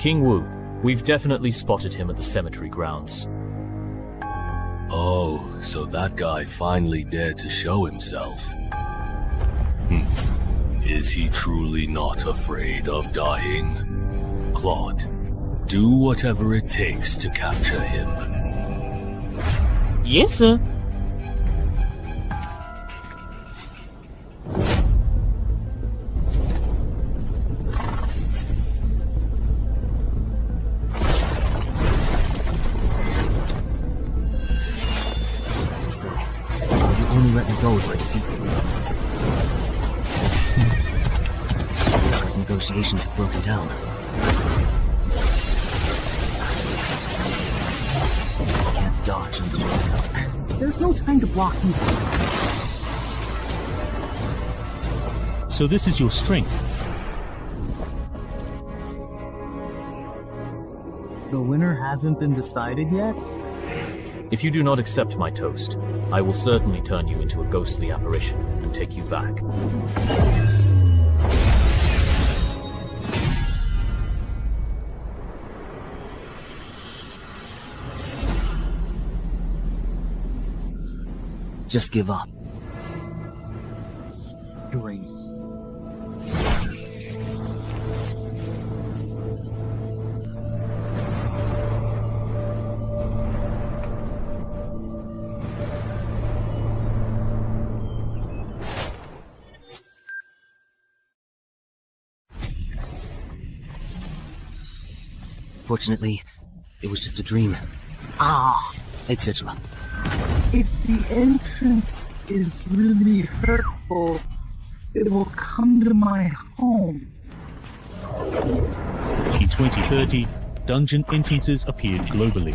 King Wu. We've definitely spotted him at the cemetery grounds. Oh, so that guy finally dared to show himself. Is he truly not afraid of dying? Claude, do whatever it takes to capture him. Yes, sir. So, you only let me go if I defeat you. Looks like negotiations have broken down. I can't dodge under the cover. There's no time to block you. So this is your strength. The winner hasn't been decided yet? If you do not accept my toast, I will certainly turn you into a ghostly apparition and take you back. Just give up. Great. Fortunately, it was just a dream, etc. If the entrance is really hurtful, it will come to my home. In 2030, dungeon entrances appeared globally.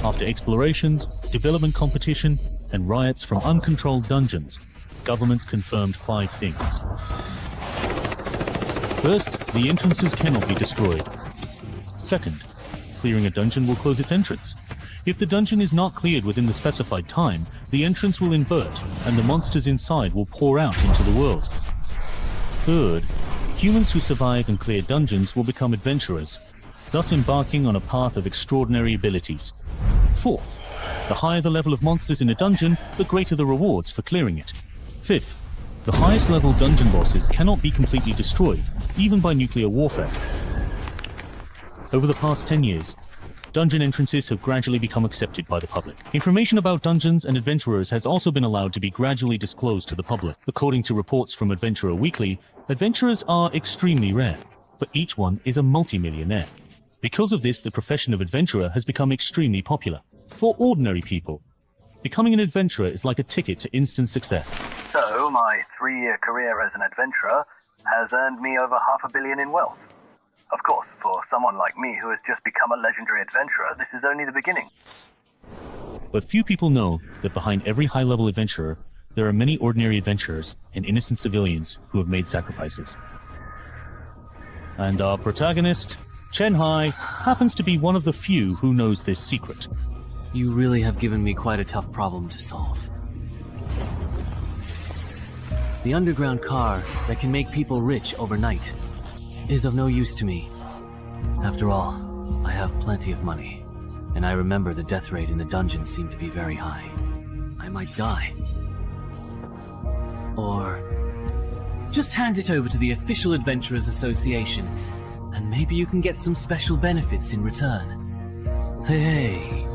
After explorations, development competition, and riots from uncontrolled dungeons, governments confirmed 5 things. First, the entrances cannot be destroyed. Second, clearing a dungeon will close its entrance. If the dungeon is not cleared within the specified time, the entrance will invert, and the monsters inside will pour out into the world. Third, humans who survive and clear dungeons will become adventurers, thus embarking on a path of extraordinary abilities. Fourth, the higher the level of monsters in a dungeon, the greater the rewards for clearing it. Fifth, the highest level dungeon bosses cannot be completely destroyed, even by nuclear warfare. Over the past 10 years, dungeon entrances have gradually become accepted by the public. Information about dungeons and adventurers has also been allowed to be gradually disclosed to the public. According to reports from Adventurer Weekly, adventurers are extremely rare, but each one is a multi-millionaire. Because of this, the profession of adventurer has become extremely popular. For ordinary people, becoming an adventurer is like a ticket to instant success. So, my 3-year career as an adventurer has earned me over $500 million in wealth. Of course, for someone like me who has just become a legendary adventurer, this is only the beginning. But few people know that behind every high-level adventurer, there are many ordinary adventurers and innocent civilians who have made sacrifices. And our protagonist, Chen Hai, happens to be one of the few who knows this secret. You really have given me quite a tough problem to solve. The underground car that can make people rich overnight is of no use to me. After all, I have plenty of money, and I remember the death rate in the dungeon seemed to be very high. I might die. Or just hand it over to the official Adventurers Association, and maybe you can get some special benefits in return. Hey.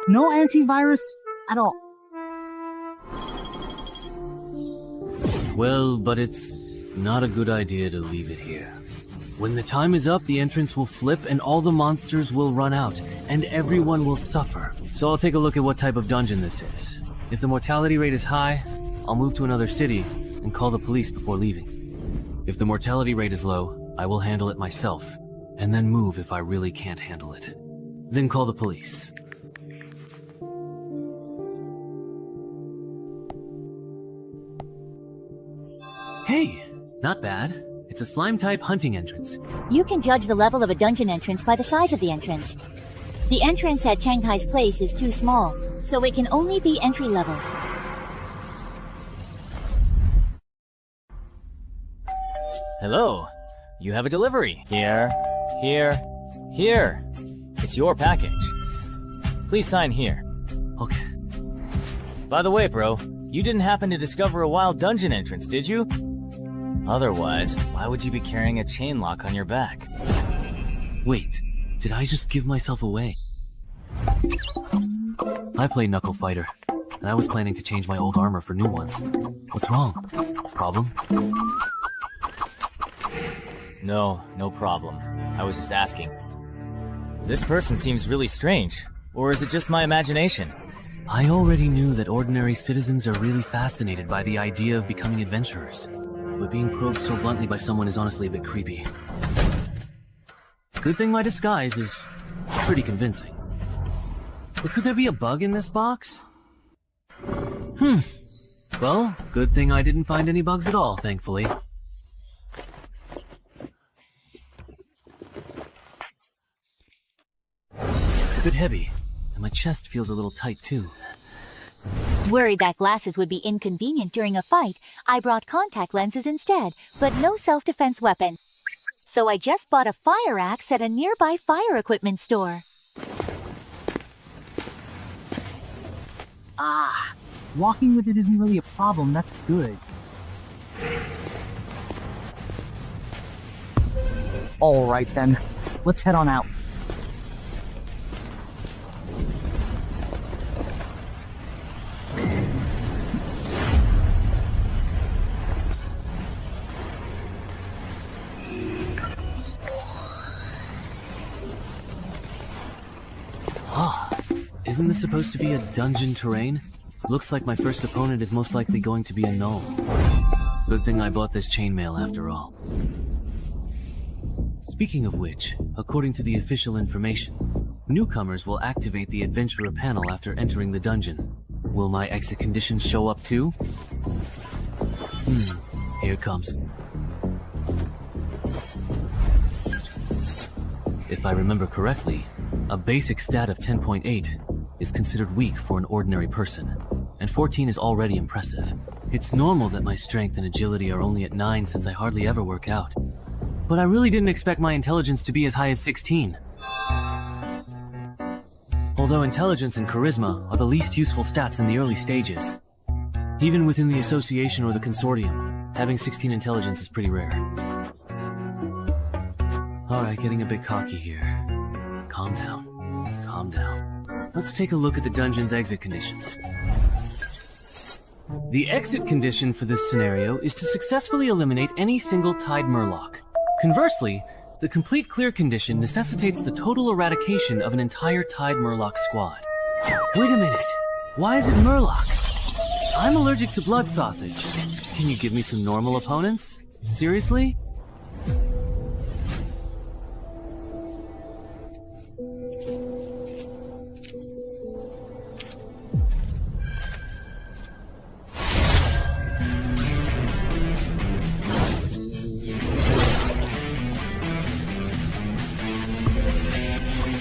No antivirus at all. Well, but it's not a good idea to leave it here. When the time is up, the entrance will flip and all the monsters will run out, and everyone will suffer. So I'll take a look at what type of dungeon this is. If the mortality rate is high, I'll move to another city and call the police before leaving. If the mortality rate is low, I will handle it myself, and then move if I really can't handle it. Then call the police. Hey, not bad. It's a slime-type hunting entrance. You can judge the level of a dungeon entrance by the size of the entrance. The entrance at Chen Hai's place is too small, so it can only be entry level. Hello. You have a delivery. Here. It's your package. Please sign here. Okay. By the way, bro, you didn't happen to discover a wild dungeon entrance, did you? Otherwise, why would you be carrying a chain lock on your back? Wait, did I just give myself away? I play Knuckle Fighter, and I was planning to change my old armor for new ones. What's wrong? Problem? No problem. I was just asking. This person seems really strange, or is it just my imagination? I already knew that ordinary citizens are really fascinated by the idea of becoming adventurers, but being probed so bluntly by someone is honestly a bit creepy. Good thing my disguise is pretty convincing. But could there be a bug in this box? Well, good thing I didn't find any bugs at all, thankfully. It's a bit heavy, and my chest feels a little tight too. Worried that glasses would be inconvenient during a fight, I brought contact lenses instead, but no self-defense weapon. So I just bought a fire axe at a nearby fire equipment store. Ah, walking with it isn't really a problem, that's good. Alright then, let's head on out. Isn't this supposed to be a dungeon terrain? Looks like my first opponent is most likely going to be a gnome. Good thing I bought this chainmail after all. Speaking of which, according to the official information, newcomers will activate the adventurer panel after entering the dungeon. Will my exit conditions show up too? Here it comes. If I remember correctly, a basic stat of 10.8 is considered weak for an ordinary person, and 14 is already impressive. It's normal that my strength and agility are only at 9 since I hardly ever work out. But I really didn't expect my intelligence to be as high as 16. Although intelligence and charisma are the least useful stats in the early stages. Even within the association or the consortium, having 16 intelligence is pretty rare. Alright, getting a bit cocky here. Calm down. Let's take a look at the dungeon's exit conditions. The exit condition for this scenario is to successfully eliminate any single tied Murloc. Conversely, the complete clear condition necessitates the total eradication of an entire tied Murloc squad. Wait a minute, why is it Murlocs? I'm allergic to blood sausage. Can you give me some normal opponents? Seriously?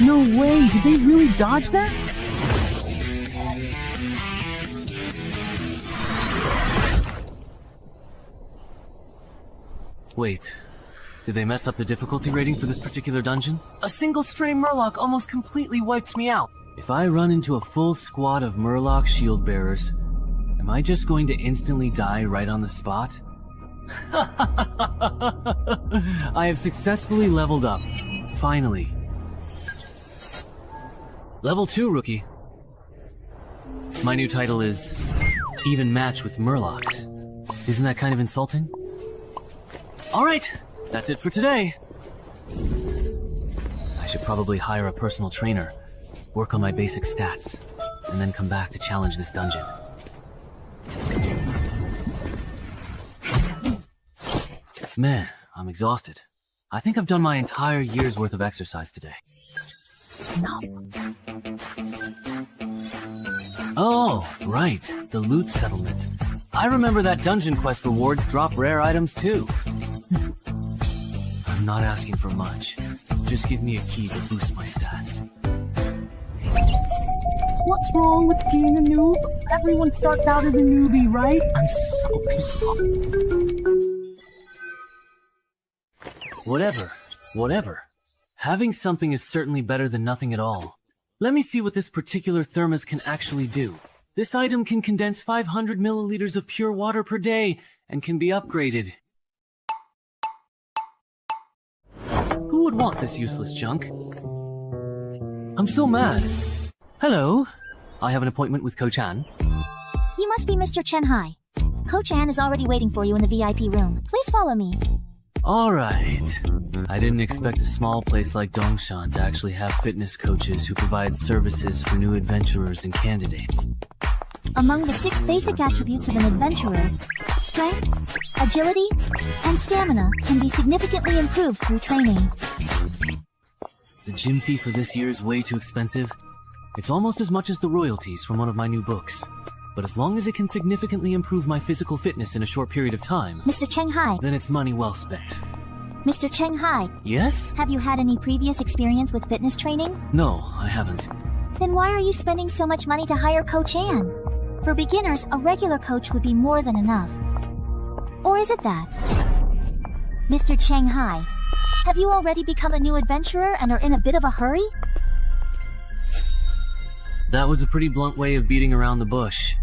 No way, did they really dodge that? Wait, did they mess up the difficulty rating for this particular dungeon? A single stray Murloc almost completely wiped me out. If I run into a full squad of Murloc shield bearers, am I just going to instantly die right on the spot? I have successfully leveled up. Finally. Level 2, rookie. My new title is Even Match with Murlocs. Isn't that kind of insulting? Alright, that's it for today. I should probably hire a personal trainer, work on my basic stats, and then come back to challenge this dungeon. Man, I'm exhausted. I think I've done my entire year's worth of exercise today. Oh, right, the loot settlement. I remember that dungeon quest rewards drop rare items too. I'm not asking for much. Just give me a key to boost my stats. What's wrong with being a noob? Everyone starts out as a newbie, right? I'm so pissed off. Whatever. Having something is certainly better than nothing at all. Let me see what this particular thermos can actually do. This item can condense 500 milliliters of pure water per day and can be upgraded. Who would want this useless junk? I'm so mad. Hello. I have an appointment with Coach Chan. You must be Mr. Chen Hai. Coach Ann is already waiting for you in the VIP room. Please follow me. Alright. I didn't expect a small place like Dongshan to actually have fitness coaches who provide services for new adventurers and candidates. Among the 6 basic attributes of an adventurer, strength, agility, and stamina can be significantly improved through training. The gym fee for this year is way too expensive. It's almost as much as the royalties from one of my new books. But as long as it can significantly improve my physical fitness in a short period of time, Mr. Chen Hai. then it's money well spent. Mr. Chen Hai, Yes? have you had any previous experience with fitness training? No, I haven't. Then why are you spending so much money to hire Coach Ann? For beginners, a regular coach would be more than enough. Or is it that? Mr. Chen Hai, have you already become a new adventurer and are in a bit of a hurry? That was a pretty blunt way of beating around the bush.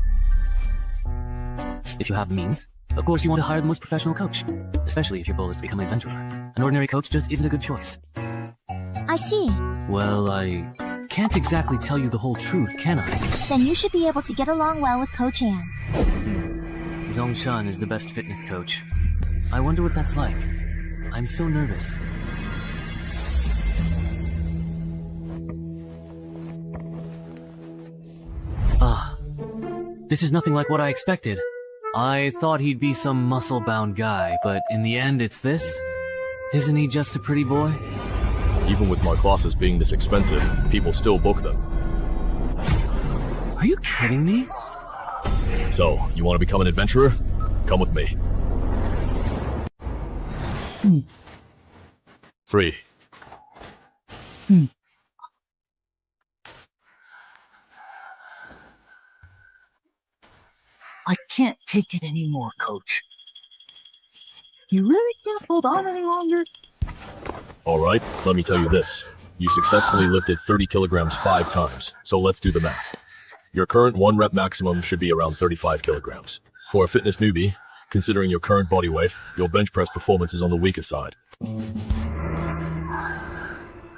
If you have the means, of course you want to hire the most professional coach, especially if your goal is to become an adventurer. An ordinary coach just isn't a good choice. I see. Well, I can't exactly tell you the whole truth, can I? Then you should be able to get along well with Coach Ann. Zongshan is the best fitness coach. I wonder what that's like. I'm so nervous. This is nothing like what I expected. I thought he'd be some muscle-bound guy, but in the end it's this? Isn't he just a pretty boy? Even with my classes being this expensive, people still book them. Are you kidding me? So, you want to become an adventurer? Come with me. Free. I can't take it anymore, Coach. You really can't hold on any longer? Alright, let me tell you this. You successfully lifted 30 kilograms 5 times, so let's do the math. Your current 1 rep maximum should be around 35 kilograms. For a fitness newbie, considering your current body weight, your bench press performance is on the weaker side.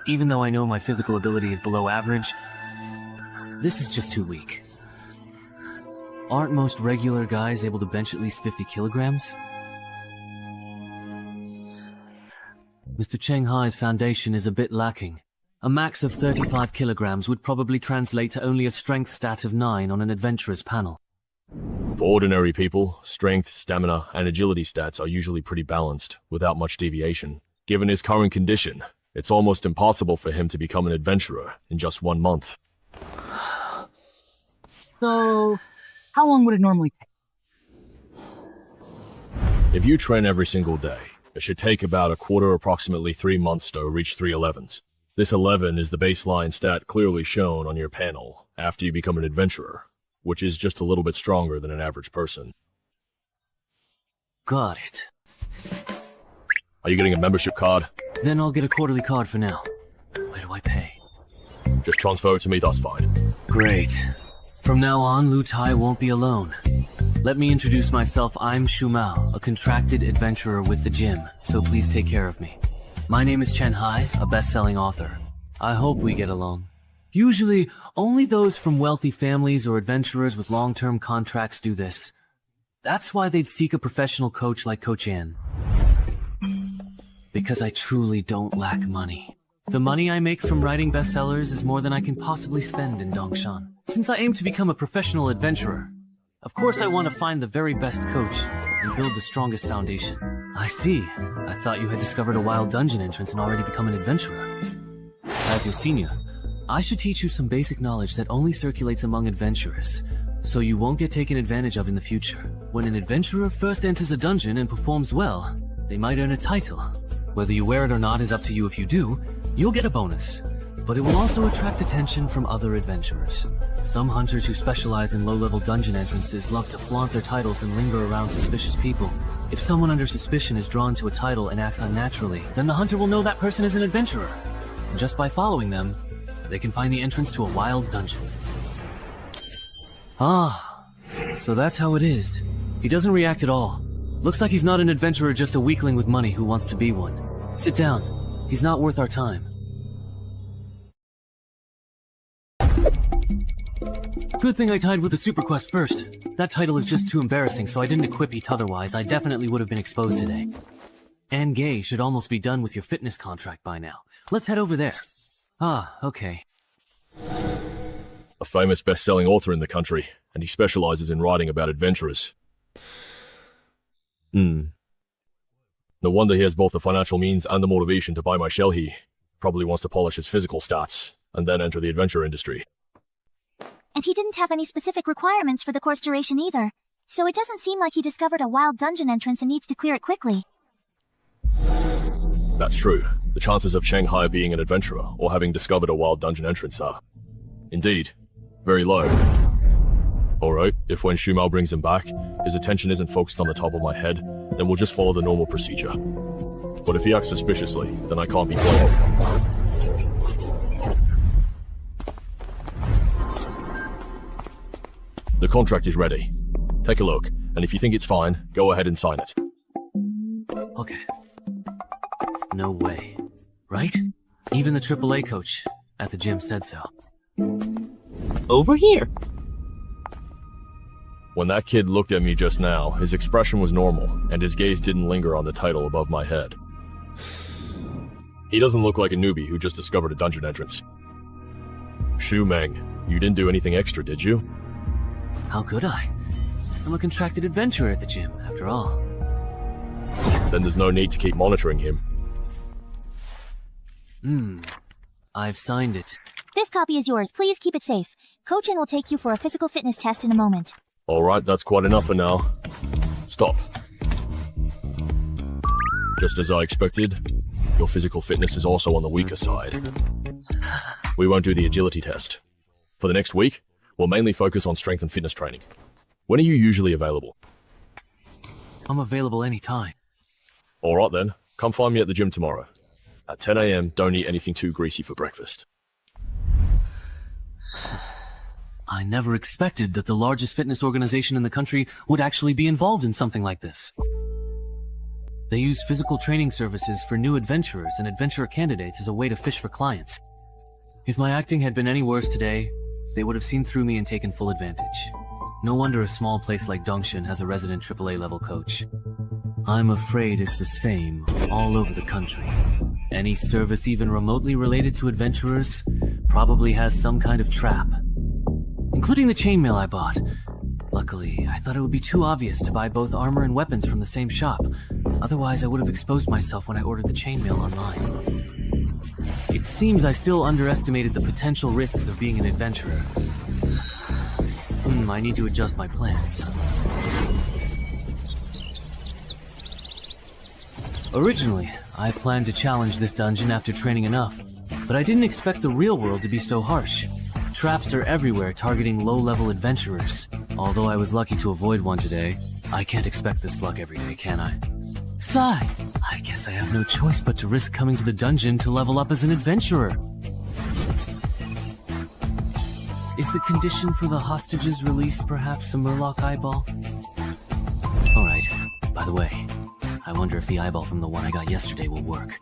Even though I know my physical ability is below average, this is just too weak. Aren't most regular guys able to bench at least 50 kilograms? Mr. Chen Hai's foundation is a bit lacking. A max of 35 kilograms would probably translate to only a strength stat of 9 on an adventurer's panel. For ordinary people, strength, stamina, and agility stats are usually pretty balanced, without much deviation. Given his current condition, it's almost impossible for him to become an adventurer in just 1 month. So, how long would it normally take? If you train every single day, it should take about a quarter, approximately 3 months to reach 311s. This 11 is the baseline stat clearly shown on your panel after you become an adventurer, which is just a little bit stronger than an average person. Got it. Are you getting a membership card? Then I'll get a quarterly card for now. Where do I pay? Just transfer it to me, that's fine. Great. From now on, Lu Tai won't be alone. Let me introduce myself. I'm Shu Mao, a contracted adventurer with the gym, so please take care of me. My name is Chen Hai, a best-selling author. I hope we get along. Usually, only those from wealthy families or adventurers with long-term contracts do this. That's why they'd seek a professional coach like Coach Ann. Because I truly don't lack money. The money I make from writing bestsellers is more than I can possibly spend in Dongshan. Since I aim to become a professional adventurer, of course I want to find the very best coach and build the strongest foundation. I see. I thought you had discovered a wild dungeon entrance and already become an adventurer. As your senior, I should teach you some basic knowledge that only circulates among adventurers, so you won't get taken advantage of in the future. When an adventurer first enters a dungeon and performs well, they might earn a title. Whether you wear it or not is up to you. If you do, you'll get a bonus. But it will also attract attention from other adventurers. Some hunters who specialize in low-level dungeon entrances love to flaunt their titles and linger around suspicious people. If someone under suspicion is drawn to a title and acts unnaturally, then the hunter will know that person is an adventurer. And just by following them, they can find the entrance to a wild dungeon. Ah, so that's how it is. He doesn't react at all. Looks like he's not an adventurer, just a weakling with money who wants to be one. Sit down. He's not worth our time. Good thing I tied with the super quest first. That title is just too embarrassing, so I didn't equip it, otherwise I definitely would have been exposed today. And Gay should almost be done with your fitness contract by now. Let's head over there. Ah, okay. A famous best-selling author in the country, and he specializes in writing about adventurers. No wonder he has both the financial means and the motivation to buy my shell. He probably wants to polish his physical stats, and then enter the adventure industry. And he didn't have any specific requirements for the course duration either, so it doesn't seem like he discovered a wild dungeon entrance and needs to clear it quickly. That's true. The chances of Chen Hai being an adventurer or having discovered a wild dungeon entrance are, indeed, very low. Alright, if when Shumao brings him back, his attention isn't focused on the top of my head, then we'll just follow the normal procedure. But if he acts suspiciously, then I can't be blamed. The contract is ready. Take a look, and if you think it's fine, go ahead and sign it. Okay. No way. Right? Even the AAA coach at the gym said so. Over here! When that kid looked at me just now, his expression was normal, and his gaze didn't linger on the title above my head. He doesn't look like a newbie who just discovered a dungeon entrance. Shu Meng, you didn't do anything extra, did you? How could I? I'm a contracted adventurer at the gym, after all. Then there's no need to keep monitoring him. I've signed it. This copy is yours. Please keep it safe. Coach Chen will take you for a physical fitness test in a moment. Alright, that's quite enough for now. Stop. Just as I expected, your physical fitness is also on the weaker side. We won't do the agility test. For the next week, we'll mainly focus on strength and fitness training. When are you usually available? I'm available anytime. Alright then, come find me at the gym tomorrow. At 10 AM, don't eat anything too greasy for breakfast. I never expected that the largest fitness organization in the country would actually be involved in something like this. They use physical training services for new adventurers and adventurer candidates as a way to fish for clients. If my acting had been any worse today, they would have seen through me and taken full advantage. No wonder a small place like Dongshan has a resident AAA level coach. I'm afraid it's the same all over the country. Any service even remotely related to adventurers probably has some kind of trap. Including the chainmail I bought. Luckily, I thought it would be too obvious to buy both armor and weapons from the same shop. Otherwise, I would have exposed myself when I ordered the chainmail online. It seems I still underestimated the potential risks of being an adventurer. I need to adjust my plans. Originally, I planned to challenge this dungeon after training enough, but I didn't expect the real world to be so harsh. Traps are everywhere targeting low-level adventurers. Although I was lucky to avoid one today, I can't expect this luck every day, can I? Sigh, I guess I have no choice but to risk coming to the dungeon to level up as an adventurer. Is the condition for the hostage's release perhaps a Murloc eyeball? Alright, by the way, I wonder if the eyeball from the one I got yesterday will work.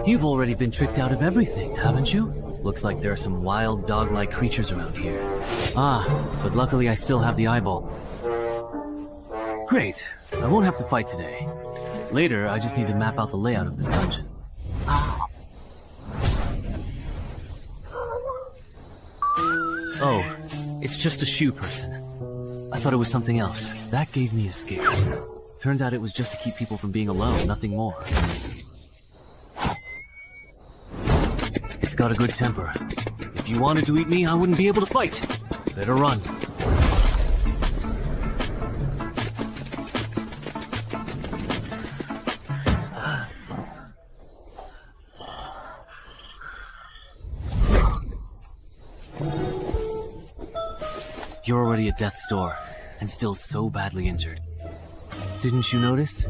You've already been tricked out of everything, haven't you? Looks like there are some wild dog-like creatures around here. Ah, but luckily I still have the eyeball. Great, I won't have to fight today. Later, I just need to map out the layout of this dungeon. Oh, it's just a shoe person. I thought it was something else. That gave me a scare. Turns out it was just to keep people from being alone, nothing more. It's got a good temper. If you wanted to eat me, I wouldn't be able to fight. Better run. You're already at death's door, and still so badly injured. Didn't you notice?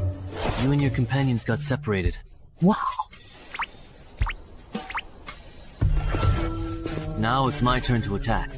You and your companions got separated. Wow. Now it's my turn to attack.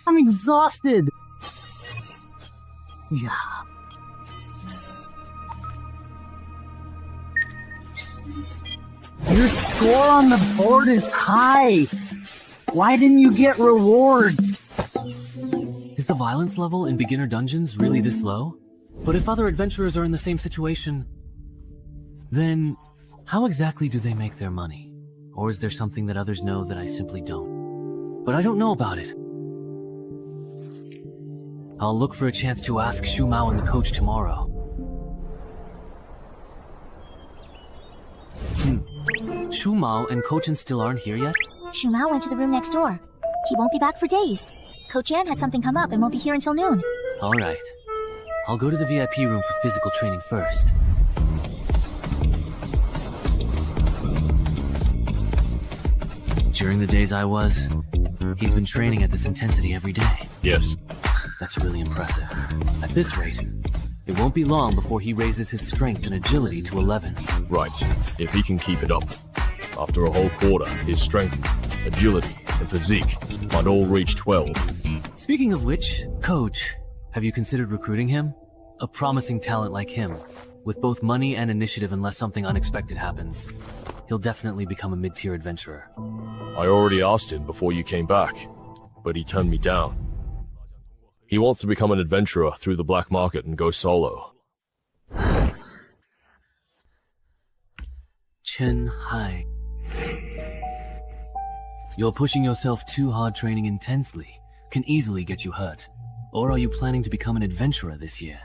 I'm exhausted. Yeah. Your score on the board is high. Why didn't you get rewards? Is the violence level in beginner dungeons really this low? But if other adventurers are in the same situation, then how exactly do they make their money? Or is there something that others know that I simply don't? But I don't know about it. I'll look for a chance to ask Shu Mao and the coach tomorrow. Shu Mao and Coach still aren't here yet? Shu Mao went to the room next door. He won't be back for days. Coach An had something come up and won't be here until noon. Alright. I'll go to the VIP room for physical training first. During the days I was, he's been training at this intensity every day. Yes. That's really impressive. At this rate, it won't be long before he raises his strength and agility to 11. Right. If he can keep it up. After a whole quarter, his strength, agility, and physique might all reach 12. Speaking of which, Coach, have you considered recruiting him? A promising talent like him, with both money and initiative unless something unexpected happens. He'll definitely become a mid-tier adventurer. I already asked him before you came back, but he turned me down. He wants to become an adventurer through the black market and go solo. Chen Hai. You're pushing yourself too hard. Training intensely can easily get you hurt. Or are you planning to become an adventurer this year?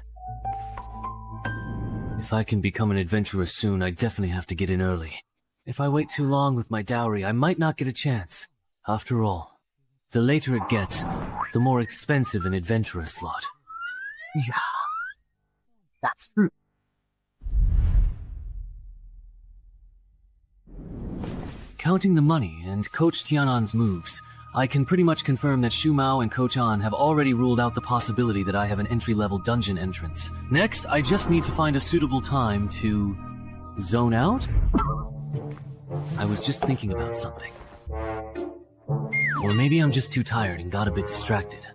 If I can become an adventurer soon, I definitely have to get in early. If I wait too long with my dowry, I might not get a chance. After all, the later it gets, the more expensive an adventurer slot. Yeah. That's true. Counting the money and Coach Tianan's moves, I can pretty much confirm that Shu Mao and Coach An have already ruled out the possibility that I have an entry-level dungeon entrance. Next, I just need to find a suitable time to zone out? I was just thinking about something. Or maybe I'm just too tired and got a bit distracted.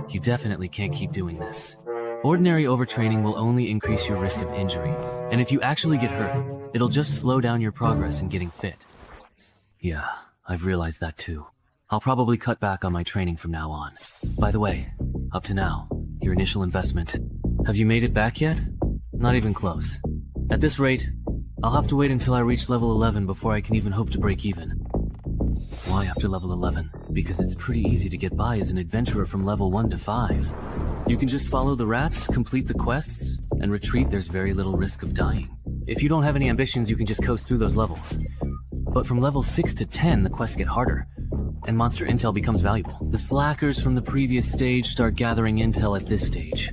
You definitely can't keep doing this. Ordinary overtraining will only increase your risk of injury, and if you actually get hurt, it'll just slow down your progress in getting fit. Yeah, I've realized that too. I'll probably cut back on my training from now on. By the way, up to now, your initial investment. Have you made it back yet? Not even close. At this rate, I'll have to wait until I reach level 11 before I can even hope to break even. Why after level 11? Because it's pretty easy to get by as an adventurer from level 1 to 5. You can just follow the rats, complete the quests, and retreat. There's very little risk of dying. If you don't have any ambitions, you can just coast through those levels. But from level 6 to 10, the quests get harder, and monster intel becomes valuable. The slackers from the previous stage start gathering intel at this stage.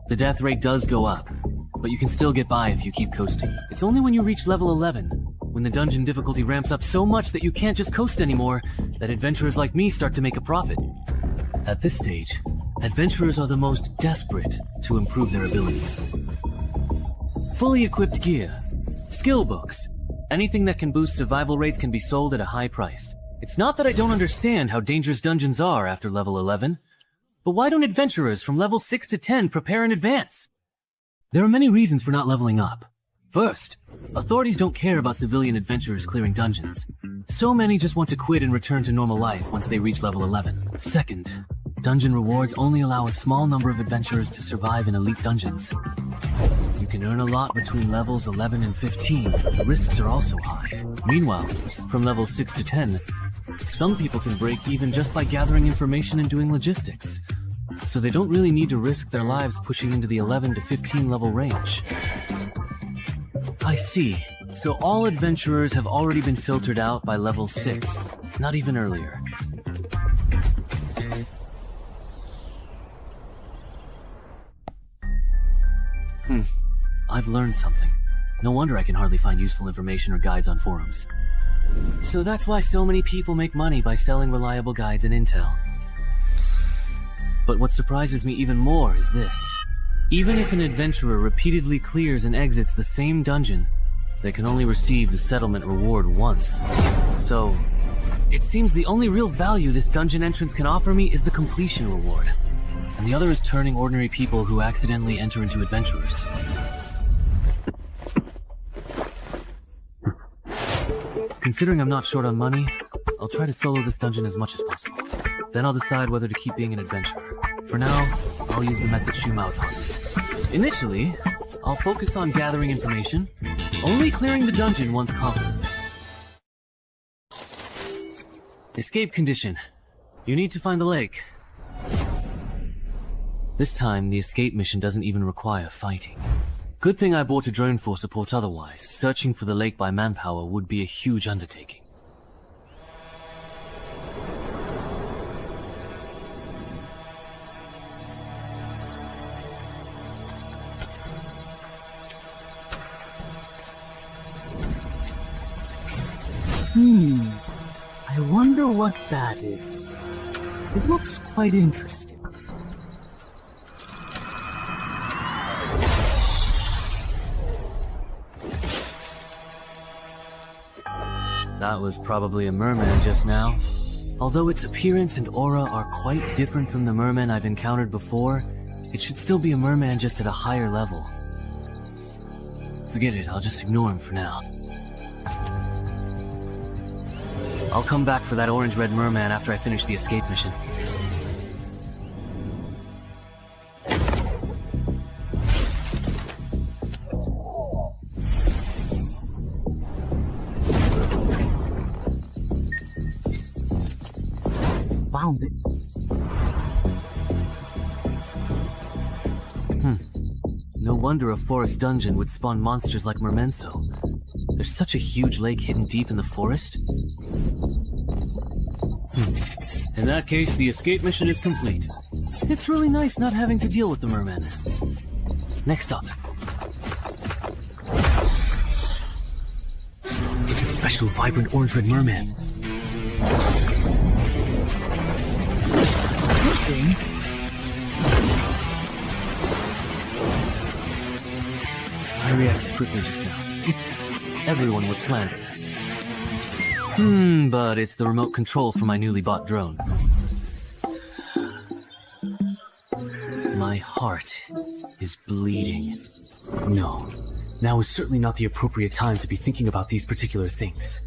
The death rate does go up, but you can still get by if you keep coasting. It's only when you reach level 11, when the dungeon difficulty ramps up so much that you can't just coast anymore, that adventurers like me start to make a profit. At this stage, adventurers are the most desperate to improve their abilities. Fully equipped gear, skill books, anything that can boost survival rates can be sold at a high price. It's not that I don't understand how dangerous dungeons are after level 11, but why don't adventurers from level 6 to 10 prepare in advance? There are many reasons for not leveling up. First, authorities don't care about civilian adventurers clearing dungeons. So many just want to quit and return to normal life once they reach level 11. Second, dungeon rewards only allow a small number of adventurers to survive in elite dungeons. You can earn a lot between levels 11 and 15, but the risks are also high. Meanwhile, from levels 6 to 10, some people can break even just by gathering information and doing logistics. so they don't really need to risk their lives pushing into the 11 to 15 level range. I see. So all adventurers have already been filtered out by level 6, not even earlier. I've learned something. No wonder I can hardly find useful information or guides on forums. So that's why so many people make money by selling reliable guides and intel. But what surprises me even more is this. Even if an adventurer repeatedly clears and exits the same dungeon, they can only receive the settlement reward once. So, it seems the only real value this dungeon entrance can offer me is the completion reward. And the other is turning ordinary people who accidentally enter into adventurers. Considering I'm not short on money, I'll try to solo this dungeon as much as possible. Then I'll decide whether to keep being an adventurer. For now, I'll use the method Shumao taught me. Initially, I'll focus on gathering information, only clearing the dungeon once confident. Escape condition. You need to find the lake. This time, the escape mission doesn't even require fighting. Good thing I bought a drone for support, otherwise searching for the lake by manpower would be a huge undertaking. I wonder what that is. It looks quite interesting. That was probably a merman just now. Although its appearance and aura are quite different from the mermen I've encountered before, it should still be a merman just at a higher level. Forget it, I'll just ignore him for now. I'll come back for that orange-red merman after I finish the escape mission. Found it. No wonder a forest dungeon would spawn monsters like mermenso. There's such a huge lake hidden deep in the forest. In that case, the escape mission is complete. It's really nice not having to deal with the mermen. Next up. It's a special vibrant orange-red merman. I reacted quickly just now. Everyone was slandered. But it's the remote control for my newly bought drone. My heart is bleeding. No, now is certainly not the appropriate time to be thinking about these particular things.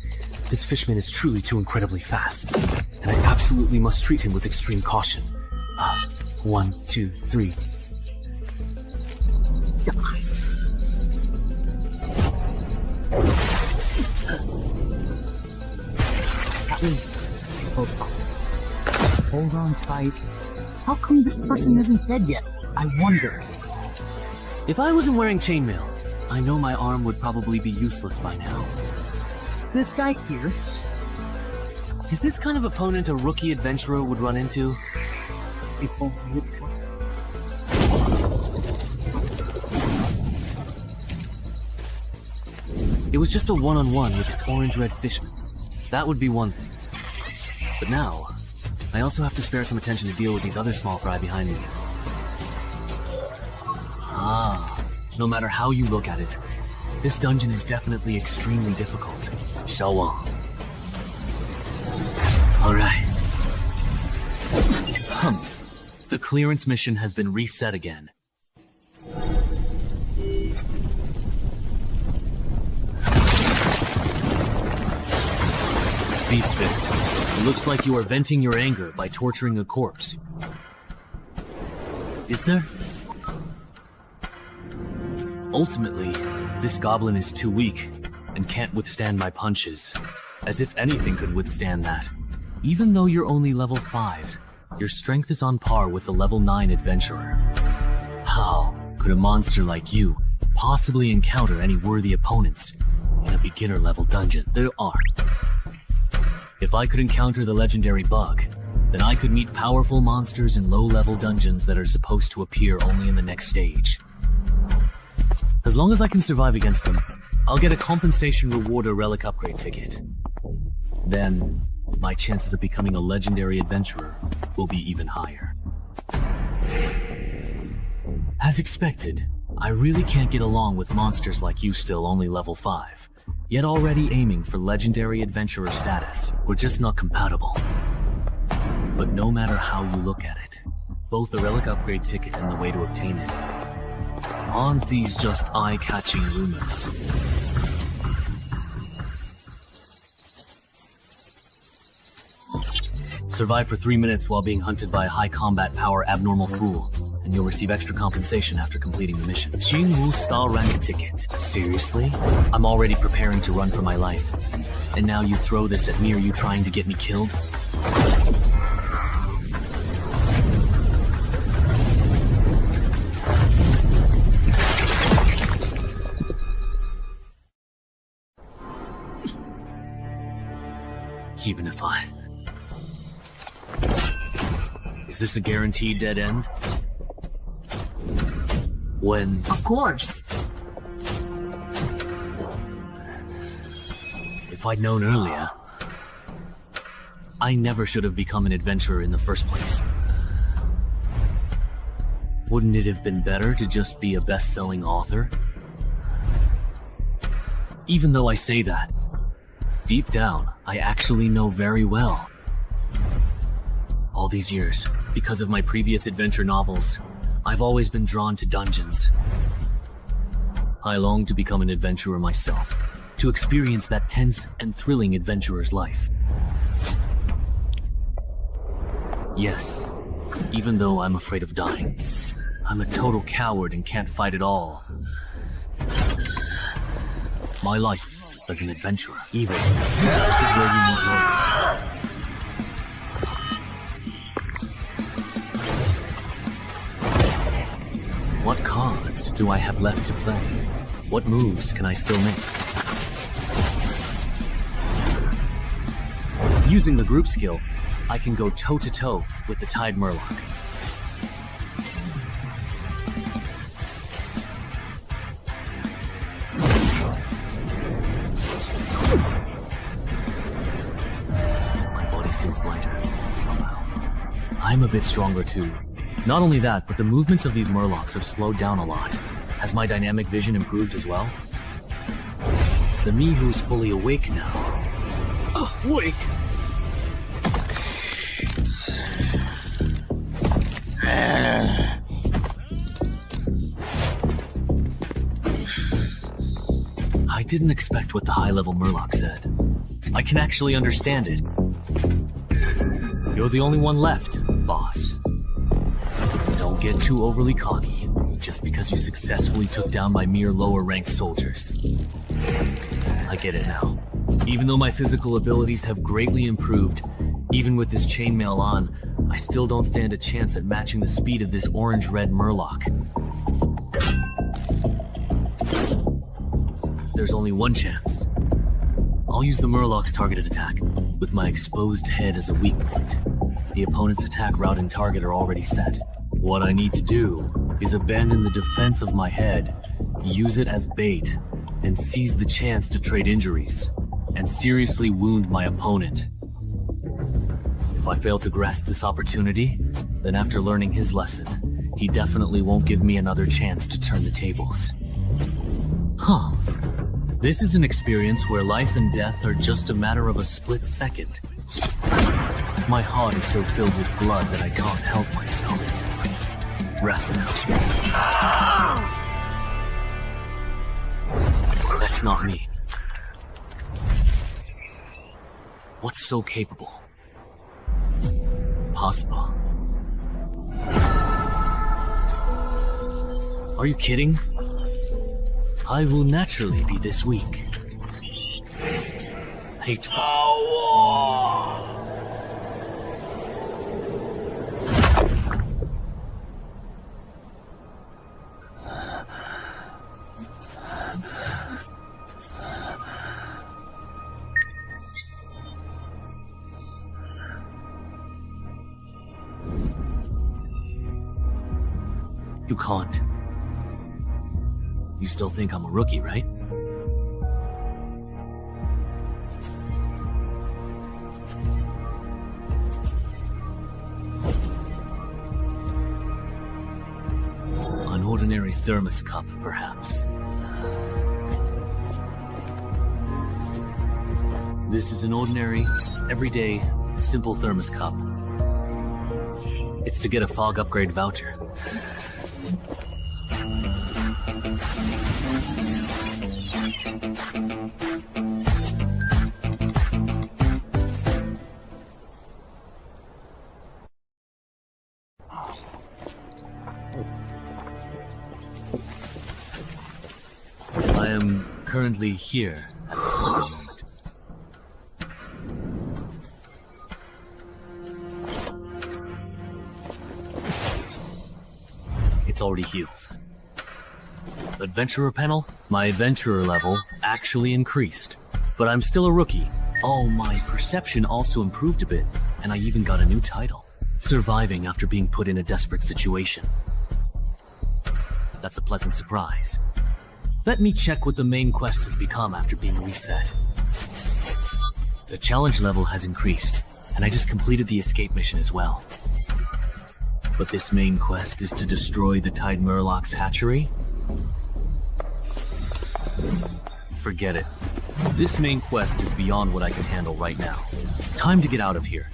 This fishman is truly too incredibly fast, and I absolutely must treat him with extreme caution. 1, 2, 3. Hold on tight. How come this person isn't dead yet? I wonder. If I wasn't wearing chainmail, I know my arm would probably be useless by now. This guy here. Is this kind of opponent a rookie adventurer would run into? If only it were. It was just a one-on-one with this orange-red fishman. That would be one thing. But now, I also have to spare some attention to deal with these other small fry behind me. No matter how you look at it, this dungeon is definitely extremely difficult. Xiaowang. Alright. The clearance mission has been reset again. Beast Fist, it looks like you are venting your anger by torturing a corpse. Is there? Ultimately, this goblin is too weak and can't withstand my punches. As if anything could withstand that. Even though you're only level 5, Your strength is on par with the level 9 adventurer. How could a monster like you possibly encounter any worthy opponents in a beginner level dungeon? There are. If I could encounter the legendary bug, then I could meet powerful monsters in low-level dungeons that are supposed to appear only in the next stage. As long as I can survive against them, I'll get a compensation reward or relic upgrade ticket. Then, my chances of becoming a legendary adventurer will be even higher. As expected, I really can't get along with monsters like you still only level 5, yet already aiming for legendary adventurer status. We're just not compatible. But no matter how you look at it, both the relic upgrade ticket and the way to obtain it, aren't these just eye-catching rumors? Survive for 3 minutes while being hunted by a high combat power abnormal fool, and you'll receive extra compensation after completing the mission. Jinwu Star Rank ticket. Seriously? I'm already preparing to run for my life. And now you throw this at me? Are you trying to get me killed? Even if I... Is this a guaranteed dead end? When... Of course. If I'd known earlier, I never should have become an adventurer in the first place. Wouldn't it have been better to just be a best-selling author? Even though I say that, deep down, I actually know very well. All these years, because of my previous adventure novels, I've always been drawn to dungeons. I long to become an adventurer myself, to experience that tense and thrilling adventurer's life. Yes, even though I'm afraid of dying, I'm a total coward and can't fight at all. My life as an adventurer, evil. This is where you need love. What cards do I have left to play? What moves can I still make? Using the group skill, I can go toe-to-toe with the Tide Murloc. My body feels lighter, somehow. I'm a bit stronger too. Not only that, but the movements of these Murlocs have slowed down a lot. Has my dynamic vision improved as well? The me who's fully awake now. Wake! I didn't expect what the high-level Murloc said. I can actually understand it. You're the only one left, boss. Don't get too overly cocky, just because you successfully took down my mere lower-ranked soldiers. I get it now. Even though my physical abilities have greatly improved, even with this chainmail on, I still don't stand a chance at matching the speed of this orange-red Murloc. There's only one chance. I'll use the Murloc's targeted attack, with my exposed head as a weak point. The opponent's attack route and target are already set. What I need to do is abandon the defense of my head, use it as bait, and seize the chance to trade injuries, and seriously wound my opponent. If I fail to grasp this opportunity, then after learning his lesson, he definitely won't give me another chance to turn the tables. Huh. This is an experience where life and death are just a matter of a split second. My heart is so filled with blood that I can't help myself. Rest now. That's not me. What's so capable? Possible. Are you kidding? I will naturally be this weak. Hateful. You can't. You still think I'm a rookie, right? An ordinary thermos cup, perhaps. This is an ordinary, everyday, simple thermos cup. It's to get a fog upgrade voucher. I am currently here at this present moment. It's already healed. Adventurer panel? My adventurer level actually increased. But I'm still a rookie. Oh, my perception also improved a bit, and I even got a new title. Surviving after being put in a desperate situation. That's a pleasant surprise. Let me check what the main quest has become after being reset. The challenge level has increased, and I just completed the escape mission as well. But this main quest is to destroy the Tide Murloc's hatchery? Forget it. This main quest is beyond what I can handle right now. Time to get out of here.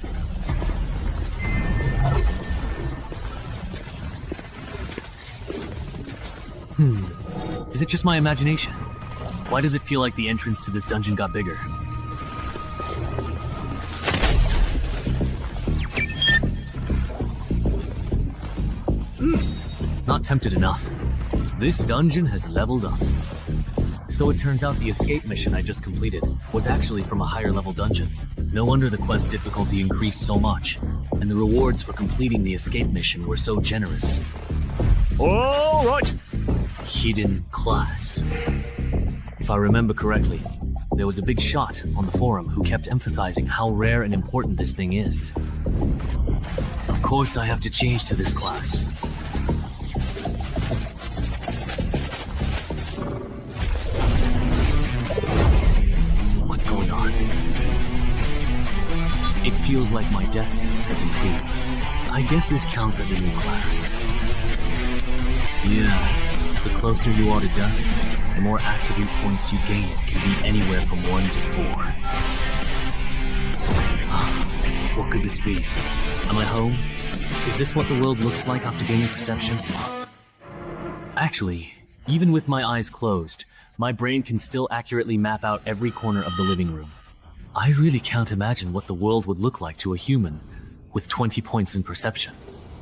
Is it just my imagination? Why does it feel like the entrance to this dungeon got bigger? Not tempted enough. This dungeon has leveled up. So it turns out the escape mission I just completed was actually from a higher level dungeon. No wonder the quest difficulty increased so much, and the rewards for completing the escape mission were so generous. Alright! Hidden class. If I remember correctly, there was a big shot on the forum who kept emphasizing how rare and important this thing is. Of course I have to change to this class. What's going on? It feels like my death sense has improved. I guess this counts as a new class. Yeah. The closer you are to death, the more attribute points you gain can be anywhere from 1 to 4. What could this be? Am I home? Is this what the world looks like after gaining perception? Actually, even with my eyes closed, my brain can still accurately map out every corner of the living room. I really can't imagine what the world would look like to a human with 20 points in perception.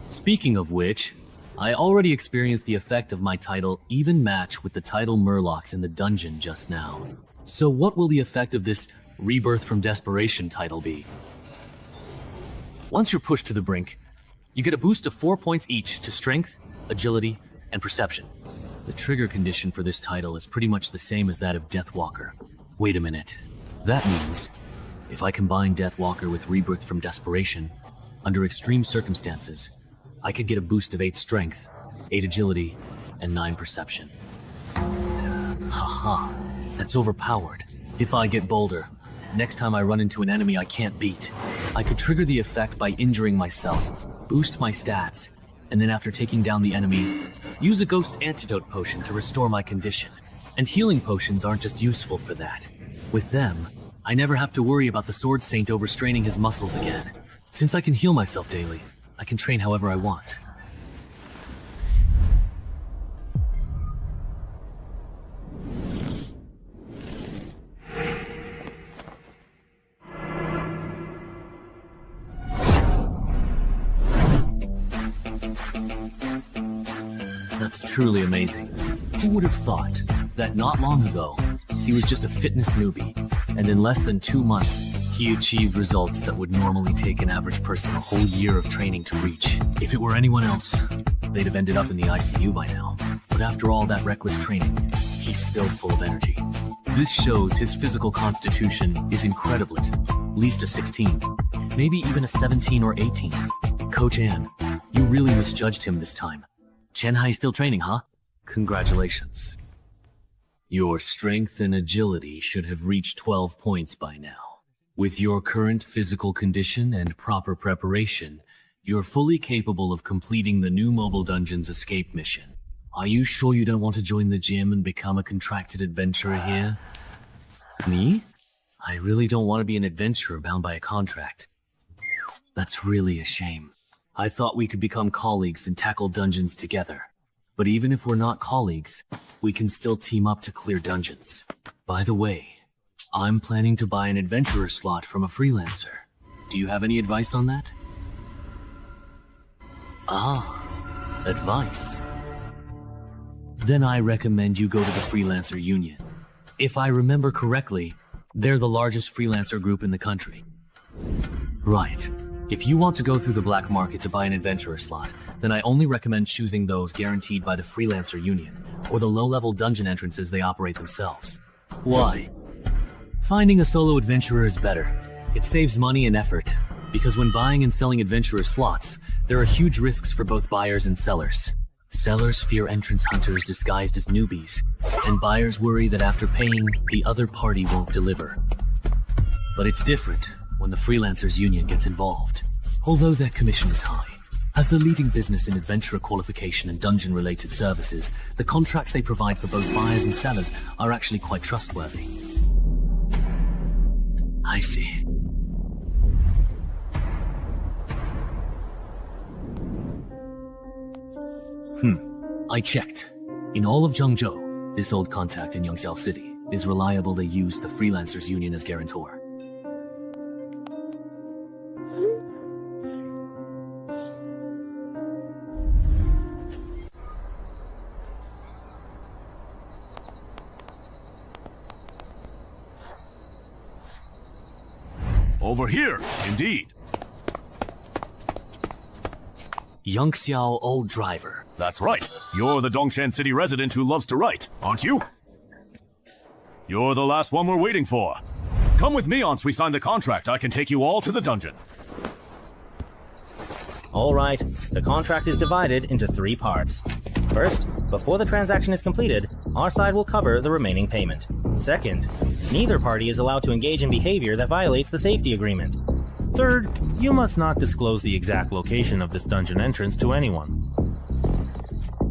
Speaking of which, I already experienced the effect of my title even match with the title Murlocs in the dungeon just now. So what will the effect of this Rebirth from Desperation title be? Once you're pushed to the brink, you get a boost of 4 points each to Strength, Agility, and Perception. The trigger condition for this title is pretty much the same as that of Deathwalker. Wait a minute. That means, if I combine Deathwalker with Rebirth from Desperation, under extreme circumstances, I could get a boost of 8 Strength, 8 Agility, and 9 Perception. Haha, that's overpowered. If I get bolder, next time I run into an enemy I can't beat, I could trigger the effect by injuring myself, boost my stats, and then after taking down the enemy, use a ghost antidote potion to restore my condition. And healing potions aren't just useful for that. With them, I never have to worry about the Sword Saint overstraining his muscles again. Since I can heal myself daily, I can train however I want. That's truly amazing. Who would have thought that not long ago, he was just a fitness newbie, and in less than 2 months, he achieved results that would normally take an average person a whole year of training to reach. If it were anyone else, they'd have ended up in the ICU by now. But after all that reckless training, he's still full of energy. This shows his physical constitution is incredible, at least a 16, maybe even a 17 or 18. Coach Ann, you really misjudged him this time. Chen Hai still training, huh? Congratulations. Your strength and agility should have reached 12 points by now. With your current physical condition and proper preparation, you're fully capable of completing the new Mobile Dungeon's escape mission. Are you sure you don't want to join the gym and become a contracted adventurer here? Me? I really don't want to be an adventurer bound by a contract. That's really a shame. I thought we could become colleagues and tackle dungeons together. But even if we're not colleagues, we can still team up to clear dungeons. By the way, I'm planning to buy an adventurer slot from a freelancer. Do you have any advice on that? Ah, advice. Then I recommend you go to the Freelancer Union. If I remember correctly, they're the largest freelancer group in the country. Right. If you want to go through the black market to buy an adventurer slot, then I only recommend choosing those guaranteed by the Freelancer Union, or the low-level dungeon entrances they operate themselves. Why? Finding a solo adventurer is better. It saves money and effort, because when buying and selling adventurer slots, there are huge risks for both buyers and sellers. Sellers fear entrance hunters disguised as newbies, and buyers worry that after paying, the other party won't deliver. But it's different when the Freelancers Union gets involved, although their commission is high. As the leading business in adventurer qualification and dungeon-related services, the contracts they provide for both buyers and sellers are actually quite trustworthy. I see. I checked. In all of Zhengzhou, this old contact in Yangxiao City is reliable. They use the Freelancers Union as guarantor. Over here, indeed. Yangxiao Old Driver. That's right. You're the Dongshan City resident who loves to write, aren't you? You're the last one we're waiting for. Come with me once we sign the contract. I can take you all to the dungeon. All right. The contract is divided into 3 parts. First, before the transaction is completed, our side will cover the remaining payment. Second, neither party is allowed to engage in behavior that violates the safety agreement. Third, you must not disclose the exact location of this dungeon entrance to anyone.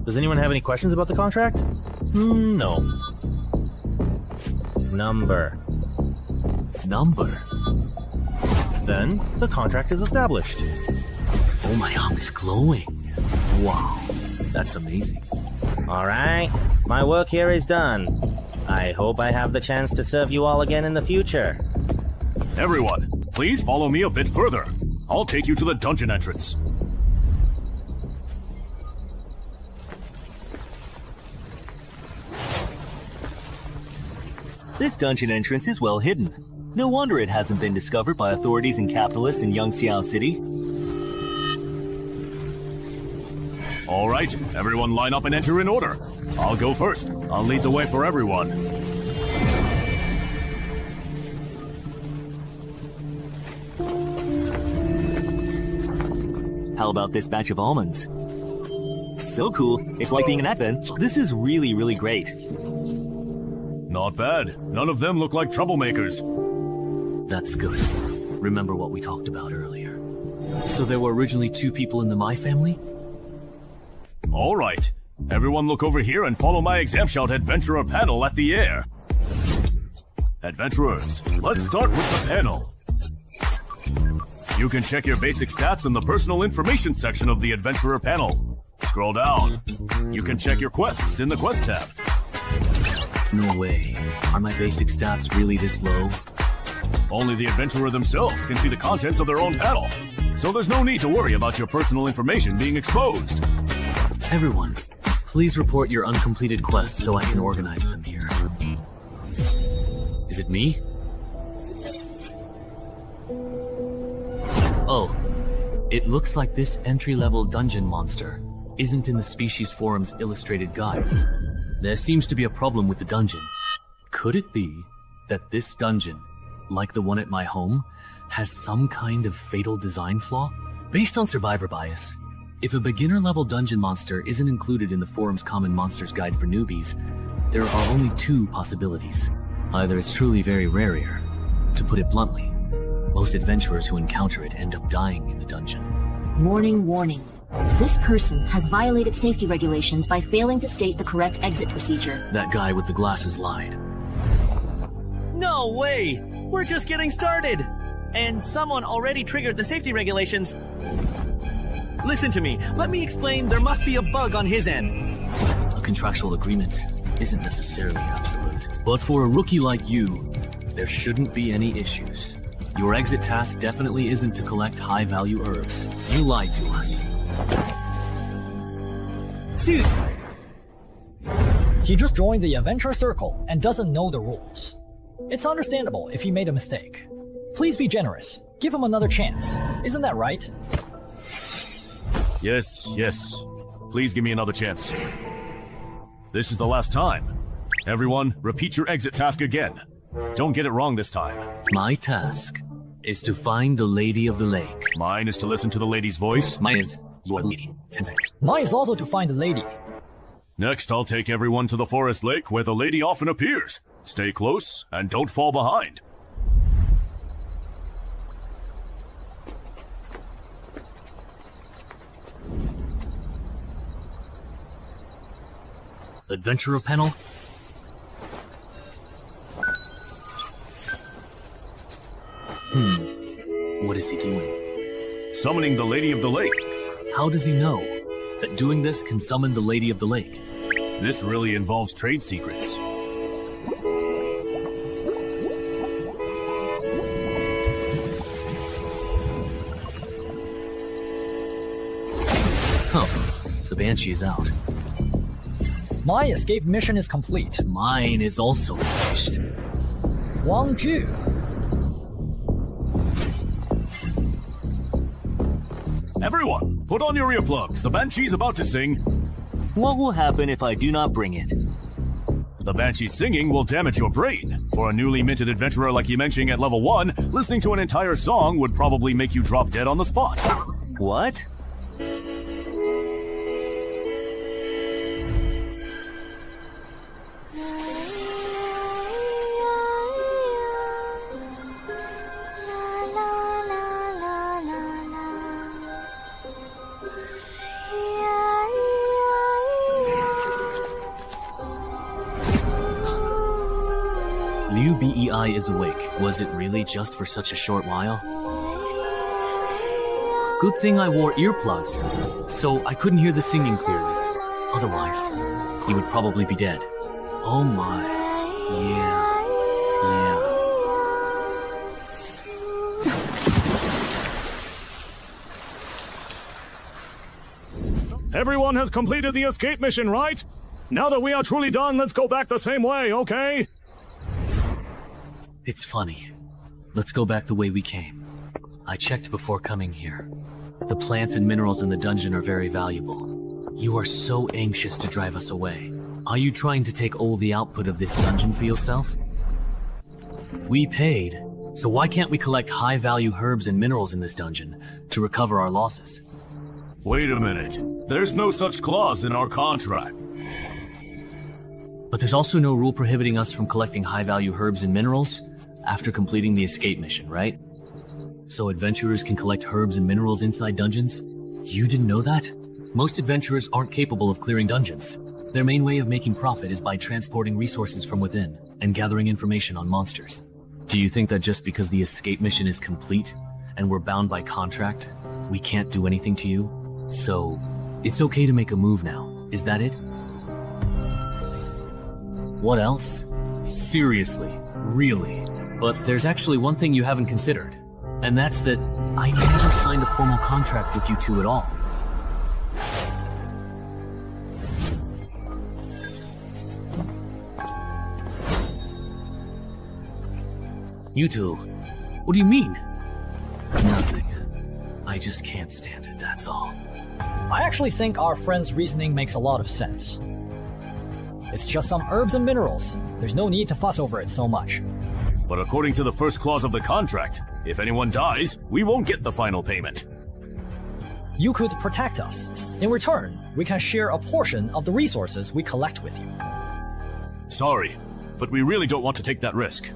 Does anyone have any questions about the contract? No. Number. Then, the contract is established. Oh, my arm is glowing. Wow, that's amazing. Alright, my work here is done. I hope I have the chance to serve you all again in the future. Everyone, please follow me a bit further. I'll take you to the dungeon entrance. This dungeon entrance is well hidden. No wonder it hasn't been discovered by authorities and capitalists in Yangxiao City. All right, everyone line up and enter in order. I'll go first. I'll lead the way for everyone. How about this batch of almonds? So cool. It's like being an advent. This is really, really great. Not bad. None of them look like troublemakers. That's good. Remember what we talked about earlier. So there were originally 2 people in the Mai family? All right. Everyone look over here and follow my exam shout adventurer panel at the air. Adventurers, let's start with the panel. You can check your basic stats in the personal information section of the adventurer panel. Scroll down. You can check your quests in the quest tab. No way. Are my basic stats really this low? Only the adventurer themselves can see the contents of their own panel. So there's no need to worry about your personal information being exposed. Everyone, please report your uncompleted quests so I can organize them here. Is it me? Oh, it looks like this entry-level dungeon monster isn't in the Species Forum's illustrated guide. There seems to be a problem with the dungeon. Could it be that this dungeon, like the one at my home, has some kind of fatal design flaw? Based on survivor bias, If a beginner-level dungeon monster isn't included in the forum's Common Monsters Guide for newbies, there are only two possibilities. Either it's truly very rare, to put it bluntly, most adventurers who encounter it end up dying in the dungeon. Warning, warning. This person has violated safety regulations by failing to state the correct exit procedure. That guy with the glasses lied. No way! We're just getting started! And someone already triggered the safety regulations. Listen to me. Let me explain. There must be a bug on his end. A contractual agreement isn't necessarily absolute. But for a rookie like you, there shouldn't be any issues. Your exit task definitely isn't to collect high-value herbs. You lied to us. Dude! He just joined the adventure circle and doesn't know the rules. It's understandable if he made a mistake. Please be generous. Give him another chance. Isn't that right? Yes, yes. Please give me another chance. This is the last time. Everyone, repeat your exit task again. Don't get it wrong this time. My task is to find the Lady of the Lake. Mine is to listen to the lady's voice. Mine is, you are the lady. 10 seconds. Mine is also to find the lady. Next, I'll take everyone to the forest lake where the lady often appears. Stay close and don't fall behind. Adventurer panel? What is he doing? Summoning the Lady of the Lake. How does he know that doing this can summon the Lady of the Lake? This really involves trade secrets. The Banshee is out. My escape mission is complete. Mine is also finished. Wang Ju. Everyone, put on your earplugs. The Banshee's about to sing. What will happen if I do not bring it? The Banshee singing will damage your brain. For a newly minted adventurer like Yimengxing at level 1, listening to an entire song would probably make you drop dead on the spot. What? Liu Bei is awake. Was it really just for such a short while? Good thing I wore earplugs, so I couldn't hear the singing clearly. Otherwise, he would probably be dead. Oh my. Yeah. Everyone has completed the escape mission, right? Now that we are truly done, let's go back the same way, okay? It's funny. Let's go back the way we came. I checked before coming here. The plants and minerals in the dungeon are very valuable. You are so anxious to drive us away. Are you trying to take all the output of this dungeon for yourself? We paid, so why can't we collect high-value herbs and minerals in this dungeon to recover our losses? Wait a minute. There's no such clause in our contract. But there's also no rule prohibiting us from collecting high-value herbs and minerals after completing the escape mission, right? So adventurers can collect herbs and minerals inside dungeons? You didn't know that? Most adventurers aren't capable of clearing dungeons. Their main way of making profit is by transporting resources from within and gathering information on monsters. Do you think that just because the escape mission is complete and we're bound by contract, we can't do anything to you? So, it's okay to make a move now, is that it? What else? Seriously, really. But there's actually one thing you haven't considered, and that's that I never signed a formal contract with you two at all. You two, what do you mean? Nothing. I just can't stand it, that's all. I actually think our friend's reasoning makes a lot of sense. It's just some herbs and minerals. There's no need to fuss over it so much. But according to the first clause of the contract, if anyone dies, we won't get the final payment. you could protect us. In return, we can share a portion of the resources we collect with you. Sorry, but we really don't want to take that risk.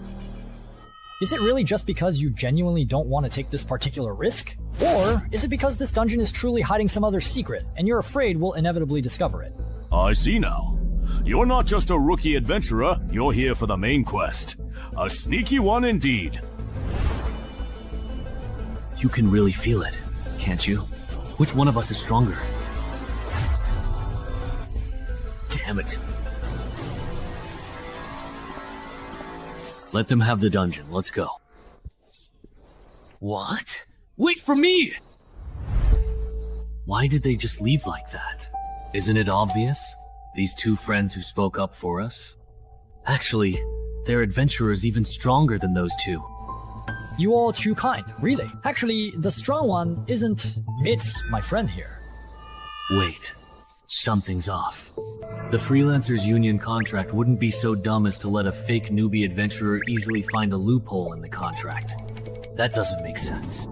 Is it really just because you genuinely don't want to take this particular risk? Or is it because this dungeon is truly hiding some other secret and you're afraid we'll inevitably discover it? I see now. You're not just a rookie adventurer, you're here for the main quest. A sneaky one indeed. You can really feel it, can't you? Which one of us is stronger? Damn it. Let them have the dungeon, let's go. What? Wait for me! Why did they just leave like that? Isn't it obvious? These two friends who spoke up for us? Actually, their adventurers even stronger than those two. You all too kind, really. Actually, the strong one isn't... It's my friend here. Wait, something's off. The Freelancers Union contract wouldn't be so dumb as to let a fake newbie adventurer easily find a loophole in the contract. That doesn't make sense.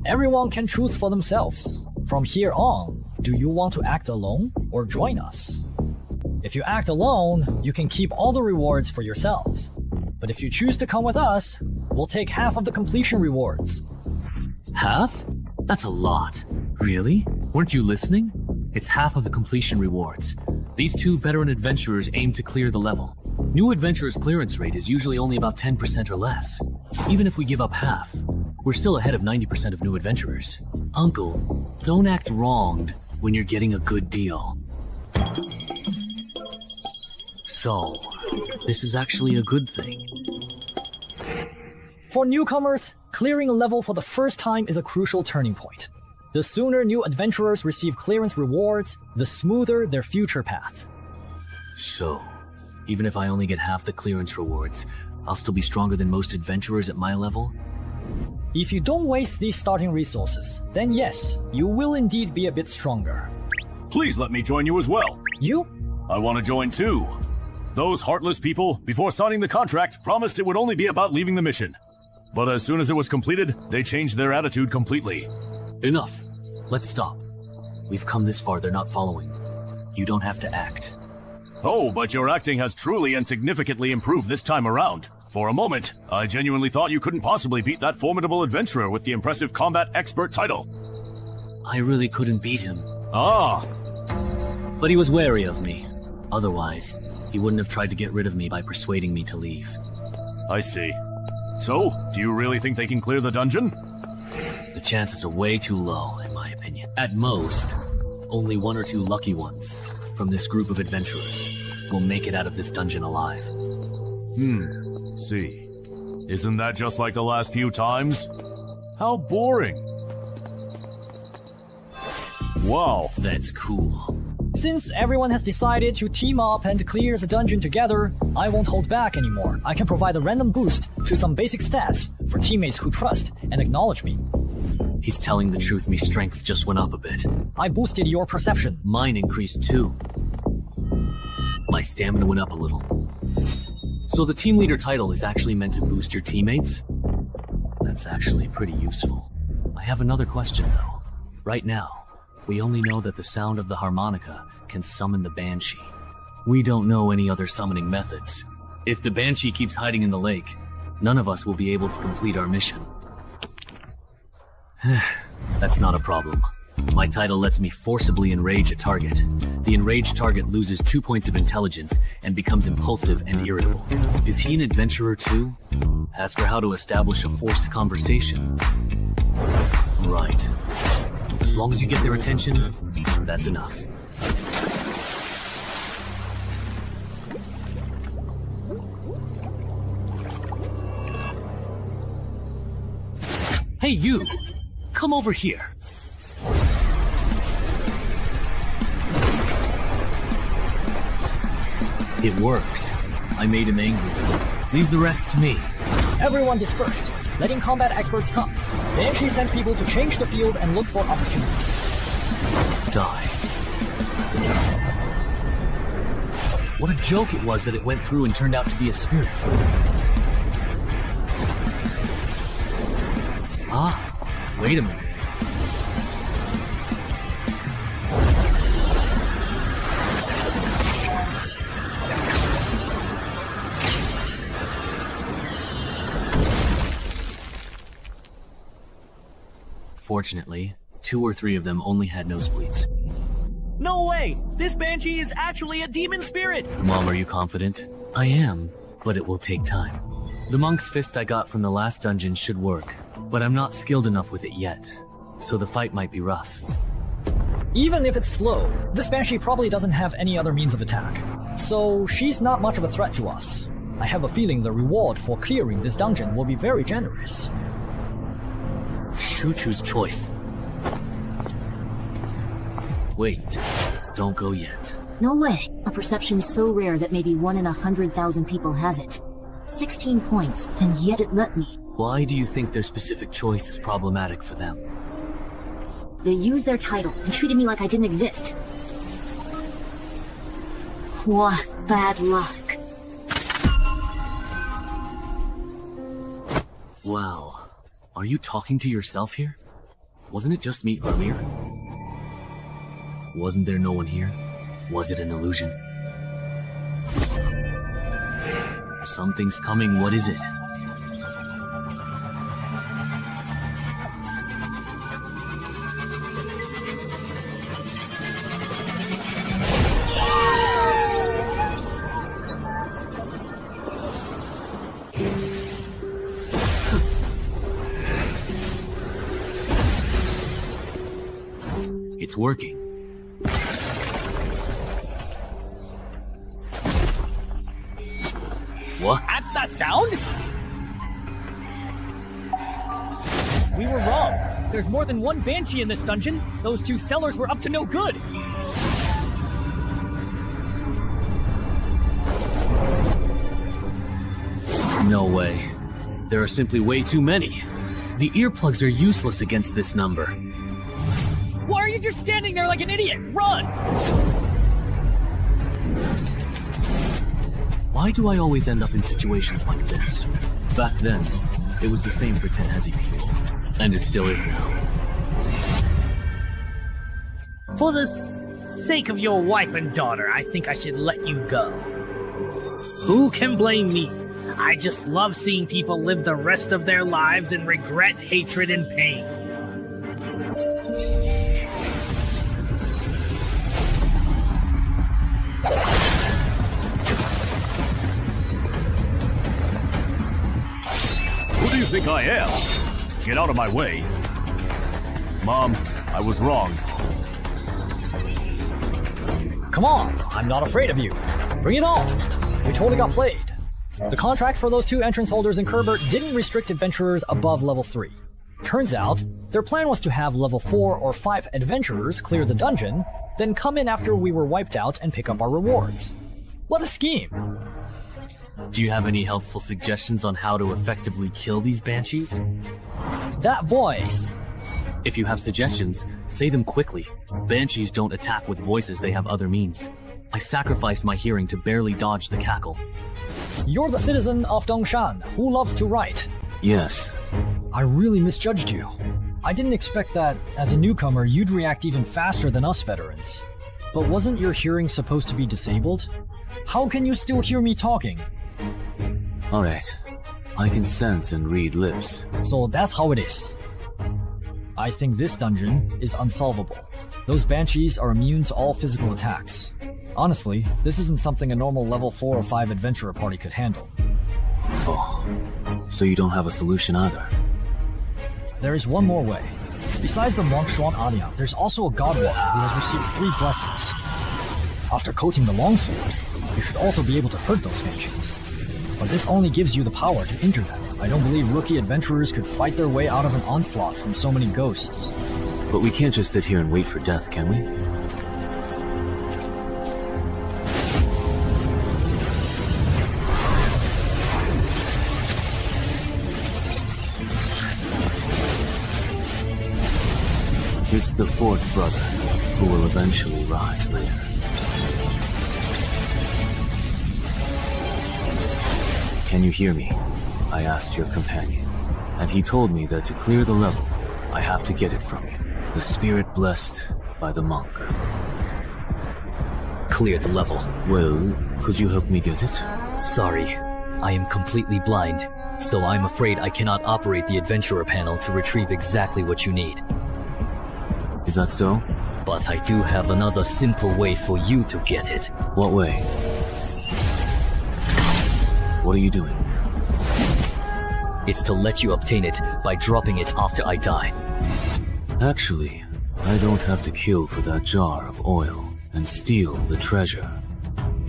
Everyone can choose for themselves. From here on, do you want to act alone or join us? If you act alone, you can keep all the rewards for yourselves. But if you choose to come with us, we'll take half of the completion rewards. Half? That's a lot. Really? Weren't you listening? It's half of the completion rewards. These two veteran adventurers aim to clear the level. New adventurers' clearance rate is usually only about 10% or less. Even if we give up half, we're still ahead of 90% of new adventurers. Uncle, don't act wronged when you're getting a good deal. So, this is actually a good thing. For newcomers, clearing a level for the first time is a crucial turning point. The sooner new adventurers receive clearance rewards, the smoother their future path. So, even if I only get half the clearance rewards, I'll still be stronger than most adventurers at my level? If you don't waste these starting resources, then yes, you will indeed be a bit stronger. Please let me join you as well. You? I want to join too. Those heartless people, before signing the contract, promised it would only be about leaving the mission. But as soon as it was completed, they changed their attitude completely. Enough. Let's stop. We've come this far, they're not following. You don't have to act. Oh, but your acting has truly and significantly improved this time around. For a moment, I genuinely thought you couldn't possibly beat that formidable adventurer with the impressive combat expert title. I really couldn't beat him. Ah! But he was wary of me. Otherwise, he wouldn't have tried to get rid of me by persuading me to leave. I see. So, do you really think they can clear the dungeon? The chances are way too low, in my opinion. At most, only one or two lucky ones from this group of adventurers will make it out of this dungeon alive. See. Isn't that just like the last few times? How boring. Wow. That's cool. Since everyone has decided to team up and clear the dungeon together, I won't hold back anymore. I can provide a random boost to some basic stats for teammates who trust and acknowledge me. He's telling the truth, my strength just went up a bit. I boosted your perception. Mine increased too. My stamina went up a little. So the team leader title is actually meant to boost your teammates? That's actually pretty useful. I have another question though. Right now, we only know that the sound of the harmonica can summon the Banshee. We don't know any other summoning methods. If the Banshee keeps hiding in the lake, none of us will be able to complete our mission. That's not a problem. My title lets me forcibly enrage a target. The enraged target loses 2 points of intelligence and becomes impulsive and irritable. Is he an adventurer too? As for how to establish a forced conversation... Right. As long as you get their attention, that's enough. Hey you! Come over here! It worked. I made him angry. Leave the rest to me. Everyone dispersed, letting combat experts come. Banshee sent people to change the field and look for opportunities. Die. What a joke it was that it went through and turned out to be a spirit. Ah, wait a minute. Fortunately, 2 or 3 of them only had nosebleeds. No way! This Banshee is actually a demon spirit! Mom, are you confident? I am, but it will take time. The monk's fist I got from the last dungeon should work, but I'm not skilled enough with it yet, so the fight might be rough. Even if it's slow, this Banshee probably doesn't have any other means of attack. So she's not much of a threat to us. I have a feeling the reward for clearing this dungeon will be very generous. Choo-choo's choice. Wait, don't go yet. No way. A perception so rare that maybe 1 in 100,000 people has it. 16 points, and yet it let me. Why do you think their specific choice is problematic for them? They used their title and treated me like I didn't exist. What bad luck. Wow. Are you talking to yourself here? Wasn't it just me earlier? Wasn't there no one here? Was it an illusion? Something's coming, what is it? It's working. What? That's that sound? We were wrong. There's more than one Banshee in this dungeon. Those 2 sellers were up to no good. No way. There are simply way too many. The earplugs are useless against this number. Why are you just standing there like an idiot? Run! Why do I always end up in situations like this? Back then, it was the same for Tenhezi people. And it still is now. For the sake of your wife and daughter, I think I should let you go. Who can blame me? I just love seeing people live the rest of their lives in regret, hatred, and pain. Who do you think I am? Get out of my way. Mom, I was wrong. Come on, I'm not afraid of you. Bring it on. We totally got played. The contract for those 2 entrance holders in Kerbert didn't restrict adventurers above level 3. Turns out, their plan was to have level 4 or 5 adventurers clear the dungeon, then come in after we were wiped out and pick up our rewards. What a scheme! Do you have any helpful suggestions on how to effectively kill these Banshees? That voice! If you have suggestions, say them quickly. Banshees don't attack with voices, they have other means. I sacrificed my hearing to barely dodge the cackle. You're the citizen of Dongshan who loves to write. Yes. I really misjudged you. I didn't expect that, as a newcomer, you'd react even faster than us veterans. But wasn't your hearing supposed to be disabled? How can you still hear me talking? Alright. I can sense and read lips. So that's how it is. I think this dungeon is unsolvable. Those Banshees are immune to all physical attacks. Honestly, this isn't something a normal level 4 or 5 adventurer party could handle. Oh, so you don't have a solution either? There is one more way. Besides the monk Xuan Anya, there's also a godwalker who has received 3 blessings. After coating the longsword, you should also be able to hurt those Banshees. But this only gives you the power to injure them. I don't believe rookie adventurers could fight their way out of an onslaught from so many ghosts. But we can't just sit here and wait for death, can we? It's the 4th brother, who will eventually rise later. Can you hear me? I asked your companion, and he told me that to clear the level, I have to get it from you. The spirit blessed by the monk. Clear the level. Well, could you help me get it? Sorry, I am completely blind. So I'm afraid I cannot operate the adventurer panel to retrieve exactly what you need. Is that so? But I do have another simple way for you to get it. What way? What are you doing? It's to let you obtain it by dropping it after I die. Actually, I don't have to kill for that jar of oil and steal the treasure.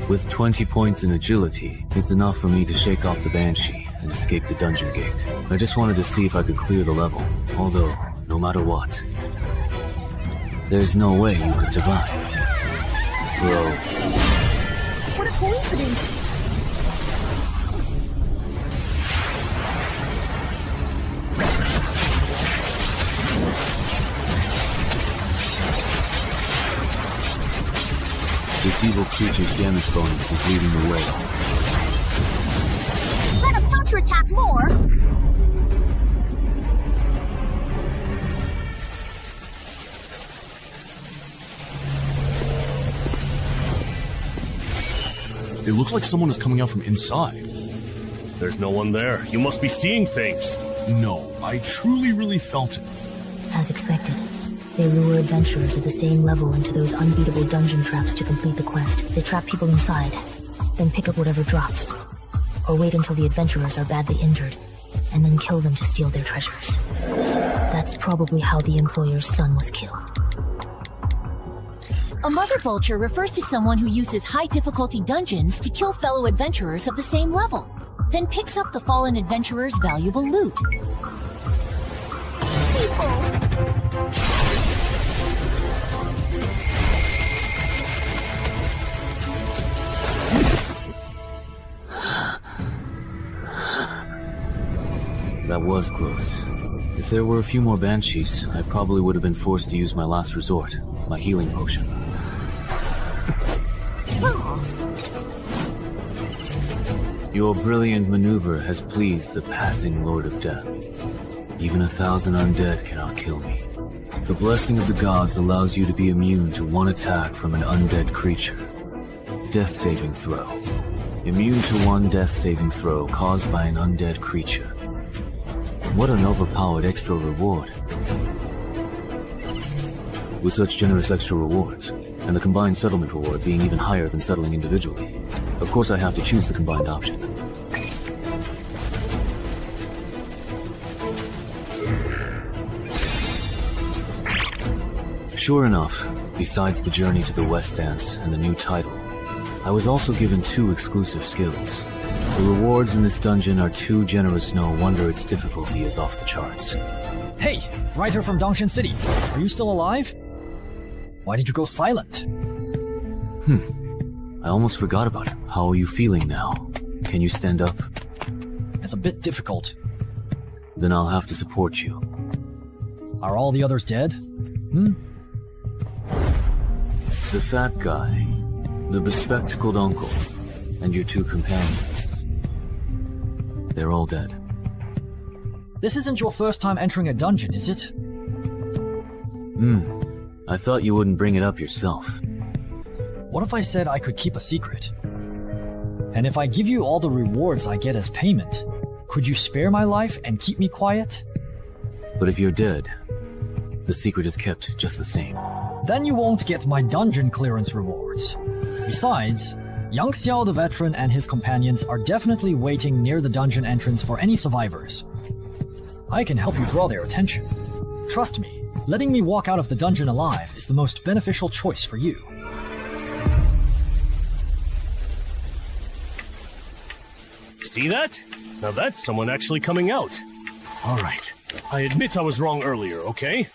With 20 points in agility, it's enough for me to shake off the Banshee and escape the dungeon gate. I just wanted to see if I could clear the level, although, no matter what, there's no way you could survive. Bro. What a coincidence! This evil creature's damage bonus is leading the way. Let him counterattack more! It looks like someone is coming out from inside. There's no one there. You must be seeing things. No, I truly really felt it. As expected, they lure adventurers at the same level into those unbeatable dungeon traps to complete the quest. They trap people inside, then pick up whatever drops. Or wait until the adventurers are badly injured, and then kill them to steal their treasures. That's probably how the employer's son was killed. A mother vulture refers to someone who uses high-difficulty dungeons to kill fellow adventurers of the same level, then picks up the fallen adventurer's valuable loot. That was close. If there were a few more Banshees, I probably would have been forced to use my last resort, my healing potion. Your brilliant maneuver has pleased the passing Lord of Death. Even 1,000 undead cannot kill me. The blessing of the gods allows you to be immune to one attack from an undead creature. Death saving throw. Immune to one death saving throw caused by an undead creature. What an overpowered extra reward. With such generous extra rewards, and the combined settlement reward being even higher than settling individually, of course I have to choose the combined option. Sure enough, besides the journey to the West Dance and the new title, I was also given 2 exclusive skills. The rewards in this dungeon are too generous, no wonder its difficulty is off the charts. Hey, writer from Dongshan City, are you still alive? Why did you go silent? I almost forgot about it. How are you feeling now? Can you stand up? It's a bit difficult. Then I'll have to support you. Are all the others dead? The fat guy, the bespectacled uncle, and your 2 companions. They're all dead. This isn't your first time entering a dungeon, is it? I thought you wouldn't bring it up yourself. What if I said I could keep a secret? And if I give you all the rewards I get as payment, could you spare my life and keep me quiet? But if you're dead, the secret is kept just the same. Then you won't get my dungeon clearance rewards. Besides, Yang Xiao the veteran and his companions are definitely waiting near the dungeon entrance for any survivors. I can help you draw their attention. Trust me, letting me walk out of the dungeon alive is the most beneficial choice for you. See that? Now that's someone actually coming out. Alright, I admit I was wrong earlier, okay?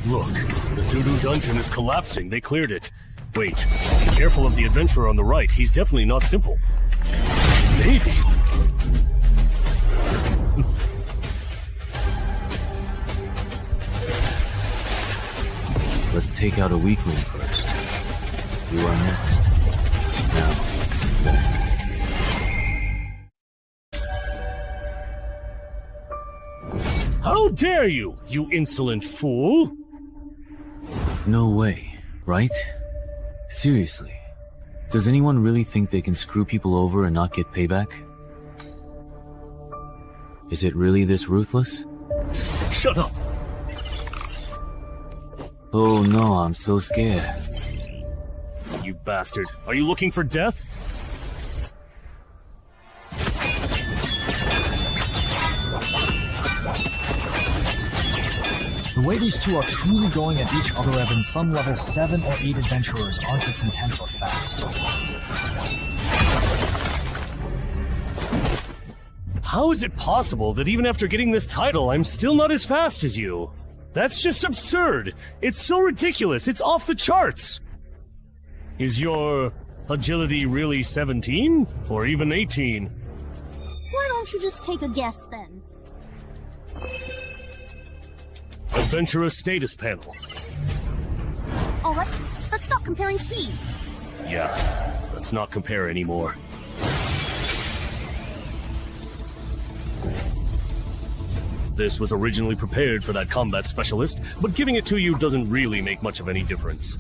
Look, the doo-doo dungeon is collapsing. They cleared it. Wait, be careful of the adventurer on the right. He's definitely not simple. Maybe. Let's take out a weakling first. You are next. Now, How dare you, you insolent fool! no way, right? Seriously. Does anyone really think they can screw people over and not get payback? Is it really this ruthless? Shut up! Oh no, I'm so scared. You bastard. Are you looking for death? The way these two are truly going at each other have been some level 7 or 8 adventurers aren't this intense or fast. How is it possible that even after getting this title, I'm still not as fast as you? That's just absurd. It's so ridiculous. It's off the charts. Is your agility really 17? Or even 18? Why don't you just take a guess then? Adventurer status panel. Alright, let's stop comparing speed. Yeah, let's not compare anymore. This was originally prepared for that combat specialist, but giving it to you doesn't really make much of any difference.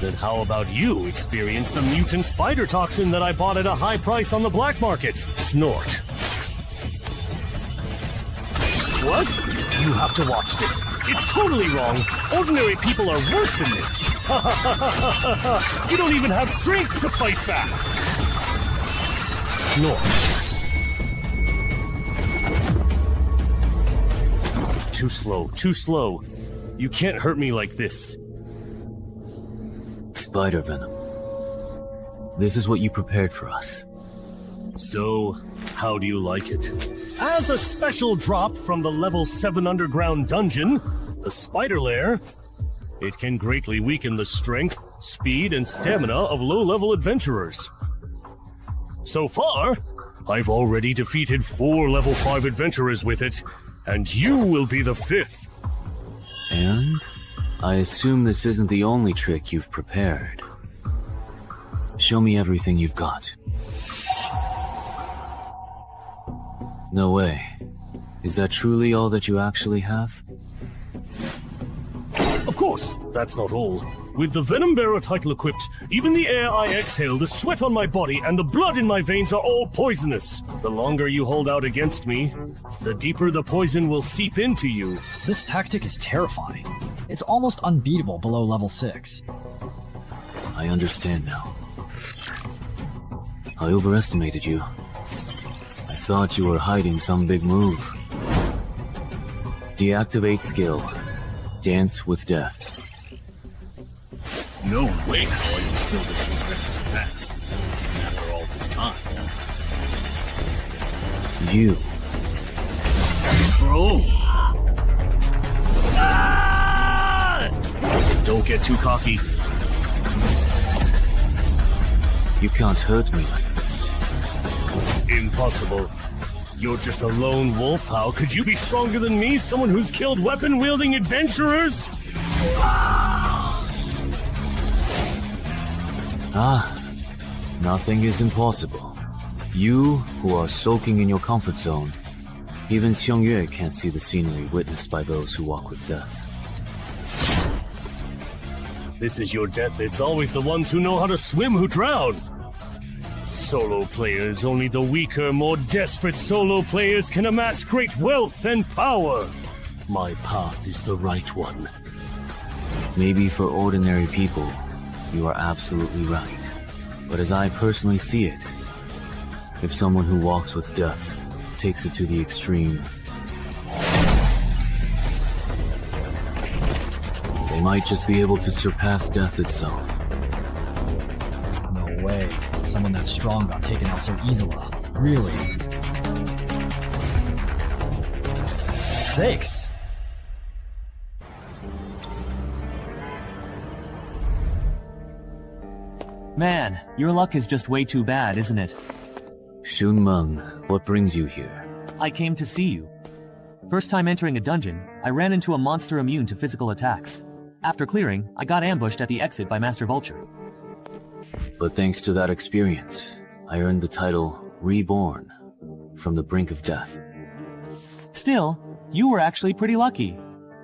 Then how about you experience the mutant spider toxin that I bought at a high price on the black market? Snort. What? You have to watch this. It's totally wrong. Ordinary people are worse than this. You don't even have strength to fight back. Snort. Too slow, too slow. You can't hurt me like this. Spider venom. This is what you prepared for us. So, how do you like it? As a special drop from the level 7 underground dungeon, the spider lair, it can greatly weaken the strength, speed, and stamina of low-level adventurers. So far, I've already defeated 4 level 5 adventurers with it, and you will be the 5th. And I assume this isn't the only trick you've prepared. Show me everything you've got. No way. Is that truly all that you actually have? Of course, that's not all. With the Venom Bearer title equipped, even the air I exhale, the sweat on my body, and the blood in my veins are all poisonous. The longer you hold out against me, the deeper the poison will seep into you. This tactic is terrifying. It's almost unbeatable below level 6. I understand now. I overestimated you. I thought you were hiding some big move. Deactivate skill. Dance with death. No way how are you still the same fast after all this time. You. Bro! Ah! Don't get too cocky. You can't hurt me like this. Impossible. You're just a lone wolf. How could you be stronger than me, someone who's killed weapon-wielding adventurers? Nothing is impossible. You, who are sulking in your comfort zone, even Xiangyue can't see the scenery witnessed by those who walk with death. This is your death. It's always the ones who know how to swim who drown. Solo players, only the weaker, more desperate solo players can amass great wealth and power. My path is the right one. Maybe for ordinary people, you are absolutely right. But as I personally see it, if someone who walks with death takes it to the extreme, they might just be able to surpass death itself. No way. Someone that strong got taken out so easily. Really? 6. Man, your luck is just way too bad, isn't it? Shunmeng, what brings you here? I came to see you. First time entering a dungeon, I ran into a monster immune to physical attacks. After clearing, I got ambushed at the exit by Master Vulture. But thanks to that experience, I earned the title Reborn, from the brink of death. Still, you were actually pretty lucky.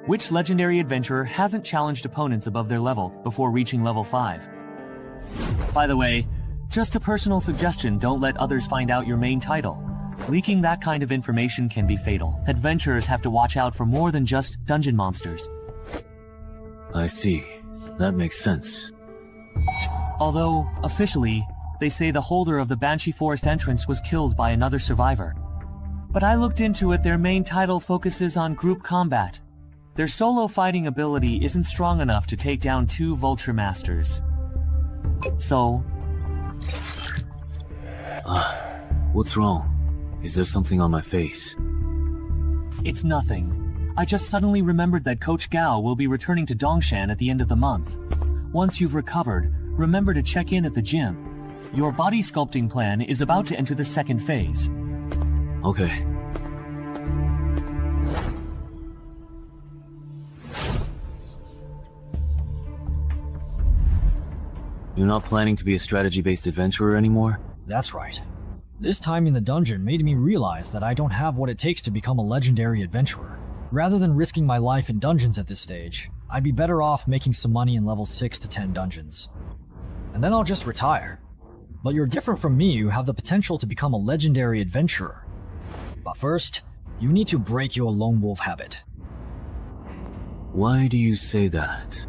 Which legendary adventurer hasn't challenged opponents above their level before reaching level 5? By the way, just a personal suggestion, don't let others find out your main title. Leaking that kind of information can be fatal. Adventurers have to watch out for more than just dungeon monsters. I see. That makes sense. Although, officially, they say the holder of the Banshee Forest entrance was killed by another survivor. But I looked into it, their main title focuses on group combat. Their solo fighting ability isn't strong enough to take down 2 Vulture Masters. So... What's wrong? Is there something on my face? It's nothing. I just suddenly remembered that Coach Gao will be returning to Dongshan at the end of the month. Once you've recovered, remember to check in at the gym. Your body sculpting plan is about to enter the second phase. Okay. You're not planning to be a strategy-based adventurer anymore? That's right. This time in the dungeon made me realize that I don't have what it takes to become a legendary adventurer. Rather than risking my life in dungeons at this stage, I'd be better off making some money in level 6 to 10 dungeons. And then I'll just retire. But you're different from me, you have the potential to become a legendary adventurer. But first, you need to break your lone wolf habit. Why do you say that?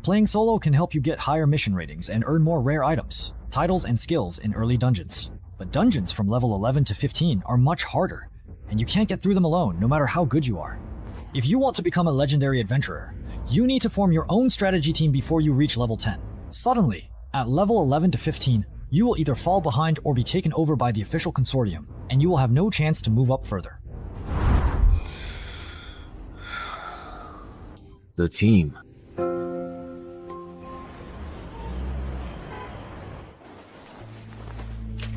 Playing solo can help you get higher mission ratings and earn more rare items, titles, and skills in early dungeons. But dungeons from level 11 to 15 are much harder, and you can't get through them alone, no matter how good you are. If you want to become a legendary adventurer, you need to form your own strategy team before you reach level 10. Suddenly, at level 11 to 15, you will either fall behind or be taken over by the official consortium, and you will have no chance to move up further. The team.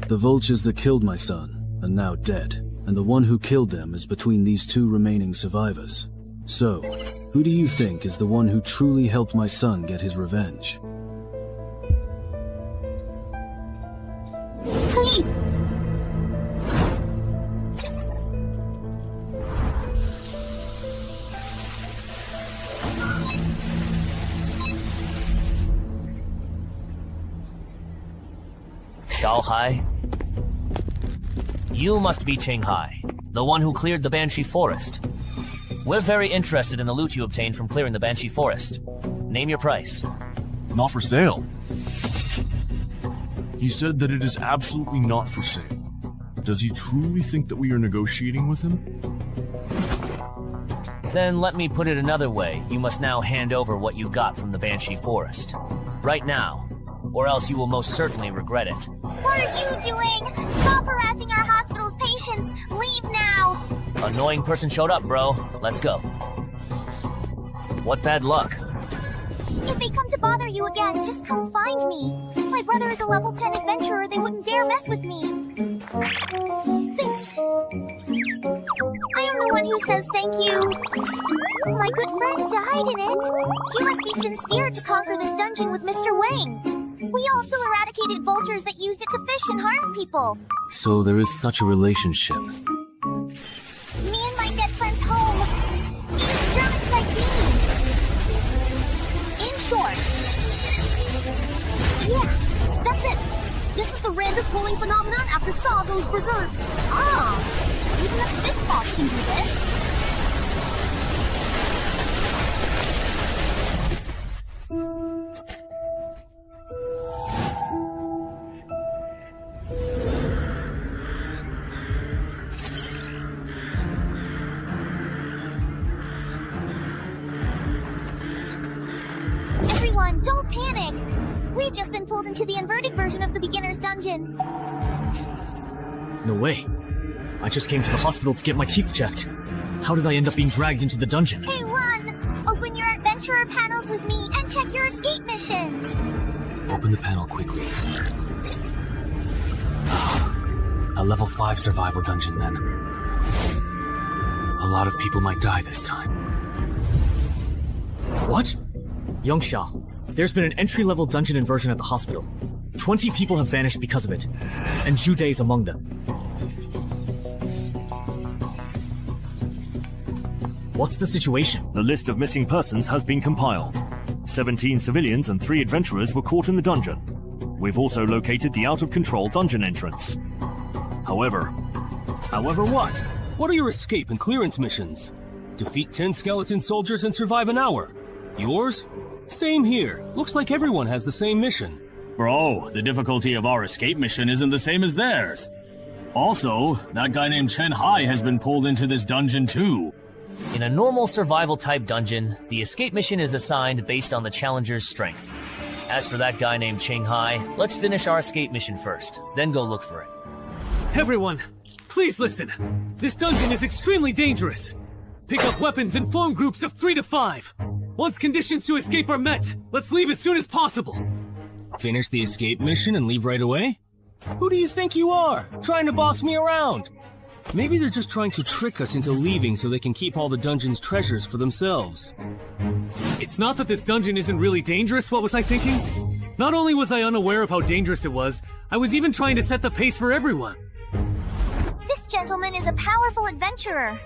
The vultures that killed my son are now dead, and the one who killed them is between these 2 remaining survivors. So, who do you think is the one who truly helped my son get his revenge? Chen Hai? You must be Chen Hai, the one who cleared the Banshee Forest. We're very interested in the loot you obtained from clearing the Banshee Forest. Name your price. Not for sale. He said that it is absolutely not for sale. Does he truly think that we are negotiating with him? Then let me put it another way. You must now hand over what you got from the Banshee Forest. Right now, or else you will most certainly regret it. What are you doing? Stop harassing our hospital's patients! Leave now! Annoying person showed up, bro. Let's go. What bad luck? If they come to bother you again, just come find me. My brother is a level 10 adventurer, they wouldn't dare mess with me. Thanks. I am the one who says thank you. My good friend died in it. He must be sincere to conquer this dungeon with Mr. Wang. We also eradicated vultures that used it to fish and harm people. So there is such a relationship. Me and my dead friend's home. Each German like me. In short. Yeah, that's it. This is the random pooling phenomenon after Saw goes berserk. Ah, even a thick boss can do this. Everyone, don't panic! We've just been pulled into the inverted version of the beginner's dungeon. No way. I just came to the hospital to get my teeth checked. How did I end up being dragged into the dungeon? Hey, run! Open your adventurer panels with me and check your escape missions! Open the panel quickly. A level 5 survival dungeon then. A lot of people might die this time. What? Yongsha, there's been an entry-level dungeon inversion at the hospital. 20 people have vanished because of it, and Jude is among them. What's the situation? The list of missing persons has been compiled. 17 civilians and 3 adventurers were caught in the dungeon. We've also located the out-of-control dungeon entrance. However what? What are your escape and clearance missions? Defeat 10 skeleton soldiers and survive an hour. Yours? Same here. Looks like everyone has the same mission. Bro, the difficulty of our escape mission isn't the same as theirs. Also, that guy named Chen Hai has been pulled into this dungeon too. In a normal survival-type dungeon, the escape mission is assigned based on the challenger's strength. As for that guy named Chen Hai, let's finish our escape mission first, then go look for it. Everyone, please listen. This dungeon is extremely dangerous. Pick up weapons and form groups of 3 to 5. Once conditions to escape are met, let's leave as soon as possible. Finish the escape mission and leave right away? Who do you think you are, trying to boss me around? Maybe they're just trying to trick us into leaving so they can keep all the dungeon's treasures for themselves. It's not that this dungeon isn't really dangerous, what was I thinking? Not only was I unaware of how dangerous it was, I was even trying to set the pace for everyone. This gentleman is a powerful adventurer.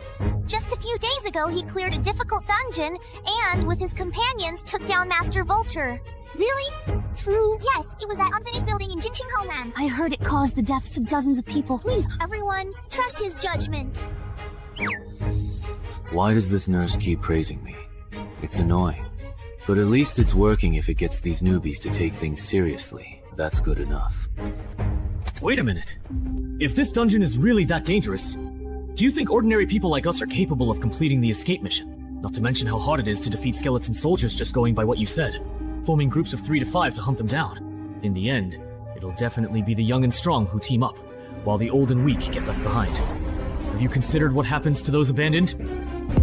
Just a few days ago, he cleared a difficult dungeon and, with his companions, took down Master Vulture. Really? True? Yes, it was that unfinished building in Jinqing Homeland. I heard it caused the deaths of dozens of people. Please, everyone, trust his judgment. Why does this nurse keep praising me? It's annoying. But at least it's working if it gets these newbies to take things seriously. That's good enough. Wait a minute. If this dungeon is really that dangerous, do you think ordinary people like us are capable of completing the escape mission? Not to mention how hard it is to defeat skeleton soldiers just going by what you said. Forming groups of 3 to 5 to hunt them down. In the end, it'll definitely be the young and strong who team up, while the old and weak get left behind. Have you considered what happens to those abandoned?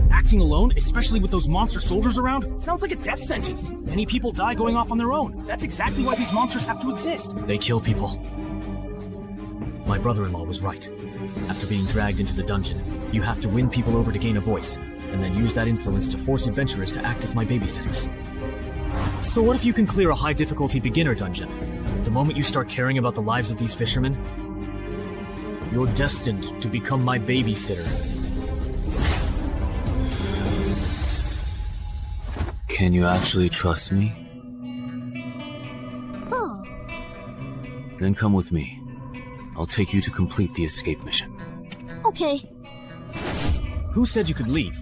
Acting alone, especially with those monster soldiers around, sounds like a death sentence. Many people die going off on their own. That's exactly why these monsters have to exist. They kill people. My brother-in-law was right. After being dragged into the dungeon, you have to win people over to gain a voice, and then use that influence to force adventurers to act as my babysitters. So what if you can clear a high-difficulty beginner dungeon? The moment you start caring about the lives of these fishermen, you're destined to become my babysitter. Can you actually trust me? Oh. Then come with me. I'll take you to complete the escape mission. Okay. Who said you could leave?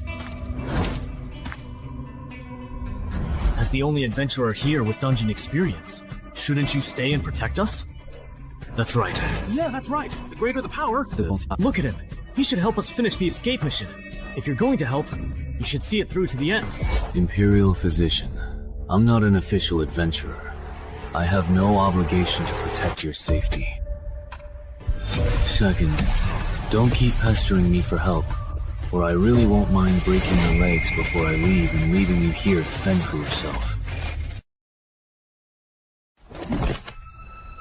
As the only adventurer here with dungeon experience, shouldn't you stay and protect us? That's right. Yeah, that's right. The greater the power... Look at him. He should help us finish the escape mission. If you're going to help, you should see it through to the end. Imperial Physician, I'm not an official adventurer. I have no obligation to protect your safety. Second, don't keep pestering me for help, or I really won't mind breaking your legs before I leave and leaving you here to fend for yourself.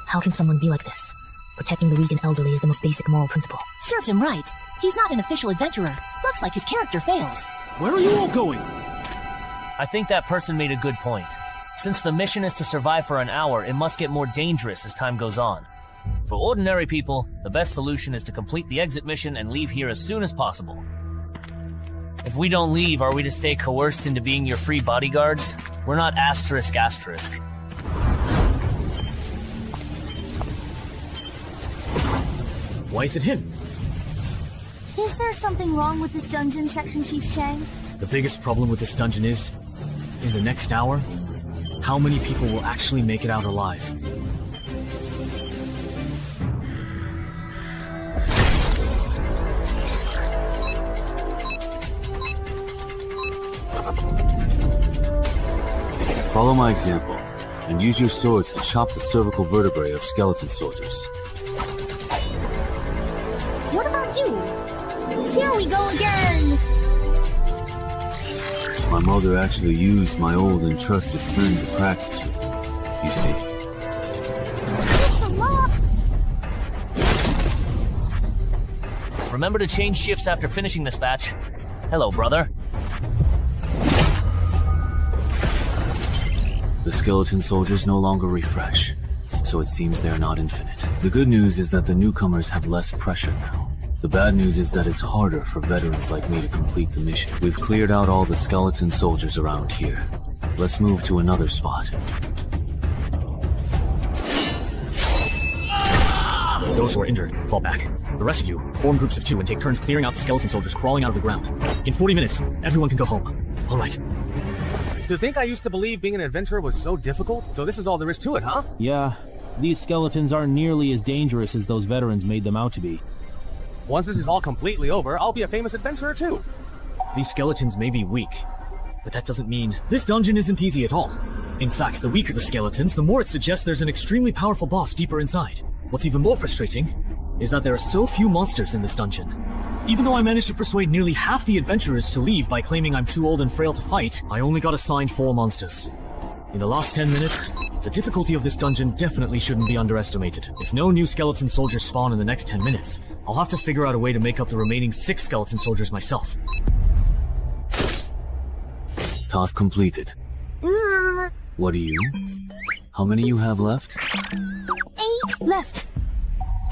How can someone be like this? Protecting the weak and elderly is the most basic moral principle. Serves him right. He's not an official adventurer. Looks like his character fails. Where are you all going? I think that person made a good point. Since the mission is to survive for an hour, it must get more dangerous as time goes on. For ordinary people, the best solution is to complete the exit mission and leave here as soon as possible. If we don't leave, are we to stay coerced into being your free bodyguards? We're not asterisk. Why is it him? Is there something wrong with this dungeon, Section Chief Shang? The biggest problem with this dungeon is, in the next hour, how many people will actually make it out alive? Follow my example, and use your swords to chop the cervical vertebrae of skeleton soldiers. What about you? Here we go again! My mother actually used my old and trusted friend to practice with me, you see. Remember to change shifts after finishing this batch. Hello, brother. The skeleton soldiers no longer refresh, so it seems they are not infinite. The good news is that the newcomers have less pressure now. The bad news is that it's harder for veterans like me to complete the mission. We've cleared out all the skeleton soldiers around here. Let's move to another spot. Those who are injured, fall back. The rest of you, form groups of 2 and take turns clearing out the skeleton soldiers crawling out of the ground. In 40 minutes, everyone can go home. Alright. To think I used to believe being an adventurer was so difficult? So this is all there is to it, huh? Yeah. These skeletons aren't nearly as dangerous as those veterans made them out to be. Once this is all completely over, I'll be a famous adventurer too. These skeletons may be weak, but that doesn't mean this dungeon isn't easy at all. In fact, the weaker the skeletons, the more it suggests there's an extremely powerful boss deeper inside. What's even more frustrating is that there are so few monsters in this dungeon. Even though I managed to persuade nearly half the adventurers to leave by claiming I'm too old and frail to fight, I only got assigned 4 monsters. In the last 10 minutes, the difficulty of this dungeon definitely shouldn't be underestimated. If no new skeleton soldiers spawn in the next 10 minutes, I'll have to figure out a way to make up the remaining 6 skeleton soldiers myself. Task completed. What are you? How many you have left? 8 left.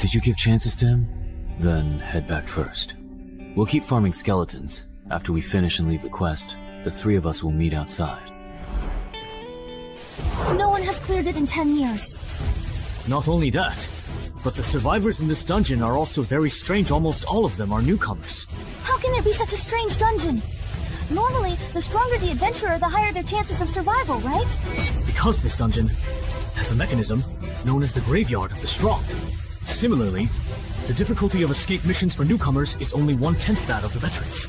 Did you give chances to him? Then head back first. We'll keep farming skeletons. After we finish and leave the quest, the 3 of us will meet outside. No one has cleared it in 10 years. Not only that, but the survivors in this dungeon are also very strange. Almost all of them are newcomers. How can it be such a strange dungeon? Normally, the stronger the adventurer, the higher their chances of survival, right? Because this dungeon has a mechanism known as the Graveyard of the Strong. Similarly, the difficulty of escape missions for newcomers is only 1/10 that of the veterans.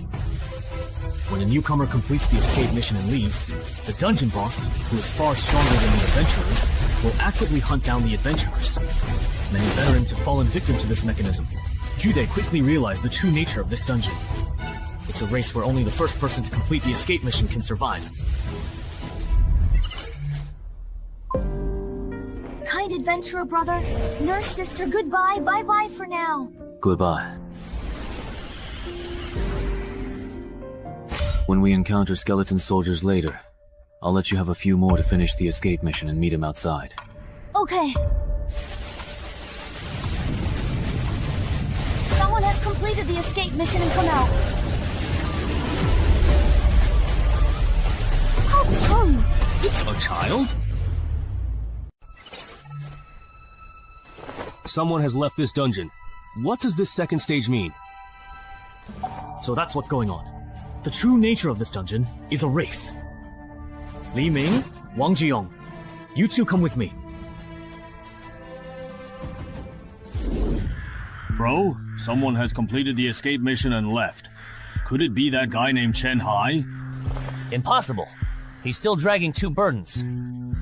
When a newcomer completes the escape mission and leaves, the dungeon boss, who is far stronger than the adventurers, will actively hunt down the adventurers. Many veterans have fallen victim to this mechanism. Jude quickly realized the true nature of this dungeon. It's a race where only the first person to complete the escape mission can survive. Kind adventurer brother, nurse sister, goodbye, bye-bye for now. Goodbye. When we encounter skeleton soldiers later, I'll let you have a few more to finish the escape mission and meet him outside. Okay. Someone has completed the escape mission and come out. How come? It's a child? Someone has left this dungeon. What does this second stage mean? So that's what's going on. The true nature of this dungeon is a race. Li Ming, Wang Jiyong, you 2 come with me. Bro, someone has completed the escape mission and left. Could it be that guy named Chen Hai? Impossible. He's still dragging 2 burdens.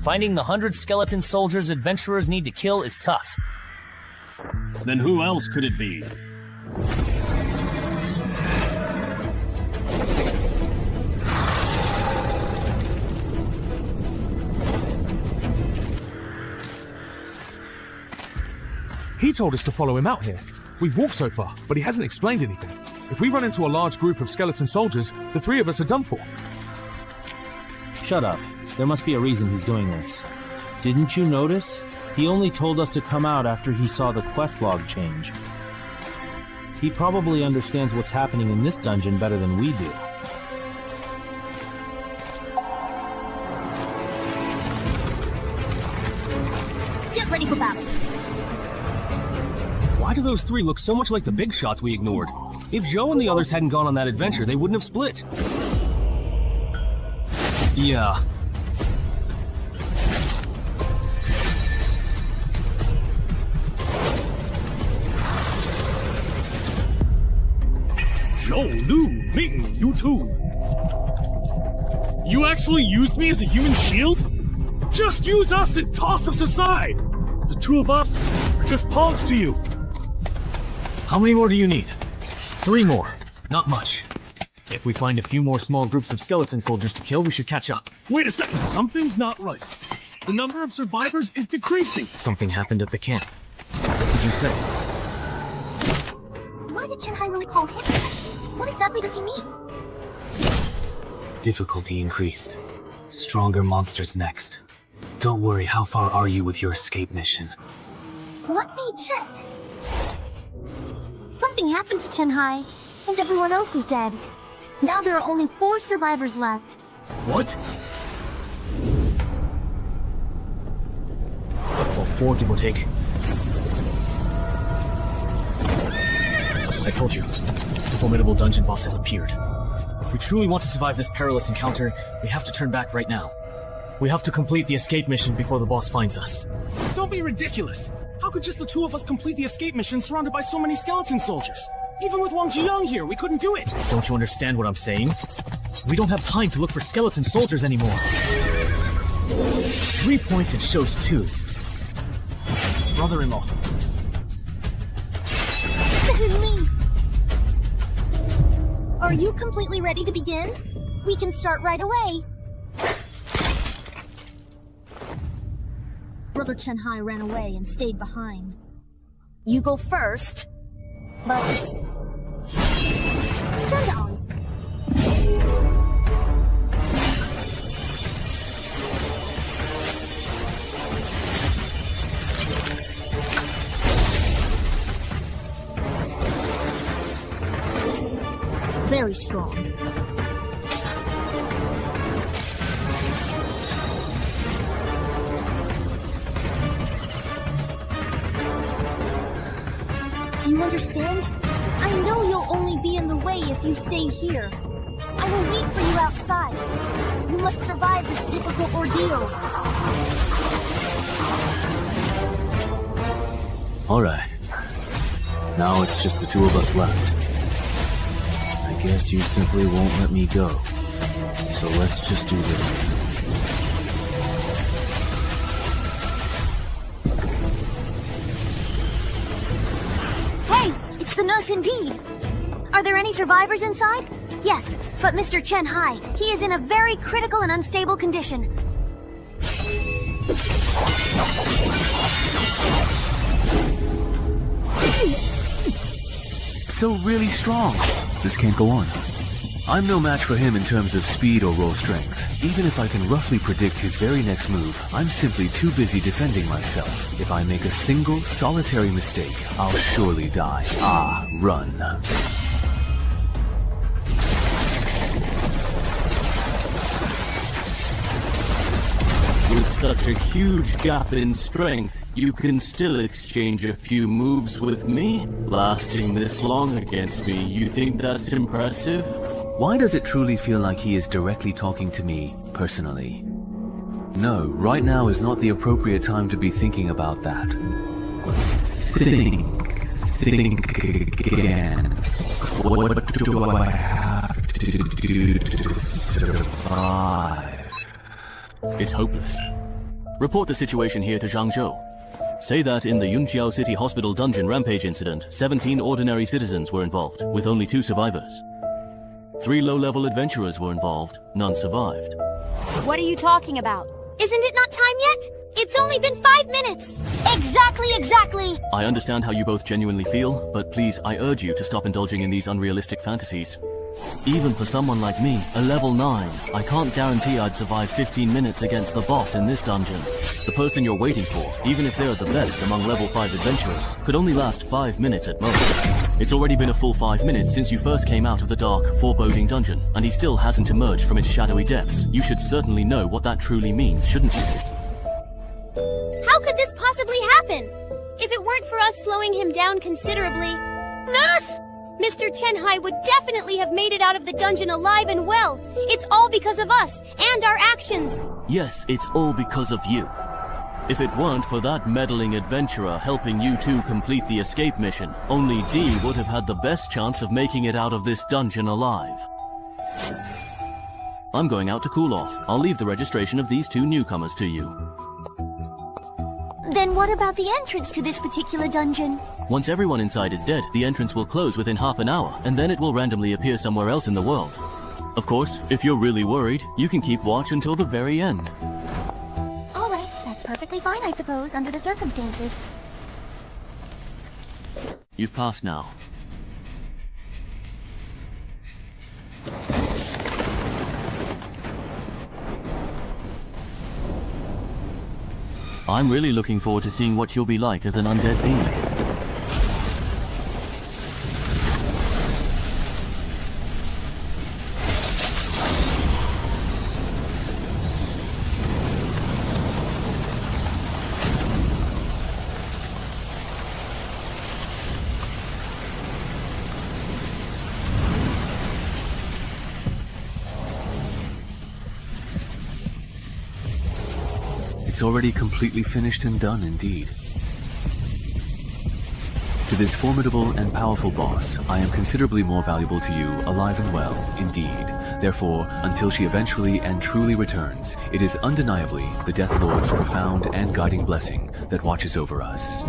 Finding the 100 skeleton soldiers adventurers need to kill is tough. Then who else could it be? He told us to follow him out here. We've walked so far, but he hasn't explained anything. If we run into a large group of skeleton soldiers, the 3 of us are done for. Shut up. There must be a reason he's doing this. Didn't you notice? He only told us to come out after he saw the quest log change. He probably understands what's happening in this dungeon better than we do. Get ready for battle. Why do those 3 look so much like the big shots we ignored? If Zhou and the others hadn't gone on that adventure, they wouldn't have split. Yeah. Zhou, Lu, Ming, you 2. You actually used me as a human shield? Just use us and toss us aside! The 2 of us are just pawns to you. How many more do you need? 3 more. Not much. If we find a few more small groups of skeleton soldiers to kill, we should catch up. Wait a second, something's not right. The number of survivors is decreasing. Something happened at the camp. What did you say? Why did Chen Hai really call him that? What exactly does he mean? Difficulty increased. Stronger monsters next. Don't worry, how far are you with your escape mission? Let me check. Something happened to Chen Hai, and everyone else is dead. Now there are only 4 survivors left. What? Well, 4 give or take. I told you, the formidable dungeon boss has appeared. If we truly want to survive this perilous encounter, we have to turn back right now. We have to complete the escape mission before the boss finds us. Don't be ridiculous! How could just the two of us complete the escape mission surrounded by so many skeleton soldiers? Even with Wang Jiyang here, we couldn't do it! Don't you understand what I'm saying? We don't have time to look for skeleton soldiers anymore. 3 points it shows 2. Brother-in-law. Me. Are you completely ready to begin? We can start right away. Brother Chen Hai ran away and stayed behind. You go first, but stand on. Very strong. Do you understand? I know you'll only be in the way if you stay here. I will wait for you outside. You must survive this difficult ordeal. Alright. Now it's just the two of us left. I guess you simply won't let me go. So let's just do this. Hey, it's the nurse indeed. Are there any survivors inside? Yes, but Mr. Chen Hai, he is in a very critical and unstable condition. So really strong. This can't go on. I'm no match for him in terms of speed or raw strength. Even if I can roughly predict his very next move, I'm simply too busy defending myself. If I make a single, solitary mistake, I'll surely die. Ah, run. With such a huge gap in strength, you can still exchange a few moves with me? Lasting this long against me, you think that's impressive? Why does it truly feel like he is directly talking to me, personally? No, right now is not the appropriate time to be thinking about that. Think again. What do I have to do to survive? It's hopeless. Report the situation here to Zhangzhou. Say that in the Yunqiao City Hospital dungeon rampage incident, 17 ordinary citizens were involved, with only 2 survivors. 3 low-level adventurers were involved, none survived. What are you talking about? Isn't it not time yet? It's only been 5 minutes! Exactly! I understand how you both genuinely feel, but please, I urge you to stop indulging in these unrealistic fantasies. Even for someone like me, a level 9, I can't guarantee I'd survive 15 minutes against the boss in this dungeon. The person you're waiting for, even if they're the best among level 5 adventurers, could only last 5 minutes at most. It's already been a full 5 minutes since you first came out of the dark, foreboding dungeon, and he still hasn't emerged from its shadowy depths. You should certainly know what that truly means, shouldn't you? How could this possibly happen? If it weren't for us slowing him down considerably... Nurse! Mr. Chen Hai would definitely have made it out of the dungeon alive and well. It's all because of us, and our actions. Yes, it's all because of you. If it weren't for that meddling adventurer helping you two complete the escape mission, only D would have had the best chance of making it out of this dungeon alive. I'm going out to cool off. I'll leave the registration of these 2 newcomers to you. Then what about the entrance to this particular dungeon? Once everyone inside is dead, the entrance will close within half an hour, and then it will randomly appear somewhere else in the world. Of course, if you're really worried, you can keep watch until the very end. Alright, that's perfectly fine, I suppose, under the circumstances. You've passed now. I'm really looking forward to seeing what you'll be like as an undead being. It's already completely finished and done indeed. To this formidable and powerful boss, I am considerably more valuable to you, alive and well, indeed. Therefore, until she eventually and truly returns, it is undeniably the Death Lord's profound and guiding blessing that watches over us.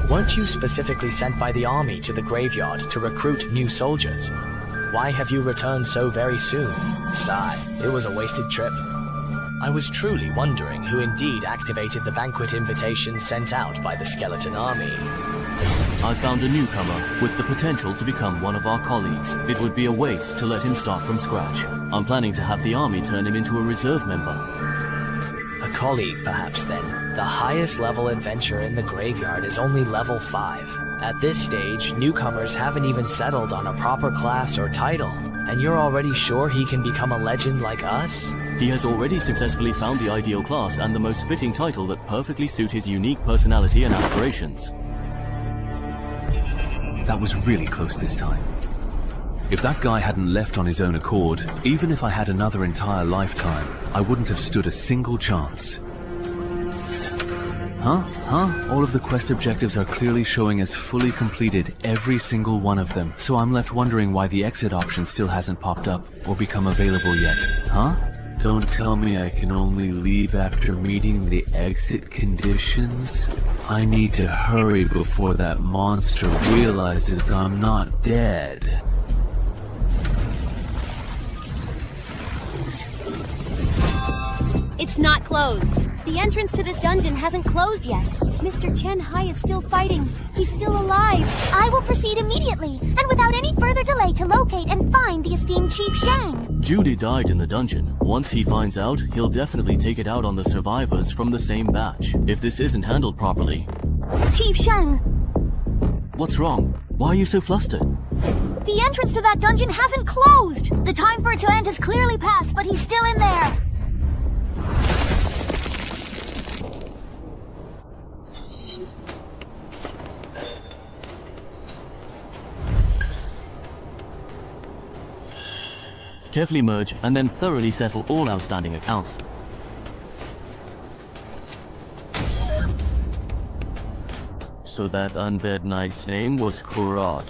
Weren't you specifically sent by the army to the graveyard to recruit new soldiers? Why have you returned so very soon? Sigh, it was a wasted trip. I was truly wondering who indeed activated the banquet invitation sent out by the skeleton army. I found a newcomer with the potential to become one of our colleagues. It would be a waste to let him start from scratch. I'm planning to have the army turn him into a reserve member. A colleague, perhaps, then. The highest level adventurer in the graveyard is only level 5. At this stage, newcomers haven't even settled on a proper class or title, and you're already sure he can become a legend like us? He has already successfully found the ideal class and the most fitting title that perfectly suit his unique personality and aspirations. That was really close this time. If that guy hadn't left on his own accord, even if I had another entire lifetime, I wouldn't have stood a single chance. Huh? All of the quest objectives are clearly showing as fully completed, every single one of them. So I'm left wondering why the exit option still hasn't popped up or become available yet. Huh? Don't tell me I can only leave after meeting the exit conditions? I need to hurry before that monster realizes I'm not dead. It's not closed. The entrance to this dungeon hasn't closed yet. Mr. Chen Hai is still fighting. He's still alive. I will proceed immediately, and without any further delay to locate and find the esteemed Chief Shang. Judy died in the dungeon. Once he finds out, he'll definitely take it out on the survivors from the same batch. If this isn't handled properly... Chief Shang! What's wrong? Why are you so flustered? The entrance to that dungeon hasn't closed! The time for it to end has clearly passed, but he's still in there! Carefully merge and then thoroughly settle all outstanding accounts. So that undead knight's name was Kurat.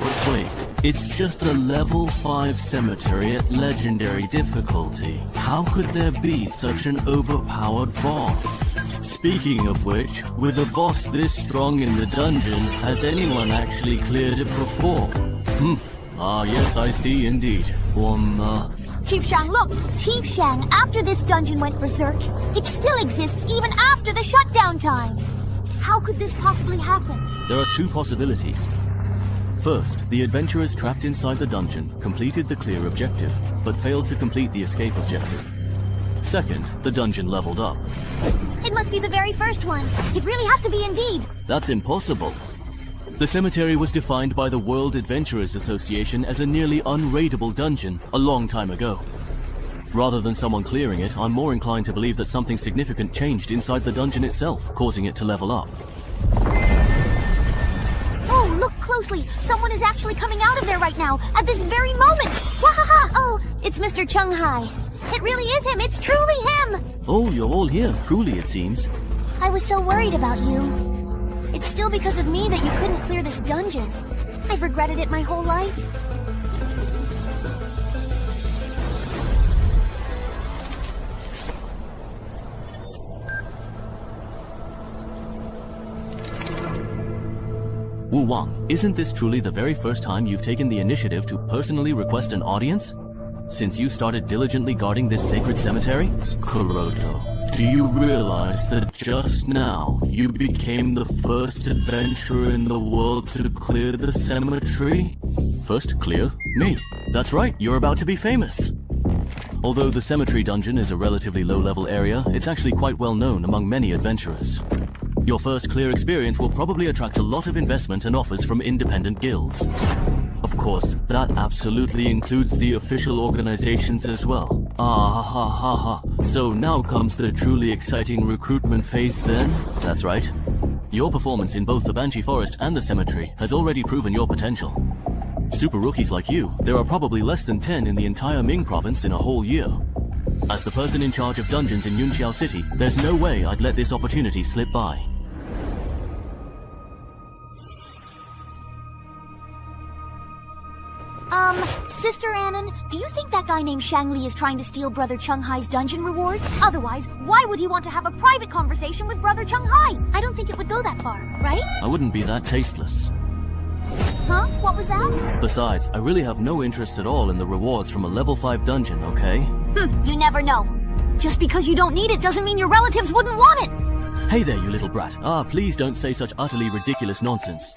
But wait, it's just a level 5 cemetery at legendary difficulty. How could there be such an overpowered boss? Speaking of which, with a boss this strong in the dungeon, has anyone actually cleared it before? Ah, yes, I see indeed. Chief Shang, look! Chief Shang, after this dungeon went berserk, it still exists even after the shutdown time! How could this possibly happen? There are two possibilities. First, the adventurers trapped inside the dungeon completed the clear objective, but failed to complete the escape objective. Second, the dungeon leveled up. It must be the very first one. It really has to be indeed. That's impossible. The cemetery was defined by the World Adventurers Association as a nearly unraidable dungeon a long time ago. Rather than someone clearing it, I'm more inclined to believe that something significant changed inside the dungeon itself, causing it to level up. Oh, look closely! Someone is actually coming out of there right now, at this very moment! Wahaha! Oh, it's Mr. Chen Hai. It really is him! It's truly him! Oh, you're all here, truly it seems. I was so worried about you. It's still because of me that you couldn't clear this dungeon. I've regretted it my whole life. Wu Wang, isn't this truly the very first time you've taken the initiative to personally request an audience? Since you started diligently guarding this sacred cemetery? Kuroto, do you realize that just now you became the first adventurer in the world to clear the cemetery? First clear? Me. That's right, you're about to be famous. Although the cemetery dungeon is a relatively low-level area, it's actually quite well known among many adventurers. Your first clear experience will probably attract a lot of investment and offers from independent guilds. Of course, that absolutely includes the official organizations as well. Ah ha ha ha. So now comes the truly exciting recruitment phase then? That's right. Your performance in both the Banshee Forest and the cemetery has already proven your potential. Super rookies like you, there are probably less than 10 in the entire Ming province in a whole year. As the person in charge of dungeons in Yunqiao City, there's no way I'd let this opportunity slip by. Sister Annan, do you think that guy named Shangli is trying to steal Brother Chen Hai's dungeon rewards? Otherwise, why would he want to have a private conversation with Brother Chen Hai? I don't think it would go that far, right? I wouldn't be that tasteless. Huh? What was that? Besides, I really have no interest at all in the rewards from a level 5 dungeon, okay? You never know. Just because you don't need it doesn't mean your relatives wouldn't want it! Hey there, you little brat. Please don't say such utterly ridiculous nonsense.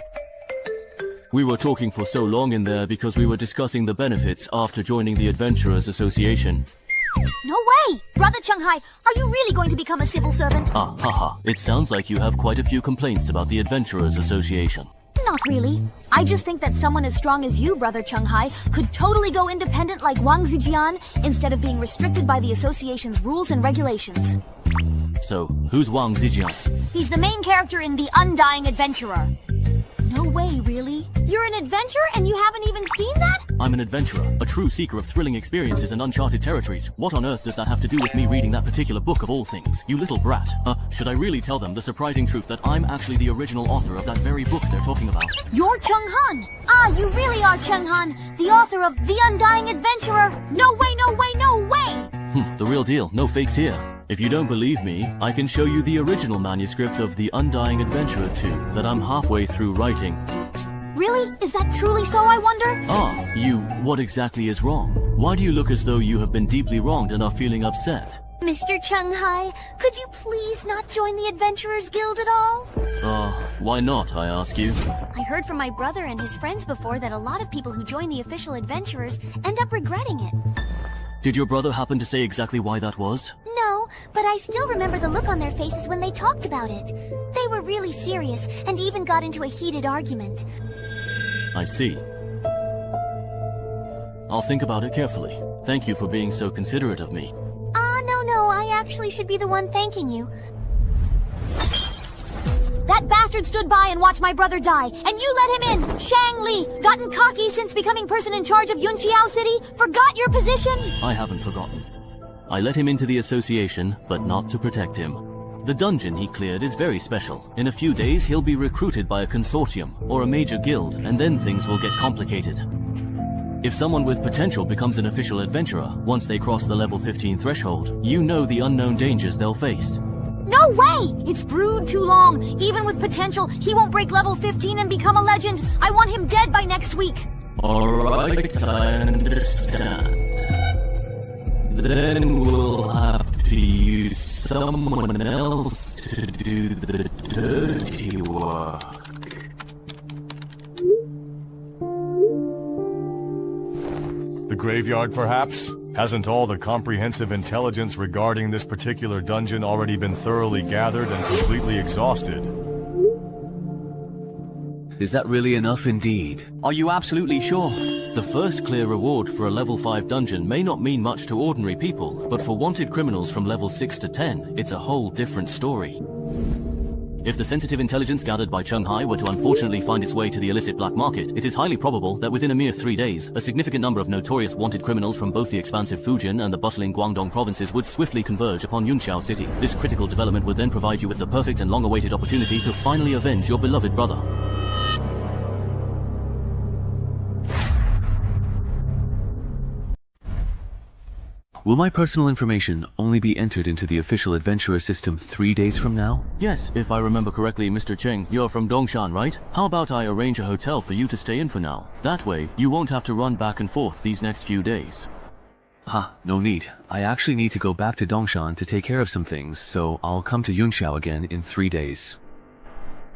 We were talking for so long in there because we were discussing the benefits after joining the Adventurers Association. No way! Brother Chen Hai, are you really going to become a civil servant? Haha. It sounds like you have quite a few complaints about the Adventurers Association. Not really. I just think that someone as strong as you, Brother Chen Hai, could totally go independent like Wang Zijian instead of being restricted by the association's rules and regulations. So, who's Wang Zijian? He's the main character in The Undying Adventurer. No way, really? You're an adventurer and you haven't even seen that? I'm an adventurer, a true seeker of thrilling experiences and uncharted territories. What on earth does that have to do with me reading that particular book of all things? You little brat. Should I really tell them the surprising truth that I'm actually the original author of that very book they're talking about? You're Cheng Han! You really are Cheng Han, the author of The Undying Adventurer! No way, no way, no way! The real deal, no fakes here. If you don't believe me, I can show you the original manuscript of The Undying Adventurer 2 that I'm halfway through writing. Really? Is that truly so, I wonder? What exactly is wrong? Why do you look as though you have been deeply wronged and are feeling upset? Mr. Chen Hai, could you please not join the Adventurers Guild at all? Why not, I ask you? I heard from my brother and his friends before that a lot of people who join the official adventurers end up regretting it. Did your brother happen to say exactly why that was? No, but I still remember the look on their faces when they talked about it. They were really serious and even got into a heated argument. I see. I'll think about it carefully. Thank you for being so considerate of me. No, I actually should be the one thanking you. That bastard stood by and watched my brother die, and you let him in! Shang Li! Gotten cocky since becoming person in charge of Yunqiao City? Forgot your position? I haven't forgotten. I let him into the association, but not to protect him. The dungeon he cleared is very special. In a few days, he'll be recruited by a consortium, or a major guild, and then things will get complicated. If someone with potential becomes an official adventurer, once they cross the level 15 threshold, you know the unknown dangers they'll face. No way! It's brewed too long. Even with potential, he won't break level 15 and become a legend. I want him dead by next week. Alright, I understand. Then we'll have to use someone else to do the dirty work. The graveyard, perhaps? Hasn't all the comprehensive intelligence regarding this particular dungeon already been thoroughly gathered and completely exhausted? Is that really enough indeed? Are you absolutely sure? The first clear reward for a level 5 dungeon may not mean much to ordinary people, but for wanted criminals from level 6 to 10, it's a whole different story. If the sensitive intelligence gathered by Chen Hai were to unfortunately find its way to the illicit black market, it is highly probable that within a mere 3 days, a significant number of notorious wanted criminals from both the expansive Fujian and the bustling Guangdong provinces would swiftly converge upon Yunqiao City. This critical development would then provide you with the perfect and long-awaited opportunity to finally avenge your beloved brother. Will my personal information only be entered into the official adventurer system 3 days from now? Yes, if I remember correctly, Mr. Cheng, you're from Dongshan, right? How about I arrange a hotel for you to stay in for now? That way, you won't have to run back and forth these next few days. No need. I actually need to go back to Dongshan to take care of some things, so I'll come to Yunqiao again in 3 days.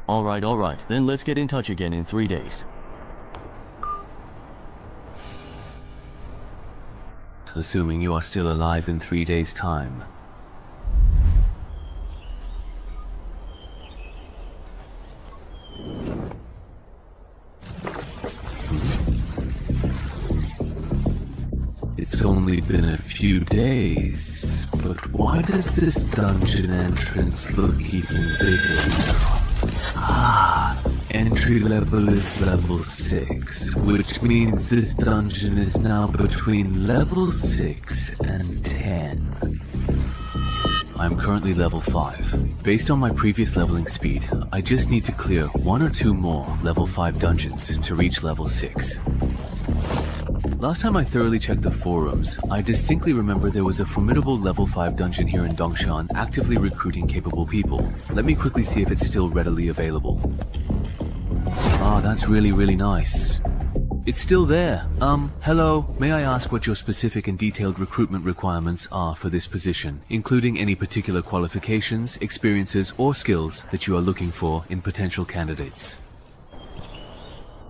Alright. Then let's get in touch again in 3 days. assuming you are still alive in 3 days' time. It's only been a few days, but why does this dungeon entrance look even bigger now? Entry level is level 6, which means this dungeon is now between level 6 and 10. I'm currently level 5. Based on my previous leveling speed, I just need to clear 1 or 2 more level 5 dungeons to reach level 6. Last time I thoroughly checked the forums, I distinctly remember there was a formidable level 5 dungeon here in Dongshan actively recruiting capable people. Let me quickly see if it's still readily available. Ah, that's really nice. It's still there. Hello, may I ask what your specific and detailed recruitment requirements are for this position, including any particular qualifications, experiences, or skills that you are looking for in potential candidates?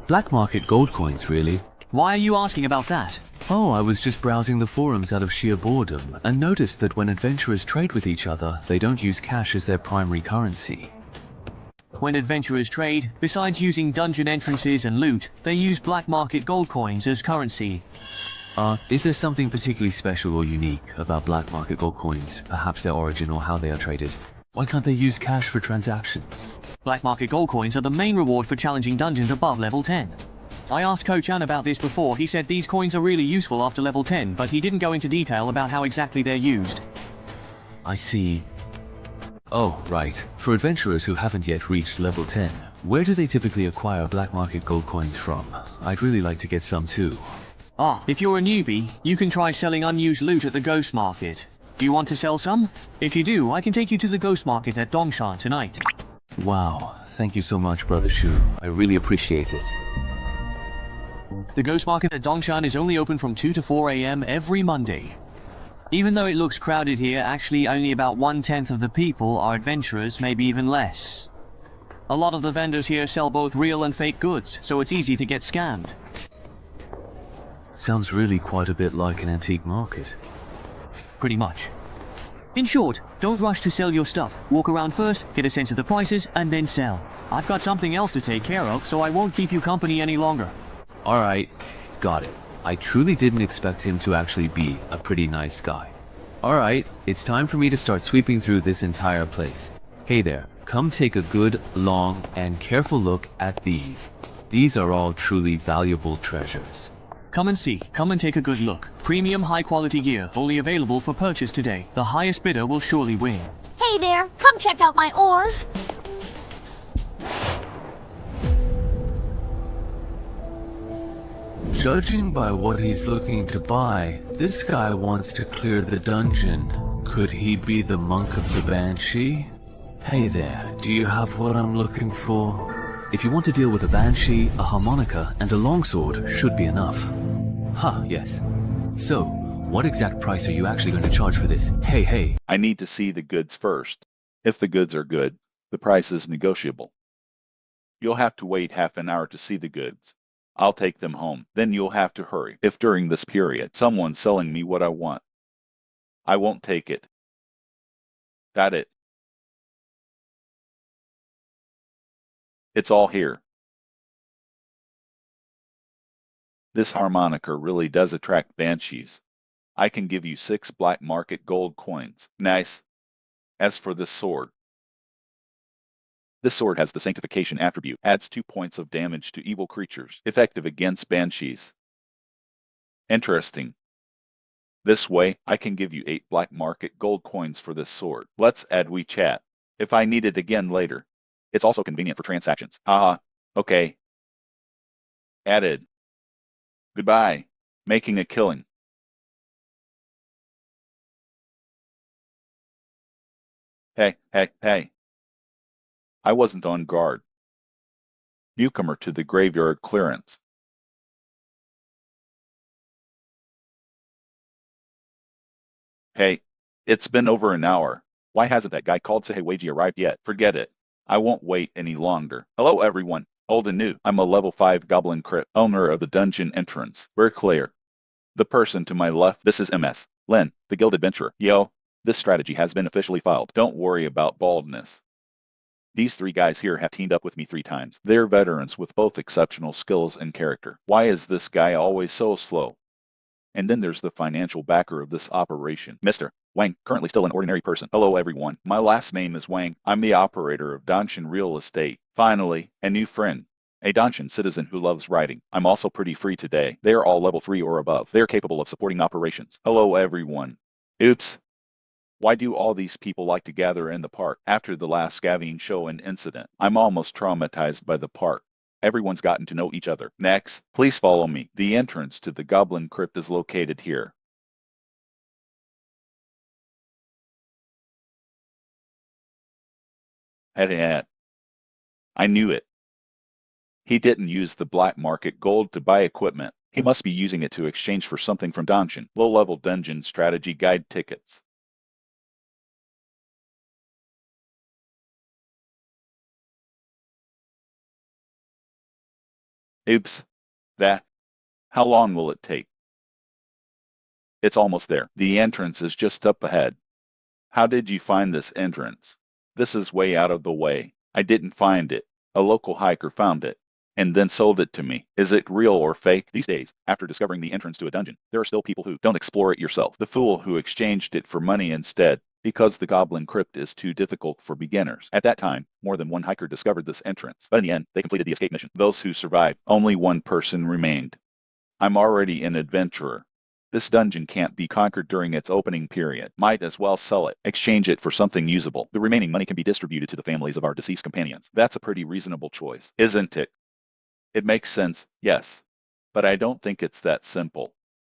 Black market gold coins, really. Why are you asking about that? Oh, I was just browsing the forums out of sheer boredom, and noticed that when adventurers trade with each other, they don't use cash as their primary currency. When adventurers trade, besides using dungeon entrances and loot, they use black market gold coins as currency. Is there something particularly special or unique about black market gold coins, perhaps their origin or how they are traded? Why can't they use cash for transactions? Black market gold coins are the main reward for challenging dungeons above level 10. I asked Ko Chan about this before. He said these coins are really useful after level 10, but he didn't go into detail about how exactly they're used. I see. Oh, right. For adventurers who haven't yet reached level 10, where do they typically acquire black market gold coins from? I'd really like to get some too. If you're a newbie, you can try selling unused loot at the Ghost Market. Do you want to sell some? If you do, I can take you to the Ghost Market at Dongshan tonight. Wow, thank you so much, Brother Shu. I really appreciate it. The Ghost Market at Dongshan is only open from 2 to 4 AM every Monday. Even though it looks crowded here, actually only about 1/10 of the people are adventurers, maybe even less. A lot of the vendors here sell both real and fake goods, so it's easy to get scammed. Sounds really quite a bit like an antique market. Pretty much. In short, don't rush to sell your stuff. Walk around first, get a sense of the prices, and then sell. I've got something else to take care of, so I won't keep you company any longer. Alright, got it. I truly didn't expect him to actually be a pretty nice guy. Alright, it's time for me to start sweeping through this entire place. Hey there, come take a good, long, and careful look at these. These are all truly valuable treasures. Come and see, come and take a good look. Premium high quality gear, only available for purchase today. The highest bidder will surely win. Hey there, come check out my ores. Judging by what he's looking to buy, this guy wants to clear the dungeon. Could he be the monk of the Banshee? Hey there, do you have what I'm looking for? If you want to deal with a Banshee, a harmonica, and a longsword should be enough. Yes. So, what exact price are you actually going to charge for this? Hey. I need to see the goods first. If the goods are good, the price is negotiable. You'll have to wait half an hour to see the goods. I'll take them home. Then you'll have to hurry. If during this period someone's selling me what I want, I won't take it. Got it. It's all here. This harmonica really does attract banshees. I can give you 6 black market gold coins. Nice. As for this sword has the sanctification attribute, adds 2 points of damage to evil creatures, effective against banshees. Interesting. This way, I can give you 8 black market gold coins for this sword. Let's add WeChat. If I need it again later. It's also convenient for transactions. Okay. Added. Goodbye. Making a killing. Hey. I wasn't on guard. Newcomer to the graveyard clearance. Hey, it's been over an hour. Why hasn't that guy called Sahewaji arrived yet? Forget it. I won't wait any longer. Hello everyone, old and new. I'm a level 5 goblin crypt, owner of the dungeon entrance. We're clear. The person to my left, this is MS. Len, the guild adventurer. Yo, this strategy has been officially filed. Don't worry about baldness. These three guys here have teamed up with me 3 times. They're veterans with both exceptional skills and character. Why is this guy always so slow? And then there's the financial backer of this operation, Mr. Wang, currently still an ordinary person. Hello everyone, my last name is Wang. I'm the operator of Danshan Real Estate. Finally, a new friend. A Danshan citizen who loves writing. I'm also pretty free today. They are all level 3 or above. They're capable of supporting operations. Hello everyone. Oops. Why do all these people like to gather in the park after the last scavenging show and incident? I'm almost traumatized by the park. Everyone's gotten to know each other. Next, please follow me. The entrance to the Goblin crypt is located here. I knew it. He didn't use the black market gold to buy equipment. He must be using it to exchange for something from Danshan. Low-level dungeon strategy guide tickets. Oops. How long will it take? It's almost there. The entrance is just up ahead. How did you find this entrance? This is way out of the way. I didn't find it. A local hiker found it, and then sold it to me. Is it real or fake? These days, after discovering the entrance to a dungeon, there are still people who don't explore it yourself. The fool who exchanged it for money instead, because the Goblin crypt is too difficult for beginners. At that time, more than one hiker discovered this entrance, but in the end, they completed the escape mission. Those who survived, only one person remained. I'm already an adventurer. This dungeon can't be conquered during its opening period. Might as well sell it. Exchange it for something usable. The remaining money can be distributed to the families of our deceased companions. That's a pretty reasonable choice, isn't it? It makes sense, yes. But I don't think it's that simple.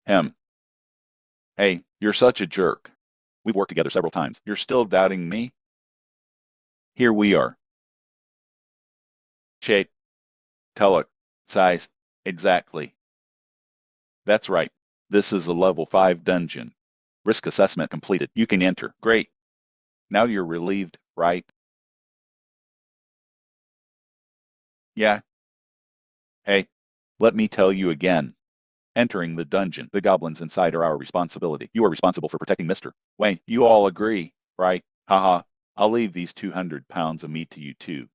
Hey, you're such a jerk. We've worked together several times. You're still doubting me? Here we are. Shape. Color. Size. Exactly. That's right. This is a level 5 dungeon. Risk assessment completed. You can enter. Great. Now you're relieved, right? Yeah. Hey, let me tell you again. Entering the dungeon, the goblins inside are our responsibility. You are responsible for protecting Mr. Wayne. You all agree, right? Haha. I'll leave these 200 pounds of meat to you too.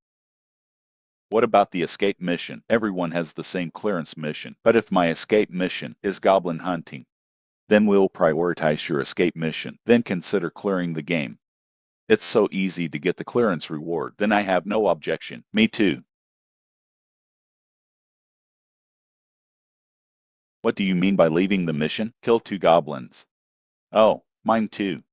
What about the escape mission? Everyone has the same clearance mission. But if my escape mission is goblin hunting, then we'll prioritize your escape mission. Then consider clearing the game. It's so easy to get the clearance reward. Then I have no objection. Me too. What do you mean by leaving the mission? Kill 2 goblins. Oh, mine too.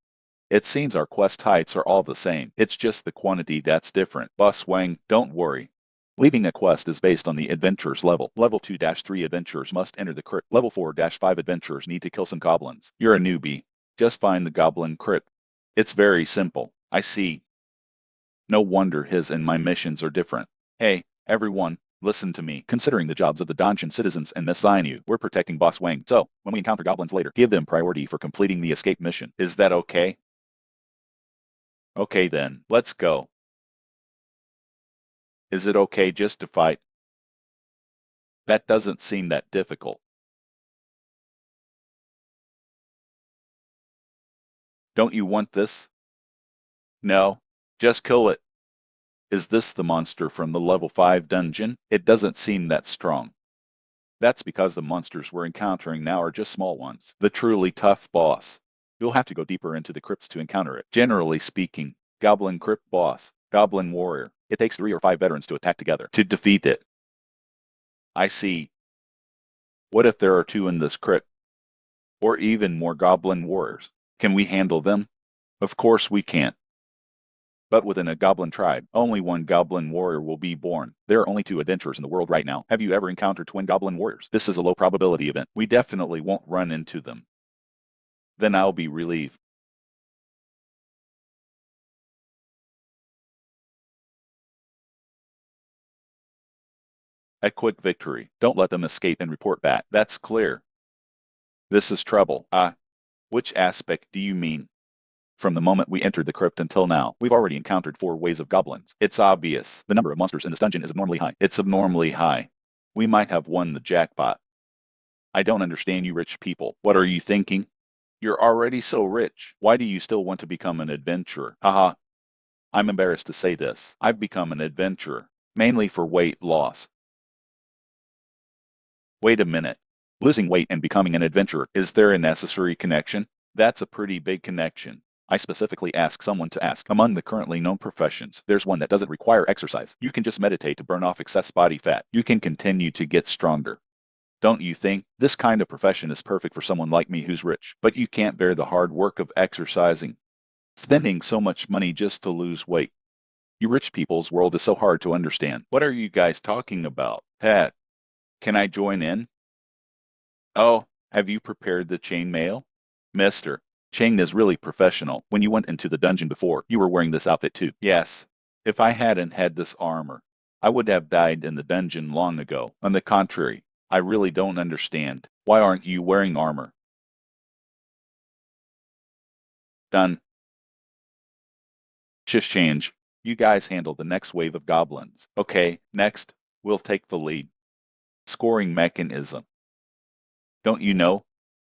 It seems our quest heights are all the same. It's just the quantity that's different. Boss Wang, don't worry. Leaving a quest is based on the adventurer's level. Level 2-3 adventurers must enter the crypt. Level 4-5 adventurers need to kill some goblins. You're a newbie. Just find the goblin crypt. It's very simple. I see. No wonder his and my missions are different. Hey, everyone, listen to me. Considering the jobs of the Danshan citizens and assign you, we're protecting Boss Wang. So, when we encounter goblins later, give them priority for completing the escape mission. Is that okay? Okay then, let's go. Is it okay just to fight? That doesn't seem that difficult. Don't you want this? No, just kill it. Is this the monster from the level 5 dungeon? It doesn't seem that strong. That's because the monsters we're encountering now are just small ones. The truly tough boss. You'll have to go deeper into the crypts to encounter it. Generally speaking, Goblin crypt boss, Goblin warrior. It takes 3 or 5 veterans to attack together to defeat it. I see. What if there are 2 in this crypt? Or even more goblin warriors? Can we handle them? Of course we can't. But within a goblin tribe, only 1 goblin warrior will be born. There are only 2 adventurers in the world right now. Have you ever encountered twin goblin warriors? This is a low probability event. We definitely won't run into them. Then I'll be relieved. A quick victory. Don't let them escape and report back. That's clear. This is trouble. Which aspect do you mean? From the moment we entered the crypt until now, we've already encountered 4 waves of goblins. It's obvious. The number of monsters in this dungeon is abnormally high. It's abnormally high. We might have won the jackpot. I don't understand you rich people. What are you thinking? You're already so rich. Why do you still want to become an adventurer? Haha. I'm embarrassed to say this. I've become an adventurer, mainly for weight loss. Wait a minute. Losing weight and becoming an adventurer, is there a necessary connection? That's a pretty big connection. I specifically asked someone to ask. Among the currently known professions, there's one that doesn't require exercise. You can just meditate to burn off excess body fat. You can continue to get stronger. Don't you think? This kind of profession is perfect for someone like me who's rich, but you can't bear the hard work of exercising. Spending so much money just to lose weight. You rich people's world is so hard to understand. What are you guys talking about? Pat, can I join in? Oh, have you prepared the chainmail? Mister, Cheng is really professional. When you went into the dungeon before, you were wearing this outfit too. Yes. If I hadn't had this armor, I would have died in the dungeon long ago. On the contrary, I really don't understand. Why aren't you wearing armor? Done. Shift change. You guys handle the next wave of goblins. Okay, next, we'll take the lead. Scoring mechanism. Don't you know?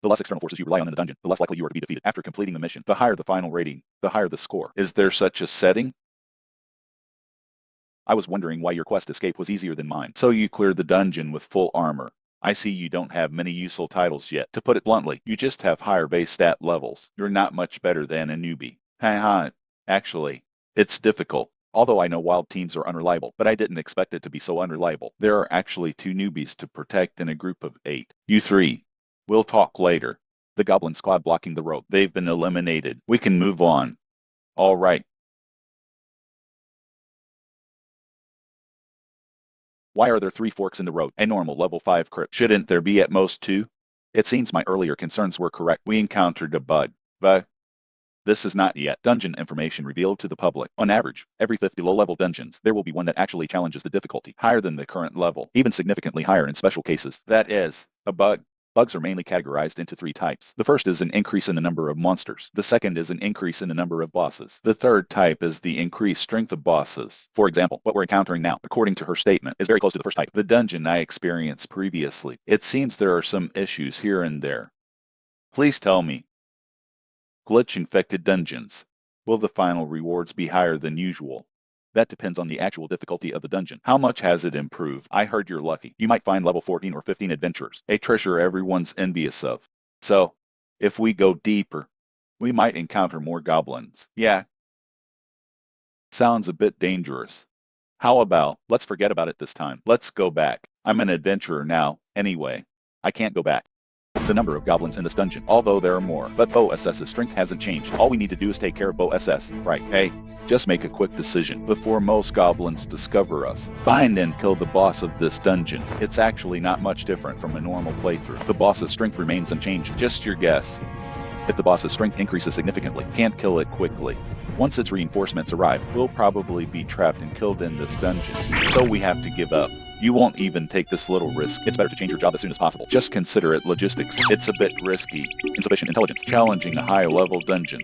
The less external forces you rely on in the dungeon, the less likely you are to be defeated. After completing the mission, the higher the final rating, the higher the score. Is there such a setting? I was wondering why your quest escape was easier than mine. So you cleared the dungeon with full armor. I see you don't have many useful titles yet. To put it bluntly, you just have higher base stat levels. You're not much better than a newbie. Haha. Actually, it's difficult. Although I know wild teams are unreliable, but I didn't expect it to be so unreliable. There are actually 2 newbies to protect in a group of 8. You 3. We'll talk later. The goblin squad blocking the road. They've been eliminated. We can move on. All right. Why are there 3 forks in the road? A normal level 5 crypt. Shouldn't there be at most 2? It seems my earlier concerns were correct. We encountered a bug. But this is not yet dungeon information revealed to the public. On average, every 50 low-level dungeons, there will be one that actually challenges the difficulty higher than the current level, even significantly higher in special cases. That is, a bug. Bugs are mainly categorized into 3 types. The first is an increase in the number of monsters. The second is an increase in the number of bosses. The third type is the increased strength of bosses. For example, what we're encountering now, according to her statement, is very close to the first type. The dungeon I experienced previously. It seems there are some issues here and there. Please tell me. Glitch-infected dungeons. Will the final rewards be higher than usual? That depends on the actual difficulty of the dungeon. How much has it improved? I heard you're lucky. You might find level 14 or 15 adventurers, a treasure everyone's envious of. So, if we go deeper, we might encounter more goblins. Yeah. Sounds a bit dangerous. How about, let's forget about it this time. Let's go back. I'm an adventurer now, anyway. I can't go back. The number of goblins in this dungeon, although there are more, but Bo SS's strength hasn't changed. All we need to do is take care of Bo SS, right? Hey, just make a quick decision before most goblins discover us. Find and kill the boss of this dungeon. It's actually not much different from a normal playthrough. The boss's strength remains unchanged. Just your guess. If the boss's strength increases significantly, can't kill it quickly. Once its reinforcements arrive, we'll probably be trapped and killed in this dungeon. So we have to give up. You won't even take this little risk. It's better to change your job as soon as possible. Just consider it logistics. It's a bit risky. Insufficient intelligence. Challenging a high-level dungeon.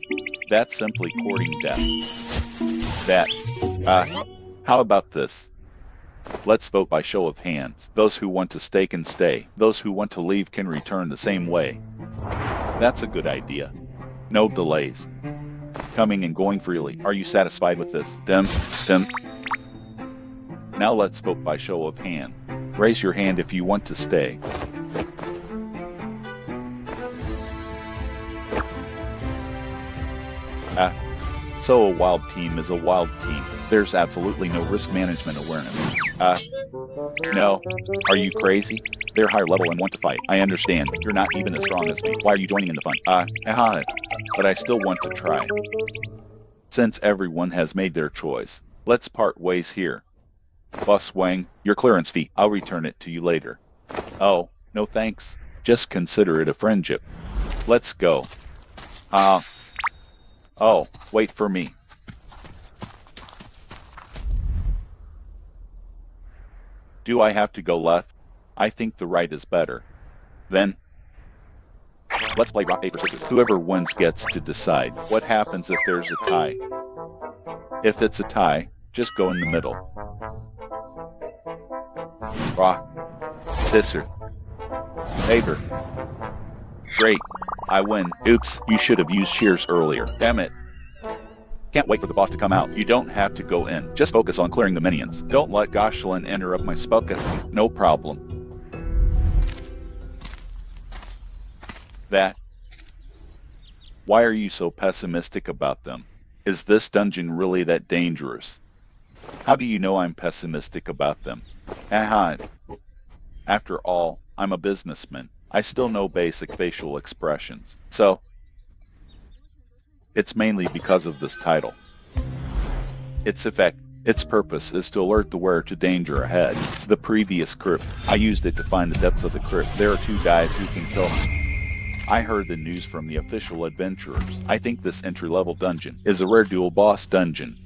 That's simply courting death. How about this? Let's vote by show of hands. Those who want to stay can stay. Those who want to leave can return the same way. That's a good idea. No delays. Coming and going freely. Are you satisfied with this? Dem. Now let's vote by show of hand. Raise your hand if you want to stay. So a wild team is a wild team. There's absolutely no risk management awareness. No. Are you crazy? They're higher level and want to fight. I understand. You're not even as strong as me. Why are you joining in the fun? But I still want to try. Since everyone has made their choice, let's part ways here. Boss Wang, your clearance fee. I'll return it to you later. Oh, no thanks. Just consider it a friendship. Let's go. Oh, wait for me. Do I have to go left? I think the right is better. Then, let's play rock, paper, scissors. Whoever wins gets to decide. What happens if there's a tie? If it's a tie, just go in the middle. Rock, scissors. Hager. Great. I win. Oops, you should have used shears earlier. Damn it. Can't wait for the boss to come out. You don't have to go in. Just focus on clearing the minions. Don't let Goblin interrupt my spellcasting. No problem. That. Why are you so pessimistic about them? Is this dungeon really that dangerous? How do you know I'm pessimistic about them? Haha. After all, I'm a businessman. I still know basic facial expressions. So, it's mainly because of this title. Its effect, its purpose is to alert the wearer to danger ahead. The previous crypt, I used it to find the depths of the crypt. There are 2 guys who can kill me. I heard the news from the official adventurers. I think this entry-level dungeon is a rare dual boss dungeon.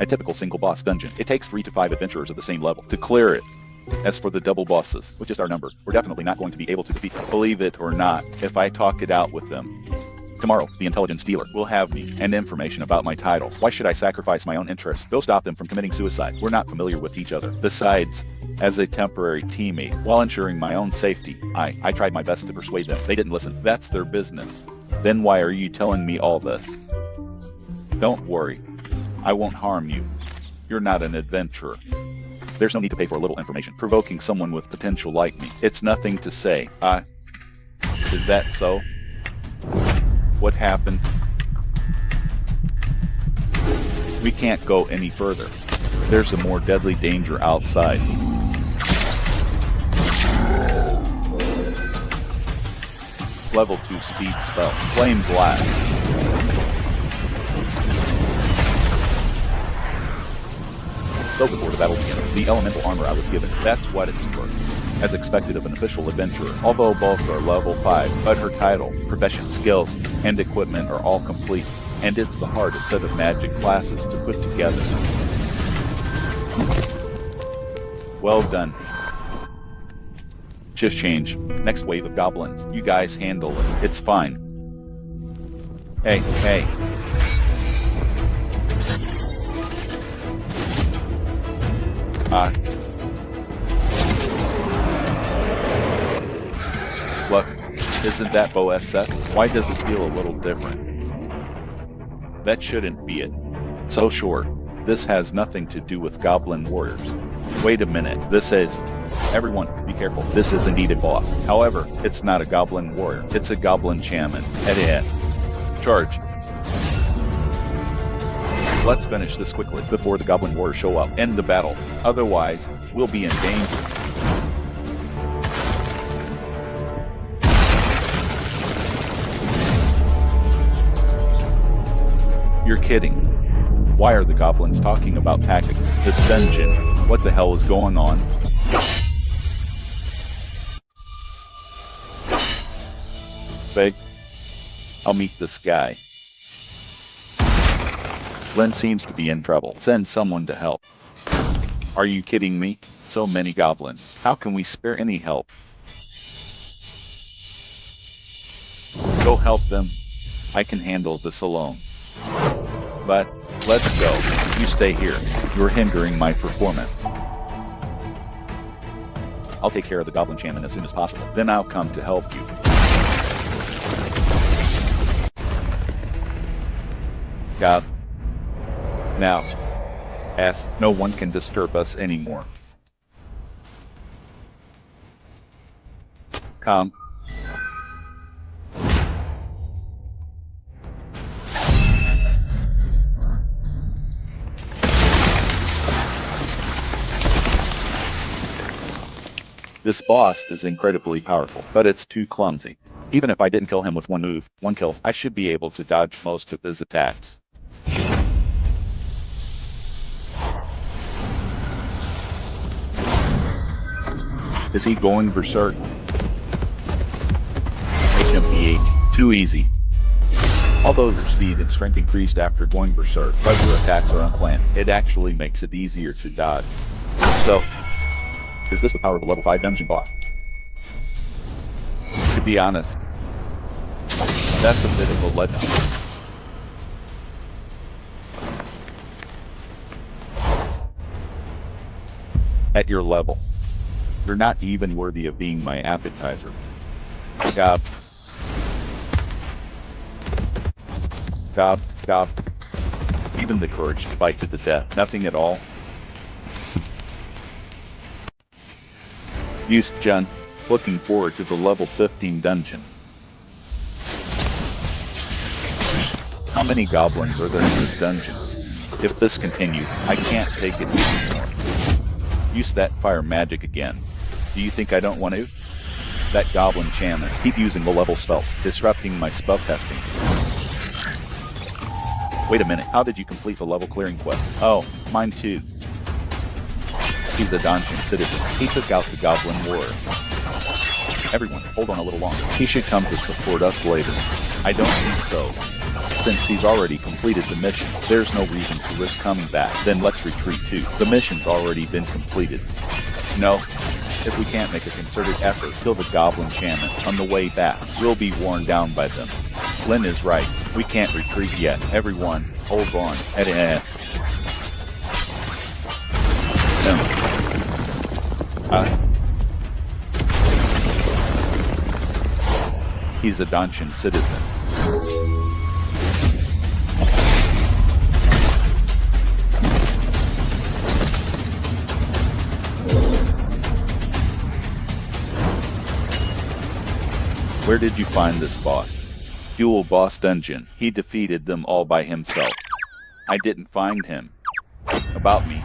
A typical single boss dungeon. It takes 3 to 5 adventurers of the same level to clear it. As for the double bosses, with just our number, we're definitely not going to be able to defeat them. Believe it or not, if I talk it out with them. Tomorrow, the intelligence dealer will have me and information about my title. Why should I sacrifice my own interests? Go stop them from committing suicide. We're not familiar with each other. Besides, as a temporary teammate, while ensuring my own safety, I tried my best to persuade them. They didn't listen. That's their business. Then why are you telling me all this? Don't worry. I won't harm you. You're not an adventurer. There's no need to pay for a little information. Provoking someone with potential like me. It's nothing to say. Is that so? What happened? We can't go any further. There's a more deadly danger outside. Level 2 speed spell. Flame Blast. So before the battle began, the elemental armor I was given, that's what it's for. As expected of an official adventurer, although both are level 5, but her title, profession, skills, and equipment are all complete, and it's the hardest set of magic classes to put together. Well done. Shift change. Next wave of goblins. You guys handle it. It's fine. Hey. Look, isn't that Bo SS? Why does it feel a little different? That shouldn't be it. So sure, this has nothing to do with goblin warriors. Wait a minute, this is... Everyone, be careful, this is indeed a boss. However, it's not a goblin warrior, it's a goblin shaman. Head. Charge. Let's finish this quickly before the goblin warriors show up. End the battle, otherwise, we'll be in danger. You're kidding. Why are the goblins talking about tactics? This dungeon. What the hell is going on? Beg. I'll meet this guy. Glenn seems to be in trouble. Send someone to help. Are you kidding me? So many goblins. How can we spare any help? Go help them. I can handle this alone. But, let's go. You stay here. You're hindering my performance. I'll take care of the goblin shaman as soon as possible. Then I'll come to help you. God. Now. As no one can disturb us anymore. Come. This boss is incredibly powerful, but it's too clumsy. Even if I didn't kill him with one move, one kill, I should be able to dodge most of his attacks. Is he going berserk? HMPH, too easy. Although their speed and strength increased after going berserk, but your attacks are unplanned. It actually makes it easier to dodge. So, is this the power of a level 5 dungeon boss? To be honest, that's a bit of a letdown. At your level, you're not even worthy of being my appetizer. Gob. Gob, gob. Even the courage to fight to the death. Nothing at all. Use Chen. Looking forward to the level 15 dungeon. How many goblins are there in this dungeon? If this continues, I can't take it anymore. Use that fire magic again. Do you think I don't want to? That goblin shaman. Keep using the level spells, disrupting my spell testing. Wait a minute, how did you complete the level clearing quest? Oh, mine too. He's a dungeon citizen. He took out the goblin warrior. Everyone, hold on a little longer. He should come to support us later. I don't think so. Since he's already completed the mission, there's no reason to risk coming back. Then let's retreat too. The mission's already been completed. No, if we can't make a concerted effort to kill the goblin shaman on the way back, we'll be worn down by them. Lynn is right. We can't retreat yet. Everyone, hold on. He's a dungeon citizen. Where did you find this boss? Dual boss dungeon. He defeated them all by himself. I didn't find him. About me.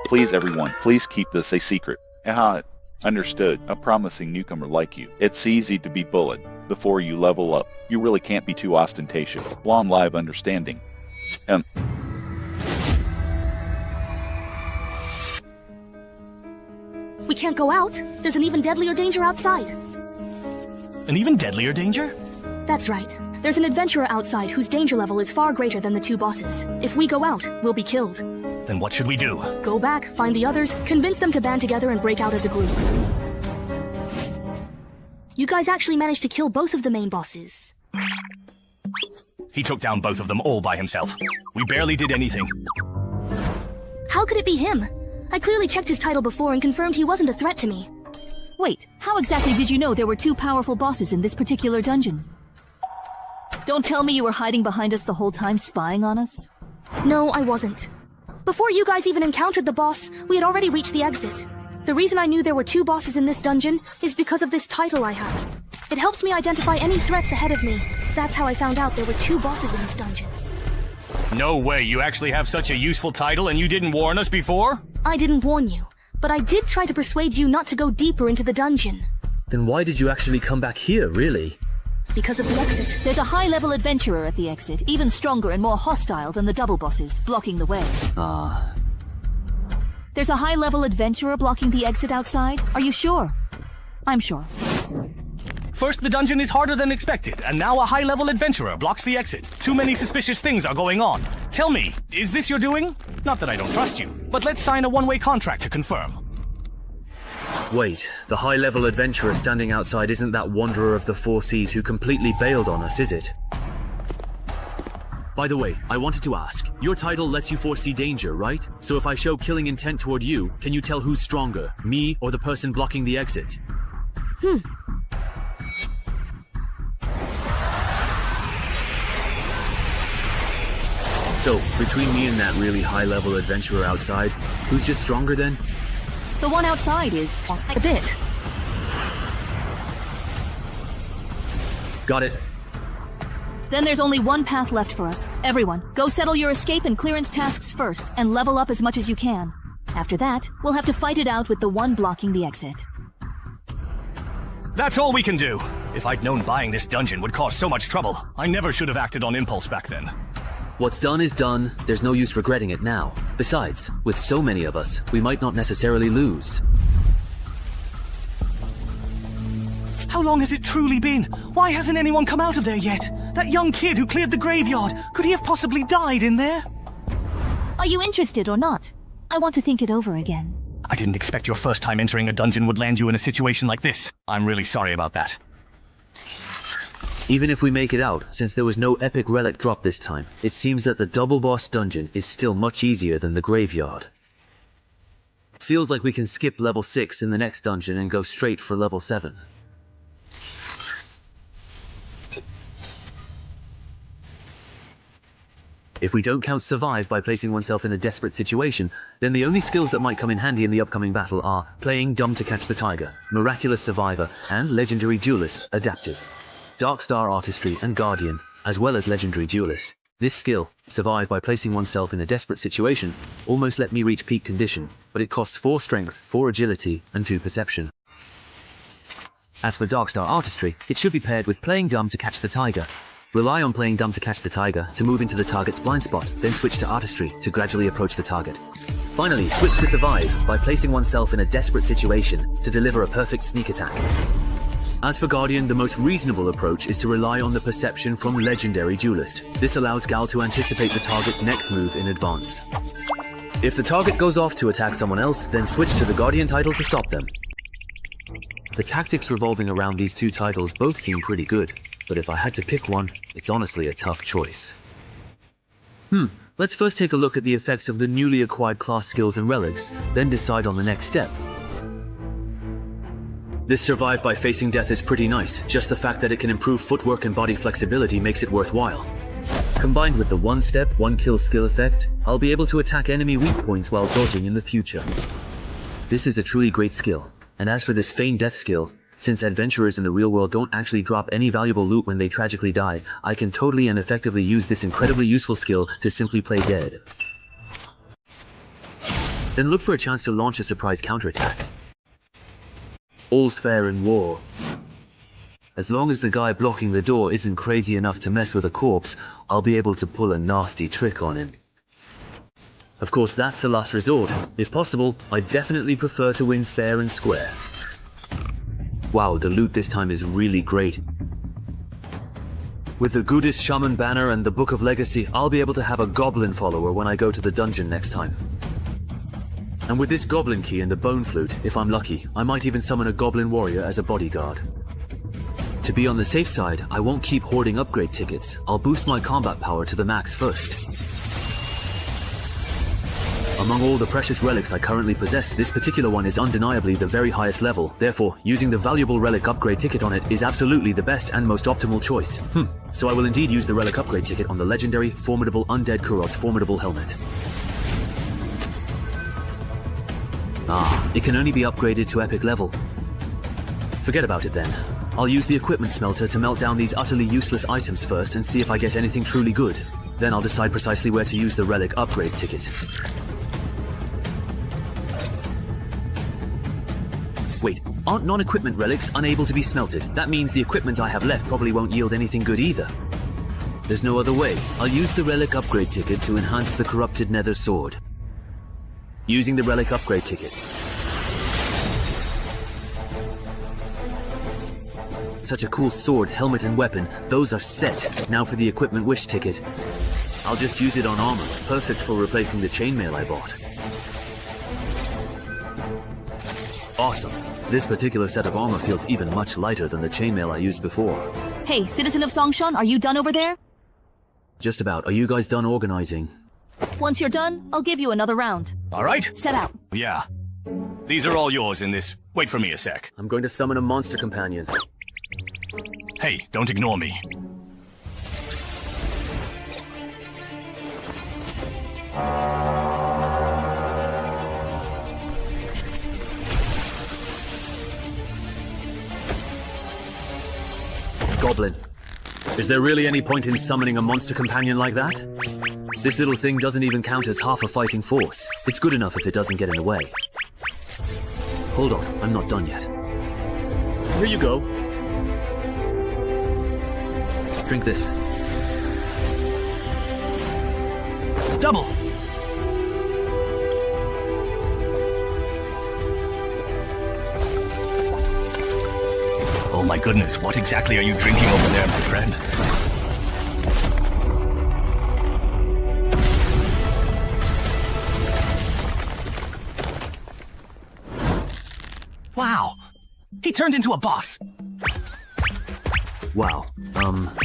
Please everyone, please keep this a secret. Understood. A promising newcomer like you. It's easy to be bullied. Before you level up, you really can't be too ostentatious. Long live understanding. We can't go out. There's an even deadlier danger outside. An even deadlier danger? That's right. There's an adventurer outside whose danger level is far greater than the two bosses. If we go out, we'll be killed. Then what should we do? Go back, find the others, convince them to band together and break out as a group. You guys actually managed to kill both of the main bosses. He took down both of them all by himself. We barely did anything. How could it be him? I clearly checked his title before and confirmed he wasn't a threat to me. Wait, how exactly did you know there were two powerful bosses in this particular dungeon? Don't tell me you were hiding behind us the whole time, spying on us? No, I wasn't. Before you guys even encountered the boss, we had already reached the exit. The reason I knew there were two bosses in this dungeon is because of this title I have. It helps me identify any threats ahead of me. That's how I found out there were two bosses in this dungeon. No way, you actually have such a useful title and you didn't warn us before? I didn't warn you, but I did try to persuade you not to go deeper into the dungeon. Then why did you actually come back here, really? Because of the exit. There's a high-level adventurer at the exit, even stronger and more hostile than the double bosses, blocking the way. There's a high-level adventurer blocking the exit outside? Are you sure? I'm sure. First, the dungeon is harder than expected, and now a high-level adventurer blocks the exit. Too many suspicious things are going on. Tell me, is this your doing? Not that I don't trust you, but let's sign a one-way contract to confirm. Wait, the high-level adventurer standing outside isn't that wanderer of the four seas who completely bailed on us, is it? By the way, I wanted to ask, your title lets you foresee danger, right? So if I show killing intent toward you, can you tell who's stronger, me or the person blocking the exit? So, between me and that really high-level adventurer outside, who's just stronger then? The one outside is a bit. Got it. Then there's only one path left for us. Everyone, go settle your escape and clearance tasks first, and level up as much as you can. After that, we'll have to fight it out with the one blocking the exit. That's all we can do. If I'd known buying this dungeon would cause so much trouble, I never should have acted on impulse back then. What's done is done. There's no use regretting it now. Besides, with so many of us, we might not necessarily lose. How long has it truly been? Why hasn't anyone come out of there yet? That young kid who cleared the graveyard, could he have possibly died in there? Are you interested or not? I want to think it over again. I didn't expect your first time entering a dungeon would land you in a situation like this. I'm really sorry about that. Even if we make it out, since there was no epic relic drop this time, it seems that the double boss dungeon is still much easier than the graveyard. Feels like we can skip level 6 in the next dungeon and go straight for level 7. If we don't count survive by placing oneself in a desperate situation, then the only skills that might come in handy in the upcoming battle are playing dumb to catch the tiger, miraculous survivor, and legendary duelist, adaptive. Dark Star Artistry and Guardian, as well as legendary duelist. This skill, survive by placing oneself in a desperate situation, almost let me reach peak condition, but it costs 4 strength, 4 agility, and 2 perception. As for Dark Star Artistry, it should be paired with playing dumb to catch the tiger. Rely on playing dumb to catch the tiger to move into the target's blind spot, then switch to Artistry to gradually approach the target. Finally, switch to survive by placing oneself in a desperate situation to deliver a perfect sneak attack. As for Guardian, the most reasonable approach is to rely on the perception from legendary duelist. This allows Gal to anticipate the target's next move in advance. If the target goes off to attack someone else, then switch to the Guardian title to stop them. The tactics revolving around these two titles both seem pretty good. But if I had to pick one, it's honestly a tough choice. Let's first take a look at the effects of the newly acquired class skills and relics, then decide on the next step. This survive by facing death is pretty nice, just the fact that it can improve footwork and body flexibility makes it worthwhile. Combined with the one step, one kill skill effect, I'll be able to attack enemy weak points while dodging in the future. This is a truly great skill, and as for this feigned death skill, since adventurers in the real world don't actually drop any valuable loot when they tragically die, I can totally and effectively use this incredibly useful skill to simply play dead. Then look for a chance to launch a surprise counterattack. All's fair in war. As long as the guy blocking the door isn't crazy enough to mess with a corpse, I'll be able to pull a nasty trick on him. Of course, that's the last resort. If possible, I definitely prefer to win fair and square. Wow, the loot this time is really great. With the Goodest Shaman banner and the Book of Legacy, I'll be able to have a Goblin follower when I go to the dungeon next time. And with this Goblin key and the Bone Flute, if I'm lucky, I might even summon a Goblin warrior as a bodyguard. To be on the safe side, I won't keep hoarding upgrade tickets. I'll boost my combat power to the max first. Among all the precious relics I currently possess, this particular one is undeniably the very highest level. Therefore, using the valuable relic upgrade ticket on it is absolutely the best and most optimal choice. So I will indeed use the relic upgrade ticket on the legendary, formidable Undead Kurot's formidable helmet. It can only be upgraded to epic level. Forget about it then. I'll use the equipment smelter to melt down these utterly useless items first and see if I get anything truly good. Then I'll decide precisely where to use the relic upgrade ticket. Wait, aren't non-equipment relics unable to be smelted? That means the equipment I have left probably won't yield anything good either. There's no other way. I'll use the relic upgrade ticket to enhance the corrupted nether sword. Using the relic upgrade ticket. Such a cool sword, helmet, and weapon. Those are set. Now for the equipment wish ticket. I'll just use it on armor. Perfect for replacing the chainmail I bought. Awesome. This particular set of armor feels even much lighter than the chainmail I used before. Hey, citizen of Songshan, are you done over there? Just about. Are you guys done organizing? Once you're done, I'll give you another round. All right. Set out. Yeah. These are all yours in this. Wait for me a sec. I'm going to summon a monster companion. Hey, don't ignore me. Goblin. Is there really any point in summoning a monster companion like that? This little thing doesn't even count as half a fighting force. It's good enough if it doesn't get in the way. Hold on, I'm not done yet. Here you go. Drink this. Double! Oh my goodness, what exactly are you drinking over there, my friend? Wow! He turned into a boss! Wow.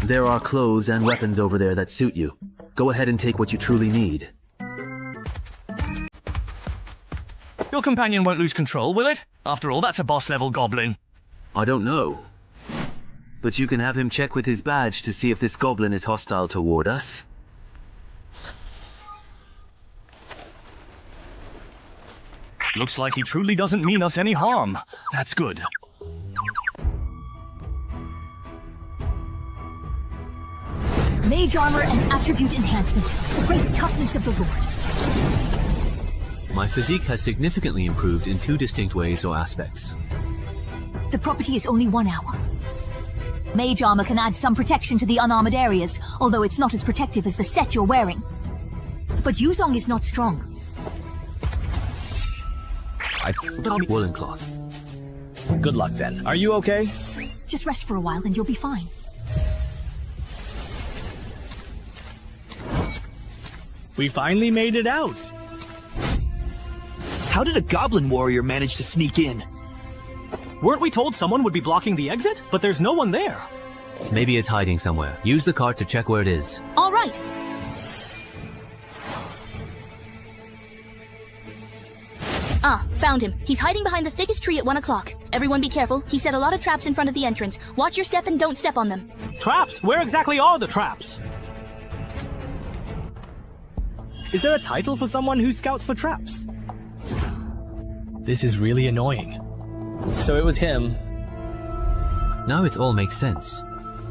There are clothes and weapons over there that suit you. Go ahead and take what you truly need. Your companion won't lose control, will it? After all, that's a boss-level goblin. I don't know. But you can have him check with his badge to see if this goblin is hostile toward us. Looks like he truly doesn't mean us any harm. That's good. Mage armor and attribute enhancement. Great toughness of the Lord. My physique has significantly improved in 2 distinct ways or aspects. The property is only 1 hour. Mage armor can add some protection to the unarmored areas, although it's not as protective as the set you're wearing. But Yuzong is not strong. I put on woolen cloth. Good luck then. Are you okay? Just rest for a while and you'll be fine. We finally made it out. How did a goblin warrior manage to sneak in? Weren't we told someone would be blocking the exit? But there's no one there. Maybe it's hiding somewhere. Use the cart to check where it is. All right. Ah, found him. He's hiding behind the thickest tree at 1 o'clock. Everyone be careful. He set a lot of traps in front of the entrance. Watch your step and don't step on them. Traps? Where exactly are the traps? Is there a title for someone who scouts for traps? This is really annoying. So it was him. Now it all makes sense.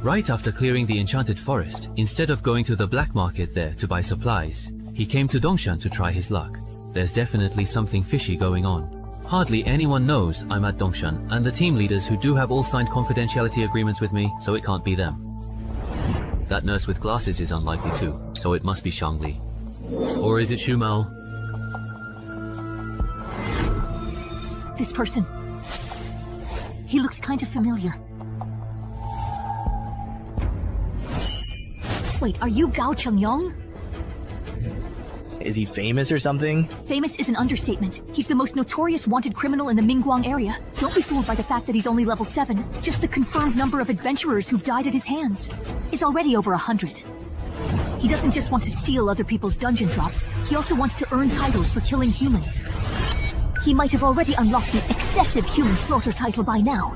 Right after clearing the enchanted forest, instead of going to the black market there to buy supplies, he came to Dongshan to try his luck. There's definitely something fishy going on. Hardly anyone knows I'm at Dongshan, and the team leaders who do have all signed confidentiality agreements with me, so it can't be them. That nurse with glasses is unlikely too, so it must be Shangli. Or is it Xu Mao? This person. He looks kind of familiar. Wait, are you Gao Cheng Yong? Is he famous or something? Famous is an understatement. He's the most notorious wanted criminal in the Mingguang area. Don't be fooled by the fact that he's only level 7. Just the confirmed number of adventurers who've died at his hands is already over 100. He doesn't just want to steal other people's dungeon drops, he also wants to earn titles for killing humans. He might have already unlocked the excessive human slaughter title by now.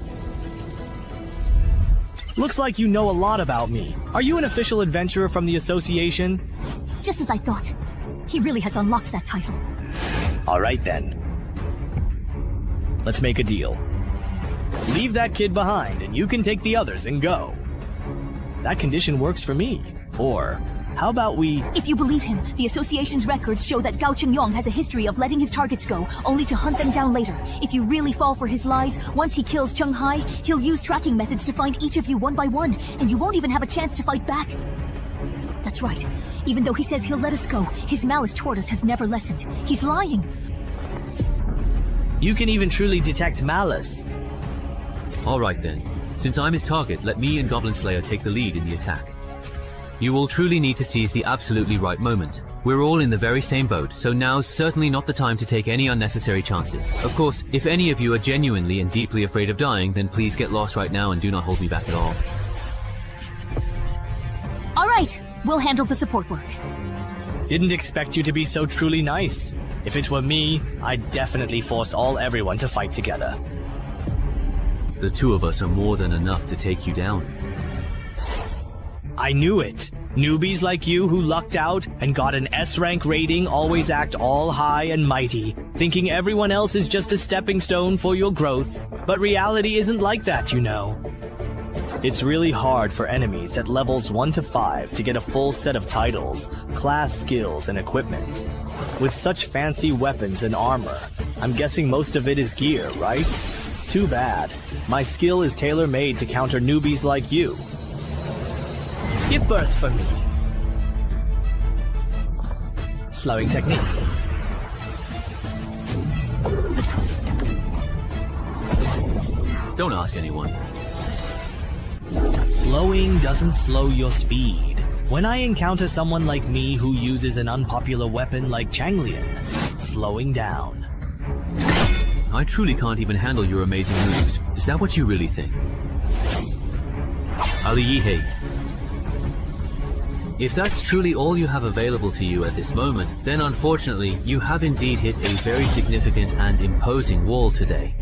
Looks like you know a lot about me. Are you an official adventurer from the association? Just as I thought. He really has unlocked that title. Alright then. Let's make a deal. Leave that kid behind and you can take the others and go. That condition works for me. Or, how about we... If you believe him, the association's records show that Gao Cheng Yong has a history of letting his targets go, only to hunt them down later. If you really fall for his lies, once he kills Chen Hai, he'll use tracking methods to find each of you one by one, and you won't even have a chance to fight back. That's right. Even though he says he'll let us go, his malice toward us has never lessened. He's lying. You can even truly detect malice. Alright then. Since I'm his target, let me and Goblin Slayer take the lead in the attack. You will truly need to seize the absolutely right moment. We're all in the very same boat, so now's certainly not the time to take any unnecessary chances. Of course, if any of you are genuinely and deeply afraid of dying, then please get lost right now and do not hold me back at all. Alright, we'll handle the support work. Didn't expect you to be so truly nice. If it were me, I'd definitely force everyone to fight together. The two of us are more than enough to take you down. I knew it. Newbies like you who lucked out and got an S-rank rating always act all high and mighty, thinking everyone else is just a stepping stone for your growth. But reality isn't like that, you know. It's really hard for enemies at levels 1 to 5 to get a full set of titles, class skills, and equipment. With such fancy weapons and armor, I'm guessing most of it is gear, right? Too bad. My skill is tailor-made to counter newbies like you. Give birth for me. Slowing technique. Don't ask anyone. Slowing doesn't slow your speed. When I encounter someone like me who uses an unpopular weapon like Changlian, slowing down. I truly can't even handle your amazing moves. Is that what you really think? Ali Yihei. If that's truly all you have available to you at this moment, then unfortunately, you have indeed hit a very significant and imposing wall today.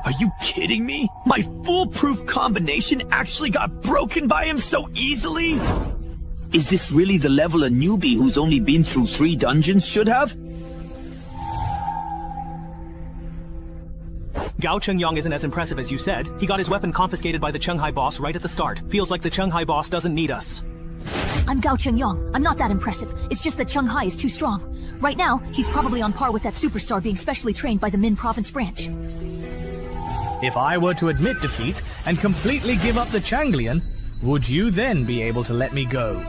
Are you kidding me? My foolproof combination actually got broken by him so easily? Is this really the level a newbie who's only been through 3 dungeons should have? Gao Cheng Yong isn't as impressive as you said. He got his weapon confiscated by the Chen Hai boss right at the start. Feels like the Chen Hai boss doesn't need us. I'm Gao Cheng Yong. I'm not that impressive. It's just that Chen Hai is too strong. Right now, he's probably on par with that superstar being specially trained by the Min Province branch. If I were to admit defeat and completely give up the Changlian, would you then be able to let me go?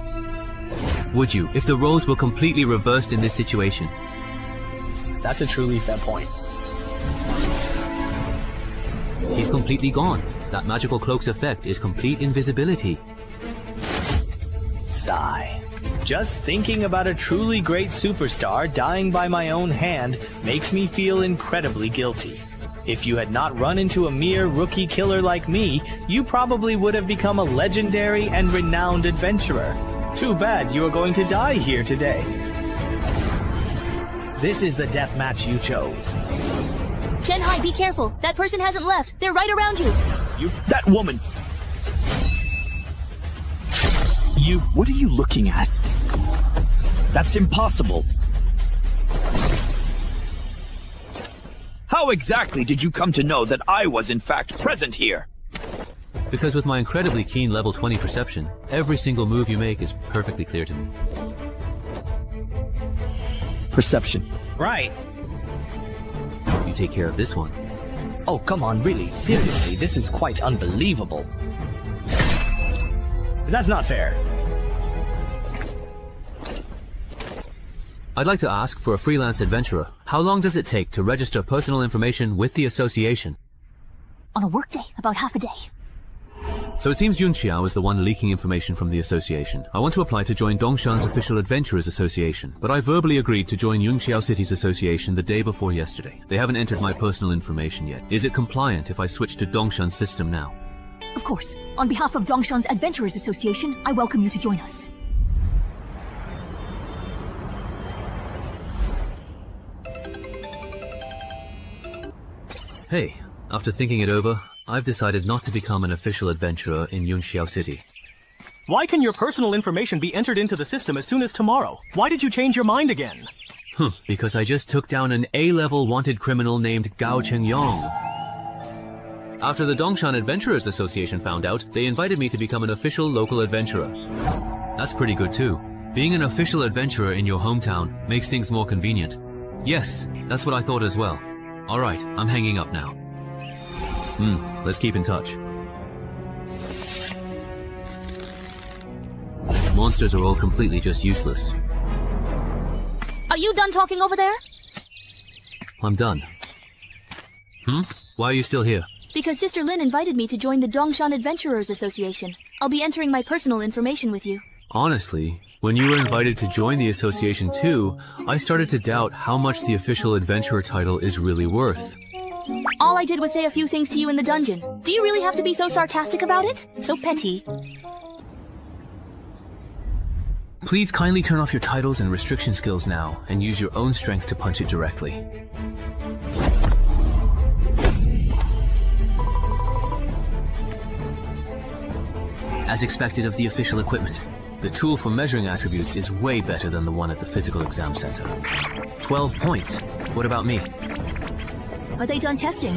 Would you, if the roles were completely reversed in this situation? That's a truly fair point. He's completely gone. That magical cloak's effect is complete invisibility. Sigh. Just thinking about a truly great superstar dying by my own hand makes me feel incredibly guilty. If you had not run into a mere rookie killer like me, you probably would have become a legendary and renowned adventurer. Too bad you are going to die here today. This is the death match you chose. Chen Hai, be careful. That person hasn't left. They're right around you. That woman! What are you looking at? That's impossible. How exactly did you come to know that I was in fact present here? Because with my incredibly keen level 20 perception, every single move you make is perfectly clear to me. Perception. Right. You take care of this one. Oh, come on, really, seriously, this is quite unbelievable. That's not fair. I'd like to ask, for a freelance adventurer, how long does it take to register personal information with the association? On a workday, about half a day. So it seems Yun Xiao is the one leaking information from the association. I want to apply to join Dongshan's official Adventurers Association, but I verbally agreed to join Yun Xiao City's association the day before yesterday. They haven't entered my personal information yet. Is it compliant if I switch to Dongshan's system now? Of course. On behalf of Dongshan's Adventurers Association, I welcome you to join us. Hey, after thinking it over, I've decided not to become an official adventurer in Yun Xiao City. Why can your personal information be entered into the system as soon as tomorrow? Why did you change your mind again? Because I just took down an A-level wanted criminal named Gao Cheng Yong. After the Dongshan Adventurers Association found out, they invited me to become an official local adventurer. That's pretty good too. Being an official adventurer in your hometown makes things more convenient. Yes, that's what I thought as well. Alright, I'm hanging up now. Let's keep in touch. Monsters are all completely just useless. Are you done talking over there? I'm done. Why are you still here? Because Sister Lin invited me to join the Dongshan Adventurers Association. I'll be entering my personal information with you. Honestly, when you were invited to join the association too, I started to doubt how much the official adventurer title is really worth. All I did was say a few things to you in the dungeon. Do you really have to be so sarcastic about it? So petty. Please kindly turn off your titles and restriction skills now, and use your own strength to punch it directly. As expected of the official equipment, the tool for measuring attributes is way better than the one at the physical exam center. 12 points. What about me? Are they done testing?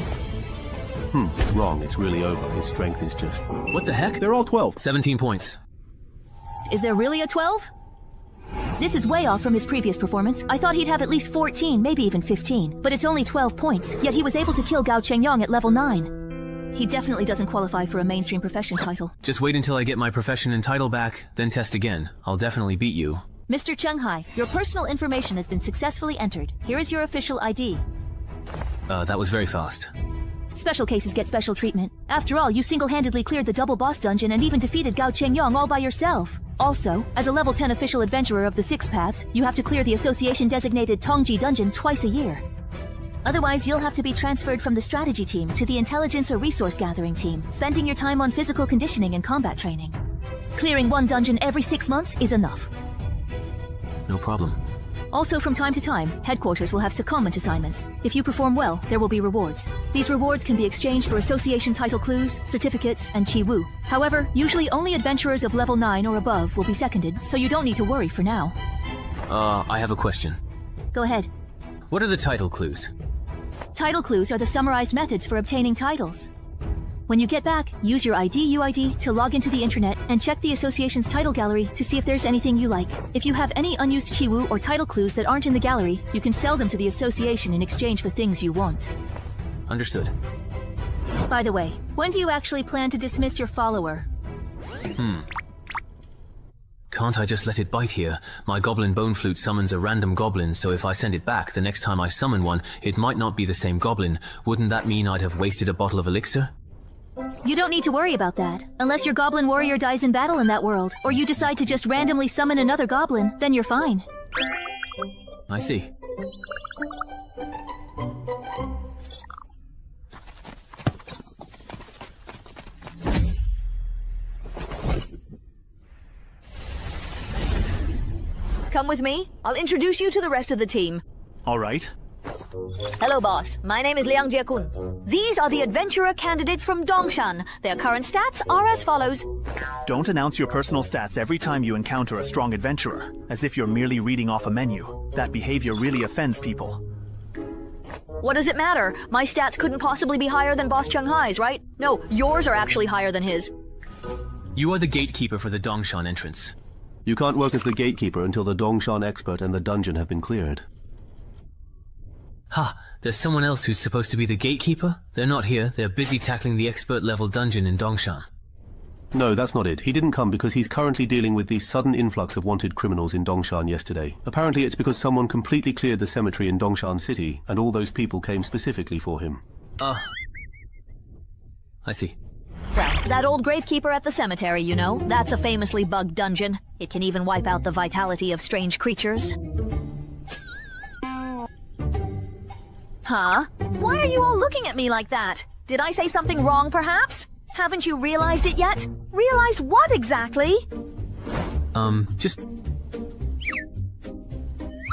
Wrong. It's really over. His strength is just... What the heck? They're all 12. 17 points. Is there really a 12? This is way off from his previous performance. I thought he'd have at least 14, maybe even 15. But it's only 12 points, yet he was able to kill Gao Cheng Yong at level 9. He definitely doesn't qualify for a mainstream profession title. Just wait until I get my profession and title back, then test again. I'll definitely beat you. Mr. Chen Hai, your personal information has been successfully entered. Here is your official ID. That was very fast. Special cases get special treatment. After all, you single-handedly cleared the double boss dungeon and even defeated Gao Cheng Yong all by yourself. Also, as a level 10 official adventurer of the Six Paths, you have to clear the association-designated Tongji dungeon twice a year. Otherwise, you'll have to be transferred from the strategy team to the intelligence or resource gathering team, spending your time on physical conditioning and combat training. Clearing one dungeon every 6 months is enough. No problem. Also, from time to time, headquarters will have secondment assignments. If you perform well, there will be rewards. These rewards can be exchanged for association title clues, certificates, and chi wu. However, usually only adventurers of level 9 or above will be seconded, so you don't need to worry for now. I have a question. Go ahead. What are the title clues? Title clues are the summarized methods for obtaining titles. When you get back, use your UID to log into the internet and check the association's title gallery to see if there's anything you like. If you have any unused chiwu or title clues that aren't in the gallery, you can sell them to the association in exchange for things you want. Understood. By the way, when do you actually plan to dismiss your follower? Can't I just let it bite here? My goblin bone flute summons a random goblin, so if I send it back, the next time I summon one, it might not be the same goblin. Wouldn't that mean I'd have wasted a bottle of elixir? You don't need to worry about that. Unless your goblin warrior dies in battle in that world, or you decide to just randomly summon another goblin, then you're fine. I see. Come with me. I'll introduce you to the rest of the team. All right. Hello, boss. My name is Liang Jiakun. These are the adventurer candidates from Dongshan. Their current stats are as follows. Don't announce your personal stats every time you encounter a strong adventurer, as if you're merely reading off a menu. That behavior really offends people. What does it matter? My stats couldn't possibly be higher than Boss Chen Hai's, right? No, yours are actually higher than his. You are the gatekeeper for the Dongshan entrance. You can't work as the gatekeeper until the Dongshan expert and the dungeon have been cleared. Ha! There's someone else who's supposed to be the gatekeeper? They're not here. They're busy tackling the expert-level dungeon in Dongshan. No, that's not it. He didn't come because he's currently dealing with the sudden influx of wanted criminals in Dongshan yesterday. Apparently it's because someone completely cleared the cemetery in Dongshan City, and all those people came specifically for him. I see. Well, that old gravekeeper at the cemetery, you know, that's a famously bugged dungeon. It can even wipe out the vitality of strange creatures. Huh? Why are you all looking at me like that? Did I say something wrong, perhaps? Haven't you realized it yet? Realized what exactly? Just...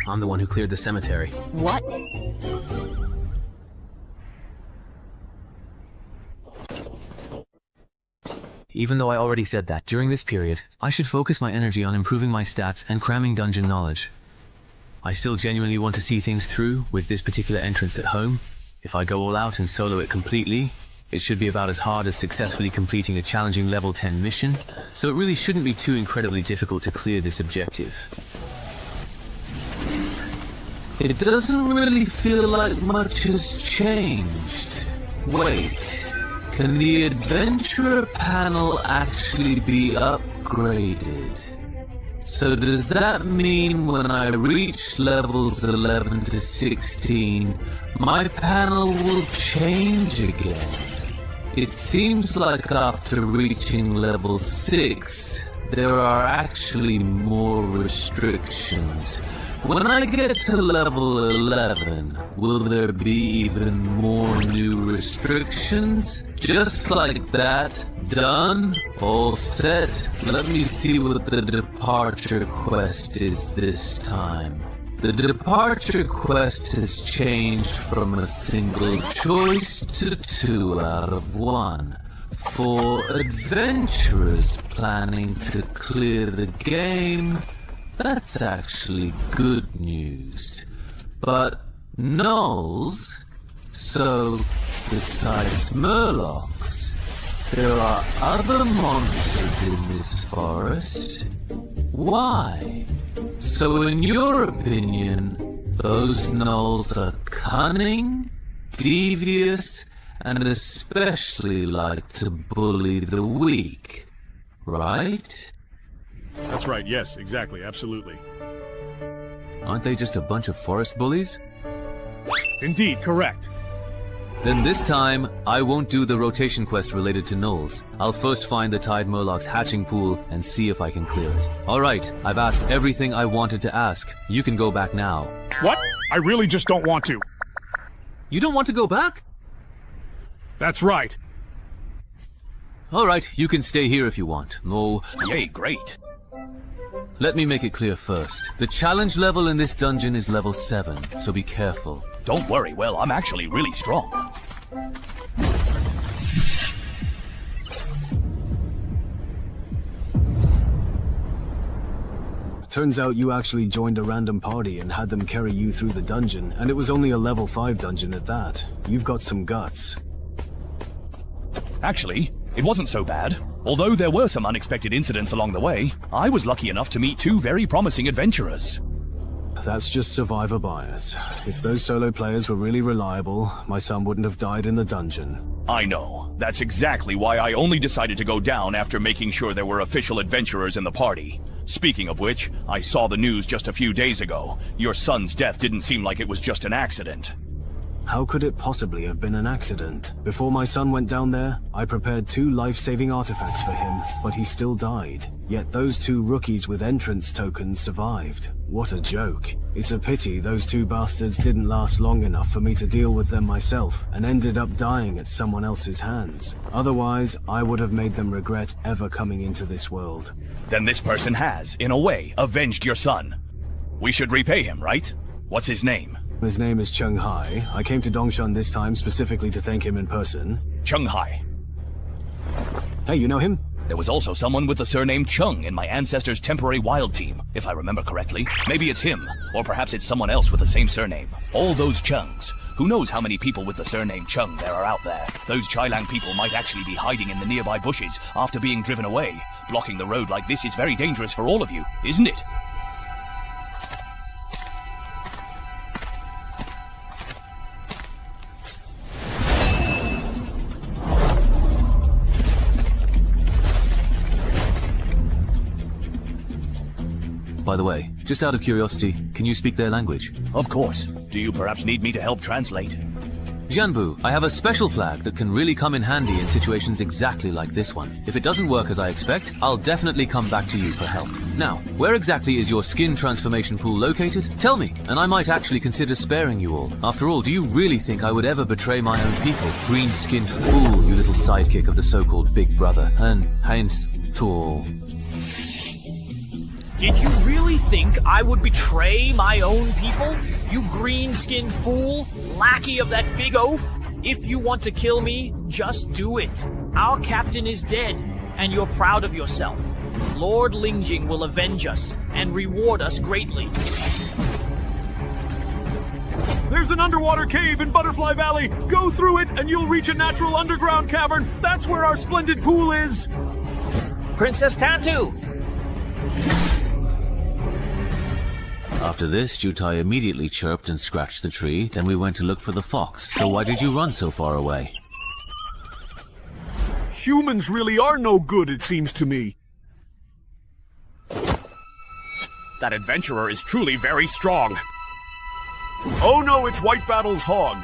I'm the one who cleared the cemetery. What? Even though I already said that, during this period, I should focus my energy on improving my stats and cramming dungeon knowledge. I still genuinely want to see things through with this particular entrance at home. If I go all out and solo it completely, it should be about as hard as successfully completing a challenging level 10 mission, so it really shouldn't be too incredibly difficult to clear this objective. It doesn't really feel like much has changed. Wait, can the adventurer panel actually be upgraded? So does that mean when I reach levels 11 to 16, my panel will change again? It seems like after reaching level 6, there are actually more restrictions. When I get to level 11, will there be even more new restrictions? Just like that? Done? All set? Let me see what the departure quest is this time. The departure quest has changed from a single choice to 2 out of 1. For adventurers planning to clear the game, that's actually good news. But gnolls? So, besides Murlocs, there are other monsters in this forest? Why? So in your opinion, those gnolls are cunning, devious, and especially like to bully the weak, right? That's right, yes, exactly, absolutely. Aren't they just a bunch of forest bullies? Indeed, correct. Then this time, I won't do the rotation quest related to gnolls. I'll first find the Tide Murloc's hatching pool and see if I can clear it. Alright, I've asked everything I wanted to ask. You can go back now. What? I really just don't want to. You don't want to go back? That's right. Alright, you can stay here if you want. Oh, yay, great. Let me make it clear first. The challenge level in this dungeon is level 7, so be careful. Don't worry, well, I'm actually really strong. Turns out you actually joined a random party and had them carry you through the dungeon, and it was only a level 5 dungeon at that. You've got some guts. Actually, it wasn't so bad. Although there were some unexpected incidents along the way, I was lucky enough to meet 2 very promising adventurers. That's just survivor bias. If those solo players were really reliable, my son wouldn't have died in the dungeon. I know. That's exactly why I only decided to go down after making sure there were official adventurers in the party. Speaking of which, I saw the news just a few days ago. Your son's death didn't seem like it was just an accident. How could it possibly have been an accident? Before my son went down there, I prepared 2 life-saving artifacts for him, but he still died. Yet those 2 rookies with entrance tokens survived. What a joke. It's a pity those 2 bastards didn't last long enough for me to deal with them myself, and ended up dying at someone else's hands. Otherwise, I would have made them regret ever coming into this world. Then this person has, in a way, avenged your son. We should repay him, right? What's his name? His name is Chen Hai. I came to Dongshan this time specifically to thank him in person. Chen Hai. Hey, you know him? There was also someone with the surname Chung in my ancestors' temporary wild team, if I remember correctly. Maybe it's him, or perhaps it's someone else with the same surname. All those Chungs. Who knows how many people with the surname Chung there are out there? Those Chailang people might actually be hiding in the nearby bushes after being driven away. Blocking the road like this is very dangerous for all of you, isn't it? By the way, just out of curiosity, can you speak their language? Of course. Do you perhaps need me to help translate? Janbu, I have a special flag that can really come in handy in situations exactly like this one. If it doesn't work as I expect, I'll definitely come back to you for help. Now, where exactly is your skin transformation pool located? Tell me, and I might actually consider sparing you all. After all, do you really think I would ever betray my own people? Green-skinned fool, you little sidekick of the so-called Big Brother. And Heinz Tool. Did you really think I would betray my own people? You green-skinned fool, lackey of that big oaf? If you want to kill me, just do it. Our captain is dead, and you're proud of yourself. Lord Lingjing will avenge us, and reward us greatly. There's an underwater cave in Butterfly Valley. Go through it, and you'll reach a natural underground cavern. That's where our splendid pool is. Princess Tattoo! After this, Jutai immediately chirped and scratched the tree, then we went to look for the fox. So why did you run so far away? Humans really are no good, it seems to me. That adventurer is truly very strong. Oh no, it's White Battle's hog.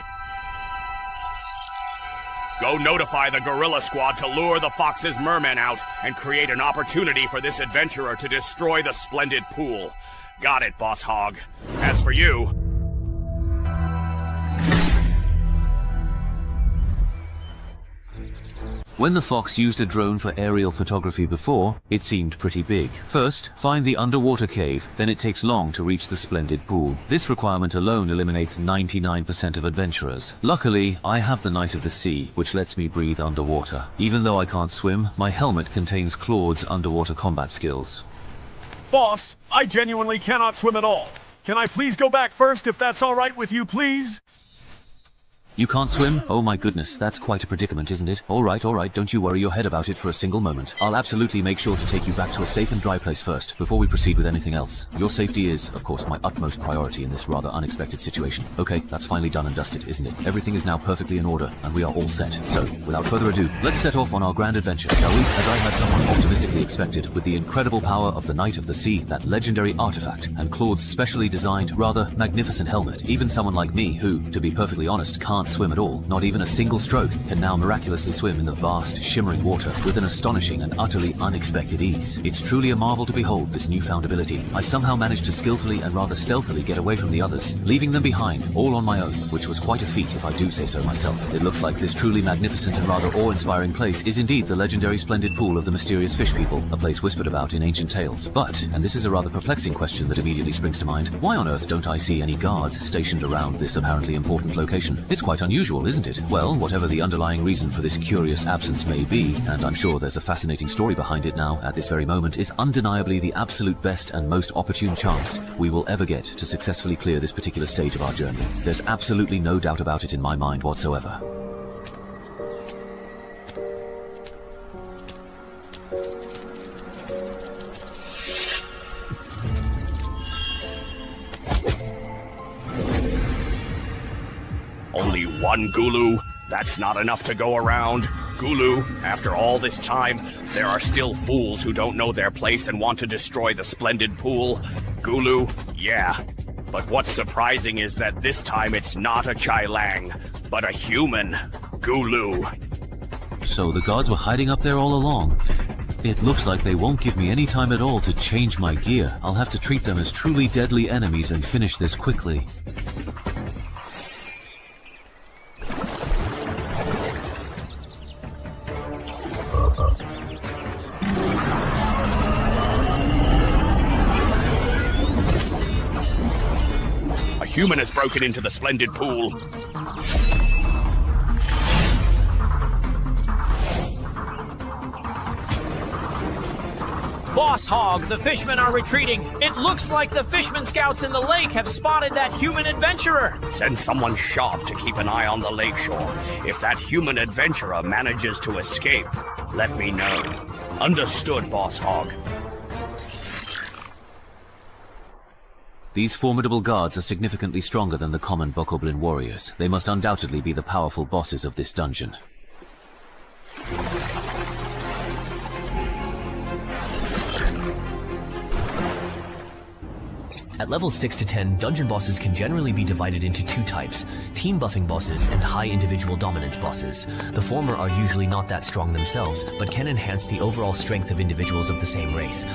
Go notify the gorilla squad to lure the fox's mermen out and create an opportunity for this adventurer to destroy the splendid pool. Got it, Boss Hog. As for you... When the fox used a drone for aerial photography before, it seemed pretty big. First, find the underwater cave, then it takes long to reach the splendid pool. This requirement alone eliminates 99% of adventurers. Luckily, I have the Knight of the Sea, which lets me breathe underwater. Even though I can't swim, my helmet contains Claude's underwater combat skills. Boss, I genuinely cannot swim at all. Can I please go back first if that's all right with you, please? You can't swim? Oh my goodness, that's quite a predicament, isn't it? Alright, don't you worry your head about it for a single moment. I'll absolutely make sure to take you back to a safe and dry place first, before we proceed with anything else. Your safety is, of course, my utmost priority in this rather unexpected situation. Okay, that's finally done and dusted, isn't it? Everything is now perfectly in order, and we are all set. So, without further ado, let's set off on our grand adventure, shall we? As I had somewhat optimistically expected, with the incredible power of the Knight of the Sea, that legendary artifact, and Claude's specially designed, rather magnificent helmet, even someone like me, who, to be perfectly honest, can't can't swim at all, not even a single stroke, can now miraculously swim in the vast, shimmering water with an astonishing and utterly unexpected ease. It's truly a marvel to behold this newfound ability. I somehow managed to skillfully and rather stealthily get away from the others, leaving them behind, all on my own, which was quite a feat if I do say so myself. It looks like this truly magnificent and rather awe-inspiring place is indeed the legendary splendid pool of the mysterious fish people, a place whispered about in ancient tales. But, and this is a rather perplexing question that immediately springs to mind, why on earth don't I see any guards stationed around this apparently important location? It's quite unusual, isn't it? Well, whatever the underlying reason for this curious absence may be, and I'm sure there's a fascinating story behind it now at this very moment, is undeniably the absolute best and most opportune chance we will ever get to successfully clear this particular stage of our journey. There's absolutely no doubt about it in my mind whatsoever. Only one Gulu? That's not enough to go around. Gulu, after all this time, there are still fools who don't know their place and want to destroy the splendid pool. Gulu, yeah. But what's surprising is that this time it's not a Chai Lang, but a human Gulu. So the guards were hiding up there all along. It looks like they won't give me any time at all to change my gear. I'll have to treat them as truly deadly enemies and finish this quickly. Human has broken into the splendid pool. Boss Hog, the fishmen are retreating. It looks like the fishermen scouts in the lake have spotted that human adventurer. Send someone sharp to keep an eye on the lakeshore. If that human adventurer manages to escape, let me know. Understood, Boss Hog. These formidable guards are significantly stronger than the common Bokoblin warriors. They must undoubtedly be the powerful bosses of this dungeon. At levels 6 to 10, dungeon bosses can generally be divided into two types, team buffing bosses and high individual dominance bosses. The former are usually not that strong themselves, but can enhance the overall strength of individuals of the same race.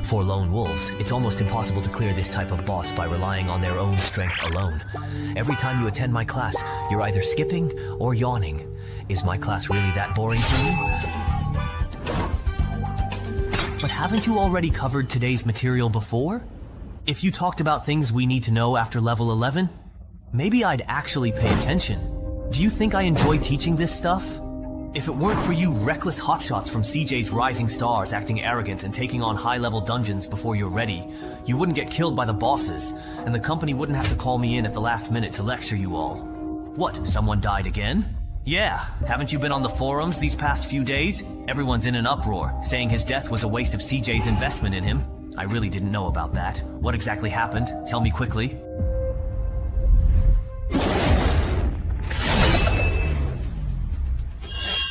For lone wolves, it's almost impossible to clear this type of boss by relying on their own strength alone. Every time you attend my class, you're either skipping or yawning. Is my class really that boring to you? But haven't you already covered today's material before? If you talked about things we need to know after level 11, maybe I'd actually pay attention. Do you think I enjoy teaching this stuff? If it weren't for you reckless hotshots from CJ's Rising Stars acting arrogant and taking on high-level dungeons before you're ready, you wouldn't get killed by the bosses, and the company wouldn't have to call me in at the last minute to lecture you all. What, someone died again? Yeah, haven't you been on the forums these past few days? Everyone's in an uproar, saying his death was a waste of CJ's investment in him. I really didn't know about that. What exactly happened? Tell me quickly.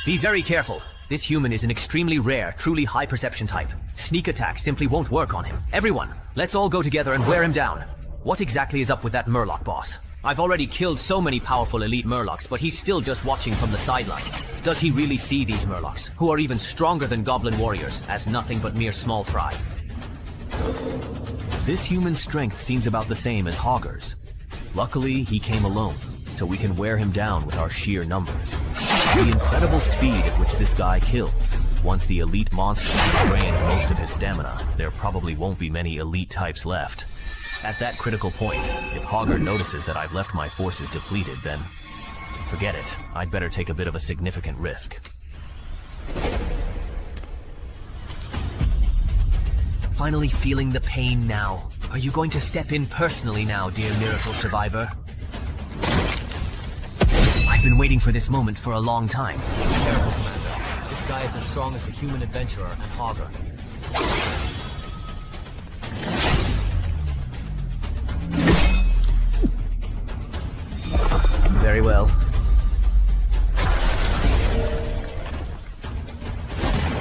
Be very careful. This human is an extremely rare, truly high perception type. Sneak attack simply won't work on him. Everyone, let's all go together and wear him down. What exactly is up with that Murloc boss? I've already killed so many powerful elite Murlocs, but he's still just watching from the sidelines. Does he really see these Murlocs, who are even stronger than Goblin warriors, as nothing but mere small fry? This human's strength seems about the same as Hogger's. Luckily, he came alone, so we can wear him down with our sheer numbers. The incredible speed at which this guy kills. Once the elite monster has drained most of his stamina, there probably won't be many elite types left. At that critical point, if Hogger notices that I've left my forces depleted, then forget it. I'd better take a bit of a significant risk. Finally feeling the pain now. Are you going to step in personally now, dear miracle survivor? I've been waiting for this moment for a long time. Careful, Commander. This guy is as strong as the human adventurer and Hogger. Very well.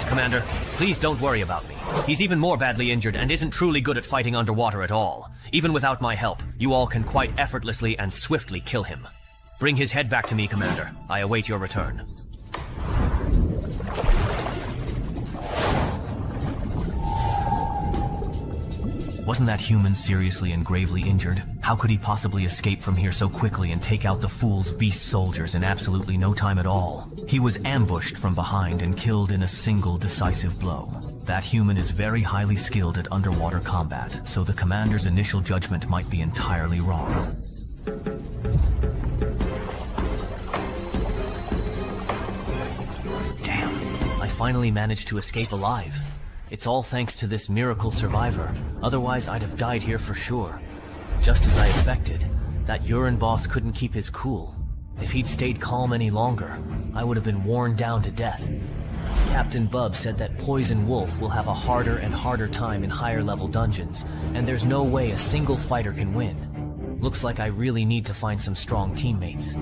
Commander, please don't worry about me. He's even more badly injured and isn't truly good at fighting underwater at all. Even without my help, you all can quite effortlessly and swiftly kill him. Bring his head back to me, Commander. I await your return. Wasn't that human seriously and gravely injured? How could he possibly escape from here so quickly and take out the fool's beast soldiers in absolutely no time at all? He was ambushed from behind and killed in a single decisive blow. That human is very highly skilled at underwater combat, so the commander's initial judgment might be entirely wrong. Damn, I finally managed to escape alive. It's all thanks to this miracle survivor. Otherwise, I'd have died here for sure. Just as I expected, that urine boss couldn't keep his cool. If he'd stayed calm any longer, I would have been worn down to death. Captain Bub said that Poison Wolf will have a harder and harder time in higher level dungeons, and there's no way a single fighter can win. Looks like I really need to find some strong teammates.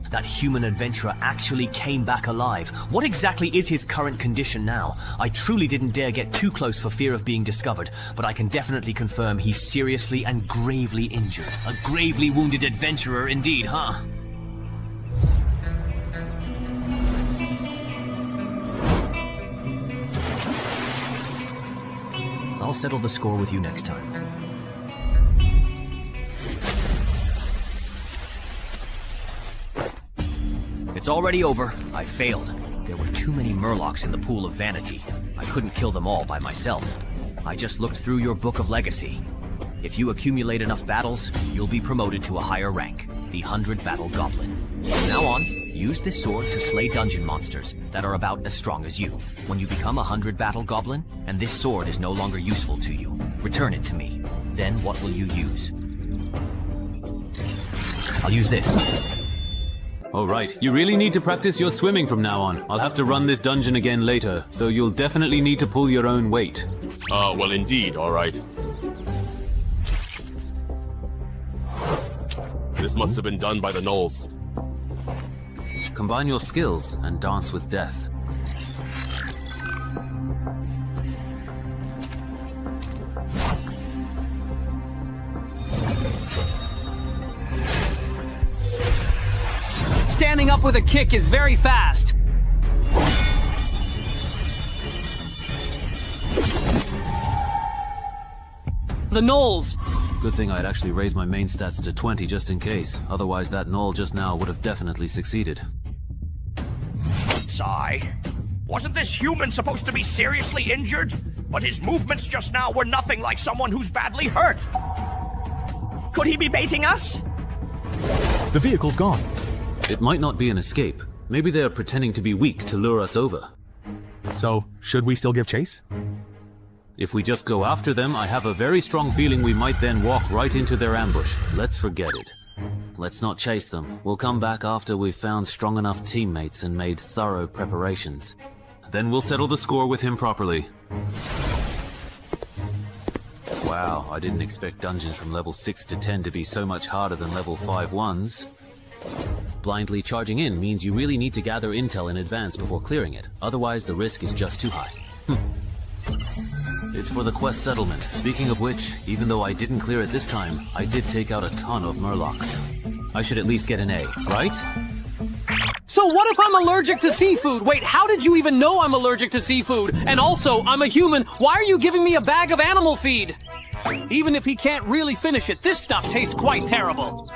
That human adventurer actually came back alive. What exactly is his current condition now? I truly didn't dare get too close for fear of being discovered, but I can definitely confirm he's seriously and gravely injured. A gravely wounded adventurer indeed, huh? I'll settle the score with you next time. It's already over. I failed. There were too many Murlocs in the pool of vanity. I couldn't kill them all by myself. I just looked through your book of legacy. If you accumulate enough battles, you'll be promoted to a higher rank, the 100 Battle Goblin. From now on, use this sword to slay dungeon monsters that are about as strong as you. When you become a 100 Battle Goblin, and this sword is no longer useful to you, return it to me. Then what will you use? I'll use this. Alright, you really need to practice your swimming from now on. I'll have to run this dungeon again later, so you'll definitely need to pull your own weight. Well indeed, alright. This must have been done by the gnolls. Combine your skills and dance with death. Standing up with a kick is very fast. The gnolls. Good thing I'd actually raised my main stats to 20 just in case. Otherwise that gnoll just now would have definitely succeeded. Sigh. Wasn't this human supposed to be seriously injured? But his movements just now were nothing like someone who's badly hurt. Could he be baiting us? The vehicle's gone. It might not be an escape. Maybe they're pretending to be weak to lure us over. So, should we still give chase? If we just go after them, I have a very strong feeling we might then walk right into their ambush. Let's forget it. Let's not chase them. We'll come back after we've found strong enough teammates and made thorough preparations. Then we'll settle the score with him properly. Wow, I didn't expect dungeons from level 6 to 10 to be so much harder than level 5 ones. Blindly charging in means you really need to gather intel in advance before clearing it. Otherwise, the risk is just too high. It's for the quest settlement. Speaking of which, even though I didn't clear it this time, I did take out a ton of Murlocs. I should at least get an A, right? So what if I'm allergic to seafood? Wait, how did you even know I'm allergic to seafood? And also, I'm a human. Why are you giving me a bag of animal feed? Even if he can't really finish it, this stuff tastes quite terrible.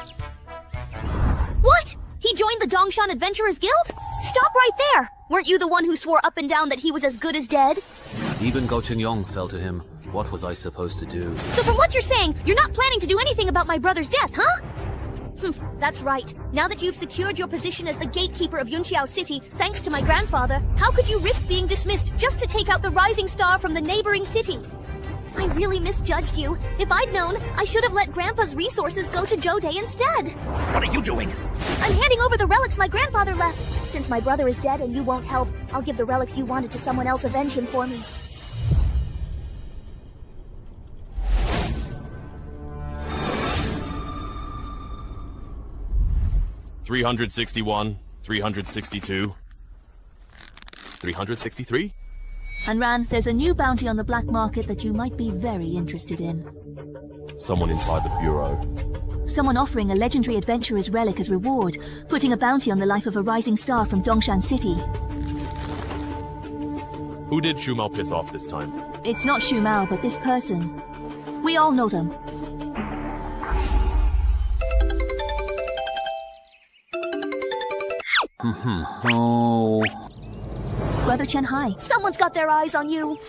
What? He joined the Dongshan Adventurers Guild? Stop right there! Weren't you the one who swore up and down that he was as good as dead? Even Gao Cheng Yong fell to him. What was I supposed to do? So from what you're saying, you're not planning to do anything about my brother's death, huh? That's right. Now that you've secured your position as the gatekeeper of Yunqiao City, thanks to my grandfather, how could you risk being dismissed just to take out the rising star from the neighboring city? I really misjudged you. If I'd known, I should have let Grandpa's resources go to Jode instead. What are you doing? I'm handing over the relics my grandfather left. Since my brother is dead and you won't help, I'll give the relics you wanted to someone else avenge him for me. $361, $362. 363? Hanran, there's a new bounty on the black market that you might be very interested in. Someone inside the bureau. Someone offering a legendary adventurer's relic as reward, putting a bounty on the life of a rising star from Dongshan City. Who did Shumao piss off this time? It's not Shu Mao, but this person. We all know them. Oh. Brother Chen Hai, someone's got their eyes on you.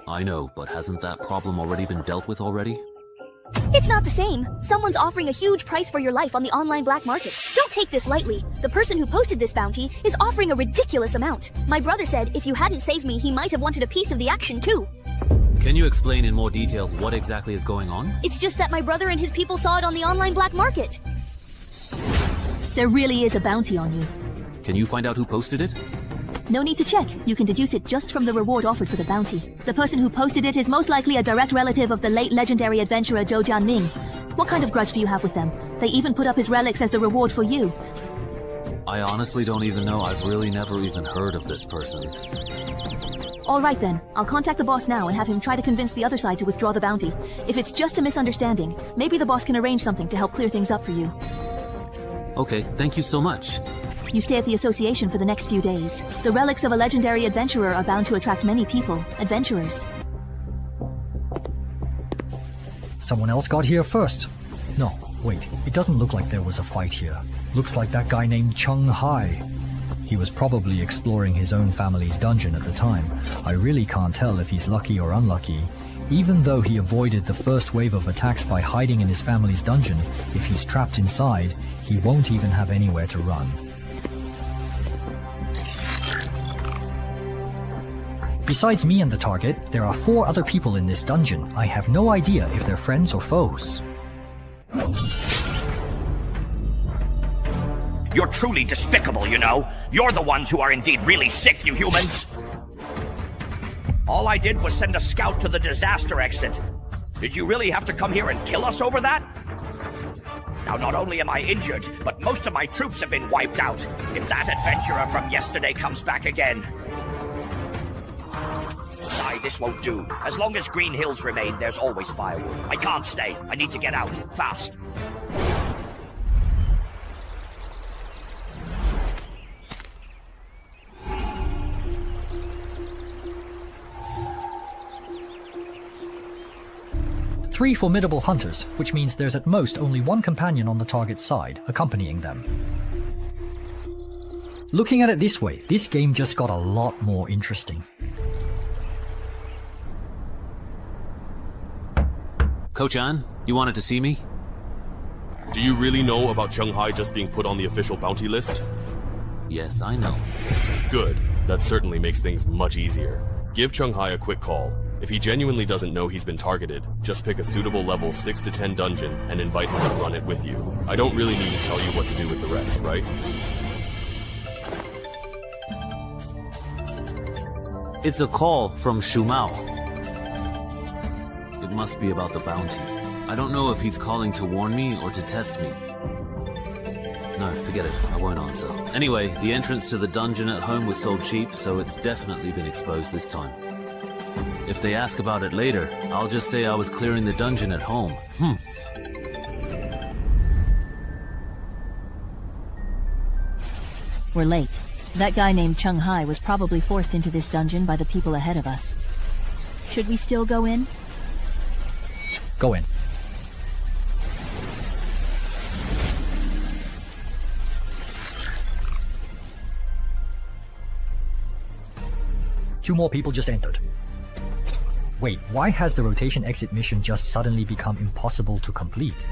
I know, but hasn't that problem already been dealt with already? It's not the same. Someone's offering a huge price for your life on the online black market. Don't take this lightly. The person who posted this bounty is offering a ridiculous amount. My brother said if you hadn't saved me, he might have wanted a piece of the action too. Can you explain in more detail what exactly is going on? It's just that my brother and his people saw it on the online black market. There really is a bounty on you. Can you find out who posted it? No need to check. You can deduce it just from the reward offered for the bounty. The person who posted it is most likely a direct relative of the late legendary adventurer Zhou Jianming. What kind of grudge do you have with them? They even put up his relics as the reward for you. I honestly don't even know. I've really never even heard of this person. Alright then, I'll contact the boss now and have him try to convince the other side to withdraw the bounty. If it's just a misunderstanding, maybe the boss can arrange something to help clear things up for you. Okay, thank you so much. You stay at the association for the next few days. The relics of a legendary adventurer are bound to attract many people, adventurers. Someone else got here first. No, wait, it doesn't look like there was a fight here. Looks like that guy named Chen Hai. He was probably exploring his own family's dungeon at the time. I really can't tell if he's lucky or unlucky. Even though he avoided the first wave of attacks by hiding in his family's dungeon, if he's trapped inside, he won't even have anywhere to run. Besides me and the target, there are 4 other people in this dungeon. I have no idea if they're friends or foes. You're truly despicable, you know. You're the ones who are indeed really sick, you humans. All I did was send a scout to the disaster exit. Did you really have to come here and kill us over that? Now, not only am I injured, but most of my troops have been wiped out. If that adventurer from yesterday comes back again... Sai, this won't do. As long as Green Hills remain, there's always firewood. I can't stay. I need to get out. Fast. Three formidable hunters, which means there's at most only one companion on the target's side, accompanying them. Looking at it this way, this game just got a lot more interesting. Ko-chan, you wanted to see me? Do you really know about Chen Hai just being put on the official bounty list? Yes, I know. Good. That certainly makes things much easier. Give Chen Hai a quick call. If he genuinely doesn't know he's been targeted, just pick a suitable level 6 to 10 dungeon and invite him to run it with you. I don't really need to tell you what to do with the rest, right? It's a call from Shu Mao. It must be about the bounty. I don't know if he's calling to warn me or to test me. No, forget it. I won't answer. Anyway, the entrance to the dungeon at home was sold cheap, so it's definitely been exposed this time. If they ask about it later, I'll just say I was clearing the dungeon at home. We're late. That guy named Chen Hai was probably forced into this dungeon by the people ahead of us. Should we still go in? Go in. Two more people just entered. Wait, why has the rotation exit mission just suddenly become impossible to complete?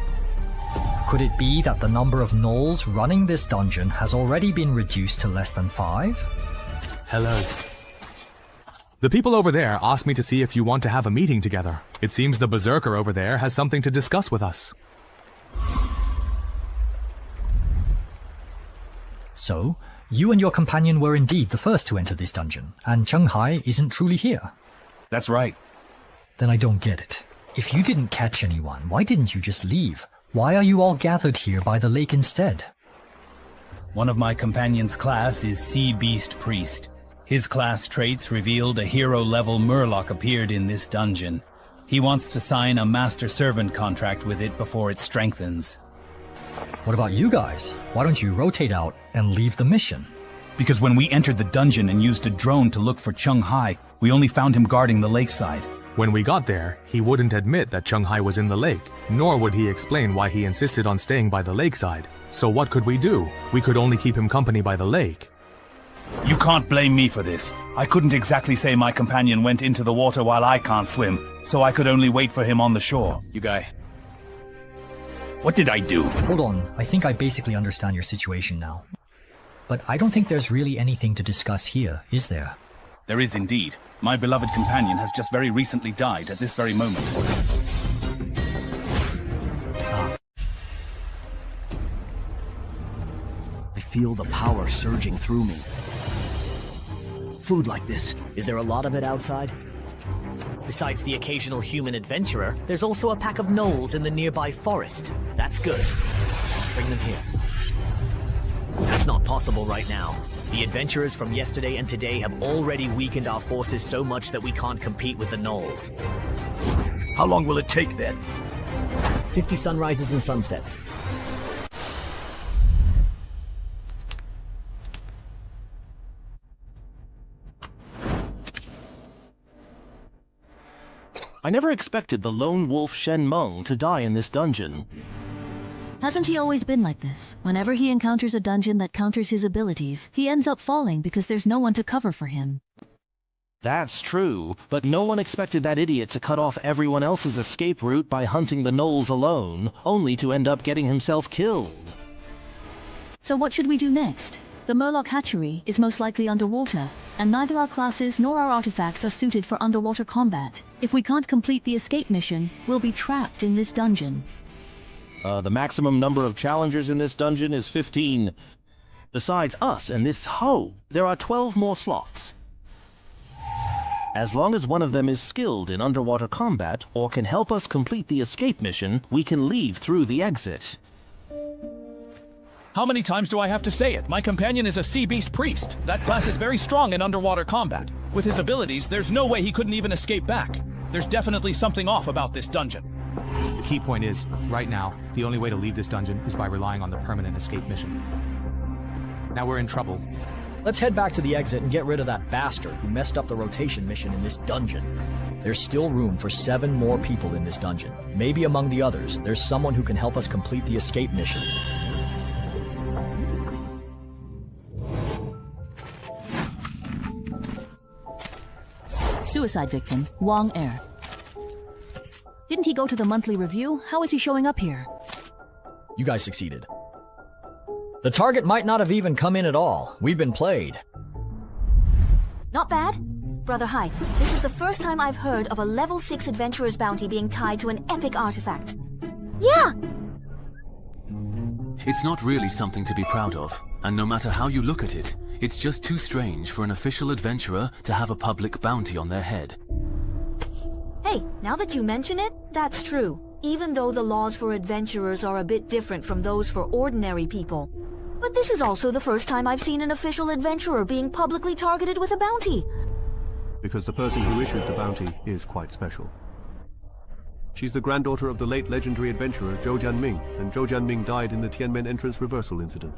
Could it be that the number of gnolls running this dungeon has already been reduced to less than 5? Hello. The people over there asked me to see if you want to have a meeting together. It seems the berserker over there has something to discuss with us. So, you and your companion were indeed the first to enter this dungeon, and Chen Hai isn't truly here. That's right. Then I don't get it. If you didn't catch anyone, why didn't you just leave? Why are you all gathered here by the lake instead? One of my companion's class is Sea Beast Priest. His class traits revealed a hero-level Murloc appeared in this dungeon. He wants to sign a master-servant contract with it before it strengthens. What about you guys? Why don't you rotate out and leave the mission? Because when we entered the dungeon and used a drone to look for Chen Hai, we only found him guarding the lakeside. When we got there, he wouldn't admit that Chen Hai was in the lake, nor would he explain why he insisted on staying by the lakeside. So what could we do? We could only keep him company by the lake. You can't blame me for this. I couldn't exactly say my companion went into the water while I can't swim, so I could only wait for him on the shore. You guy. What did I do? Hold on, I think I basically understand your situation now. But I don't think there's really anything to discuss here, is there? There is indeed. My beloved companion has just very recently died at this very moment. I feel the power surging through me. Food like this. Is there a lot of it outside? Besides the occasional human adventurer, there's also a pack of gnolls in the nearby forest. That's good. Bring them here. That's not possible right now. The adventurers from yesterday and today have already weakened our forces so much that we can't compete with the gnolls. How long will it take then? 50 sunrises and sunsets. I never expected the lone wolf Shen Meng to die in this dungeon. Hasn't he always been like this? Whenever he encounters a dungeon that counters his abilities, he ends up falling because there's no one to cover for him. That's true, but no one expected that idiot to cut off everyone else's escape route by hunting the gnolls alone, only to end up getting himself killed. So what should we do next? The Murloc hatchery is most likely underwater, and neither our classes nor our artifacts are suited for underwater combat. If we can't complete the escape mission, we'll be trapped in this dungeon. The maximum number of challengers in this dungeon is 15. Besides us and this hoe, there are 12 more slots. As long as one of them is skilled in underwater combat or can help us complete the escape mission, we can leave through the exit. How many times do I have to say it? My companion is a sea beast priest. That class is very strong in underwater combat. With his abilities, there's no way he couldn't even escape back. There's definitely something off about this dungeon. The key point is, right now, the only way to leave this dungeon is by relying on the permanent escape mission. Now we're in trouble. Let's head back to the exit and get rid of that bastard who messed up the rotation mission in this dungeon. There's still room for 7 more people in this dungeon. Maybe among the others, there's someone who can help us complete the escape mission. Suicide victim, Wang Er. Didn't he go to the monthly review? How is he showing up here? You guys succeeded. The target might not have even come in at all. We've been played. Not bad. Brother Hai, this is the first time I've heard of a level 6 adventurer's bounty being tied to an epic artifact. Yeah! It's not really something to be proud of, and no matter how you look at it, it's just too strange for an official adventurer to have a public bounty on their head. Hey, now that you mention it, that's true. Even though the laws for adventurers are a bit different from those for ordinary people. But this is also the first time I've seen an official adventurer being publicly targeted with a bounty. Because the person who issued the bounty is quite special. She's the granddaughter of the late legendary adventurer Zhou Jianming, and Zhou Jianming died in the Tianmen entrance reversal incident.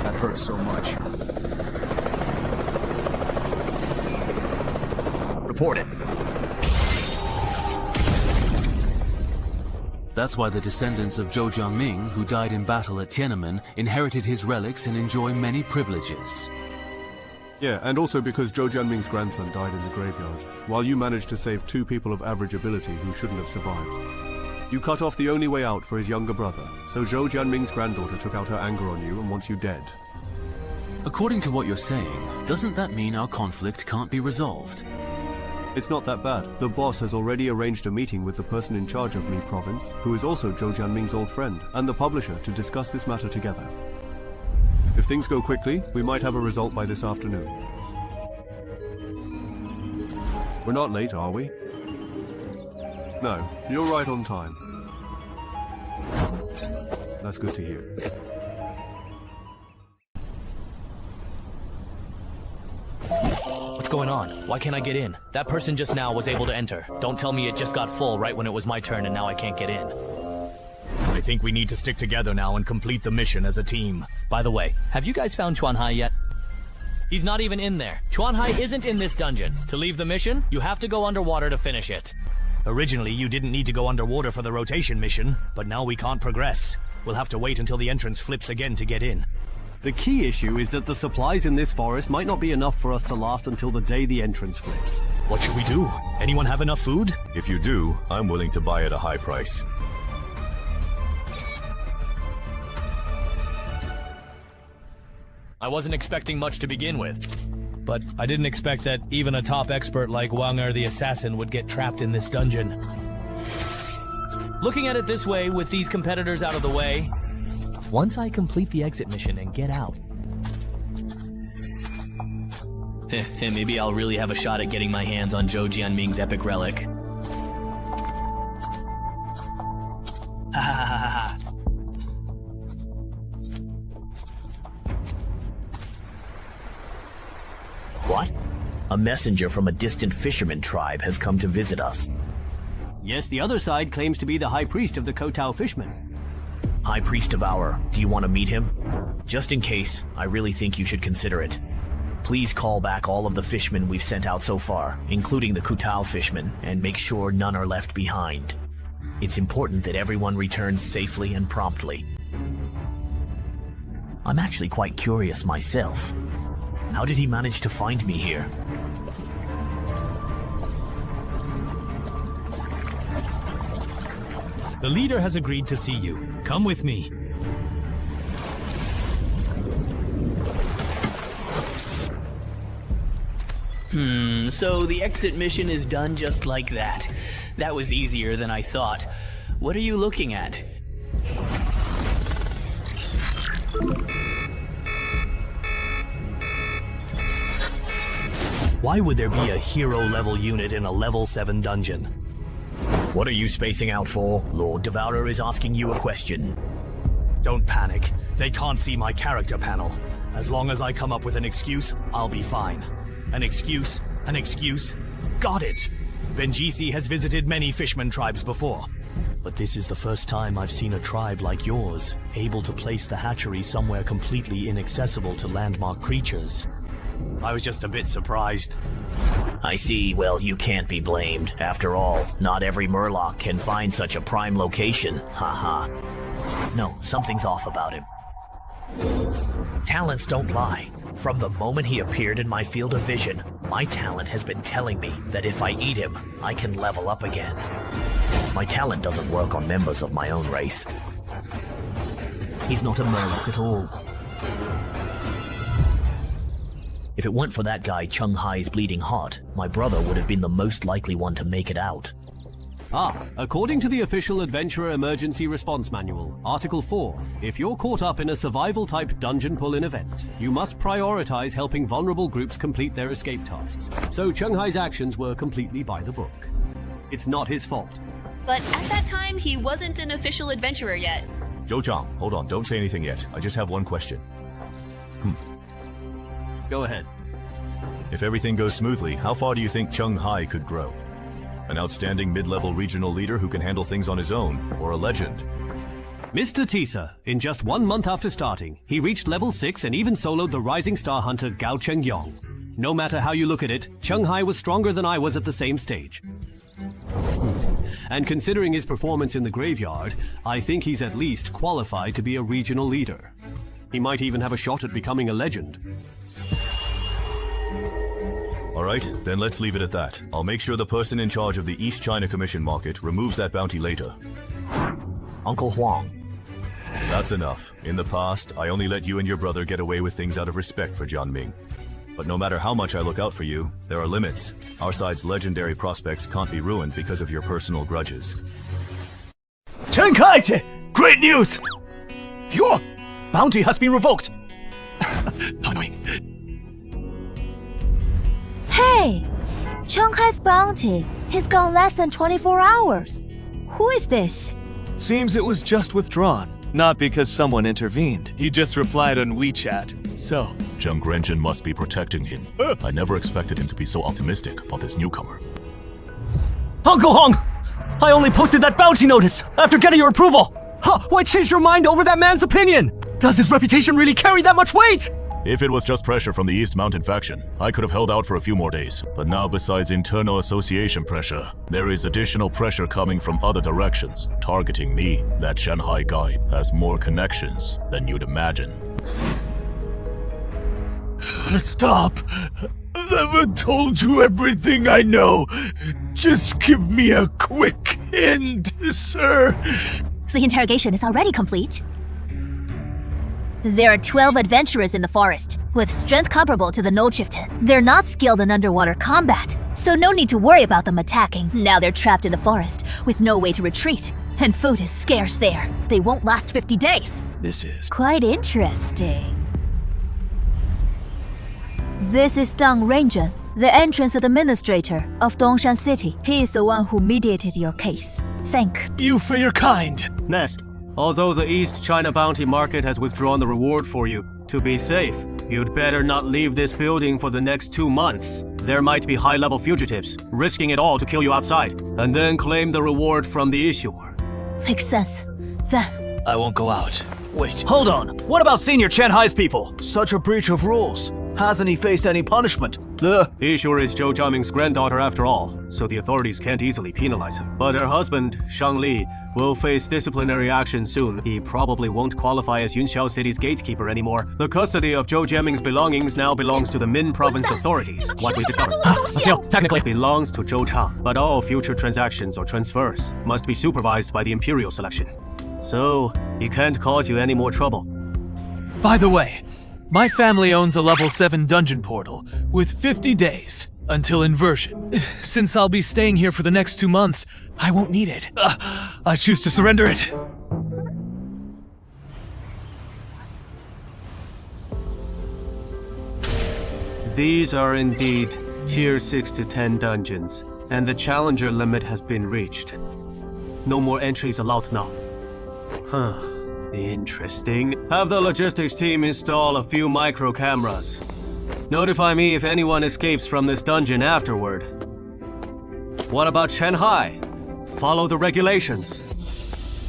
That hurts so much. Report it. That's why the descendants of Zhou Jianming, who died in battle at Tiananmen, inherited his relics and enjoy many privileges. Yeah, and also because Zhou Jianming's grandson died in the graveyard, while you managed to save 2 people of average ability who shouldn't have survived. You cut off the only way out for his younger brother, so Zhou Jianming's granddaughter took out her anger on you and wants you dead. According to what you're saying, doesn't that mean our conflict can't be resolved? It's not that bad. The boss has already arranged a meeting with the person in charge of Mi Province, who is also Zhou Jianming's old friend, and the publisher to discuss this matter together. If things go quickly, we might have a result by this afternoon. We're not late, are we? No, you're right on time. That's good to hear. What's going on? Why can't I get in? That person just now was able to enter. Don't tell me it just got full right when it was my turn and now I can't get in. I think we need to stick together now and complete the mission as a team. By the way, have you guys found Chen Hai yet? He's not even in there. Chen Hai isn't in this dungeon. To leave the mission, you have to go underwater to finish it. Originally, you didn't need to go underwater for the rotation mission, but now we can't progress. We'll have to wait until the entrance flips again to get in. The key issue is that the supplies in this forest might not be enough for us to last until the day the entrance flips. What should we do? Anyone have enough food? If you do, I'm willing to buy at a high price. I wasn't expecting much to begin with, but I didn't expect that even a top expert like Wang Er the Assassin would get trapped in this dungeon. Looking at it this way, with these competitors out of the way, once I complete the exit mission and get out, maybe I'll really have a shot at getting my hands on Zhou Jianming's epic relic. Ha ha ha ha ha. What? A messenger from a distant fisherman tribe has come to visit us. Yes, the other side claims to be the High Priest of the Kotao Fishmen. High Priest of Our, do you want to meet him? Just in case, I really think you should consider it. Please call back all of the fishmen we've sent out so far, including the Kutao fishmen, and make sure none are left behind. It's important that everyone returns safely and promptly. I'm actually quite curious myself. How did he manage to find me here? The leader has agreed to see you. Come with me. So the exit mission is done just like that. That was easier than I thought. What are you looking at? Why would there be a hero-level unit in a level 7 dungeon? What are you spacing out for? Lord Devourer is asking you a question. Don't panic. They can't see my character panel. As long as I come up with an excuse, I'll be fine. An excuse? An excuse? Got it! Banshee has visited many fishman tribes before. But this is the first time I've seen a tribe like yours, able to place the hatchery somewhere completely inaccessible to landmark creatures. I was just a bit surprised. I see. Well, you can't be blamed. After all, not every Murloc can find such a prime location. Haha. No, something's off about him. Talents don't lie. From the moment he appeared in my field of vision, my talent has been telling me that if I eat him, I can level up again. My talent doesn't work on members of my own race. He's not a Murloc at all. If it weren't for that guy Chen Hai's bleeding heart, my brother would have been the most likely one to make it out. According to the official Adventurer Emergency Response Manual, Article 4, if you're caught up in a survival-type dungeon pull-in event, you must prioritize helping vulnerable groups complete their escape tasks. So Chen Hai's actions were completely by the book. It's not his fault. But at that time, he wasn't an official adventurer yet. Zhou Chang, hold on, don't say anything yet. I just have one question. Go ahead. If everything goes smoothly, how far do you think Chen Hai could grow? An outstanding mid-level regional leader who can handle things on his own, or a legend? Mr. Tisa, in just 1 month after starting, he reached level 6 and even soloed the rising star hunter Gao Cheng Yong. No matter how you look at it, Chen Hai was stronger than I was at the same stage. And considering his performance in the graveyard, I think he's at least qualified to be a regional leader. He might even have a shot at becoming a legend. Alright, then let's leave it at that. I'll make sure the person in charge of the East China Commission market removes that bounty later. Uncle Huang. That's enough. In the past, I only let you and your brother get away with things out of respect for Jianming. But no matter how much I look out for you, there are limits. Our side's legendary prospects can't be ruined because of your personal grudges. Chen Hai! Great news! Your bounty has been revoked! How annoying. Hey! Chen Hai's bounty has gone less than 24 hours. Who is this? Seems it was just withdrawn. Not because someone intervened. He just replied on WeChat. So, Zheng Renjin must be protecting him. I never expected him to be so optimistic about this newcomer. Uncle Hong! I only posted that bounty notice after getting your approval! Why change your mind over that man's opinion? Does his reputation really carry that much weight? If it was just pressure from the East Mountain faction, I could have held out for a few more days. But now, besides internal association pressure, there is additional pressure coming from other directions, targeting me. That Chen Hai guy has more connections than you'd imagine. Stop! I've never told you everything I know. Just give me a quick hint, sir. The interrogation is already complete. There are 12 adventurers in the forest, with strength comparable to the Node Chieftain. They're not skilled in underwater combat, so no need to worry about them attacking. Now they're trapped in the forest, with no way to retreat, and food is scarce there. They won't last 50 days. This is quite interesting. This is Dang Renjin, the entrance administrator of Dongshan City. He is the one who mediated your case. Thank you for your kind. Nest, although the East China bounty market has withdrawn the reward for you, to be safe, you'd better not leave this building for the next 2 months. There might be high-level fugitives, risking it all to kill you outside, and then claim the reward from the issuer. Makes sense. Then I won't go out. Wait. Hold on. What about Senior Chen Hai's people? Such a breach of rules. Hasn't he faced any punishment? The issuer is Zhou Jiaming's granddaughter after all, so the authorities can't easily penalize him. But her husband, Shang Li, will face disciplinary action soon. He probably won't qualify as Yunxiao City's gatekeeper anymore. The custody of Zhou Jiaming's belongings now belongs to the Min Province authorities. What we discovered still, technically, belongs to Zhou Chang. But all future transactions or transfers must be supervised by the Imperial Selection. So, he can't cause you any more trouble. By the way, my family owns a level 7 dungeon portal with 50 days until inversion. Since I'll be staying here for the next 2 months, I won't need it. I choose to surrender it. These are indeed tier 6 to 10 dungeons, and the challenger limit has been reached. No more entries allowed now. Huh. Interesting. Have the logistics team install a few micro cameras. Notify me if anyone escapes from this dungeon afterward. What about Chen Hai? Follow the regulations.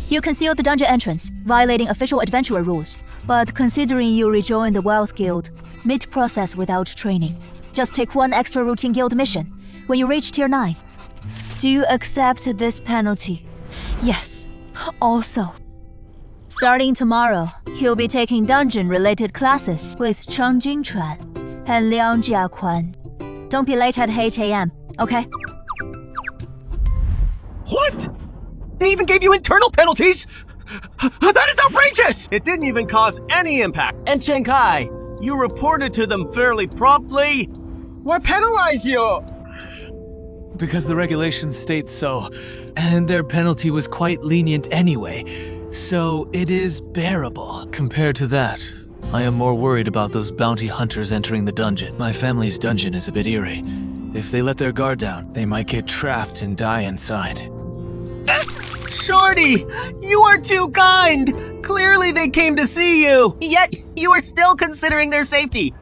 you concealed the dungeon entrance, violating official adventurer rules. But considering you rejoined the Wild Guild mid-process without training, just take one extra routine guild mission when you reach tier 9. Do you accept this penalty? Yes. Also, starting tomorrow, you'll be taking dungeon-related classes with Cheng Jingchuan and Liang Jiaquan. Don't be late at 8 AM, okay? What? They even gave you internal penalties? That is outrageous! It didn't even cause any impact. And Chen Hai, you reported to them fairly promptly. Why penalize you? Because the regulations state so, and their penalty was quite lenient anyway, so it is bearable. Compared to that, I am more worried about those bounty hunters entering the dungeon. My family's dungeon is a bit eerie. If they let their guard down, they might get trapped and die inside. Shorty, you are too kind! Clearly they came to see you, yet you are still considering their safety.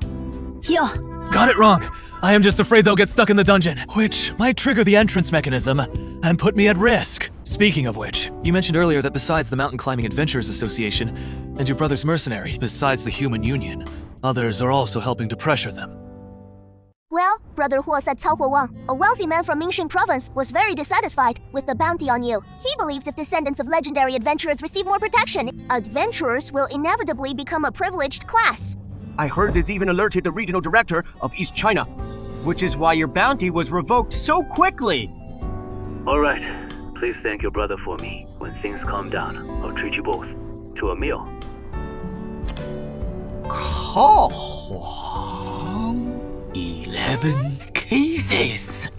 Yeah. Got it wrong. I am just afraid they'll get stuck in the dungeon, which might trigger the entrance mechanism and put me at risk. Speaking of which, you mentioned earlier that besides the Mountain Climbing Adventurers Association and your brother's mercenary, besides the Human Union, others are also helping to pressure them. Well, Brother Huo said Cao Huowang, a wealthy man from Mingxing Province, was very dissatisfied with the bounty on you. He believes if descendants of legendary adventurers receive more protection, adventurers will inevitably become a privileged class. I heard this even alerted the regional director of East China, which is why your bounty was revoked so quickly. All right, please thank your brother for me. When things calm down, I'll treat you both to a meal. Cao Huang, 11 cases.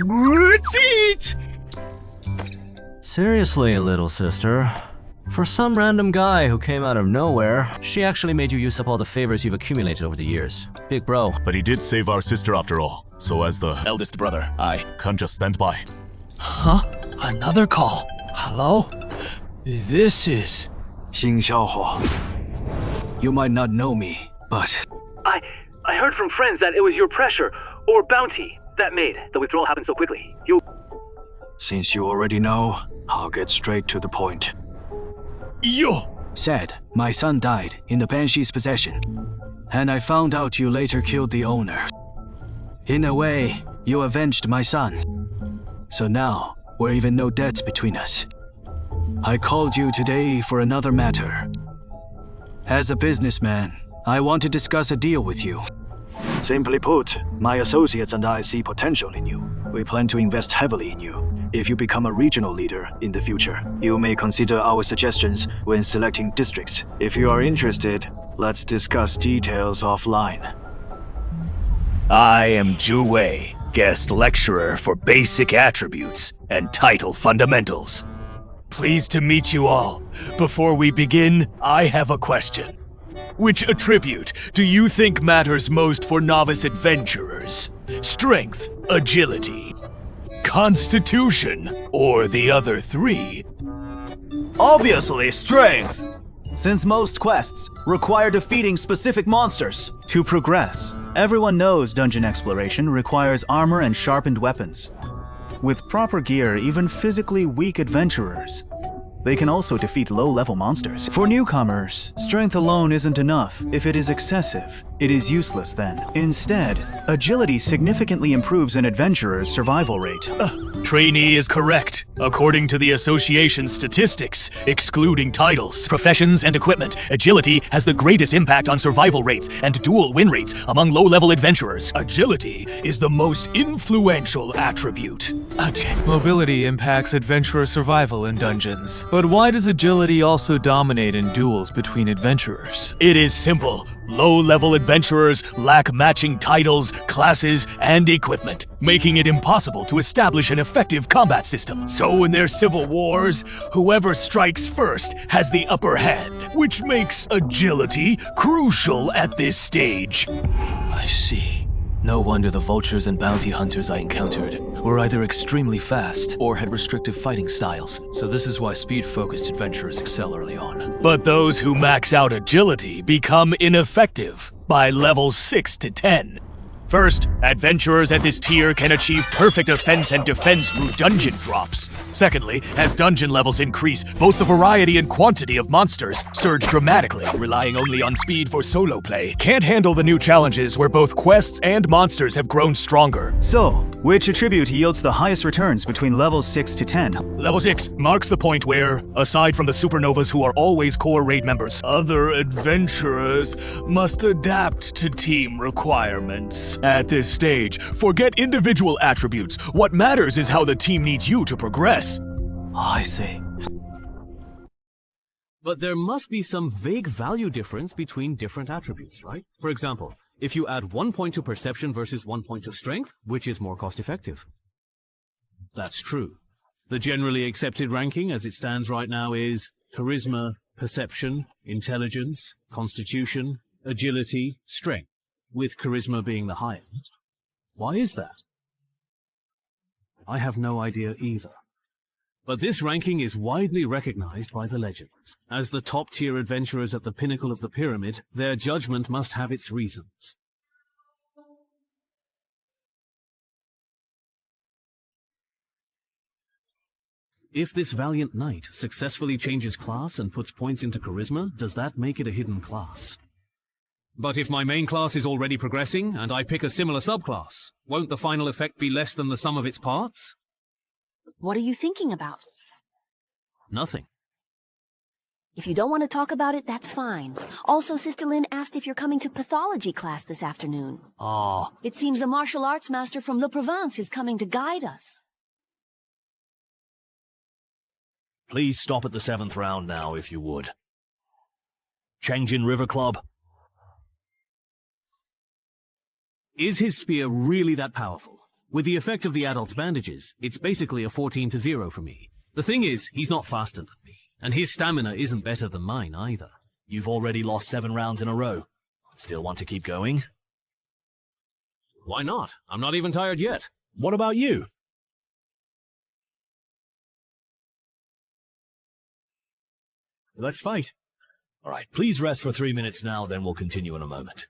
Let's eat! Seriously, little sister. For some random guy who came out of nowhere, she actually made you use up all the favors you've accumulated over the years. Big bro. But he did save our sister after all. So as the eldest brother, I can't just stand by. Huh? Another call. Hello? This is... Xing Xiaohua. You might not know me, but... I heard from friends that it was your pressure, or bounty, that made the withdrawal happen so quickly. Since you already know, I'll get straight to the point. Yo! Said, my son died in the Banshee's possession, and I found out you later killed the owner. In a way, you avenged my son. So now, we're even no debts between us. I called you today for another matter. As a businessman, I want to discuss a deal with you. Simply put, my associates and I see potential in you. We plan to invest heavily in you. If you become a regional leader in the future, you may consider our suggestions when selecting districts. If you are interested, let's discuss details offline. I am Zhu Wei, guest lecturer for basic attributes and title fundamentals. Pleased to meet you all. Before we begin, I have a question. Which attribute do you think matters most for novice adventurers? Strength, agility, constitution, or the other three? Obviously, strength! Since most quests require defeating specific monsters. To progress, everyone knows dungeon exploration requires armor and sharpened weapons. With proper gear, even physically weak adventurers, they can also defeat low-level monsters. For newcomers, strength alone isn't enough. If it is excessive, it is useless then. Instead, agility significantly improves an adventurer's survival rate. Trainee is correct. According to the association's statistics, excluding titles, professions, and equipment, agility has the greatest impact on survival rates and dual win rates among low-level adventurers. Agility is the most influential attribute. Mobility impacts adventurer survival in dungeons. But why does agility also dominate in duels between adventurers? It is simple. Low-level adventurers lack matching titles, classes, and equipment, making it impossible to establish an effective combat system. So in their civil wars, whoever strikes first has the upper hand, which makes agility crucial at this stage. I see. No wonder the vultures and bounty hunters I encountered were either extremely fast or had restrictive fighting styles, so this is why speed-focused adventurers excel early on. But those who max out agility become ineffective by levels 6 to 10. First, adventurers at this tier can achieve perfect offense and defense through dungeon drops. Secondly, as dungeon levels increase, both the variety and quantity of monsters surge dramatically. Relying only on speed for solo play can't handle the new challenges where both quests and monsters have grown stronger. So, which attribute yields the highest returns between levels 6 to 10? Level 6 marks the point where, aside from the supernovas who are always core raid members, other adventurers must adapt to team requirements. At this stage, forget individual attributes. What matters is how the team needs you to progress. I see. But there must be some vague value difference between different attributes, right? For example, if you add 1 point to perception versus 1 point to strength, which is more cost-effective? That's true. The generally accepted ranking as it stands right now is charisma, perception, intelligence, constitution, agility, strength, with charisma being the highest. Why is that? I have no idea either. But this ranking is widely recognized by the legends. As the top-tier adventurers at the pinnacle of the pyramid, their judgment must have its reasons. If this valiant knight successfully changes class and puts points into charisma, does that make it a hidden class? But if my main class is already progressing, and I pick a similar subclass, won't the final effect be less than the sum of its parts? What are you thinking about? Nothing. If you don't want to talk about it, that's fine. Also, Sister Lin asked if you're coming to pathology class this afternoon. Ah. It seems a martial arts master from Le Provence is coming to guide us. Please stop at the 7th round now, if you would. Changjin River Club. Is his spear really that powerful? With the effect of the adult's bandages, it's basically a 14-0 for me. The thing is, he's not faster than me, and his stamina isn't better than mine either. You've already lost 7 rounds in a row. Still want to keep going? Why not? I'm not even tired yet. What about you? let's fight. All right, please rest for 3 minutes now, then we'll continue in a moment.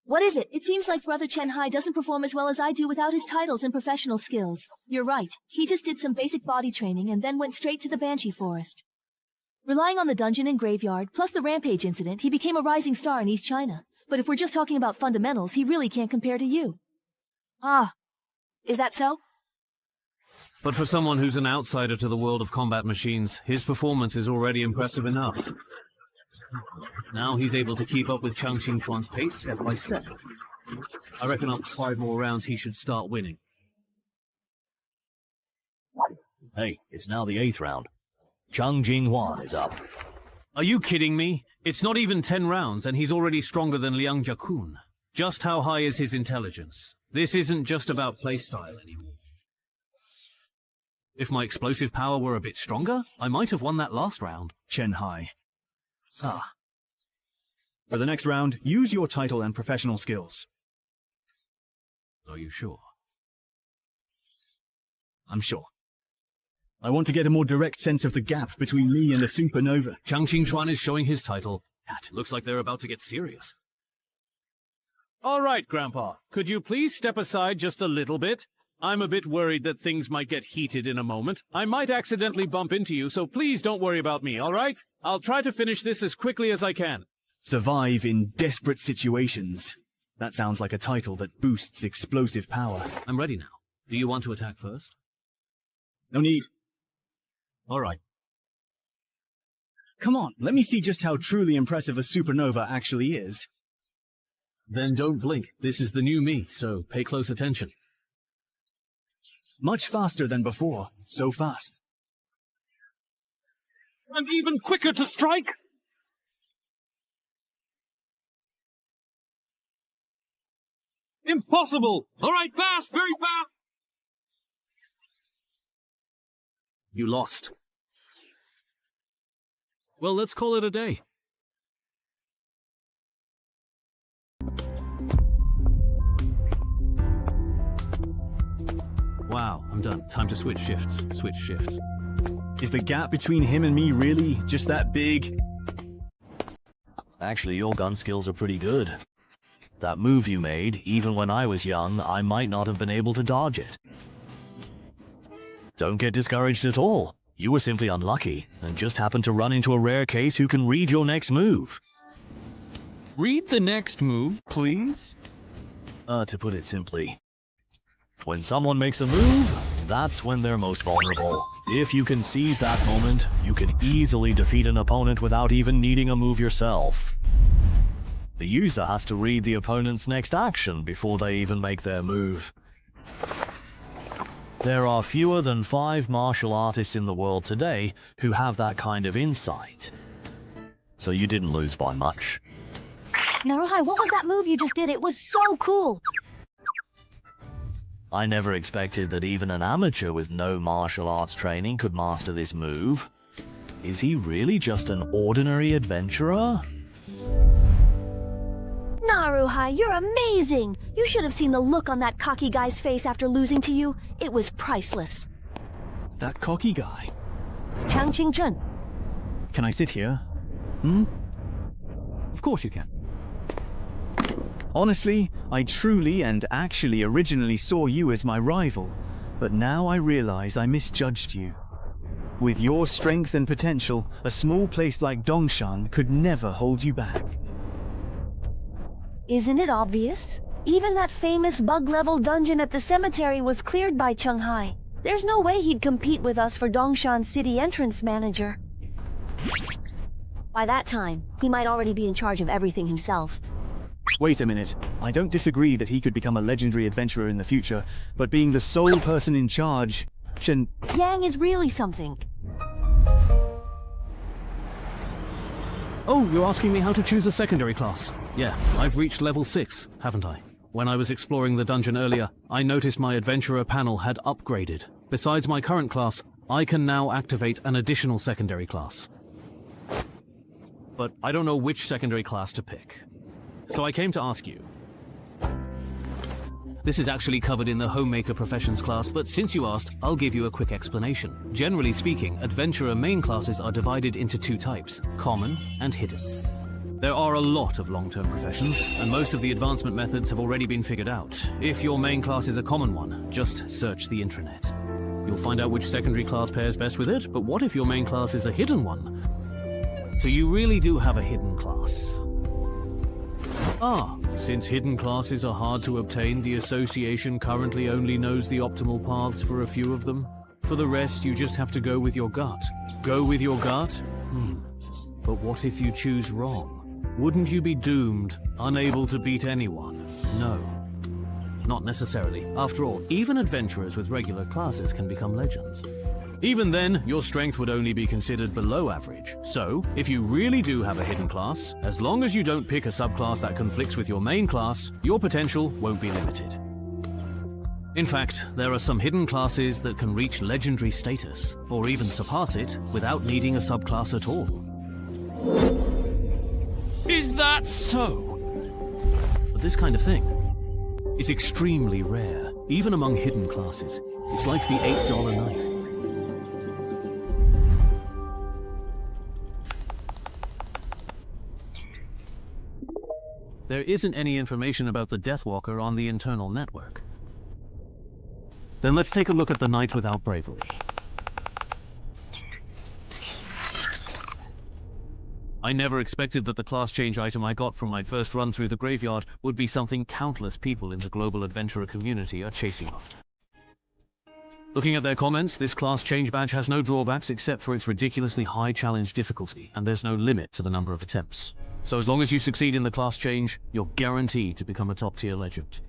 What is it? It seems like Brother Chen Hai doesn't perform as well as I do without his titles and professional skills. You're right. He just did some basic body training and then went straight to the Banshee forest. Relying on the dungeon and graveyard, plus the rampage incident, he became a rising star in East China. But if we're just talking about fundamentals, he really can't compare to you. Ah, is that so? But for someone who's an outsider to the world of combat machines, his performance is already impressive enough. Now he's able to keep up with Chang Xingchuan's pace step by step. I reckon after 5 more rounds he should start winning. Hey, it's now the 8th round. Chang Jinghuan is up. Are you kidding me? It's not even 10 rounds and he's already stronger than Liang Jiakun. Just how high is his intelligence? This isn't just about playstyle anymore. If my explosive power were a bit stronger, I might have won that last round. Chen Hai. Ah. For the next round, use your title and professional skills. Are you sure? I'm sure. I want to get a more direct sense of the gap between me and the supernova. Chang Xingchuan is showing his title. That looks like they're about to get serious. All right, Grandpa. Could you please step aside just a little bit? I'm a bit worried that things might get heated in a moment. I might accidentally bump into you, so please don't worry about me, all right? I'll try to finish this as quickly as I can. Survive in desperate situations. That sounds like a title that boosts explosive power. I'm ready now. Do you want to attack first? No need. All right. Come on, let me see just how truly impressive a supernova actually is. Then don't blink. This is the new me, so pay close attention. Much faster than before. So fast. And even quicker to strike! Impossible! All right, fast, very fast! You lost. Well, let's call it a day. Wow, I'm done. Time to switch shifts. Switch shifts. Is the gap between him and me really just that big? Actually, your gun skills are pretty good. That move you made, even when I was young, I might not have been able to dodge it. Don't get discouraged at all. You were simply unlucky, and just happened to run into a rare case who can read your next move. Read the next move, please? To put it simply, when someone makes a move, that's when they're most vulnerable. If you can seize that moment, you can easily defeat an opponent without even needing a move yourself. The user has to read the opponent's next action before they even make their move. There are fewer than 5 martial artists in the world today who have that kind of insight. So you didn't lose by much. Naruhai, what was that move you just did? It was so cool! I never expected that even an amateur with no martial arts training could master this move. Is he really just an ordinary adventurer? Naruhai, you're amazing! You should have seen the look on that cocky guy's face after losing to you. It was priceless. That cocky guy. Chang Qingchen. Can I sit here? Of course you can. Honestly, I truly and actually originally saw you as my rival, but now I realize I misjudged you. With your strength and potential, a small place like Dongshan could never hold you back. Isn't it obvious? Even that famous bug-level dungeon at the cemetery was cleared by Chen Hai. There's no way he'd compete with us for Dongshan City entrance manager. By that time, he might already be in charge of everything himself. Wait a minute. I don't disagree that he could become a legendary adventurer in the future, but being the sole person in charge, Yang is really something. Oh, you're asking me how to choose a secondary class? Yeah, I've reached level 6, haven't I? When I was exploring the dungeon earlier, I noticed my adventurer panel had upgraded. Besides my current class, I can now activate an additional secondary class. But I don't know which secondary class to pick. So I came to ask you. This is actually covered in the Homemaker Professions class, but since you asked, I'll give you a quick explanation. Generally speaking, Adventurer main classes are divided into two types, common and hidden. There are a lot of long-term professions, and most of the advancement methods have already been figured out. If your main class is a common one, just search the intranet. You'll find out which secondary class pairs best with it, but what if your main class is a hidden one? So you really do have a hidden class. Since hidden classes are hard to obtain, the association currently only knows the optimal paths for a few of them. For the rest, you just have to go with your gut. Go with your gut? But what if you choose wrong? Wouldn't you be doomed, unable to beat anyone? No. Not necessarily. After all, even adventurers with regular classes can become legends. Even then, your strength would only be considered below average. So, if you really do have a hidden class, as long as you don't pick a subclass that conflicts with your main class, your potential won't be limited. In fact, there are some hidden classes that can reach legendary status, or even surpass it, without needing a subclass at all. Is that so? But this kind of thing is extremely rare, even among hidden classes. It's like the $8 night. There isn't any information about the Deathwalker on the internal network. Then let's take a look at the Knight Without Bravery. I never expected that the class change item I got from my first run through the graveyard would be something countless people in the global adventurer community are chasing after. Looking at their comments, this class change badge has no drawbacks except for its ridiculously high challenge difficulty, and there's no limit to the number of attempts. So as long as you succeed in the class change, you're guaranteed to become a top-tier legend.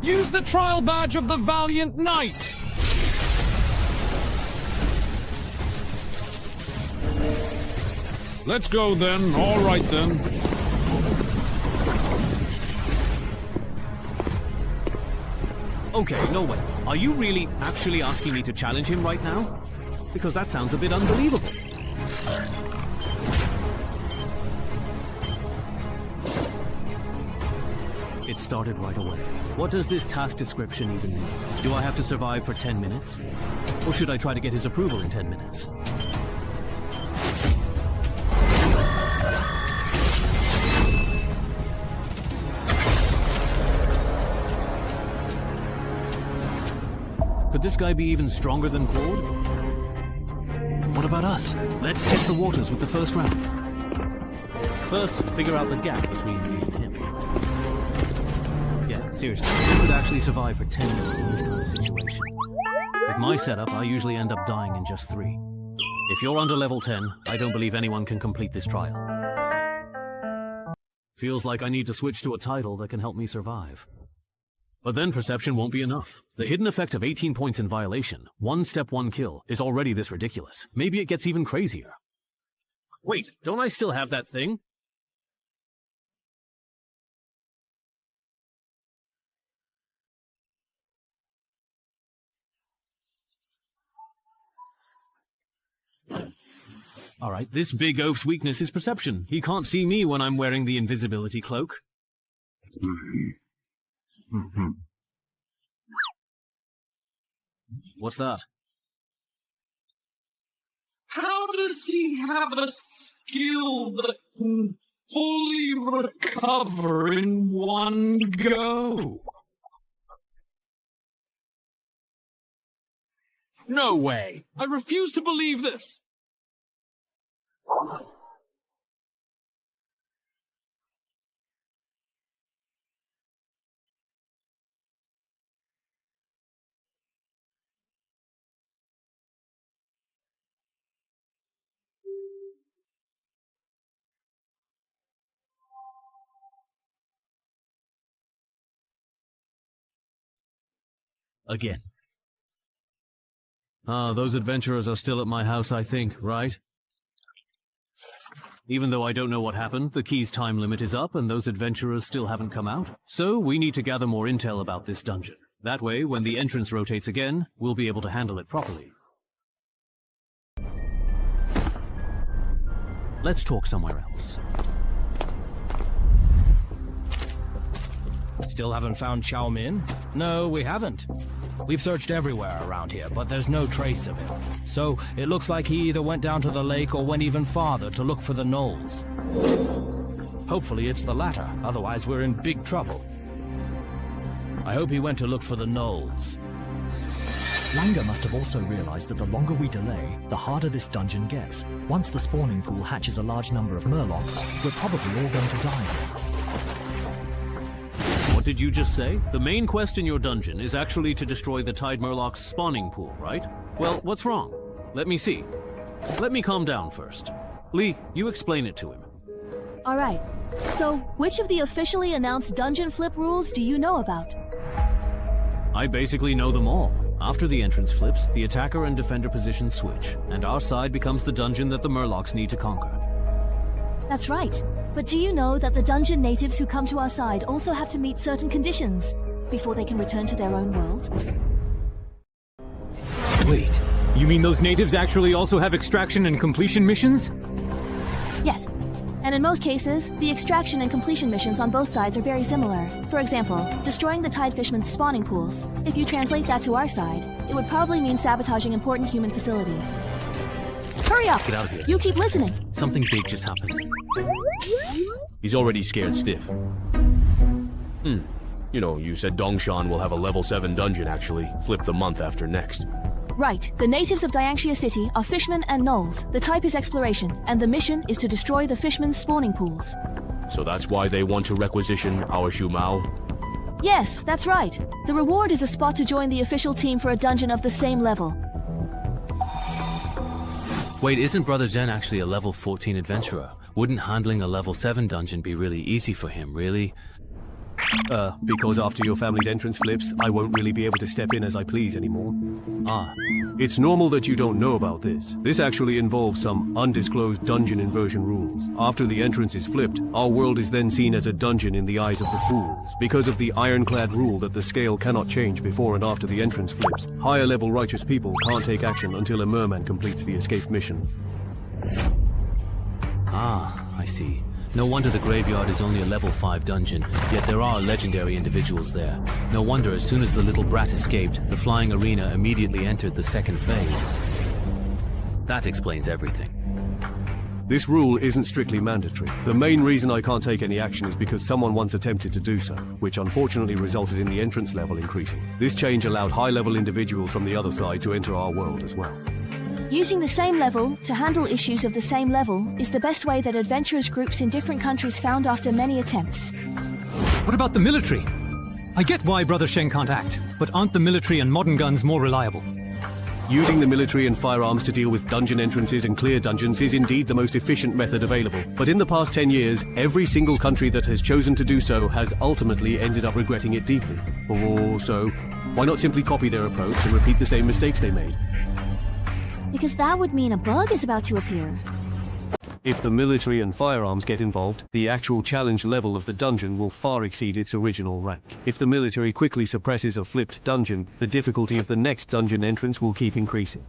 Use the trial badge of the Valiant Knight! Let's go then. All right then. Okay, no way. Are you really actually asking me to challenge him right now? Because that sounds a bit unbelievable. It started right away. What does this task description even mean? Do I have to survive for 10 minutes? Or should I try to get his approval in 10 minutes? Could this guy be even stronger than Claude? What about us? Let's test the waters with the first round. First, figure out the gap between me and him. Yeah, seriously, who could actually survive for 10 minutes in this kind of situation? With my setup, I usually end up dying in just 3. If you're under level 10, I don't believe anyone can complete this trial. Feels like I need to switch to a title that can help me survive. But then perception won't be enough. The hidden effect of 18 points in violation, 1 step 1 kill, is already this ridiculous. Maybe it gets even crazier. Wait, don't I still have that thing? Alright, this big oaf's weakness is perception. He can't see me when I'm wearing the invisibility cloak. What's that? How does he have a skill that can fully recover in one go? No way! I refuse to believe this! Again. Those adventurers are still at my house, I think, right? Even though I don't know what happened, the key's time limit is up and those adventurers still haven't come out. So we need to gather more intel about this dungeon. That way, when the entrance rotates again, we'll be able to handle it properly. Let's talk somewhere else. Still haven't found Xiao Min? No, we haven't. We've searched everywhere around here, but there's no trace of him. So, it looks like he either went down to the lake or went even farther to look for the gnolls. Hopefully it's the latter, otherwise we're in big trouble. I hope he went to look for the gnolls. Langer must have also realized that the longer we delay, the harder this dungeon gets. Once the spawning pool hatches a large number of Murlocs, we're probably all going to die. What did you just say? The main quest in your dungeon is actually to destroy the Tide Murloc's spawning pool, right? Well, what's wrong? Let me see. Let me calm down first. Lee, you explain it to him. Alright, so which of the officially announced dungeon flip rules do you know about? I basically know them all. After the entrance flips, the attacker and defender positions switch, and our side becomes the dungeon that the Murlocs need to conquer. That's right. But do you know that the dungeon natives who come to our side also have to meet certain conditions before they can return to their own world? Wait, you mean those natives actually also have extraction and completion missions? Yes. And in most cases, the extraction and completion missions on both sides are very similar. For example, destroying the Tide Fishman's spawning pools. If you translate that to our side, it would probably mean sabotaging important human facilities. Hurry up! Get out of here. You keep listening. Something big just happened. He's already scared stiff. You know, you said Dongshan will have a level 7 dungeon actually, flip the month after next. Right. The natives of Dianxia City are fishmen and gnolls. The type is exploration, and the mission is to destroy the fishmen's spawning pools. So that's why they want to requisition our Shumao? Yes, that's right. The reward is a spot to join the official team for a dungeon of the same level. Wait, isn't Brother Zhen actually a level 14 adventurer? Wouldn't handling a level 7 dungeon be really easy for him, really? Because after your family's entrance flips, I won't really be able to step in as I please anymore. Ah. It's normal that you don't know about this. This actually involves some undisclosed dungeon inversion rules. After the entrance is flipped, our world is then seen as a dungeon in the eyes of the fools. Because of the ironclad rule that the scale cannot change before and after the entrance flips, higher level righteous people can't take action until a merman completes the escape mission. Ah, I see. No wonder the graveyard is only a level 5 dungeon, yet there are legendary individuals there. No wonder as soon as the little brat escaped, the flying arena immediately entered the second phase. That explains everything. This rule isn't strictly mandatory. The main reason I can't take any action is because someone once attempted to do so, which unfortunately resulted in the entrance level increasing. This change allowed high-level individuals from the other side to enter our world as well. Using the same level to handle issues of the same level is the best way that adventurers groups in different countries found after many attempts. What about the military? I get why Brother Sheng can't act, but aren't the military and modern guns more reliable? Using the military and firearms to deal with dungeon entrances and clear dungeons is indeed the most efficient method available. But in the past 10 years, every single country that has chosen to do so has ultimately ended up regretting it deeply. Or so, why not simply copy their approach and repeat the same mistakes they made? Because that would mean a bug is about to appear. If the military and firearms get involved, the actual challenge level of the dungeon will far exceed its original rank. If the military quickly suppresses a flipped dungeon, the difficulty of the next dungeon entrance will keep increasing.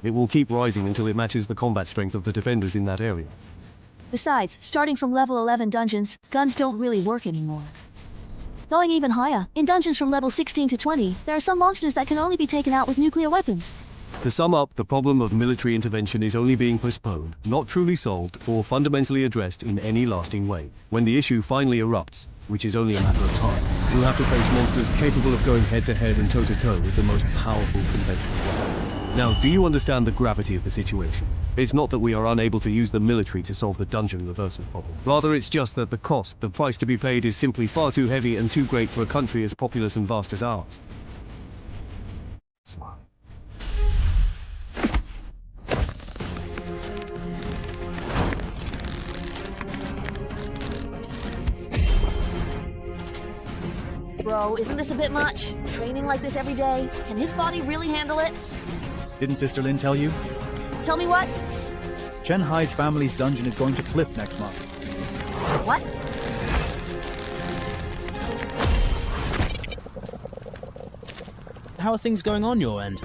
It will keep rising until it matches the combat strength of the defenders in that area. Besides, starting from level 11 dungeons, guns don't really work anymore. Going even higher, in dungeons from level 16 to 20, there are some monsters that can only be taken out with nuclear weapons. To sum up, the problem of military intervention is only being postponed, not truly solved, or fundamentally addressed in any lasting way. When the issue finally erupts, which is only a matter of time, we'll have to face monsters capable of going head-to-head and toe-to-toe with the most powerful conventional weapon. Now, do you understand the gravity of the situation? It's not that we are unable to use the military to solve the dungeon reversal problem. Rather, it's just that the cost, the price to be paid, is simply far too heavy and too great for a country as populous and vast as ours. Bro, isn't this a bit much? Training like this every day? Can his body really handle it? Didn't Sister Lin tell you? Tell me what? Chen Hai's family's dungeon is going to flip next month. What? How are things going on your end?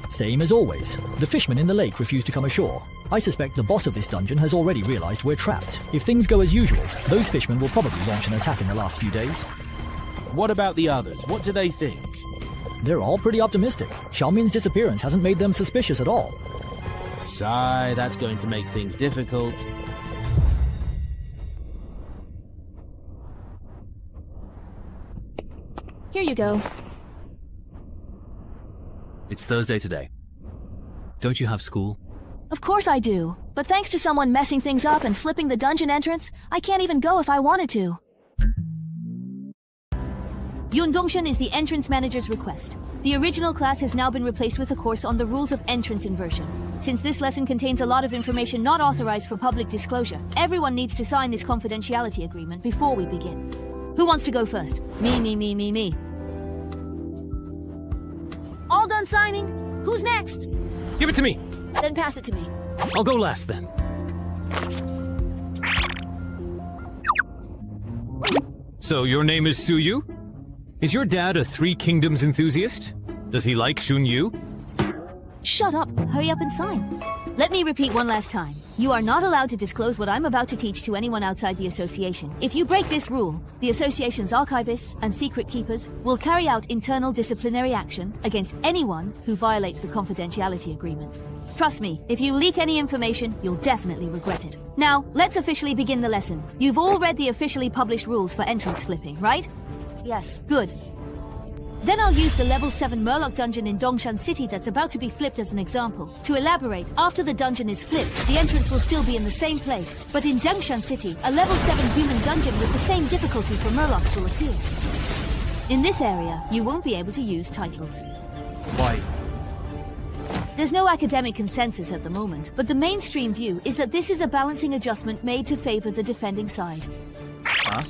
Same as always. The fishermen in the lake refuse to come ashore. I suspect the boss of this dungeon has already realized we're trapped. If things go as usual, those fishermen will probably launch an attack in the last few days. What about the others? What do they think? They're all pretty optimistic. Xiaomin's disappearance hasn't made them suspicious at all. Sigh, that's going to make things difficult. Here you go. It's Thursday today. Don't you have school? Of course I do. But thanks to someone messing things up and flipping the dungeon entrance, I can't even go if I wanted to. Yun Dongshan is the entrance manager's request. The original class has now been replaced with a course on the rules of entrance inversion. Since this lesson contains a lot of information not authorized for public disclosure, everyone needs to sign this confidentiality agreement before we begin. Who wants to go first? Me. All done signing? Who's next? Give it to me. Then pass it to me. I'll go last then. So your name is Suyu? Is your dad a Three Kingdoms enthusiast? Does he like Shunyu? Shut up. Hurry up and sign. Let me repeat one last time. You are not allowed to disclose what I'm about to teach to anyone outside the association. If you break this rule, the association's archivists and secret keepers will carry out internal disciplinary action against anyone who violates the confidentiality agreement. Trust me, if you leak any information, you'll definitely regret it. Now, let's officially begin the lesson. You've all read the officially published rules for entrance flipping, right? Yes. Good. Then I'll use the level 7 Murloc dungeon in Dongshan City that's about to be flipped as an example. To elaborate, after the dungeon is flipped, the entrance will still be in the same place. But in Dongshan City, a level 7 human dungeon with the same difficulty for Murlocs will appear. In this area, you won't be able to use titles. Why? There's no academic consensus at the moment, but the mainstream view is that this is a balancing adjustment made to favor the defending side. Huh?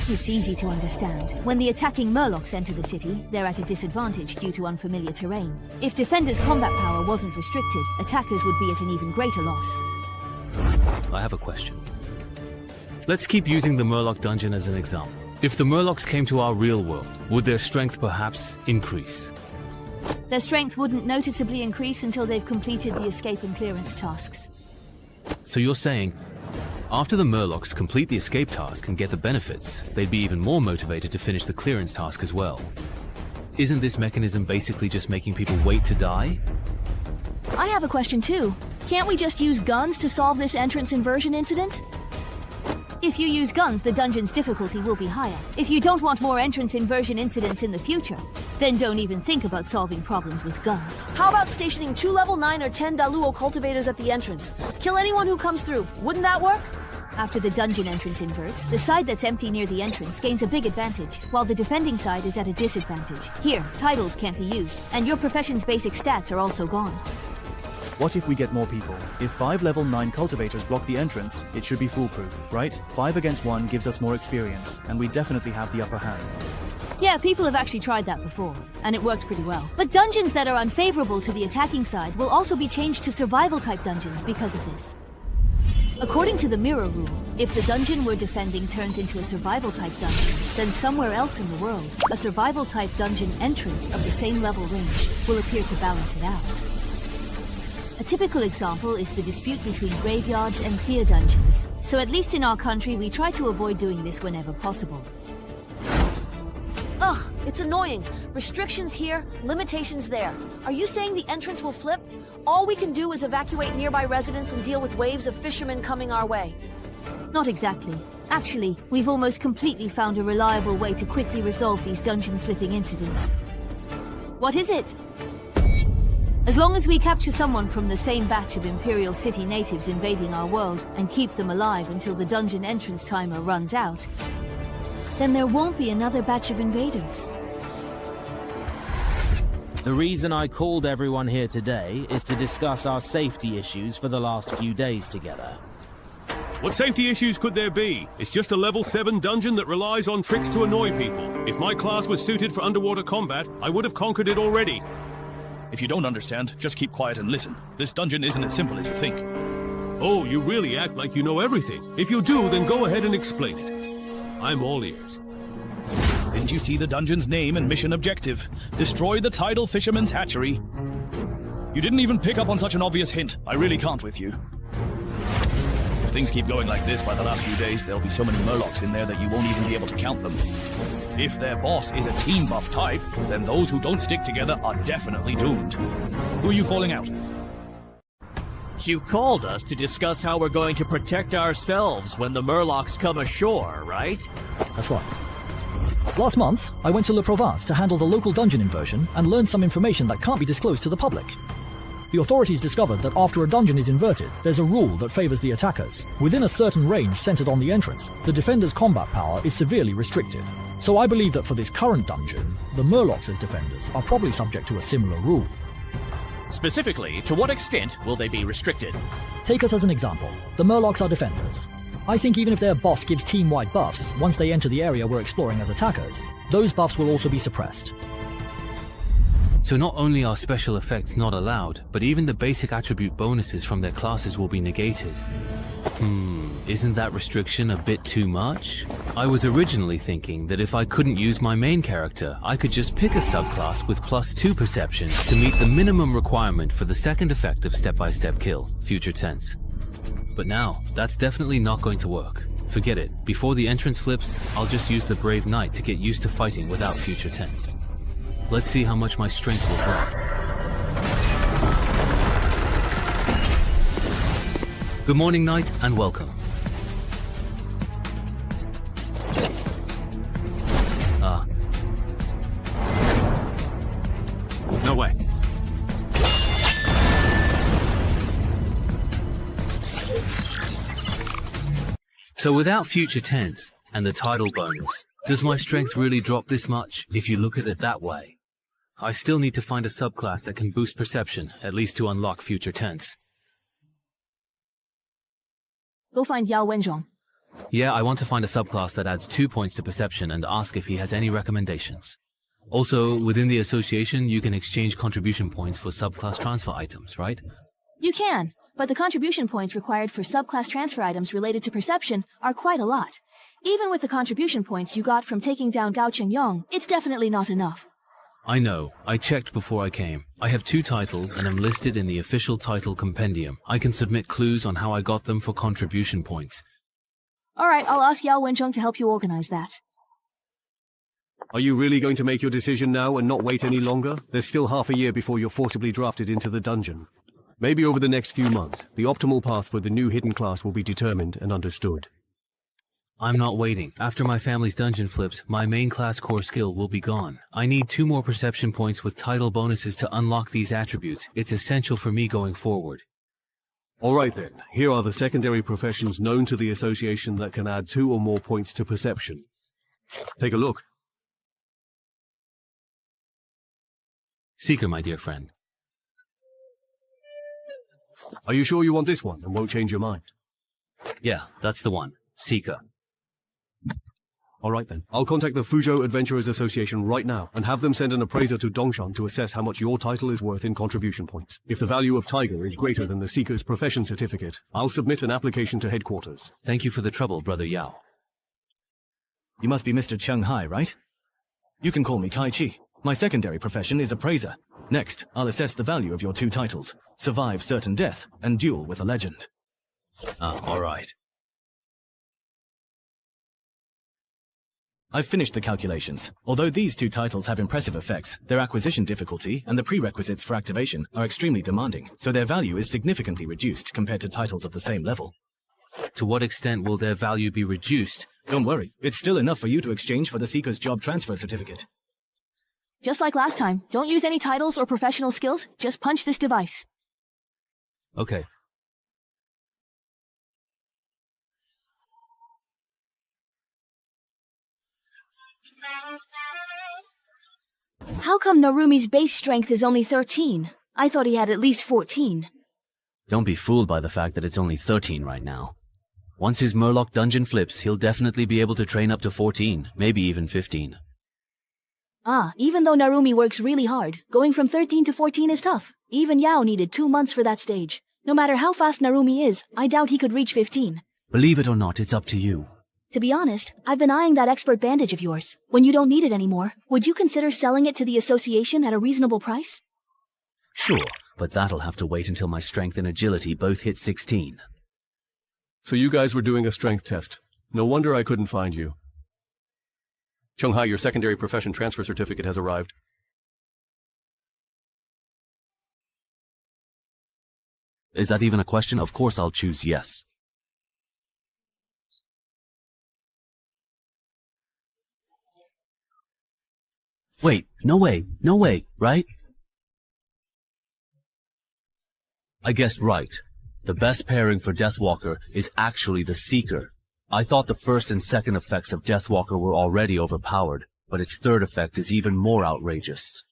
It's easy to understand. When the attacking Murlocs enter the city, they're at a disadvantage due to unfamiliar terrain. If defenders' combat power wasn't restricted, attackers would be at an even greater loss. I have a question. Let's keep using the Murloc dungeon as an example. If the Murlocs came to our real world, would their strength perhaps increase? Their strength wouldn't noticeably increase until they've completed the escape and clearance tasks. So you're saying, after the Murlocs complete the escape task and get the benefits, they'd be even more motivated to finish the clearance task as well. Isn't this mechanism basically just making people wait to die? I have a question too. Can't we just use guns to solve this entrance inversion incident? If you use guns, the dungeon's difficulty will be higher. If you don't want more entrance inversion incidents in the future, then don't even think about solving problems with guns. How about stationing 2 level 9 or 10 Daluo cultivators at the entrance? Kill anyone who comes through. Wouldn't that work? After the dungeon entrance inverts, the side that's empty near the entrance gains a big advantage, while the defending side is at a disadvantage. Here, titles can't be used, and your profession's basic stats are also gone. What if we get more people? If 5 level 9 cultivators block the entrance, it should be foolproof, right? 5 against 1 gives us more experience, and we definitely have the upper hand. Yeah, people have actually tried that before, and it worked pretty well. But dungeons that are unfavorable to the attacking side will also be changed to survival-type dungeons because of this. According to the mirror rule, if the dungeon we're defending turns into a survival-type dungeon, then somewhere else in the world, a survival-type dungeon entrance of the same level range will appear to balance it out. A typical example is the dispute between graveyards and clear dungeons. So at least in our country, we try to avoid doing this whenever possible. Ugh, it's annoying. Restrictions here, limitations there. Are you saying the entrance will flip? All we can do is evacuate nearby residents and deal with waves of fishermen coming our way. Not exactly. Actually, we've almost completely found a reliable way to quickly resolve these dungeon flipping incidents. What is it? As long as we capture someone from the same batch of Imperial City natives invading our world and keep them alive until the dungeon entrance timer runs out, then there won't be another batch of invaders. The reason I called everyone here today is to discuss our safety issues for the last few days together. What safety issues could there be? It's just a level 7 dungeon that relies on tricks to annoy people. If my class was suited for underwater combat, I would have conquered it already. If you don't understand, just keep quiet and listen. This dungeon isn't as simple as you think. Oh, you really act like you know everything. If you do, then go ahead and explain it. I'm all ears. Didn't you see the dungeon's name and mission objective? Destroy the tidal fisherman's hatchery. You didn't even pick up on such an obvious hint. I really can't with you. If things keep going like this, by the last few days, there'll be so many Murlocs in there that you won't even be able to count them. If their boss is a team buff type, then those who don't stick together are definitely doomed. Who are you calling out? You called us to discuss how we're going to protect ourselves when the Murlocs come ashore, right? That's right. Last month, I went to Le Provence to handle the local dungeon inversion and learned some information that can't be disclosed to the public. The authorities discovered that after a dungeon is inverted, there's a rule that favors the attackers. Within a certain range centered on the entrance, the defender's combat power is severely restricted. So I believe that for this current dungeon, the Murlocs as defenders are probably subject to a similar rule. Specifically, to what extent will they be restricted? Take us as an example. The Murlocs are defenders. I think even if their boss gives team-wide buffs, once they enter the area we're exploring as attackers, those buffs will also be suppressed. So not only are special effects not allowed, but even the basic attribute bonuses from their classes will be negated. Isn't that restriction a bit too much? I was originally thinking that if I couldn't use my main character, I could just pick a subclass with +2 perception to meet the minimum requirement for the second effect of step-by-step kill, future tense. But now, that's definitely not going to work. Forget it. Before the entrance flips, I'll just use the Brave Knight to get used to fighting without future tense. Let's see how much my strength will drop. Good morning, Knight, and welcome. No way. So without future tense and the tidal bonus, does my strength really drop this much if you look at it that way? I still need to find a subclass that can boost perception, at least to unlock future tense. Go find Yao Wenzhong. Yeah, I want to find a subclass that adds 2 points to perception and ask if he has any recommendations. Also, within the association, you can exchange contribution points for subclass transfer items, right? You can, but the contribution points required for subclass transfer items related to perception are quite a lot. Even with the contribution points you got from taking down Gao Cheng Yong, it's definitely not enough. I know. I checked before I came. I have 2 titles and am listed in the official title compendium. I can submit clues on how I got them for contribution points. Alright, I'll ask Yao Wenzhong to help you organize that. Are you really going to make your decision now and not wait any longer? There's still half a year before you're forcibly drafted into the dungeon. Maybe over the next few months, the optimal path for the new hidden class will be determined and understood. I'm not waiting. After my family's dungeon flips, my main class core skill will be gone. I need 2 more perception points with title bonuses to unlock these attributes. It's essential for me going forward. Alright then, here are the secondary professions known to the association that can add 2 or more points to perception. Take a look. Seeker, my dear friend. Are you sure you want this one and won't change your mind? Yeah, that's the one. Seeker. Alright then, I'll contact the Fuzhou Adventurers Association right now and have them send an appraiser to Dongshan to assess how much your title is worth in contribution points. If the value of Tiger is greater than the Seeker's profession certificate, I'll submit an application to headquarters. Thank you for the trouble, Brother Yao. You must be Mr. Chen Hai, right? You can call me Kai Chi. My secondary profession is appraiser. Next, I'll assess the value of your 2 titles: Survive Certain Death and Duel with a Legend. Alright. I've finished the calculations. Although these 2 titles have impressive effects, their acquisition difficulty and the prerequisites for activation are extremely demanding, so their value is significantly reduced compared to titles of the same level. To what extent will their value be reduced? Don't worry, it's still enough for you to exchange for the Seeker's job transfer certificate. Just like last time, don't use any titles or professional skills, just punch this device. Okay. How come Narumi's base strength is only 13? I thought he had at least 14. Don't be fooled by the fact that it's only 13 right now. Once his Murloc dungeon flips, he'll definitely be able to train up to 14, maybe even 15. Even though Narumi works really hard, going from 13 to 14 is tough. Even Yao needed 2 months for that stage. No matter how fast Narumi is, I doubt he could reach 15. Believe it or not, it's up to you. To be honest, I've been eyeing that expert bandage of yours. When you don't need it anymore, would you consider selling it to the association at a reasonable price? Sure, but that'll have to wait until my strength and agility both hit 16. So you guys were doing a strength test. No wonder I couldn't find you. Chen Hai, your secondary profession transfer certificate has arrived. Is that even a question? Of course I'll choose yes. Wait, no way, right? I guessed right. The best pairing for Deathwalker is actually the Seeker. I thought the first and second effects of Deathwalker were already overpowered, but its third effect is even more outrageous.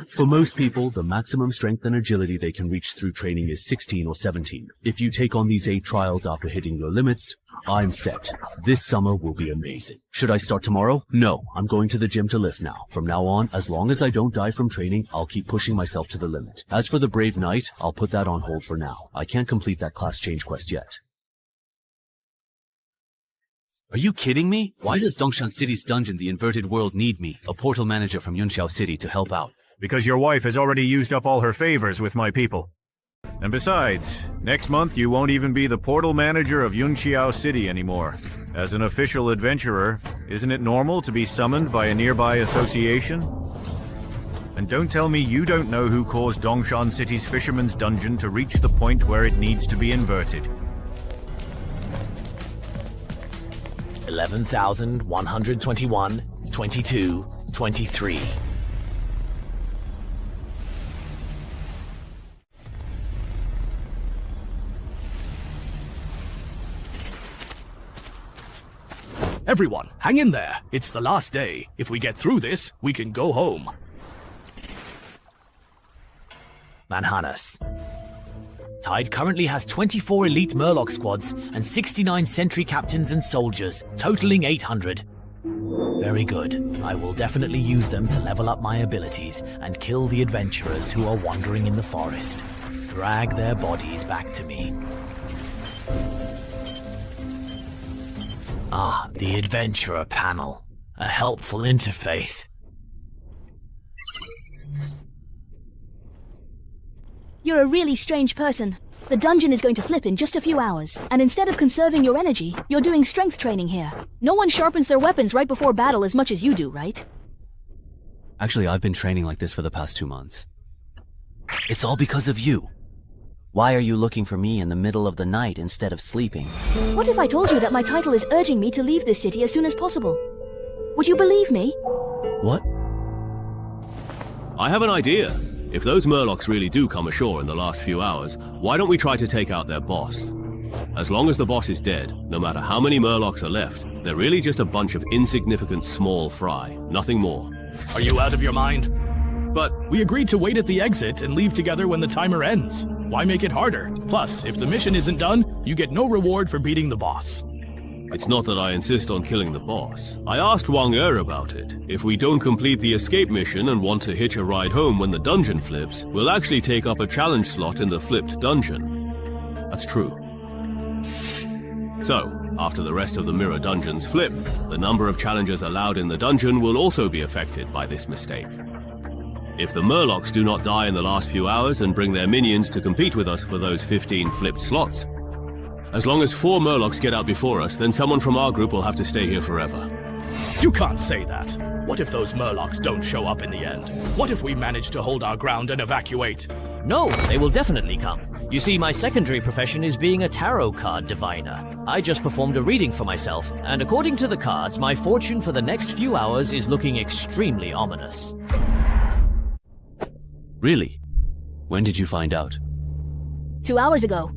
For most people, the maximum strength and agility they can reach through training is 16 or 17. If you take on these 8 trials after hitting your limits, I'm set. This summer will be amazing. Should I start tomorrow? No, I'm going to the gym to lift now. From now on, as long as I don't die from training, I'll keep pushing myself to the limit. As for the Brave Knight, I'll put that on hold for now. I can't complete that class change quest yet. Are you kidding me? Why does Dongshan City's dungeon, the Inverted World, need me, a portal manager from Yunxiao City, to help out? Because your wife has already used up all her favors with my people. And besides, next month you won't even be the portal manager of Yunxiao City anymore. As an official adventurer, isn't it normal to be summoned by a nearby association? And don't tell me you don't know who caused Dongshan City's Fisherman's Dungeon to reach the point where it needs to be inverted. 11,121, 22, 23. Everyone, hang in there. It's the last day. If we get through this, we can go home. Manhanas. Tide currently has 24 elite Murloc squads and 69 sentry captains and soldiers, totaling 800. Very good. I will definitely use them to level up my abilities and kill the adventurers who are wandering in the forest. Drag their bodies back to me. Ah, the Adventurer panel. A helpful interface. You're a really strange person. The dungeon is going to flip in just a few hours, and instead of conserving your energy, you're doing strength training here. No one sharpens their weapons right before battle as much as you do, right? Actually, I've been training like this for the past 2 months. It's all because of you. Why are you looking for me in the middle of the night instead of sleeping? What if I told you that my title is urging me to leave this city as soon as possible? Would you believe me? What? I have an idea. If those Murlocs really do come ashore in the last few hours, why don't we try to take out their boss? As long as the boss is dead, no matter how many Murlocs are left, they're really just a bunch of insignificant small fry, nothing more. Are you out of your mind? But we agreed to wait at the exit and leave together when the timer ends. Why make it harder? Plus, if the mission isn't done, you get no reward for beating the boss. It's not that I insist on killing the boss. I asked Wang Er about it. If we don't complete the escape mission and want to hitch a ride home when the dungeon flips, we'll actually take up a challenge slot in the flipped dungeon. That's true. So, after the rest of the mirror dungeons flip, the number of challengers allowed in the dungeon will also be affected by this mistake. If the Murlocs do not die in the last few hours and bring their minions to compete with us for those 15 flipped slots, as long as 4 Murlocs get out before us, then someone from our group will have to stay here forever. You can't say that. What if those Murlocs don't show up in the end? What if we manage to hold our ground and evacuate? No, they will definitely come. You see, my secondary profession is being a tarot card diviner. I just performed a reading for myself, and according to the cards, my fortune for the next few hours is looking extremely ominous. Really? When did you find out? 2 hours ago.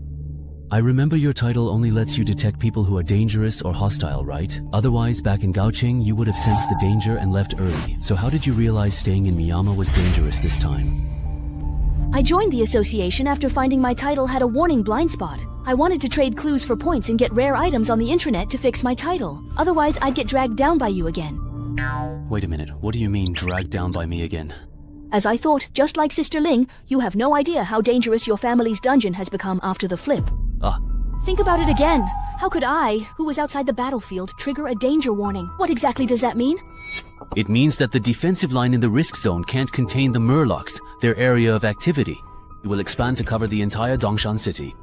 I remember your title only lets you detect people who are dangerous or hostile, right? Otherwise, back in Gao Cheng, you would have sensed the danger and left early. So how did you realize staying in Miyama was dangerous this time? I joined the association after finding my title had a warning blind spot. I wanted to trade clues for points and get rare items on the intranet to fix my title. Otherwise, I'd get dragged down by you again. Wait a minute, what do you mean, dragged down by me again? As I thought, just like Sister Ling, you have no idea how dangerous your family's dungeon has become after the flip. Ah, Think about it again. How could I, who was outside the battlefield, trigger a danger warning? What exactly does that mean? It means that the defensive line in the risk zone can't contain the Murlocs, their area of activity. It will expand to cover the entire Dongshan city.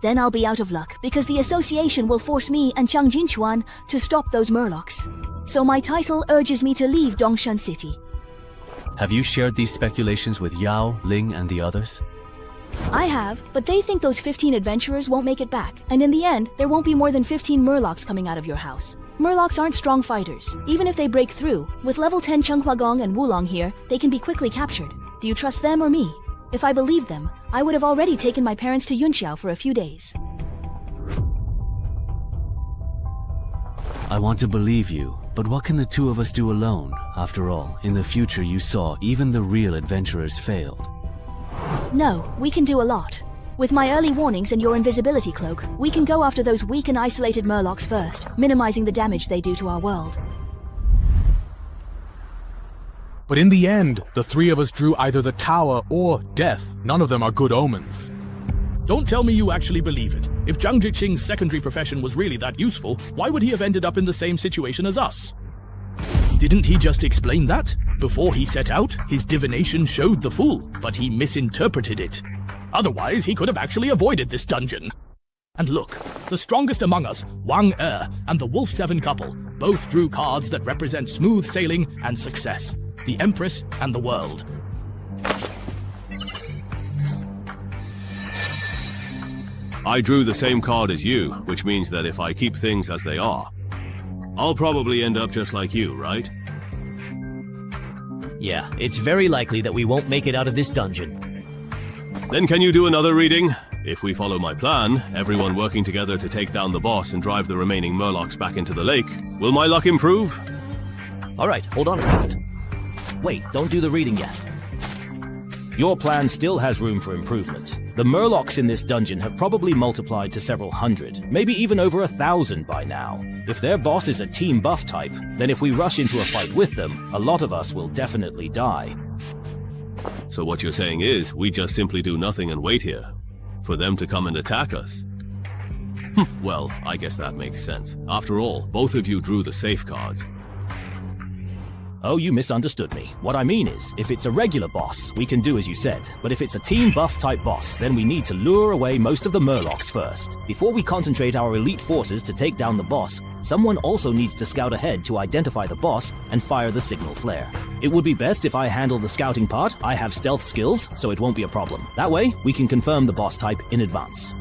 Then I'll be out of luck, because the association will force me and Chang Jinchuan to stop those Murlocs. So my title urges me to leave Dongshan City. Have you shared these speculations with Yao, Ling, and the others? I have, but they think those 15 adventurers won't make it back, and in the end, there won't be more than 15 Murlocs coming out of your house. Murlocs aren't strong fighters. Even if they break through, with level 10 Chenghua Gong and Wulong here, they can be quickly captured. Do you trust them or me? If I believed them, I would have already taken my parents to Yunxiao for a few days. I want to believe you, but what can the two of us do alone? After all, in the future you saw even the real adventurers failed. No, we can do a lot. With my early warnings and your invisibility cloak, we can go after those weak and isolated Murlocs first, minimizing the damage they do to our world. But in the end, the three of us drew either the tower or death. None of them are good omens. Don't tell me you actually believe it. If Zhang Jixing's secondary profession was really that useful, why would he have ended up in the same situation as us? Didn't he just explain that? Before he set out, his divination showed the fool, but he misinterpreted it. Otherwise, he could have actually avoided this dungeon. And look, the strongest among us, Wang Er and the Wolf 7 couple, both drew cards that represent smooth sailing and success. The Empress and the world. I drew the same card as you, which means that if I keep things as they are, I'll probably end up just like you, right? Yeah, it's very likely that we won't make it out of this dungeon. Then can you do another reading? If we follow my plan, everyone working together to take down the boss and drive the remaining Murlocs back into the lake, will my luck improve? Alright, hold on a second. Wait, don't do the reading yet. Your plan still has room for improvement. The Murlocs in this dungeon have probably multiplied to several hundred, maybe even over 1,000 by now. If their boss is a team buff type, then if we rush into a fight with them, a lot of us will definitely die. So what you're saying is, we just simply do nothing and wait here, for them to come and attack us? Well, I guess that makes sense. After all, both of you drew the safe cards. Oh, you misunderstood me. What I mean is, if it's a regular boss, we can do as you said. But if it's a team buff type boss, then we need to lure away most of the Murlocs first. Before we concentrate our elite forces to take down the boss, someone also needs to scout ahead to identify the boss and fire the signal flare. It would be best if I handle the scouting part. I have stealth skills, so it won't be a problem. That way, we can confirm the boss type in advance.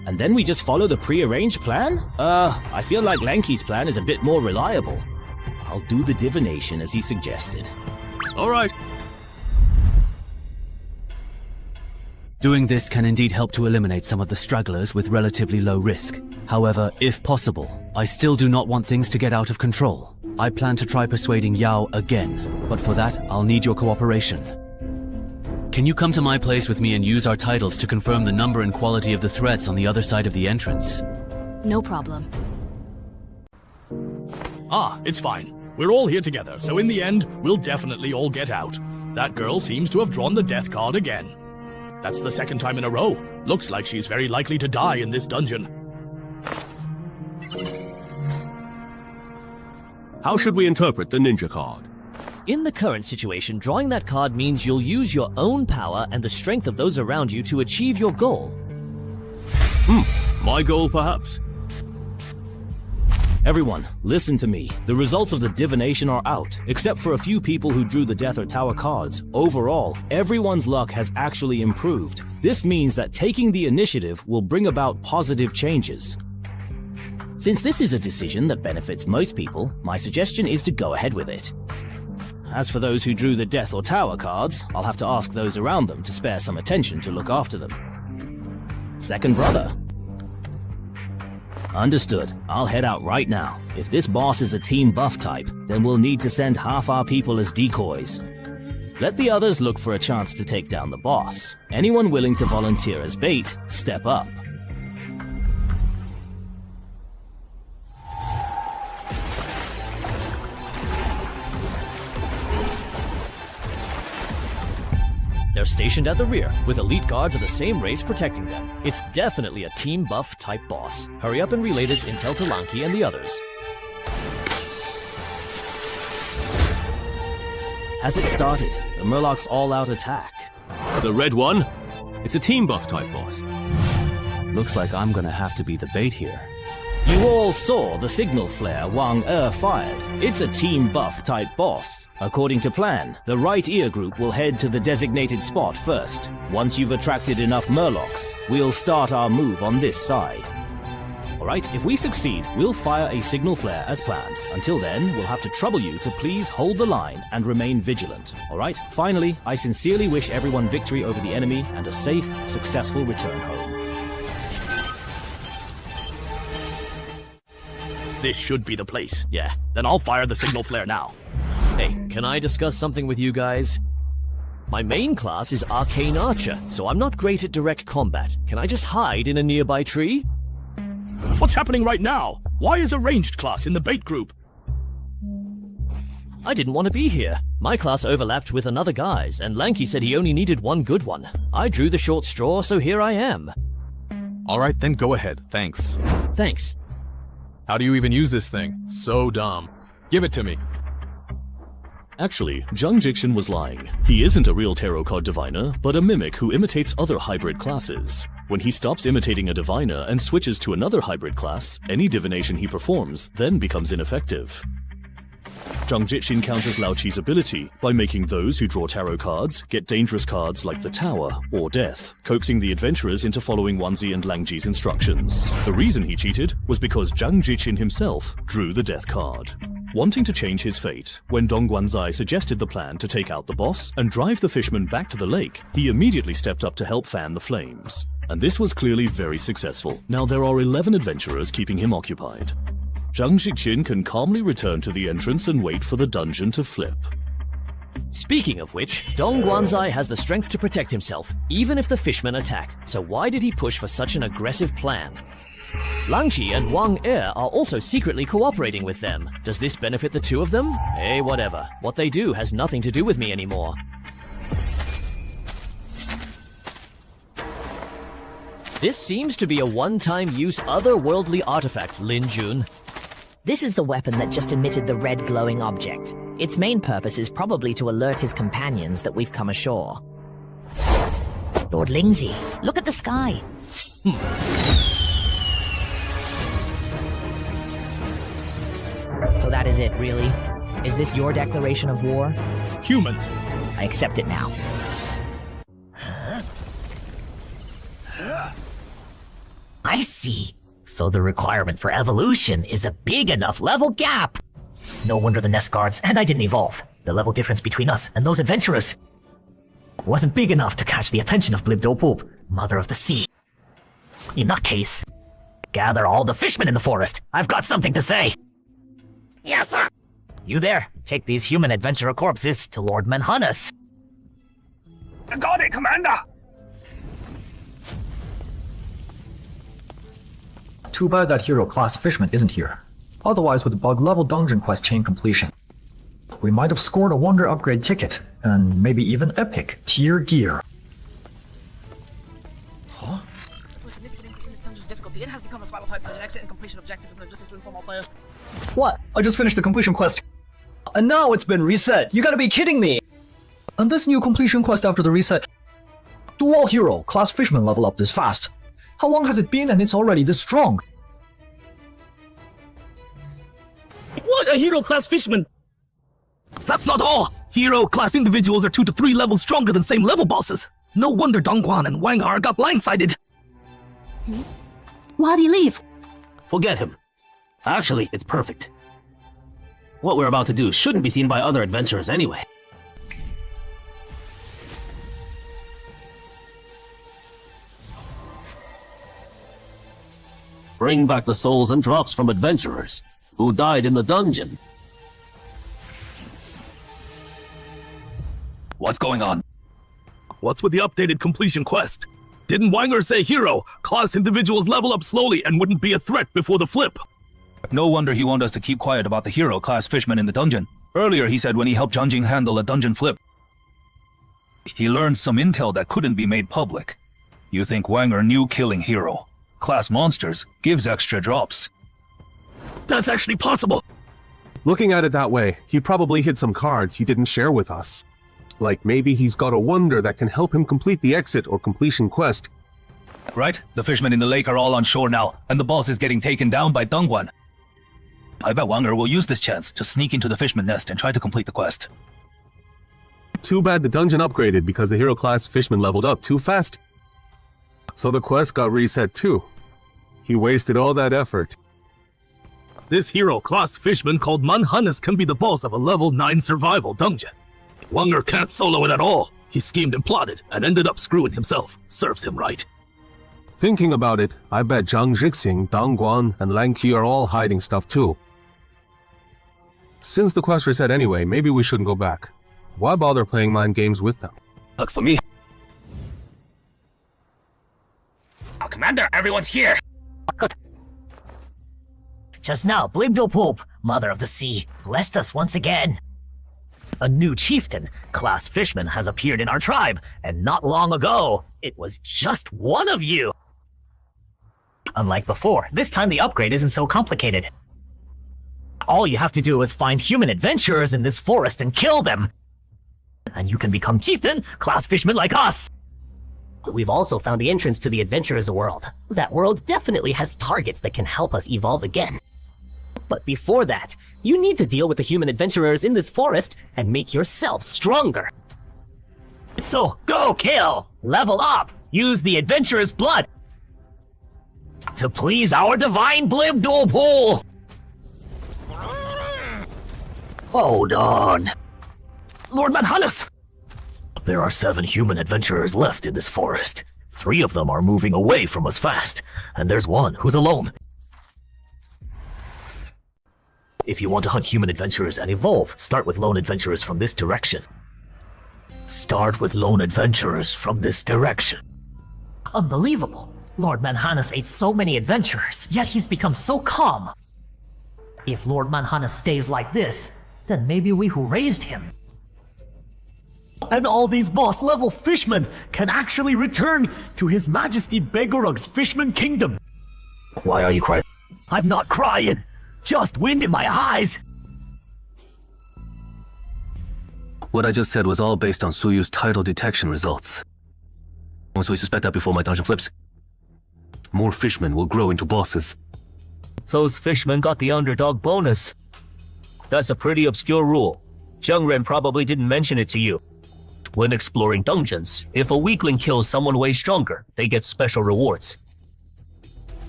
And then we just follow the pre-arranged plan? I feel like Lanky's plan is a bit more reliable. I'll do the divination as he suggested. All right. Doing this can indeed help to eliminate some of the stragglers with relatively low risk. However, if possible, I still do not want things to get out of control. I plan to try persuading Yao again, but for that, I'll need your cooperation. Can you come to my place with me and use our titles to confirm the number and quality of the threats on the other side of the entrance? No problem. It's fine. We're all here together, so in the end, we'll definitely all get out. That girl seems to have drawn the death card again. That's the second time in a row. Looks like she's very likely to die in this dungeon. How should we interpret the ninja card? In the current situation, drawing that card means you'll use your own power and the strength of those around you to achieve your goal. My goal, perhaps? Everyone, listen to me. The results of the divination are out, except for a few people who drew the death or tower cards. Overall, everyone's luck has actually improved. This means that taking the initiative will bring about positive changes. Since this is a decision that benefits most people, my suggestion is to go ahead with it. As for those who drew the death or tower cards, I'll have to ask those around them to spare some attention to look after them. Second brother. Understood. I'll head out right now. If this boss is a team buff type, then we'll need to send half our people as decoys. Let the others look for a chance to take down the boss. Anyone willing to volunteer as bait, step up. They're stationed at the rear, with elite guards of the same race protecting them. It's definitely a team buff type boss. Hurry up and relay this intel to Lanky and the others. Has it started? The Murloc's all-out attack. The red one? It's a team buff type boss. Looks like I'm gonna have to be the bait here. You all saw the signal flare Wang fired. It's a team buff type boss. According to plan, the right ear group will head to the designated spot first. Once you've attracted enough Murlocs, we'll start our move on this side. Alright, if we succeed, we'll fire a signal flare as planned. Until then, we'll have to trouble you to please hold the line and remain vigilant. Alright, finally, I sincerely wish everyone victory over the enemy and a safe, successful return home. This should be the place. Yeah, then I'll fire the signal flare now. Hey, can I discuss something with you guys? My main class is Arcane Archer, so I'm not great at direct combat. Can I just hide in a nearby tree? What's happening right now? Why is a ranged class in the bait group? I didn't want to be here. My class overlapped with another guy's, and Lanky said he only needed one good one. I drew the short straw, so here I am. Alright, then go ahead. Thanks. Thanks. How do you even use this thing? So dumb. Give it to me. Actually, Zhang Jixin was lying. He isn't a real tarot card diviner, but a mimic who imitates other hybrid classes. When he stops imitating a diviner and switches to another hybrid class, any divination he performs then becomes ineffective. Zhang Jixin counters Lao Chi's ability by making those who draw tarot cards get dangerous cards like the Tower or Death, coaxing the adventurers into following Wanzi and Langji's instructions. The reason he cheated was because Zhang Jixin himself drew the Death card. Wanting to change his fate, when Dong Guanzai suggested the plan to take out the boss and drive the fisherman back to the lake, he immediately stepped up to help fan the flames. And this was clearly very successful. Now there are 11 adventurers keeping him occupied. Zhang Jixin can calmly return to the entrance and wait for the dungeon to flip. Speaking of which, Dong Guanzai has the strength to protect himself, even if the fishmen attack, so why did he push for such an aggressive plan? Langqi and Wang Er are also secretly cooperating with them. Does this benefit the two of them? Hey, whatever. What they do has nothing to do with me anymore. This seems to be a one-time use otherworldly artifact, Lin Jun. This is the weapon that just emitted the red glowing object. Its main purpose is probably to alert his companions that we've come ashore. Lord Lingji, look at the sky. So that is it, really? Is this your declaration of war? Humans. I accept it now. I see. So the requirement for evolution is a big enough level gap. No wonder the nest guards and I didn't evolve. The level difference between us and those adventurers wasn't big enough to catch the attention of Blibdopoop, Mother of the Sea. In that case, gather all the fishmen in the forest. I've got something to say. Yes, sir. You there, take these human adventurer corpses to Lord Manhanus. Got it, Commander! Too bad that hero class fishman isn't here. Otherwise, with the bug level dungeon quest chain completion, we might have scored a wonder upgrade ticket, and maybe even epic tier gear. Huh? To a significant increase in this dungeon's difficulty, it has become a survival type dungeon. Exit and completion objectives have been adjusted to inform all players. What? I just finished the completion quest. And now it's been reset. You gotta be kidding me! And this new completion quest after the reset. Do all hero class fisherman level up this fast? How long has it been and it's already this strong? What? A hero class fisherman? That's not all! Hero class individuals are 2 to 3 levels stronger than same level bosses. No wonder Dongguan and Wang Er got blindsided. Why'd he leave? Forget him. Actually, it's perfect. What we're about to do shouldn't be seen by other adventurers anyway. Bring back the souls and drops from adventurers who died in the dungeon. What's going on? What's with the updated completion quest? Didn't Wanger say hero, class individuals level up slowly and wouldn't be a threat before the flip? No wonder he wanted us to keep quiet about the hero class fishman in the dungeon. Earlier he said when he helped Zhang Jing handle a dungeon flip, He learned some intel that couldn't be made public. You think Wanger knew killing hero, class monsters, gives extra drops. That's actually possible! Looking at it that way, he probably hid some cards he didn't share with us. Like maybe he's got a wonder that can help him complete the exit or completion quest. Right? The fishermen in the lake are all on shore now, and the boss is getting taken down by Dongguan. I bet Wanger will use this chance to sneak into the fishman nest and try to complete the quest. Too bad the dungeon upgraded because the hero class fishman leveled up too fast. So the quest got reset too. He wasted all that effort. This hero class fishman called Manhannes can be the boss of a level 9 survival dungeon. Wanger can't solo it at all. He schemed and plotted and ended up screwing himself. Serves him right. Thinking about it, I bet Zhang Zhixing, Dang Guan, and Lan Qi are all hiding stuff too. Since the quest reset anyway, maybe we shouldn't go back. Why bother playing mind games with them? Look for me. Oh, Commander, everyone's here. Just now, Blibdopulp, Mother of the Sea, blessed us once again. A new chieftain, class fishman, has appeared in our tribe, and not long ago, it was just one of you. Unlike before, this time the upgrade isn't so complicated. All you have to do is find human adventurers in this forest and kill them. And you can become chieftain, class fishman like us. We've also found the entrance to the adventurer's world. That world definitely has targets that can help us evolve again. But before that, you need to deal with the human adventurers in this forest and make yourself stronger. So, go kill! Level up! Use the adventurer's blood! To please our divine Blibdopul! Hold on. Lord Manhannes! There are 7 human adventurers left in this forest. 3 of them are moving away from us fast, and there's 1 who's alone. If you want to hunt human adventurers and evolve, start with lone adventurers from this direction. Start with lone adventurers from this direction. Unbelievable. Lord Manhannes ate so many adventurers, yet he's become so calm. If Lord Manhannes stays like this, then maybe we who raised him. And all these boss level fishmen can actually return to His Majesty Begorug's Fishman Kingdom. Why are you crying? I'm not crying. Just wind in my eyes! What I just said was all based on Suyu's title detection results. Once we suspect that before my dungeon flips, more fishmen will grow into bosses. Those fishmen got the underdog bonus. That's a pretty obscure rule. Zhengren probably didn't mention it to you. When exploring dungeons, if a weakling kills someone way stronger, they get special rewards.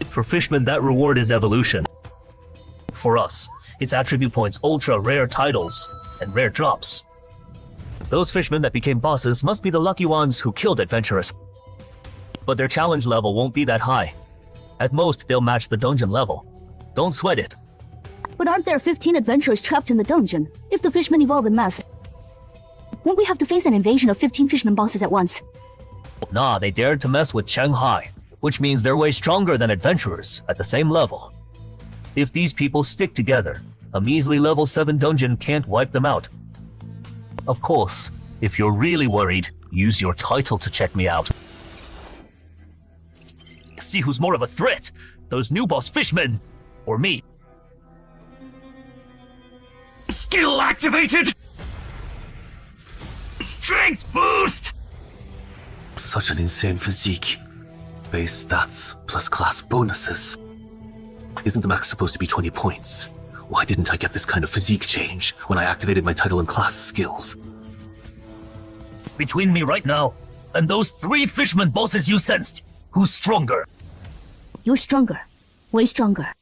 For fishmen, that reward is evolution. For us, it's attribute points, ultra rare titles, and rare drops. Those fishmen that became bosses must be the lucky ones who killed adventurers. But their challenge level won't be that high. At most, they'll match the dungeon level. Don't sweat it. But aren't there 15 adventurers trapped in the dungeon? If the fishmen evolve en masse, won't we have to face an invasion of 15 fishmen bosses at once? Nah, they dared to mess with Chen Hai, which means they're way stronger than adventurers at the same level. If these people stick together, a measly level 7 dungeon can't wipe them out. Of course, if you're really worried, use your title to check me out. See who's more of a threat, those new boss fishmen, or me. Skill activated! Strength boost! Such an insane physique. Base stats plus class bonuses. Isn't the max supposed to be 20 points? Why didn't I get this kind of physique change when I activated my title and class skills? Between me right now and those 3 fishmen bosses you sensed, who's stronger? You're stronger. Way stronger.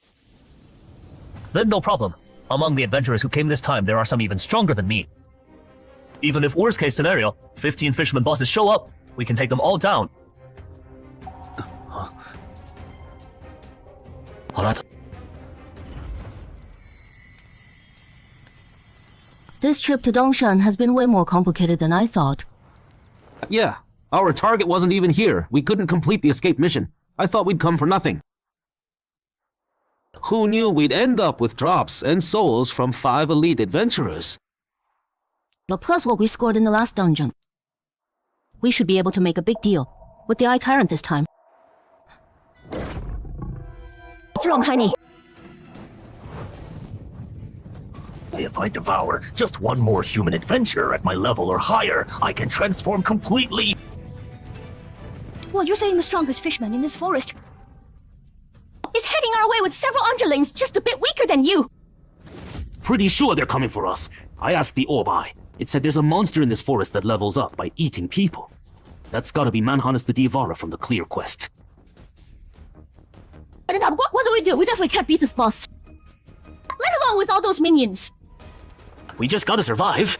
Then no problem. Among the adventurers who came this time, there are some even stronger than me. Even if worst case scenario, 15 fisherman bosses show up, we can take them all down. This trip to Dongshan has been way more complicated than I thought. Yeah, our target wasn't even here. We couldn't complete the escape mission. I thought we'd come for nothing. Who knew we'd end up with drops and souls from 5 elite adventurers? Plus what we scored in the last dungeon. We should be able to make a big deal with the Eye Tyrant this time. What's wrong, honey? If I devour just one more human adventurer at my level or higher, I can transform completely. Well, you're saying the strongest fishman in this forest is heading our way with several underlings just a bit weaker than you. Pretty sure they're coming for us. I asked the Orb Eye. It said there's a monster in this forest that levels up by eating people. That's gotta be Manhannes the Devourer from the Clear quest. What do we do? We definitely can't beat this boss. Let alone with all those minions. We just gotta survive.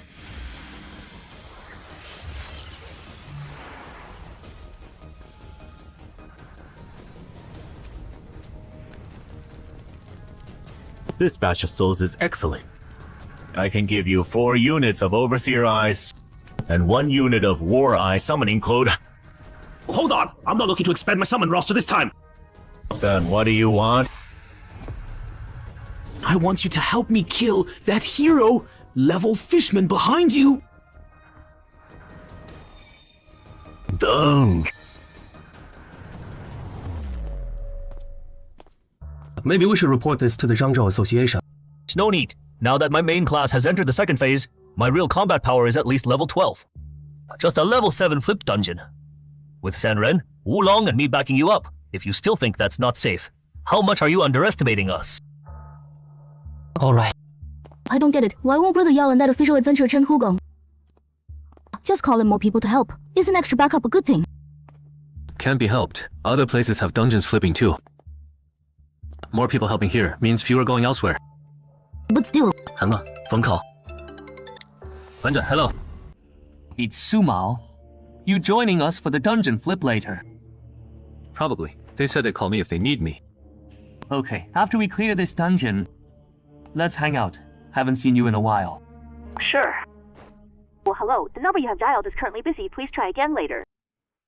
This batch of souls is excellent. I can give you 4 units of Overseer Eyes and 1 unit of War Eye summoning code. Hold on! I'm not looking to expand my summon roster this time! Then what do you want? I want you to help me kill that hero level fishman behind you! Done. Maybe we should report this to the Zhangzhou Association. No need. Now that my main class has entered the second phase, my real combat power is at least level 12. Just a level 7 flip dungeon. With Sanren, Wulong, and me backing you up, if you still think that's not safe, how much are you underestimating us? Alright. I don't get it. Why won't Brother Yao and that official adventurer Chen Hu go? Just call in more people to help. Isn't extra backup a good thing? Can't be helped. Other places have dungeons flipping too. More people helping here means fewer going elsewhere. But still... 韩乐，冯考。班长 hello. It's Sumao. You joining us for the dungeon flip later? Probably. They said they'd call me if they need me. Okay, after we clear this dungeon, let's hang out. Haven't seen you in a while. Sure. Well, hello. The number you have dialed is currently busy. Please try again later.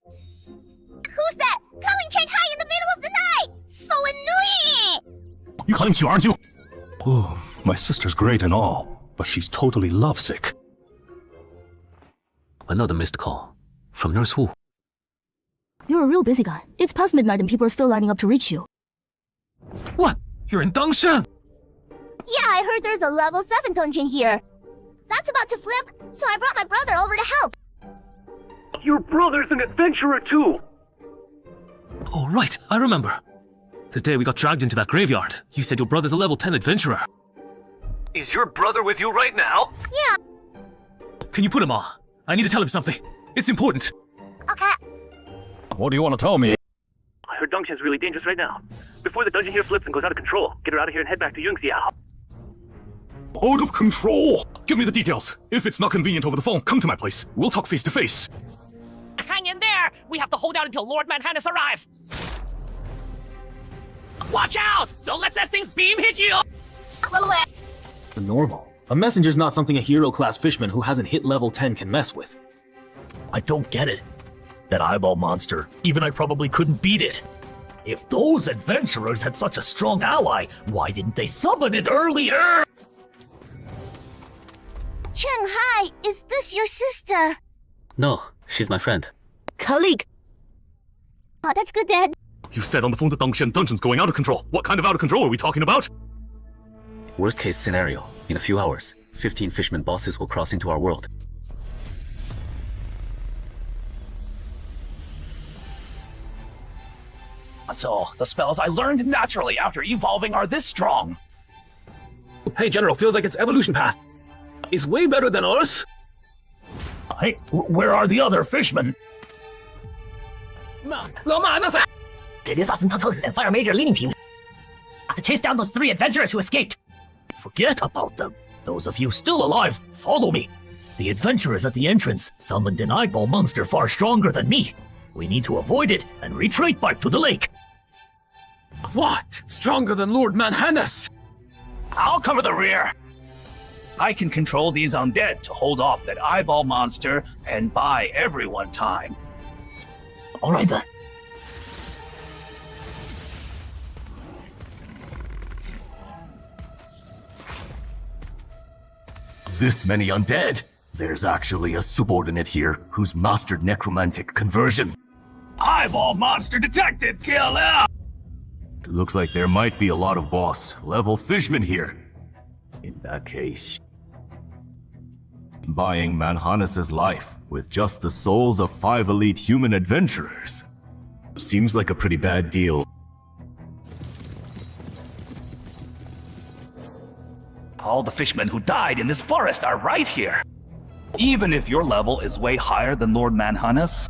Who's that? Calling Chen Hai in the middle of the night! So annoying! You calling Xiu? Oh, my sister's great and all, but she's totally lovesick. Another missed call. From Nurse Wu. You're a real busy guy. It's past midnight and people are still lining up to reach you. What? You're in Dangshan? Yeah, I heard there's a level 7 dungeon here. That's about to flip, so I brought my brother over to help. Your brother's an adventurer too! Oh, right, I remember. The day we got dragged into that graveyard, you said your brother's a level 10 adventurer. Is your brother with you right now? Yeah. Can you put him on? I need to tell him something. It's important. Okay. What do you want to tell me? I heard Dongshan's really dangerous right now. Before the dungeon here flips and goes out of control, get her out of here and head back to Yungxiao. Out of control! Give me the details. If it's not convenient over the phone, come to my place. We'll talk face to face. Hang in there! We have to hold out until Lord Manhannes arrives! Watch out! Don't let that thing's beam hit you! Normal. A messenger's not something a hero-class fishman who hasn't hit level 10 can mess with. I don't get it. That eyeball monster, even I probably couldn't beat it. If those adventurers had such a strong ally, why didn't they summon it earlier? Chen Hai, is this your sister? No, she's my friend. Colleague. Oh, that's good, Dad. You said on the phone that Dongshan Dungeon's going out of control. What kind of out of control are we talking about? Worst case scenario, in a few hours, 15 fisherman bosses will cross into our world. So, the spells I learned naturally after evolving are this strong. Hey, General, feels like its evolution path is way better than ours. Hey, where are the other fishmen? It is us and Fire Major leading team. Have to chase down those 3 adventurers who escaped. Forget about them. Those of you still alive, follow me. The adventurers at the entrance summoned an eyeball monster far stronger than me. We need to avoid it and retreat back to the lake. What? Stronger than Lord Manhannes? I'll cover the rear. I can control these undead to hold off that eyeball monster and buy everyone time. Alright then. This many undead? There's actually a subordinate here who's mastered necromantic conversion. Eyeball monster detected! Kill him! Looks like there might be a lot of boss-level fishmen here. In that case, buying Manhannes' life with just the souls of 5 elite human adventurers seems like a pretty bad deal. All the fishmen who died in this forest are right here. Even if your level is way higher than Lord Manhannes,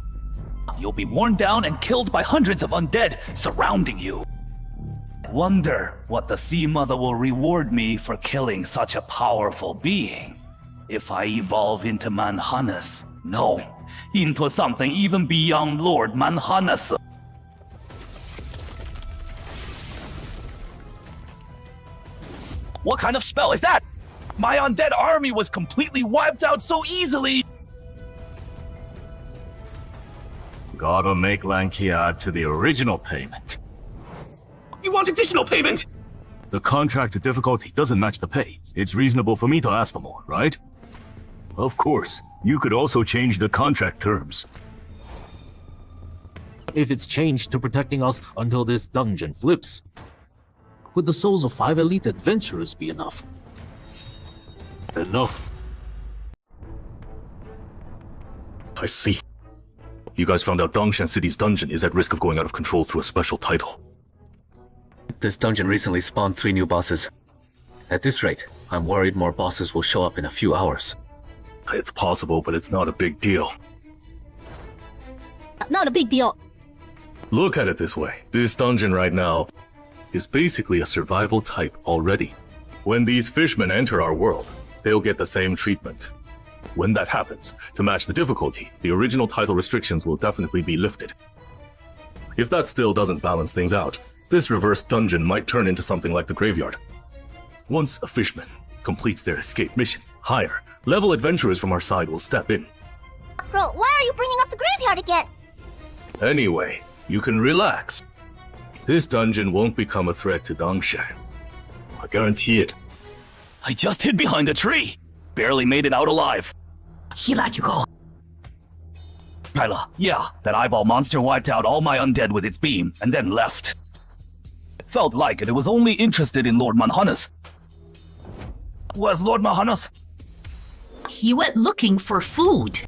you'll be worn down and killed by hundreds of undead surrounding you. Wonder what the Sea Mother will reward me for killing such a powerful being. If I evolve into Manhannes, no, into something even beyond Lord Manhannes. What kind of spell is that? My undead army was completely wiped out so easily! Gotta make Lanky add to the original payment. You want additional payment? The contract difficulty doesn't match the pay. It's reasonable for me to ask for more, right? Of course, you could also change the contract terms. If it's changed to protecting us until this dungeon flips, would the souls of 5 elite adventurers be enough? Enough. I see. You guys found out Dongshan City's dungeon is at risk of going out of control through a special title. This dungeon recently spawned 3 new bosses. At this rate, I'm worried more bosses will show up in a few hours. It's possible, but it's not a big deal. Not a big deal. Look at it this way. This dungeon right now is basically a survival type already. When these fishmen enter our world, they'll get the same treatment. When that happens, to match the difficulty, the original title restrictions will definitely be lifted. If that still doesn't balance things out, this reverse dungeon might turn into something like the graveyard. Once a fishman completes their escape mission, higher level adventurers from our side will step in. Bro, why are you bringing up the graveyard again? Anyway, you can relax. This dungeon won't become a threat to Dongshan. I guarantee it. I just hid behind a tree. Barely made it out alive. He let you go. Kyla, yeah, that eyeball monster wiped out all my undead with its beam, and then left. It felt like it was only interested in Lord Manhannes. Where's Lord Manhannes? He went looking for food.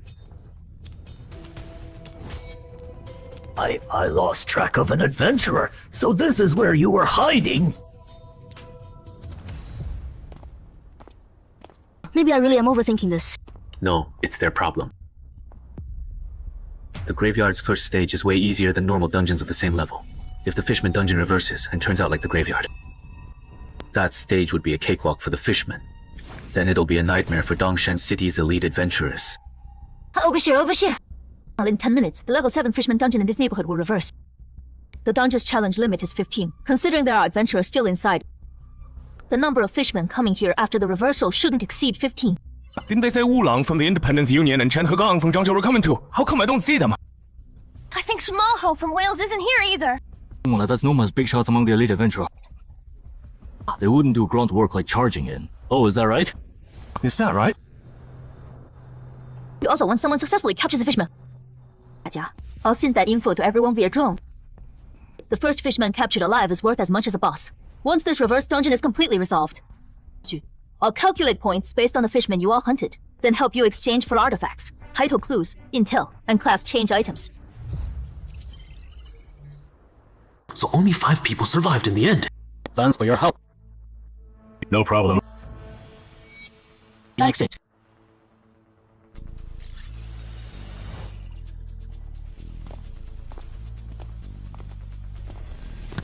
I lost track of an adventurer, so this is where you were hiding. Maybe I really am overthinking this. No, it's their problem. The graveyard's first stage is way easier than normal dungeons of the same level. If the Fishman dungeon reverses and turns out like the graveyard, that stage would be a cakewalk for the Fishmen. Then it'll be a nightmare for Dongshan City's elite adventurers. Overshare, overshare! In 10 minutes, the level 7 Fishman dungeon in this neighborhood will reverse. The dungeon's challenge limit is 15, considering there are adventurers still inside. The number of fishmen coming here after the reversal shouldn't exceed 15. Didn't they say Wu Lang from the Independence Union and Chen Hai from Zhangzhou were coming too? How come I don't see them? I think Shmalho from Wales isn't here either. That's known as big shots among the elite adventurer. They wouldn't do grunt work like charging in. Oh, is that right? Is that right? We also want someone successfully captures a fishman. I'll send that info to everyone via drone. The first fishman captured alive is worth as much as a boss. Once this reverse dungeon is completely resolved, I'll calculate points based on the fishmen you all hunted, then help you exchange for artifacts, title clues, intel, and class change items. So only 5 people survived in the end. Thanks for your help. No problem. Exit.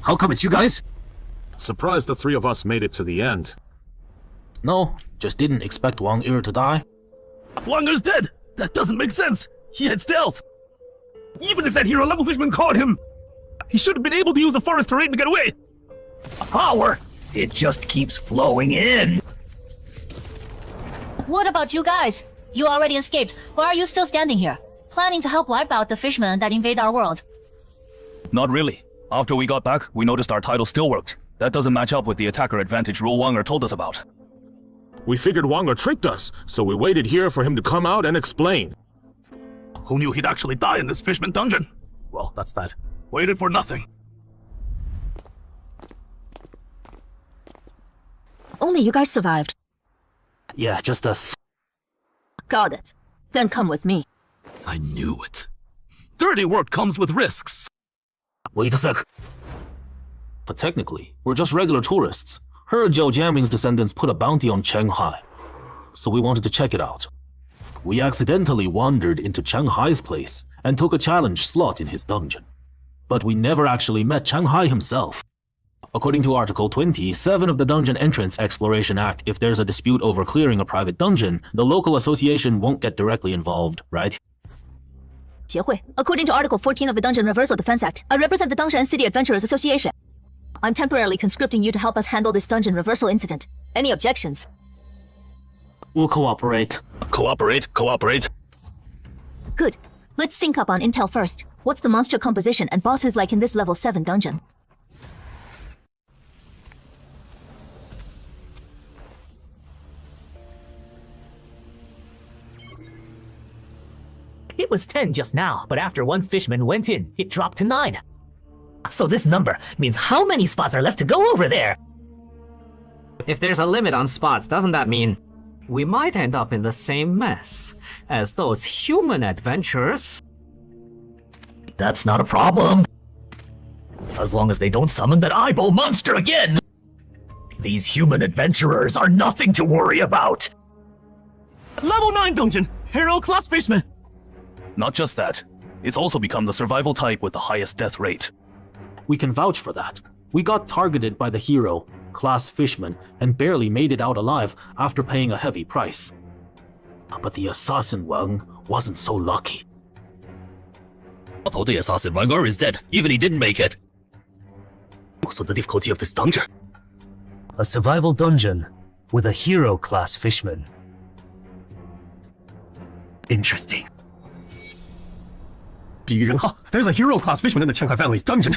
How come it's you guys? Surprised the 3 of us made it to the end. No, just didn't expect Wang Er to die. Wang Er's dead! That doesn't make sense! He had stealth! Even if that hero-level fishman caught him, he should have been able to use the forest terrain to get away! Power! It just keeps flowing in! What about you guys? You already escaped. Why are you still standing here? Planning to help wipe out the fishmen that invade our world? Not really. After we got back, we noticed our title still worked. That doesn't match up with the attacker advantage rule Wang Er told us about. We figured Wanger tricked us, so we waited here for him to come out and explain. Who knew he'd actually die in this Fishman dungeon? Well, that's that. Waited for nothing. Only you guys survived. Yeah, just us. Got it. Then come with me. I knew it. Dirty work comes with risks. Wait a sec. But technically, we're just regular tourists. Heard Zhao Jianming's descendants put a bounty on Chen Hai, so we wanted to check it out. We accidentally wandered into Chen Hai's place and took a challenge slot in his dungeon. But we never actually met Chen Hai himself. According to Article 27 of the Dungeon Entrance Exploration Act, if there's a dispute over clearing a private dungeon, the local association won't get directly involved, right? 协会. According to Article 14 of the Dungeon Reversal Defense Act, I represent the Dungeon and City Adventurers Association. I'm temporarily conscripting you to help us handle this dungeon reversal incident. Any objections? We'll cooperate. Cooperate. Good. Let's sync up on intel first. What's the monster composition and bosses like in this level 7 dungeon? It was 10 just now, but after one fishman went in, it dropped to 9. So this number means how many spots are left to go over there? If there's a limit on spots, doesn't that mean we might end up in the same mess as those human adventurers? That's not a problem. As long as they don't summon that eyeball monster again. These human adventurers are nothing to worry about. Level 9 dungeon! Hero class fishman! Not just that. It's also become the survival type with the highest death rate. We can vouch for that. We got targeted by the hero, class fishman, and barely made it out alive after paying a heavy price. But the assassin Wang wasn't so lucky. Although the assassin Wang is dead, even he didn't make it. Also the difficulty of this dungeon. A survival dungeon with a hero class fishman. Interesting. There's a hero class fishman in the Chen Hai family's dungeon.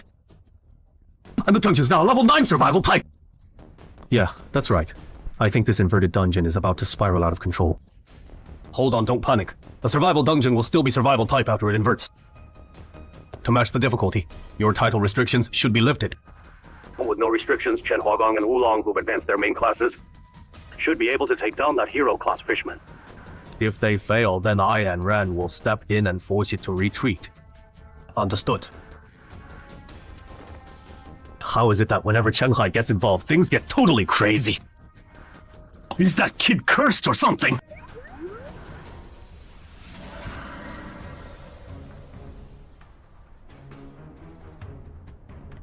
And the dungeon's now a level 9 survival type. Yeah, that's right. I think this inverted dungeon is about to spiral out of control. Hold on, don't panic. A survival dungeon will still be survival type after it inverts. To match the difficulty, your title restrictions should be lifted. With no restrictions, Chen Huagong and Wulong, who've advanced their main classes, should be able to take down that hero class fishman. If they fail, then I and Ran will step in and force it to retreat. Understood. How is it that whenever Chen Hai gets involved, things get totally crazy? Is that kid cursed or something?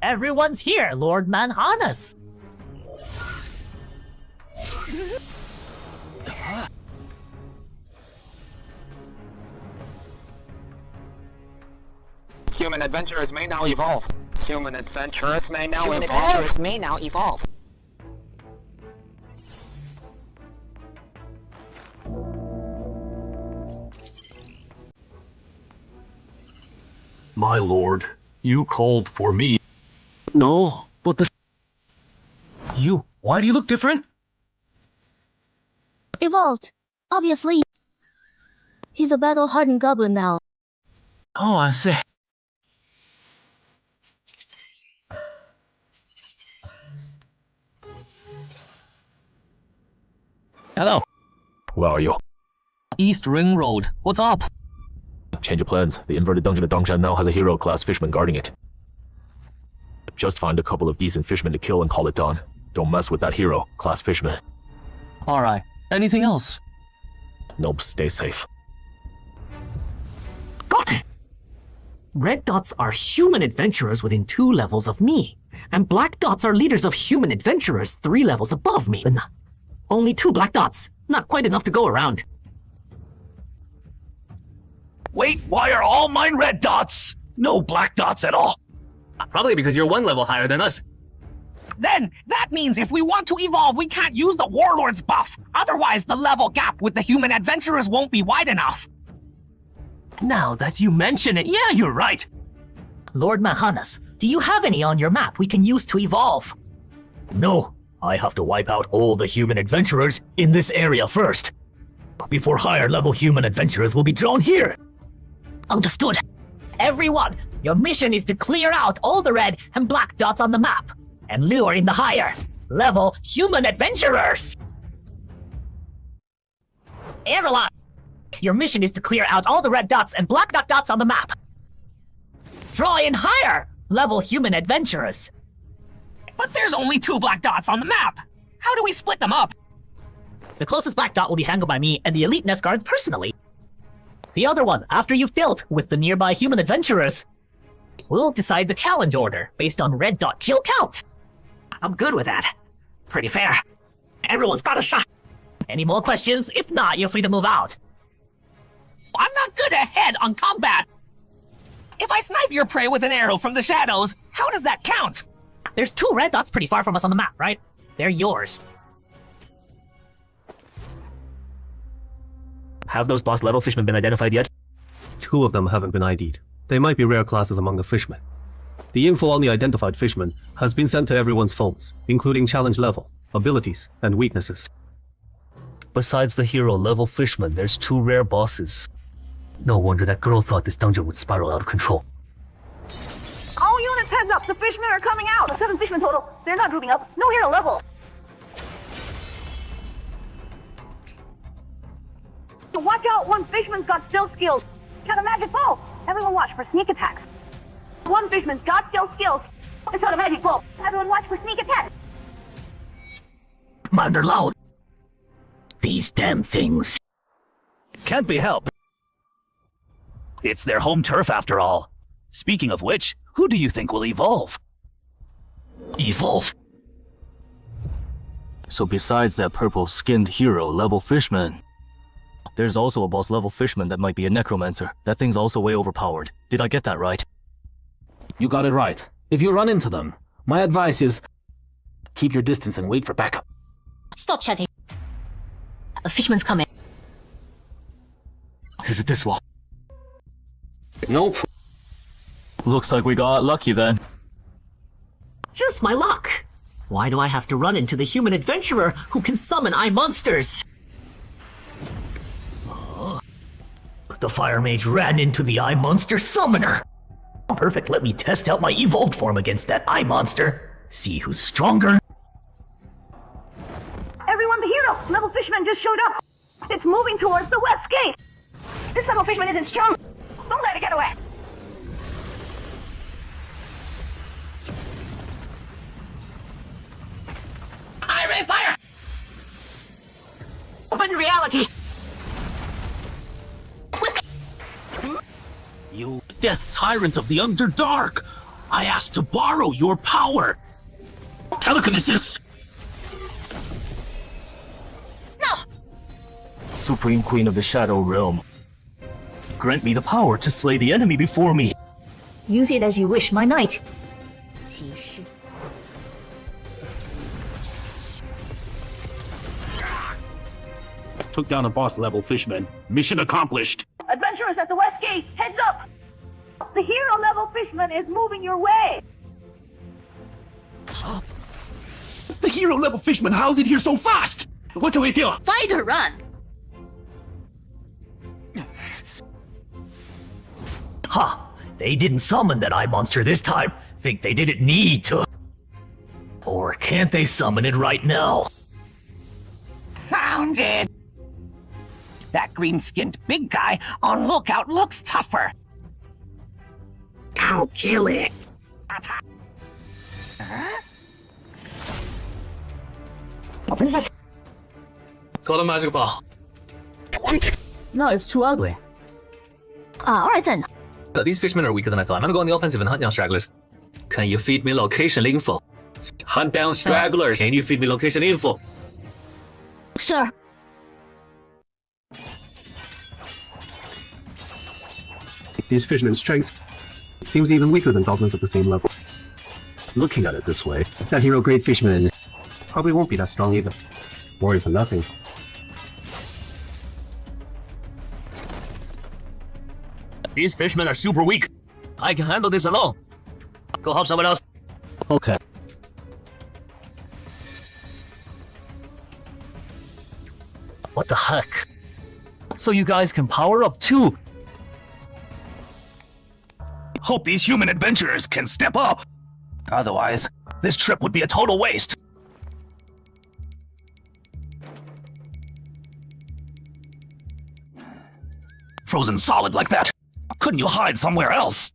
Everyone's here, Lord Manhanus. Human adventurers may now evolve. Human adventurers may now evolve. My lord, you called for me. No, but You, why do you look different? Evolved. Obviously. He's a battle-hardened goblin now. Oh, I see. Hello. Where are you? East Ring Road. What's up? Change of plans. The inverted dungeon at Dongshan now has a hero class fishman guarding it. Just find a couple of decent fishmen to kill and call it done. Don't mess with that hero class fishman. Alright. Anything else? Nope, stay safe. Got it! Red dots are human adventurers within 2 levels of me, and black dots are leaders of human adventurers 3 levels above me. Only 2 black dots, not quite enough to go around. Wait, why are all mine red dots? No black dots at all. Probably because you're 1 level higher than us. Then, that means if we want to evolve, we can't use the Warlord's buff. Otherwise, the level gap with the human adventurers won't be wide enough. Now that you mention it, yeah, you're right. Lord Mahanas, do you have any on your map we can use to evolve? No, I have to wipe out all the human adventurers in this area first, before higher level human adventurers will be drawn here. Understood. Everyone, your mission is to clear out all the red and black dots on the map and lure in the higher level human adventurers. Everyone, your mission is to clear out all the red dots and black dots on the map. Draw in higher level human adventurers. But there's only 2 black dots on the map. How do we split them up? The closest black dot will be handled by me and the elite nest guards personally. The other one, after you've dealt with the nearby human adventurers, we'll decide the challenge order based on red dot kill count. I'm good with that. Pretty fair. Everyone's got a shot. Any more questions? If not, you're free to move out. I'm not good ahead on combat. If I snipe your prey with an arrow from the shadows, how does that count? There's 2 red dots pretty far from us on the map, right? They're yours. Have those boss level fishmen been identified yet? 2 of them haven't been ID'd. They might be rare classes among the fishmen. The info on the identified fishmen has been sent to everyone's phones, including challenge level, abilities, and weaknesses. Besides the hero level fishmen, there's 2 rare bosses. No wonder that girl thought this dungeon would spiral out of control. All units, heads up! The fishmen are coming out! 7 fishmen total. They're not grouping up. No hero level. Watch out! One fishman's got stealth skills. Got a magic bow. Everyone watch for sneak attacks. One fishman's got stealth skills. It's got a magic bow. Everyone watch for sneak attacks. Man, they're loud. These damn things. Can't be helped. It's their home turf after all. Speaking of which, who do you think will evolve? Evolve? So besides that purple-skinned hero level fishman, there's also a boss level fishman that might be a necromancer. That thing's also way overpowered. Did I get that right? You got it right. If you run into them, my advice is keep your distance and wait for backup. Stop chatting. A fishman's coming. Is it this one? Nope. Looks like we got lucky then. Just my luck. Why do I have to run into the human adventurer who can summon eye monsters? The fire mage ran into the eye monster summoner. Perfect, let me test out my evolved form against that eye monster. See who's stronger. Everyone, the hero level fishman just showed up. It's moving towards the west gate. This level fishman isn't strong. Don't let it get away. I ray fire! Open reality! You death tyrant of the Underdark! I asked to borrow your power! Telekinesis! No! Supreme Queen of the Shadow Realm, grant me the power to slay the enemy before me. Use it as you wish, my knight. Took down a boss level fishman. Mission accomplished. Adventurers at the west gate, heads up! The hero level fishman is moving your way. The hero level fishman, how's it here so fast? What do we do? Fight or run? Ha! They didn't summon that eye monster this time. Think they didn't need to. Or can't they summon it right now? Found it! That green-skinned big guy on lookout looks tougher. I'll kill it. Got a magic ball. No, it's too ugly. Alright then. These fishmen are weaker than I thought. I'm gonna go on the offensive and hunt down stragglers. Can you feed me location info? Hunt down stragglers. Can you feed me location info? Sure. These fishermen's strength seems even weaker than goblins at the same level. Looking at it this way, that hero grade fishman probably won't be that strong either. Worry for nothing. These fishmen are super weak. I can handle this alone. Go help someone else. Okay. the heck? So you guys can power up too. Hope these human adventurers can step up. Otherwise, this trip would be a total waste. Frozen solid like that. Couldn't you hide somewhere else?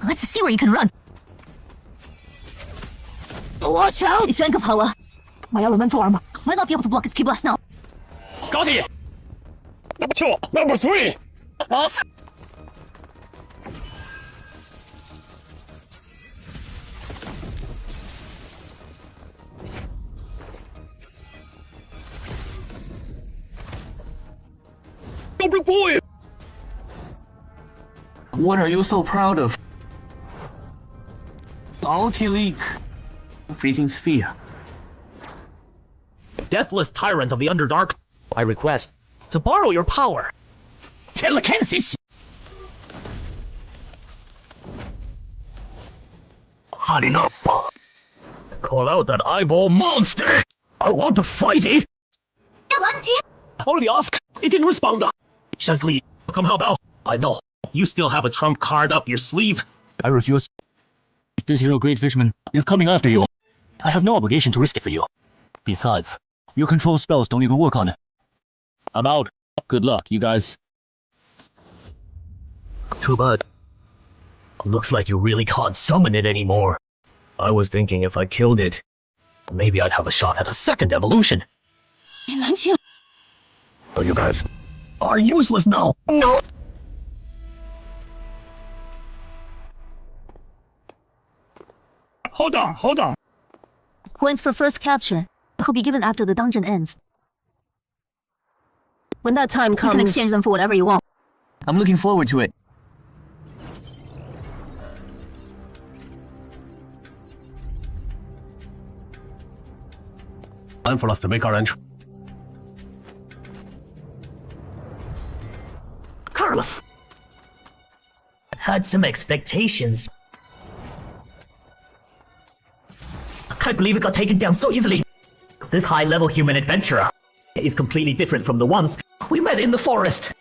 Let's see where you can run. Watch out! It's Jenka power. My elemental armor might not be able to block its ki blast now. Got it! Number 3! Awesome. Good boy! What are you so proud of? Ulti Freezing Sphere. Deathless Tyrant of the Underdark, I request to borrow your power. Telekinesis! Hot enough. Call out that eyeball monster! I want to fight it! Already asked, it didn't respond. Shankly, come help out. I know, you still have a trump card up your sleeve. I refuse. This hero great fisherman is coming after you. I have no obligation to risk it for you. Besides, your control spells don't even work on it. I'm out. Good luck, you guys. Too bad. Looks like you really can't summon it anymore. I was thinking if I killed it, maybe I'd have a shot at a second evolution. Oh, you guys are useless now. No. Hold on. Points for first capture will be given after the dungeon ends. When that time comes, you can exchange them for whatever you want. I'm looking forward to it. Time for us to make our entry. Carlos! Had some expectations. I can't believe it got taken down so easily. This high-level human adventurer is completely different from the ones we met in the forest.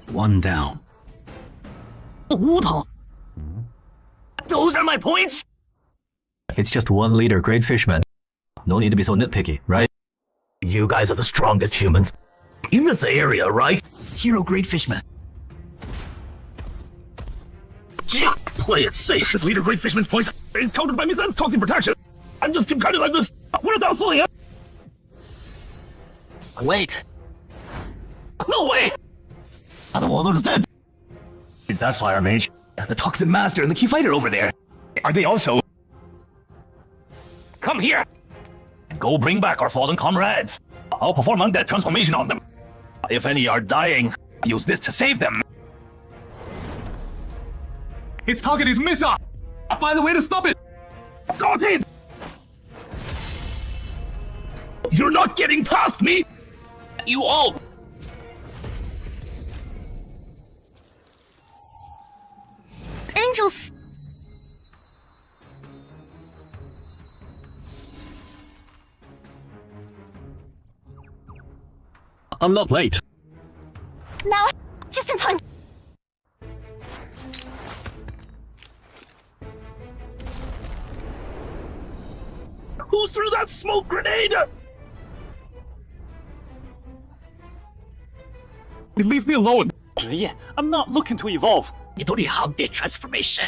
One down. Those are my points? It's just 1 liter great fishman. No need to be so nitpicky, right? You guys are the strongest humans in this area, right? Hero great fishman. Yeah, play it safe. This leader great fishman's points is countered by Misan's toxic protection. I'm just keep kind of like this. What are thou saying? Wait. No way! The warlord is dead. That fire mage. The toxic master and the key fighter over there. Are they also? Come here. Go bring back our fallen comrades. I'll perform undead transformation on them. If any are dying, use this to save them. Its target is Missa! I'll find a way to stop it! Got it! You're not getting past me! You all! Angels! I'm not late. Now, just in time. Who threw that smoke grenade? Leave me alone! I'm not looking to evolve. You don't have the transformation.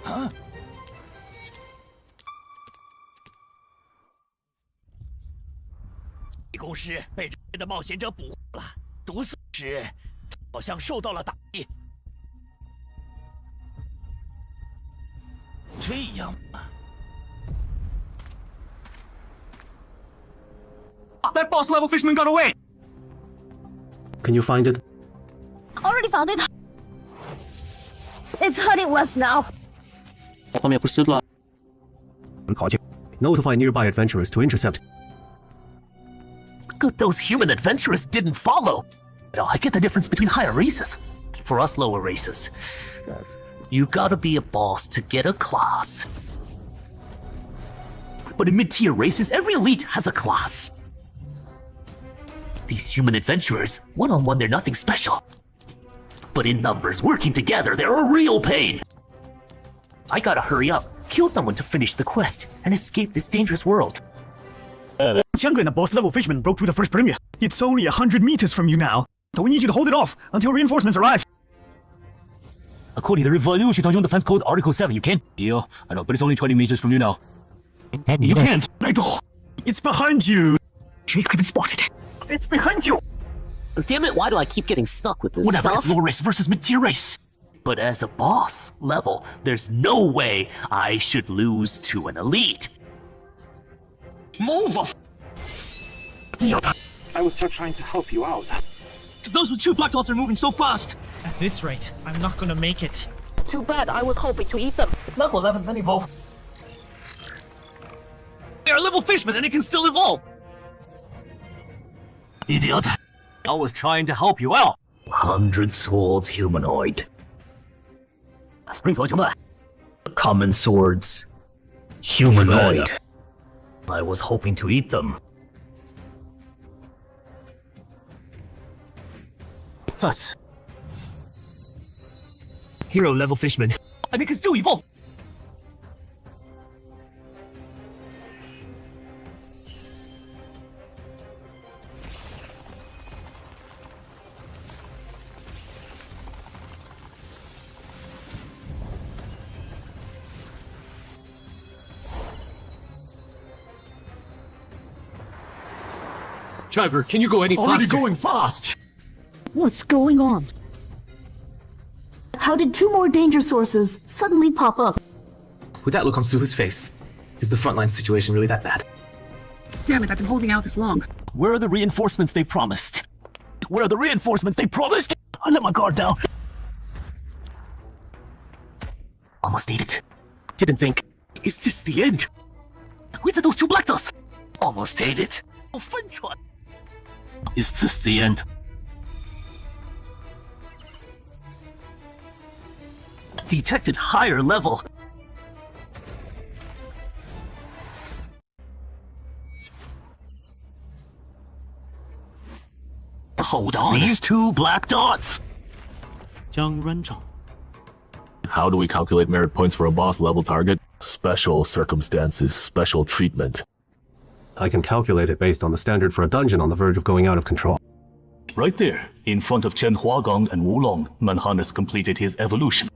Huh? 公师被这边的冒险者捕获了，毒死时好像受到了打击。这样吧。That boss level fisherman got away! Can you find it? Already found it. It's heading west now. Notify nearby adventurers to intercept. Good those human adventurers didn't follow. Now I get the difference between higher races. For us lower races, you gotta be a boss to get a class. But in mid-tier races, every elite has a class. These human adventurers, one-on-one they're nothing special. But in numbers, working together, they're a real pain. I gotta hurry up, kill someone to finish the quest, and escape this dangerous world. Qiang and the boss level fisherman broke through the first perimeter. It's only 100 meters from you now, so we need you to hold it off until reinforcements arrive. According to the Revolution Dungeon Defense Code Article 7, you can? Yeah, I know, but it's only 20 meters from you now. You can't. It's behind you. Jake, I've been spotted. It's behind you. Damn it, why do I keep getting stuck with this Whatever, stuff? it's low race versus mid-tier race. But as a boss level, there's no way I should lose to an elite. Move! I was just trying to help you out. Those with 2 black dots are moving so fast. At this rate, I'm not gonna make it. Too bad, I was hoping to eat them. Level 11 then evolve. They are level fishmen and it can still evolve. Idiot. I was trying to help you out. 100 swords humanoid. Common swords. Humanoid. I was hoping to eat them. Sus. Hero level fishman. And it can still evolve. Driver, can you go any Already faster? going fast. What's going on? How did 2 more danger sources suddenly pop up? With that look on Suhu's face, is the frontline situation really that bad? Damn it, I've been holding out this long. Where are the reinforcements they promised? Where are the reinforcements they promised? I let my guard down. Almost ate it. Didn't think. Is this the end? Where's those 2 black dots? Almost ate it. Oh, French one. Is this the end? Detected higher level. Hold on. These 2 black dots. How do we calculate merit points for a boss level target? Special circumstances, special treatment. I can calculate it based on the standard for a dungeon on the verge of going out of control. Right there, in front of Chen Huagong and Wulong, Manhanus completed his evolution.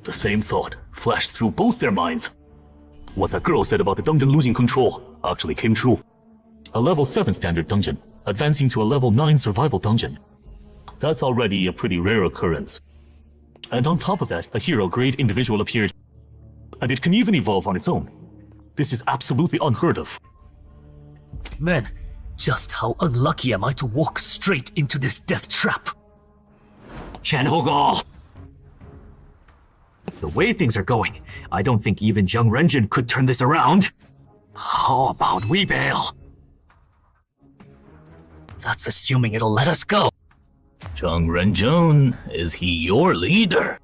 The same thought flashed through both their minds. What that girl said about the dungeon losing control actually came true. A level 7 standard dungeon, advancing to a level 9 survival dungeon. That's already a pretty rare occurrence. And on top of that, a hero-grade individual appeared. And it can even evolve on its own. This is absolutely unheard of. Man, just how unlucky am I to walk straight into this death trap? Chen Hogo. The way things are going, I don't think even Zhang Renjun could turn this around. How about we bail? That's assuming it'll let us go. Zhang Renjun, is he your leader?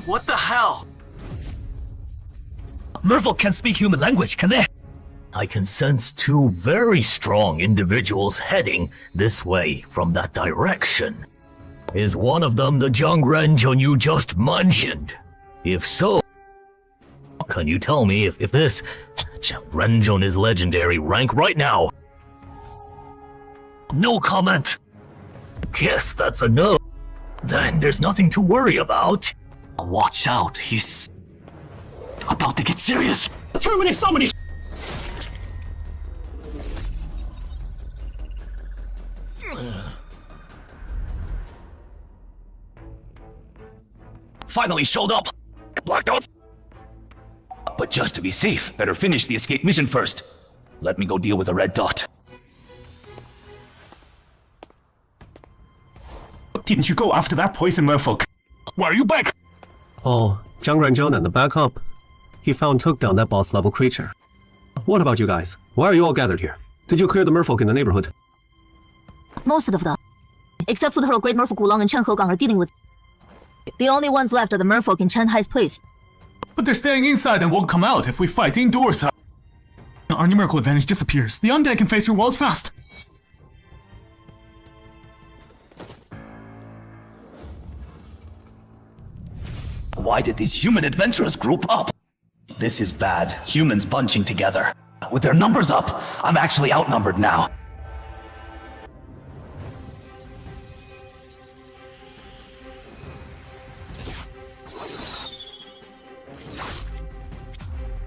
What the hell? Merfolk can't speak human language, can they? I can sense 2 very strong individuals heading this way from that direction. Is one of them the Zhang Renjun you just mentioned? If so, can you tell me if this Zhang Renjun is legendary rank right now? No comment. Guess that's a no. Then there's nothing to worry about. Watch out, he's about to get serious. Terminate somebody! Finally showed up. Blacked out. But just to be safe, better finish the escape mission first. Let me go deal with the red dot. Didn't you go after that poison merfolk? Why are you back? Oh, Zhang Renzhou and the backup. He found took down that boss level creature. What about you guys? Why are you all gathered here? Did you clear the merfolk in the neighborhood? Most of them, except for the great merfolk Wulong and Chen He are dealing with. The only ones left are the merfolk in Chen Hai's place. But they're staying inside and won't come out if we fight indoors. Our numerical advantage disappears. The undead can face your walls fast. Why did these human adventurers group up? This is bad. Humans bunching together. With their numbers up, I'm actually outnumbered now.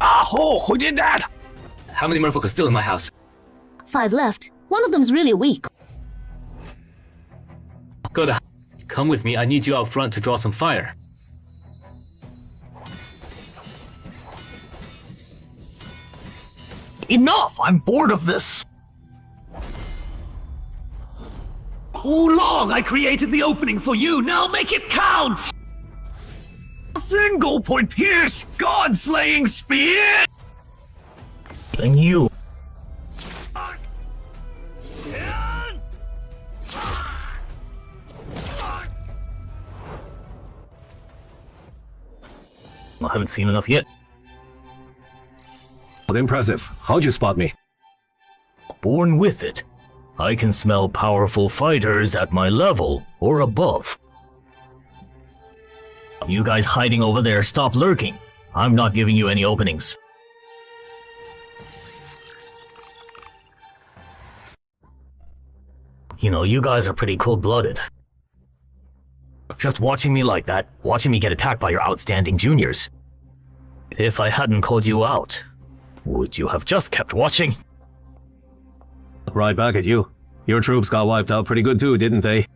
Ah-ho! Who did that? How many merfolk are still in my house? 5 left. One of them's really weak. Good. Come with me, I need you out front to draw some fire. Enough! I'm bored of this! Wulong, I created the opening for you, now make it count! Single point pierce, god-slaying spear! And you. I haven't seen enough yet. Impressive. How'd you spot me? Born with it. I can smell powerful fighters at my level or above. You guys hiding over there, stop lurking. I'm not giving you any openings. You know, you guys are pretty cold-blooded. Just watching me like that, watching me get attacked by your outstanding juniors. If I hadn't called you out, would you have just kept watching? Right back at you. Your troops got wiped out pretty good too, didn't they?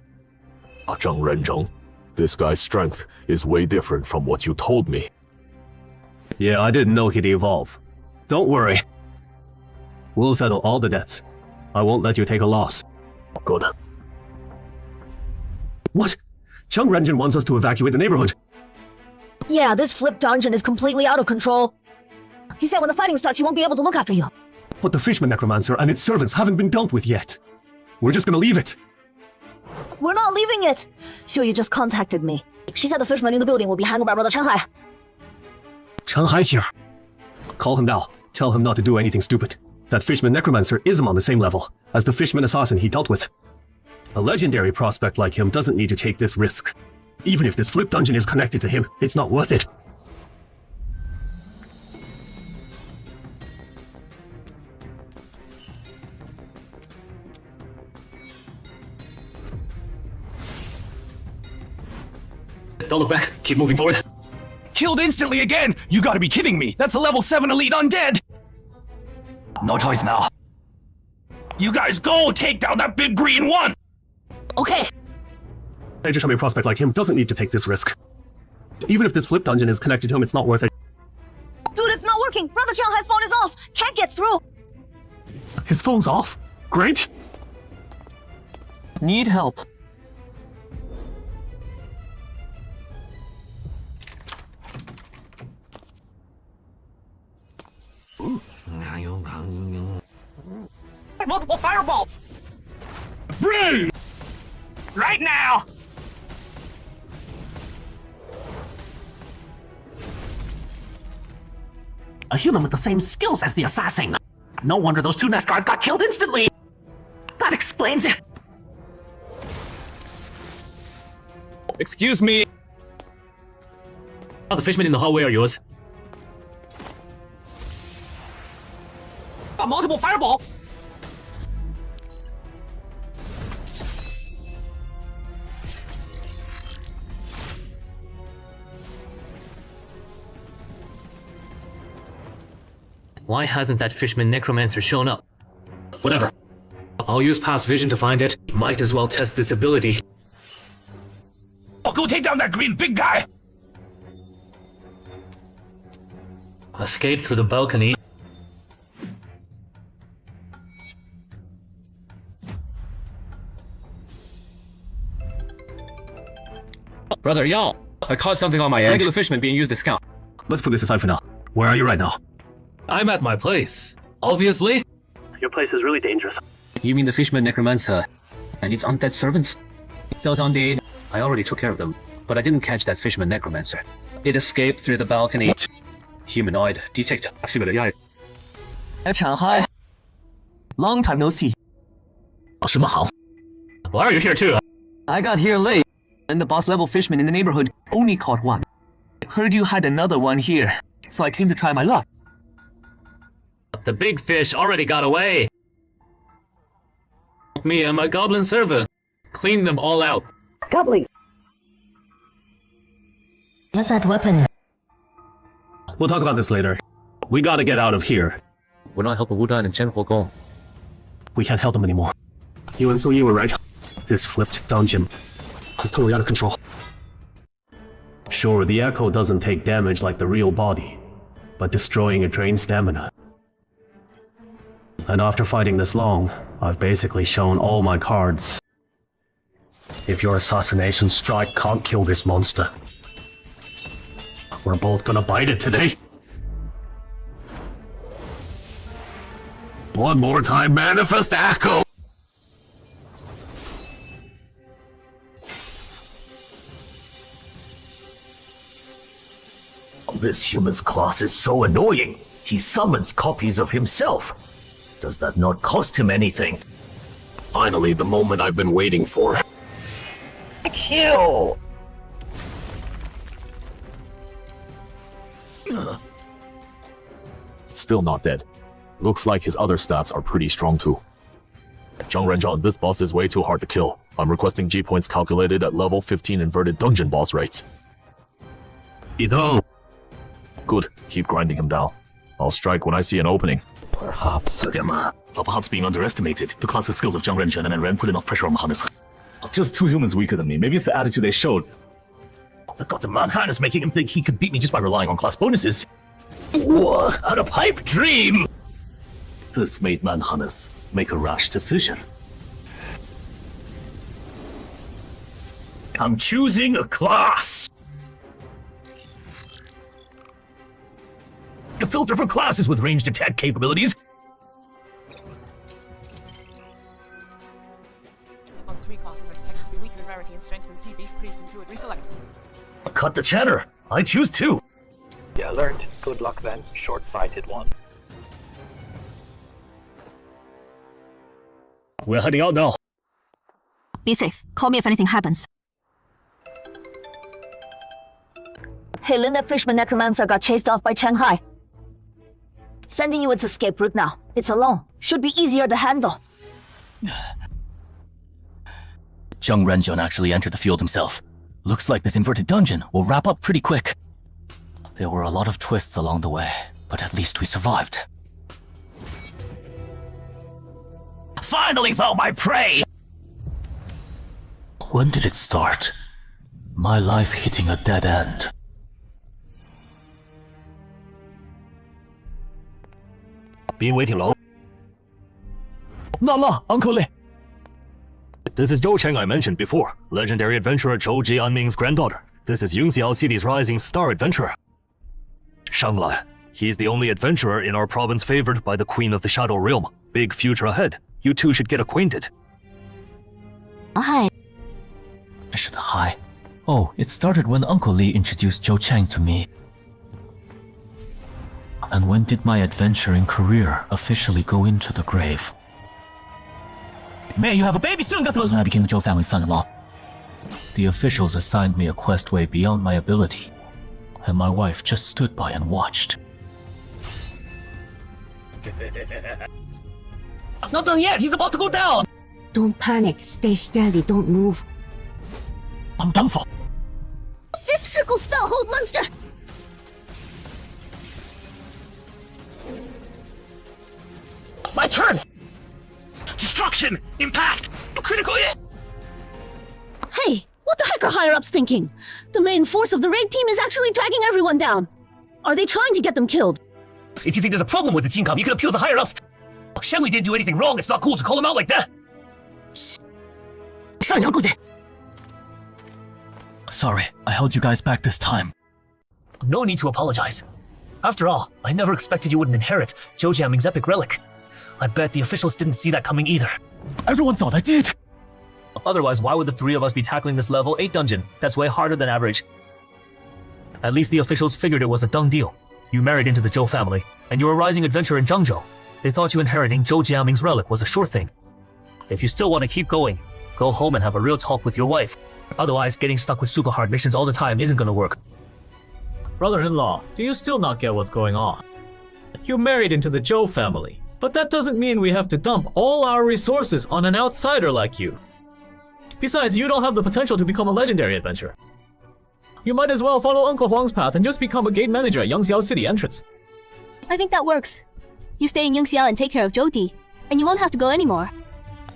Zhang Renzhou, this guy's strength is way different from what you told me. Yeah, I didn't know he'd evolve. Don't worry. We'll settle all the debts. I won't let you take a loss. Good. What? Zhang Renzhou wants us to evacuate the neighborhood. Yeah, this flip dungeon is completely out of control. He said when the fighting starts, he won't be able to look after you. But the Fishman Necromancer and its servants haven't been dealt with yet. We're just gonna leave it. We're not leaving it. Xiuyu just contacted me. She said the Fishman in the building will be handled by brother Chen Hai. Chen Hai's here. Call him now. Tell him not to do anything stupid. That Fishman Necromancer isn't on the same level as the Fishman Assassin he dealt with. A legendary prospect like him doesn't need to take this risk. Even if this flip dungeon is connected to him, it's not worth it. Don't look back. Keep moving forward. Killed instantly again! You gotta be kidding me! That's a level 7 elite undead! No choice now. You guys go! Take down that big green one! Okay. A Chami prospect like him doesn't need to take this risk. Even if this flip dungeon is connected to him, it's not worth it. Dude, it's not working! Brother Chen Hai's phone is off! Can't get through! His phone's off? Great! Need help. Multiple fireball! Bring! Right now! A human with the same skills as the assassin. No wonder those 2 nest guards got killed instantly. That explains it. Excuse me. Oh, the fishmen in the hallway are yours. A multiple fireball! Why hasn't that Fishman Necromancer shown up? Whatever. I'll use past vision to find it. Might as well test this ability. Oh, go take down that green big guy! Escape through the balcony. Brother Yao, I caught something on my edge. Regular fishermen being used as scout. Let's put this aside for now. Where are you right now? I'm at my place. Obviously. Your place is really dangerous. You mean the fisherman necromancer and its undead servants? I already took care of them, but I didn't catch that fisherman necromancer. It escaped through the balcony. Humanoid detector. Chen Hai. Long time no see. Why are you here too? I got here late, and the boss level fisherman in the neighborhood only caught one. Heard you had another one here, so I came to try my luck. The big fish already got away. Me and my goblin servant cleaned them all out. Goblin! What's that weapon? We'll talk about this later. We gotta get out of here. We're not helping Wudan and Chen Huogong. We can't help them anymore. You and Su Yi were right. This flipped dungeon is totally out of control. Sure, the echo doesn't take damage like the real body, but destroying it drains stamina. And after fighting this long, I've basically shown all my cards. If your assassination strike can't kill this monster, we're both gonna bite it today. One more time, manifest echo! This human's class is so annoying. He summons copies of himself. Does that not cost him anything? Finally, the moment I've been waiting for. Kill! Still not dead. Looks like his other stats are pretty strong too. Zhang Renzhan, this boss is way too hard to kill. I'm requesting G points calculated at level 15 inverted dungeon boss rates. Good, keep grinding him down. I'll strike when I see an opening. Perhaps being underestimated. The classic skills of Zhang Renzhan and Ren put enough pressure on Manhanus. Just two humans weaker than me. Maybe it's the attitude they showed. The gods of Manhattan is making him think he could beat me just by relying on class bonuses. What a pipe dream! This made Manhanus make a rash decision. I'm choosing a class. A filter for classes with ranged attack capabilities. Of the three classes are detected to be weaker in rarity and strength than Sea Beast, Priest, and Druid. Reselect. Cut the chatter. I choose two. Yeah, learned. Good luck then, short-sighted one. We're heading out now. Be safe. Call me if anything happens. Hey, Lin, that fisherman necromancer got chased off by Chen Hai. Sending you its escape route now. It's alone. Should be easier to handle. Zhang Renzhan actually entered the field himself. Looks like this inverted dungeon will wrap up pretty quick. There were a lot of twists along the way, but at least we survived. Finally found my prey! When did it start? My life hitting a dead end. Been waiting long? No, Uncle Li. This is Gao Cheng I mentioned before, legendary adventurer Zhou Ji Anming's granddaughter. This is Yungxiao City's rising star adventurer. Shanglan. He's the only adventurer in our province favored by the Queen of the Shadow Realm. Big future ahead. You two should get acquainted. Hi. Hi. Oh, it started when Uncle Li introduced Zhou Cheng to me. And when did my adventuring career officially go into the grave? May you have a baby soon, When I became the Zhou family's son-in-law. The officials assigned me a quest way beyond my ability, and my wife just stood by and watched. Not done yet, he's about to go down! Don't panic. Stay steady. Don't move. I'm done for. Fifth circle spell, hold monster! My turn! Destruction! Impact! Critical hit! Hey, what the heck are higher-ups thinking? The main force of the raid team is actually dragging everyone down. Are they trying to get them killed? If you think there's a problem with the team comp, you can appeal to the higher-ups. Shenli didn't do anything wrong. It's not cool to call him out like that. Sorry, I held you guys back this time. No need to apologize. After all, I never expected you wouldn't inherit Zhou Jiaming's epic relic. I bet the officials didn't see that coming either. Everyone thought I did! Otherwise, why would the three of us be tackling this level 8 dungeon? That's way harder than average. At least the officials figured it was a done deal. You married into the Zhou family, and you're a rising adventurer in Zhangzhou. They thought you inheriting Zhou Jiaming's relic was a sure thing. If you still want to keep going, go home and have a real talk with your wife. Otherwise, getting stuck with super hard missions all the time isn't gonna work. Brother-in-law, do you still not get what's going on? You married into the Zhou family, but that doesn't mean we have to dump all our resources on an outsider like you. Besides, you don't have the potential to become a legendary adventurer. You might as well follow Uncle Huang's path and just become a gate manager at Yangxiao City entrance. I think that works. You stay in Yangxiao and take care of Zhou Di, and you won't have to go anymore.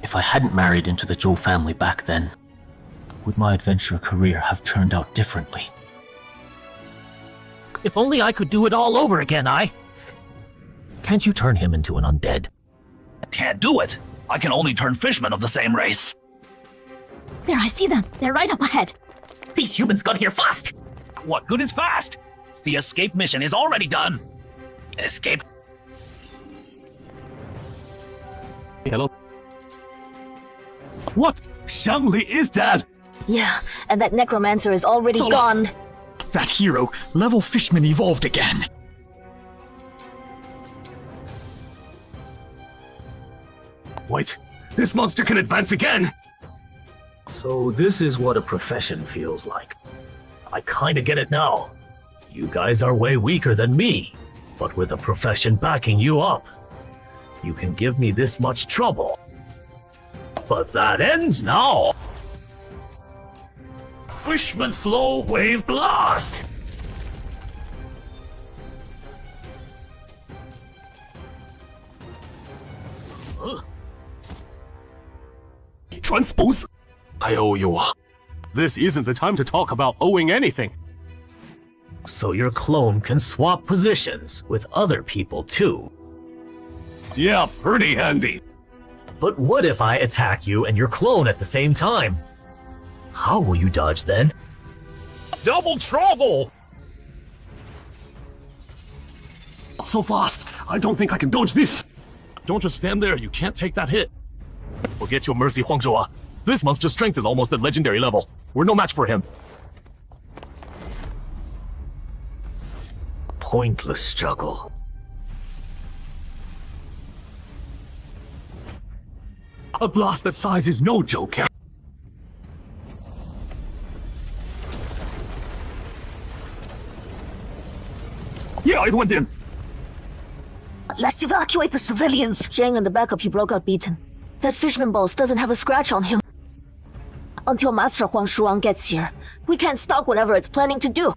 If I hadn't married into the Zhou family back then, would my adventure career have turned out differently? If only I could do it all over again, Can't you turn him into an undead? Can't do it. I can only turn fishmen of the same race. There, I see them. They're right up ahead. These humans got here fast! What good is fast? The escape mission is already done. Escape. Hello? What? Shenli is dead! Yeah, and that necromancer is already gone. It's that hero. Level Fishman evolved again. Wait, this monster can advance again! So this is what a profession feels like. I kinda get it now. You guys are way weaker than me, but with a profession backing you up, you can give me this much trouble. But that ends now! Fishman Flow Wave Blast! Transpose? I owe you. This isn't the time to talk about owing anything. So your clone can swap positions with other people too. Yeah, pretty handy. But what if I attack you and your clone at the same time? How will you dodge then? Double trouble! So fast, I don't think I can dodge this. Don't just stand there, you can't take that hit. Forget your mercy, Huangzhou. This monster's strength is almost at legendary level. We're no match for him. Pointless struggle. A blast that size is no joke. Yeah, it went in. Let's evacuate the civilians. Zhang and the backup he broke out beaten. That Fishman boss doesn't have a scratch on him. Until Master Huang Shuang gets here, we can't stop whatever it's planning to do.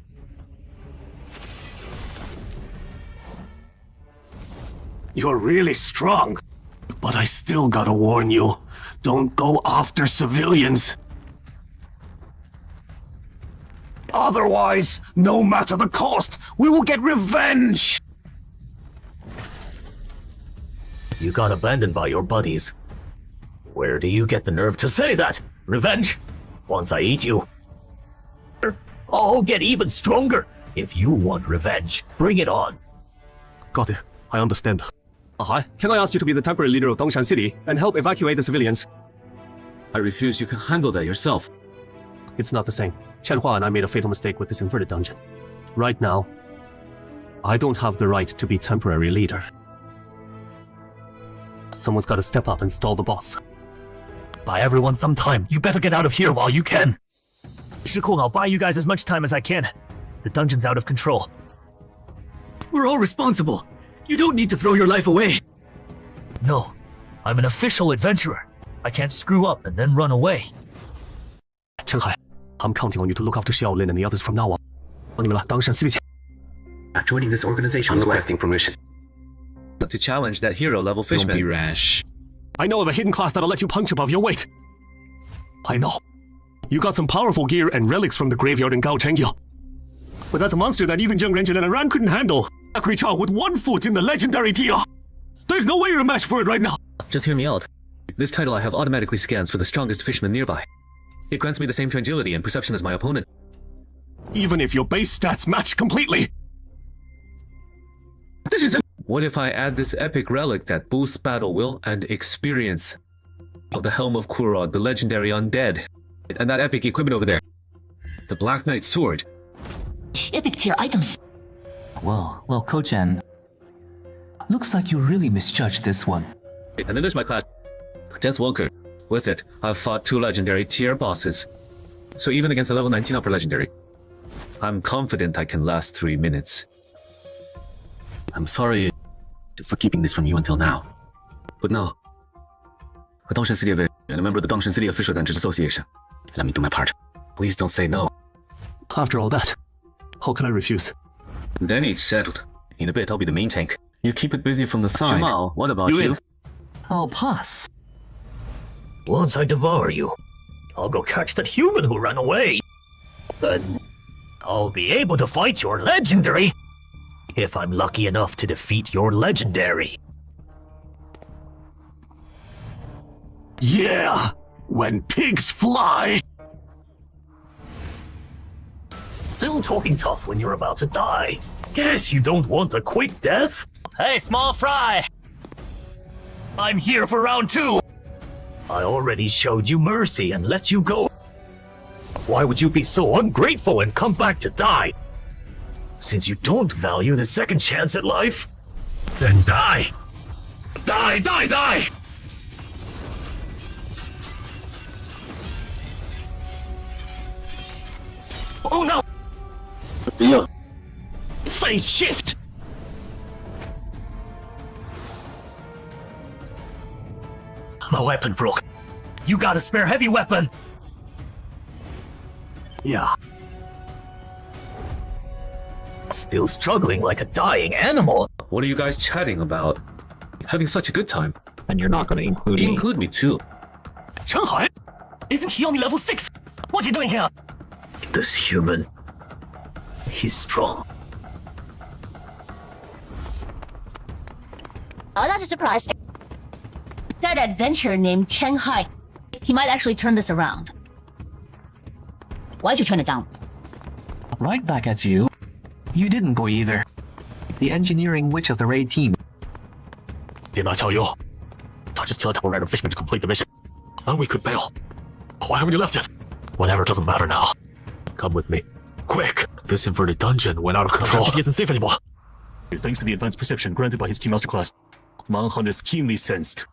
You're really strong. But I still gotta warn you. Don't go after civilians. Otherwise, no matter the cost, we will get revenge! You got abandoned by your buddies. Where do you get the nerve to say that? Revenge? Once I eat you, I'll get even stronger. If you want revenge, bring it on. Got it. I understand. Hi, can I ask you to be the temporary leader of Dongshan City and help evacuate the civilians? I refuse. You can handle that yourself. It's not the same. Chen Hua and I made a fatal mistake with this inverted dungeon. Right now, I don't have the right to be temporary leader. Someone's gotta step up and stall the boss. Buy everyone some time. You better get out of here while you can. Shikong, I'll buy you guys as much time as I can. The dungeon's out of control. We're all responsible. You don't need to throw your life away. No, I'm an official adventurer. I can't screw up and then run away. Chen Hai, I'm counting on you to look after Xiaolin and the others from now on. Joining this organization. I'm requesting permission. But to challenge that hero level fishman. Don't be rash. I know of a hidden class that'll let you punch above your weight. I know. You got some powerful gear and relics from the graveyard in Gao Cheng Yong. But that's a monster that even Zheng Renjin and Aran couldn't handle. Reach out with 1 foot in the legendary tier. There's no way you're a match for it right now. Just hear me out. This title I have automatically scans for the strongest fisherman nearby. It grants me the same agility and perception as my opponent. Even if your base stats match completely. This is What if I add this epic relic that boosts battle will and experience of the Helm of Kurod, the legendary undead, and that epic equipment over there, the Black Knight sword. Epic tier items. Well, Ko-chan. Looks like you really misjudged this one. And then there's my class, Deathwalker. With it, I've fought 2 legendary tier bosses. So even against a level 19 upper legendary, I'm confident I can last 3 minutes. I'm sorry for keeping this from you until now. But no. A Dongshan City of it, and a member of the Dongshan City Official Dungeons Association. Let me do my part. Please don't say no. After all that, how can I refuse? Then it's settled. In a bit, I'll be the main tank. You keep it busy from the side. Shumao, what about you? I'll pass. Once I devour you, I'll go catch that human who ran away. Then I'll be able to fight your legendary. If I'm lucky enough to defeat your legendary. Yeah! When pigs fly! Still talking tough when you're about to die. Guess you don't want a quick death? Hey, small fry! I'm here for round 2! I already showed you mercy and let you go. Why would you be so ungrateful and come back to die? Since you don't value the second chance at life, then die! Die, die, die! Oh no! Deal. Phase shift! My weapon broke. You got a spare heavy weapon? Yeah. Still struggling like a dying animal. What are you guys chatting about? Having such a good time. And you're not gonna include me. Include me too. Chen Hai? Isn't he only level 6? What's he doing here? This human. He's strong. Oh, that's a surprise. That adventurer named Chen Hai. He might actually turn this around. Why'd you turn it down? Right back at you. You didn't go either. The engineering witch of the raid team. Didn't I tell you? I just killed a random fishman to complete the mission. And we could bail. Why haven't you left yet? Whatever, doesn't matter now. Come with me. Quick! This inverted dungeon went out of control. The city isn't safe anymore. Thanks to the advanced perception granted by his key master class, Manhunters keenly sensed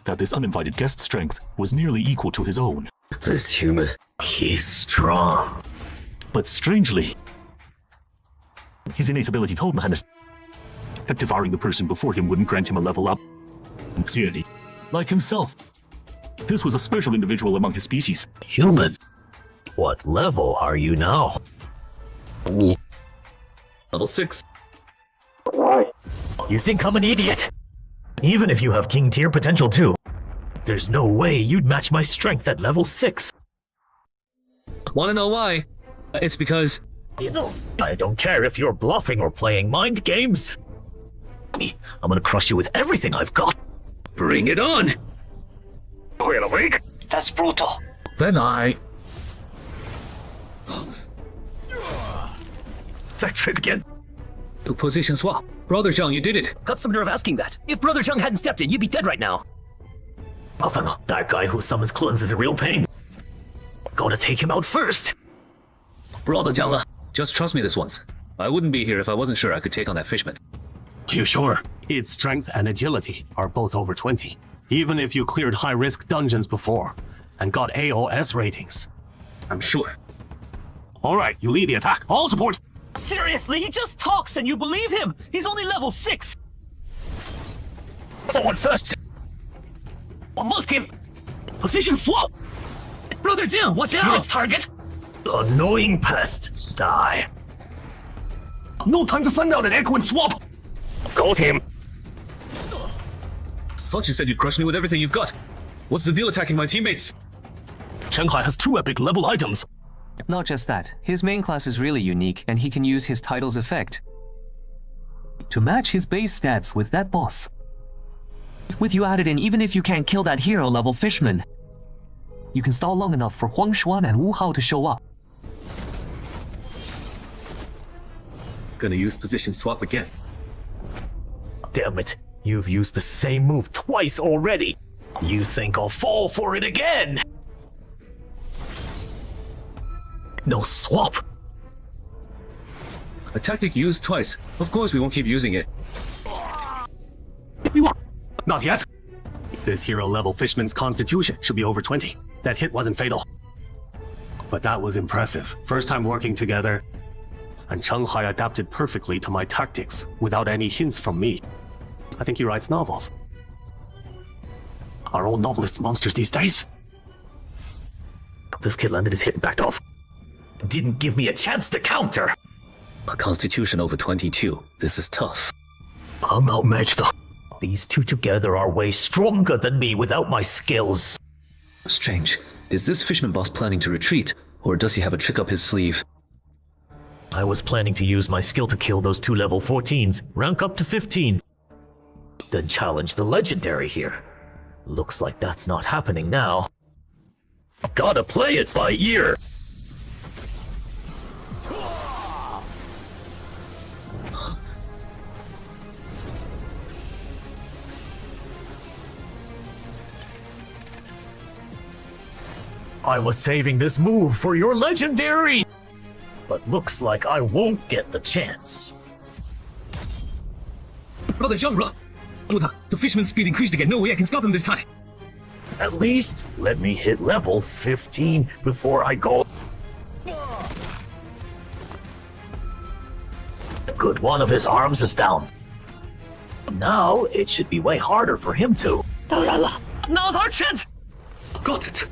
that this uninvited guest strength was nearly equal to his own. This human, he's strong. But strangely, his innate ability told Manhunters that devouring the person before him wouldn't grant him a level up. And clearly, like himself, this was a special individual among his species. Human? What level are you now? Level 6. Why? You think I'm an idiot? Even if you have king tier potential too, there's no way you'd match my strength at level 6. Wanna know why? It's because... You know, I don't care if you're bluffing or playing mind games. I'm gonna crush you with everything I've got. Bring it on! Wait a week? That's brutal. Then I... That trick again. Position swap. Brother Zhang, you did it. Got some nerve asking that. If Brother Zhang hadn't stepped in, you'd be dead right now. Buffalo, that guy who summons clones is a real pain. Gonna take him out first. Brother Zhang, just trust me this once. I wouldn't be here if I wasn't sure I could take on that fishman. Are you sure? Its strength and agility are both over 20. Even if you cleared high-risk dungeons before and got AOS ratings. I'm sure. Alright, you lead the attack. All support! Seriously, he just talks and you believe him. He's only level 6. Forward first. Mulk him. Position swap. Brother Jim, watch out. Its target. Annoying pest. Die. No time to send out an echo and swap. Got him. Thought you said you'd crush me with everything you've got. What's the deal attacking my teammates? Chen Hai has 2 epic level items. Not just that, his main class is really unique and he can use his title's effect. to match his base stats with that boss. With you added in, even if you can't kill that hero level fishman, you can stall long enough for Huang Xuan and Wu Hao to show up. Gonna use position swap again. Damn it, you've used the same move twice already. You think I'll fall for it again? No swap. A tactic used twice. Of course we won't keep using it. Not yet. This hero level fishman's constitution should be over 20. That hit wasn't fatal. But that was impressive. First time working together. And Chen Hai adapted perfectly to my tactics without any hints from me. I think he writes novels. Are all novelists monsters these days? This kid landed his hit and backed off. Didn't give me a chance to counter. A constitution over 22. This is tough. I'm outmatched though. These two together are way stronger than me without my skills. Strange. Is this fisherman boss planning to retreat, or does he have a trick up his sleeve? I was planning to use my skill to kill those two level 14s, rank up to 15. Then challenge the legendary here. Looks like that's not happening now. Gotta play it by ear. I was saving this move for your legendary! But looks like I won't get the chance. Brother Zhang, the fisherman's speed increased again. No way I can stop him this time. At least let me hit level 15 before I go. Good, one of his arms is down. Now it should be way harder for him to. Now's our chance! Got it!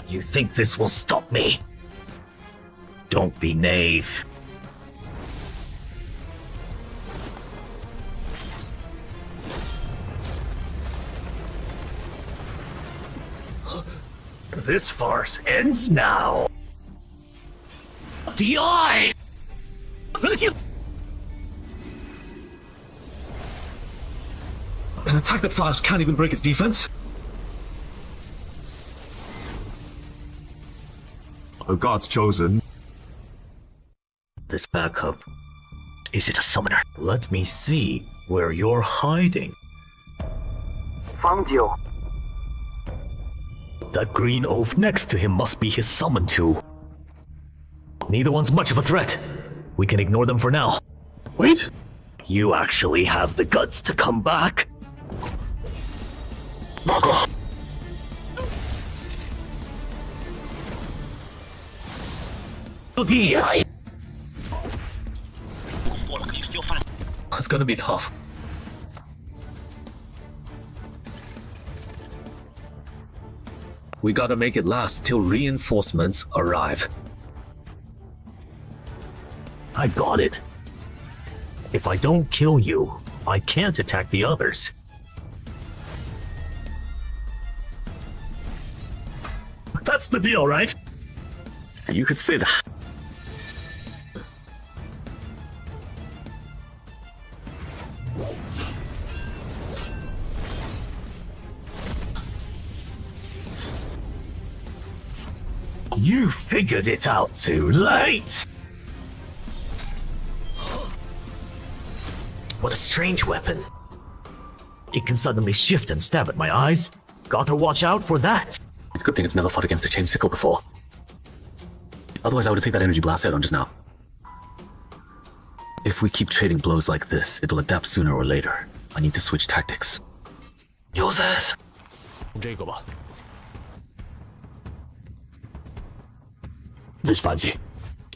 You think this will stop me? Don't be naive. This farce ends now. DI! An attack that fast can't even break its defense? The gods chosen. This backup. Is it a summoner? Let me see where you're hiding. Found you. That green oaf next to him must be his summon tool. Neither one's much of a threat. We can ignore them for now. Wait! You actually have the guts to come back? Marco! It's gonna be tough. We gotta make it last till reinforcements arrive. I got it. If I don't kill you, I can't attack the others. That's the deal, right? You could say that. You figured it out too late! What a strange weapon. It can suddenly shift and stab at my eyes. Gotta watch out for that. Good thing it's never fought against a chain sickle before. Otherwise I would have taken that energy blast head on just now. If we keep trading blows like this, it'll adapt sooner or later. I need to switch tactics. Use this. This fancy.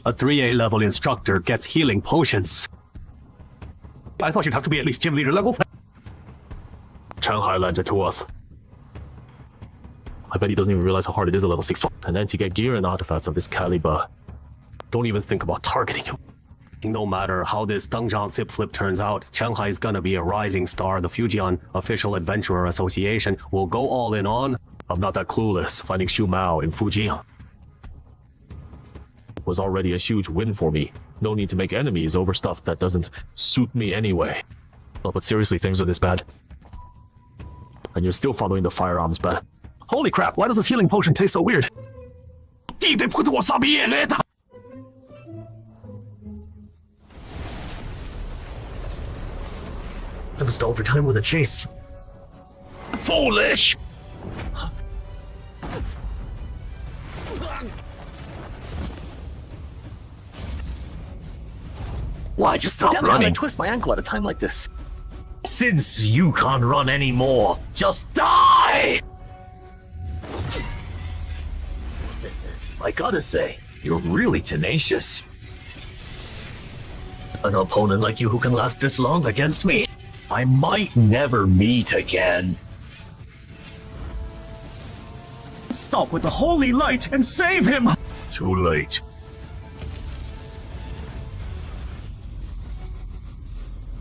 A 3A level instructor gets healing potions. I thought you'd have to be at least gym leader level. Chen Hai lent it to us. I bet he doesn't even realize how hard it is at level 6. And then to get gear and artifacts of this caliber, don't even think about targeting him. No matter how this Dengzhang flip turns out, Chen Hai is gonna be a rising star. The Fujian Official Adventurer Association will go all in on. I'm not that clueless. Finding Xu Mao in Fujian was already a huge win for me. No need to make enemies over stuff that doesn't suit me anyway. Oh, but seriously, things are this bad. And you're still following the firearms ban. Holy crap, why does this healing potion taste so weird? Just overtime with a chase. Foolish! Why just stop Damn it, running? I twist my ankle at a time like this. Since you can't run anymore, just die! I gotta say, you're really tenacious. An opponent like you who can last this long against me, I might never meet again. Stop with the holy light and save him! Too late.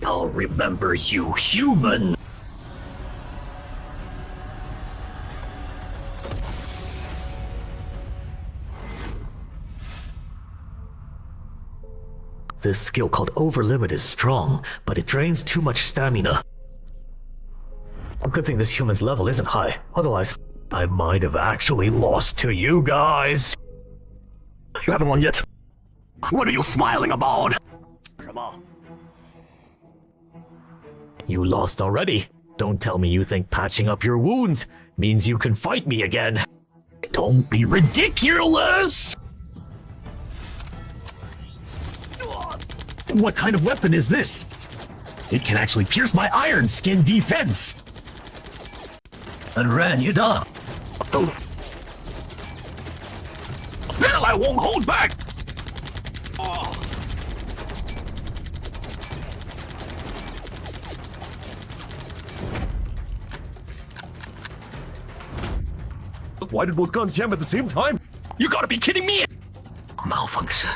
I'll remember you, human! This skill called Overlimit is strong, but it drains too much stamina. Good thing this human's level isn't high, otherwise I might have actually lost to you guys. You haven't won yet. What are you smiling about? Come on. You lost already. Don't tell me you think patching up your wounds means you can fight me again. Don't be ridiculous! What kind of weapon is this? It can actually pierce my iron skin defense. And ran you down. Oh. Hell, I won't hold back! Oh. Why did both guns jam at the same time? You gotta be kidding me! Malfunction.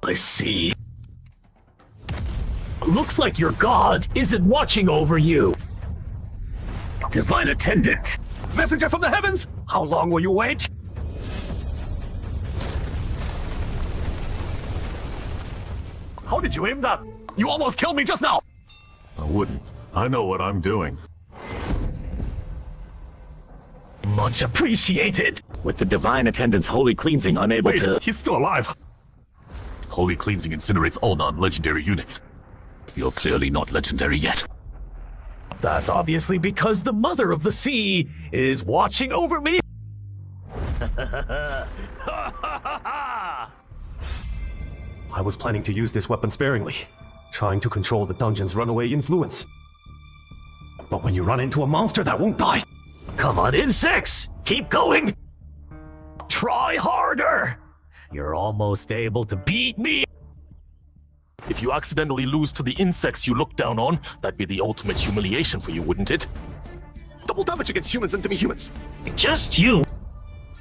I see. Looks like your god isn't watching over you. Divine Attendant. Messenger from the heavens! How long will you wait? How did you aim that? You almost killed me just now! I wouldn't. I know what I'm doing. Much appreciated. With the Divine Attendant's holy cleansing unable Wait, to... he's still alive! Holy cleansing incinerates all non-legendary units. You're clearly not legendary yet. That's obviously because the Mother of the Sea is watching over me. I was planning to use this weapon sparingly, trying to control the dungeon's runaway influence. But when you run into a monster that won't die... Come on, insects! Keep going! Try harder! You're almost able to beat me! If you accidentally lose to the insects you look down on, that'd be the ultimate humiliation for you, wouldn't it? Double damage against humans and demi-humans. Just you!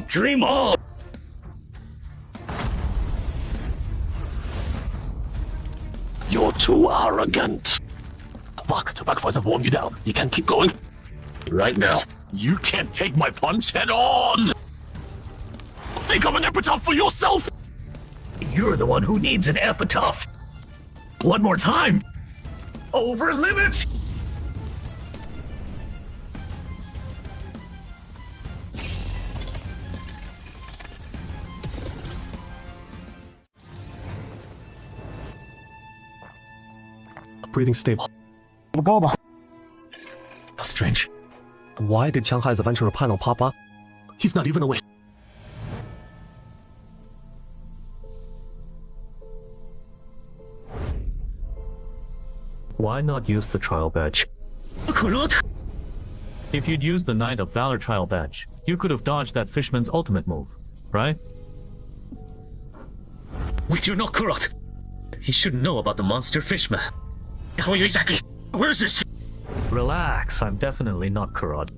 Dream on! You're too arrogant. Fuck, Tobacco have worn you down. You can't keep going. Right now. You can't take my punch head on! Think of an epitaph for yourself! You're the one who needs an epitaph! One more time! Over limit! Breathing stable. Strange. Why did Chen Hai's adventurer panel pop up? He's not even awake. Why not use the trial badge? If you'd used the Knight of Valor trial badge, you could have dodged that fishman's ultimate move, right? We do know Kurot. He shouldn't know about the monster fishman. How are you exactly? Where is this? Relax, I'm definitely not Kurot.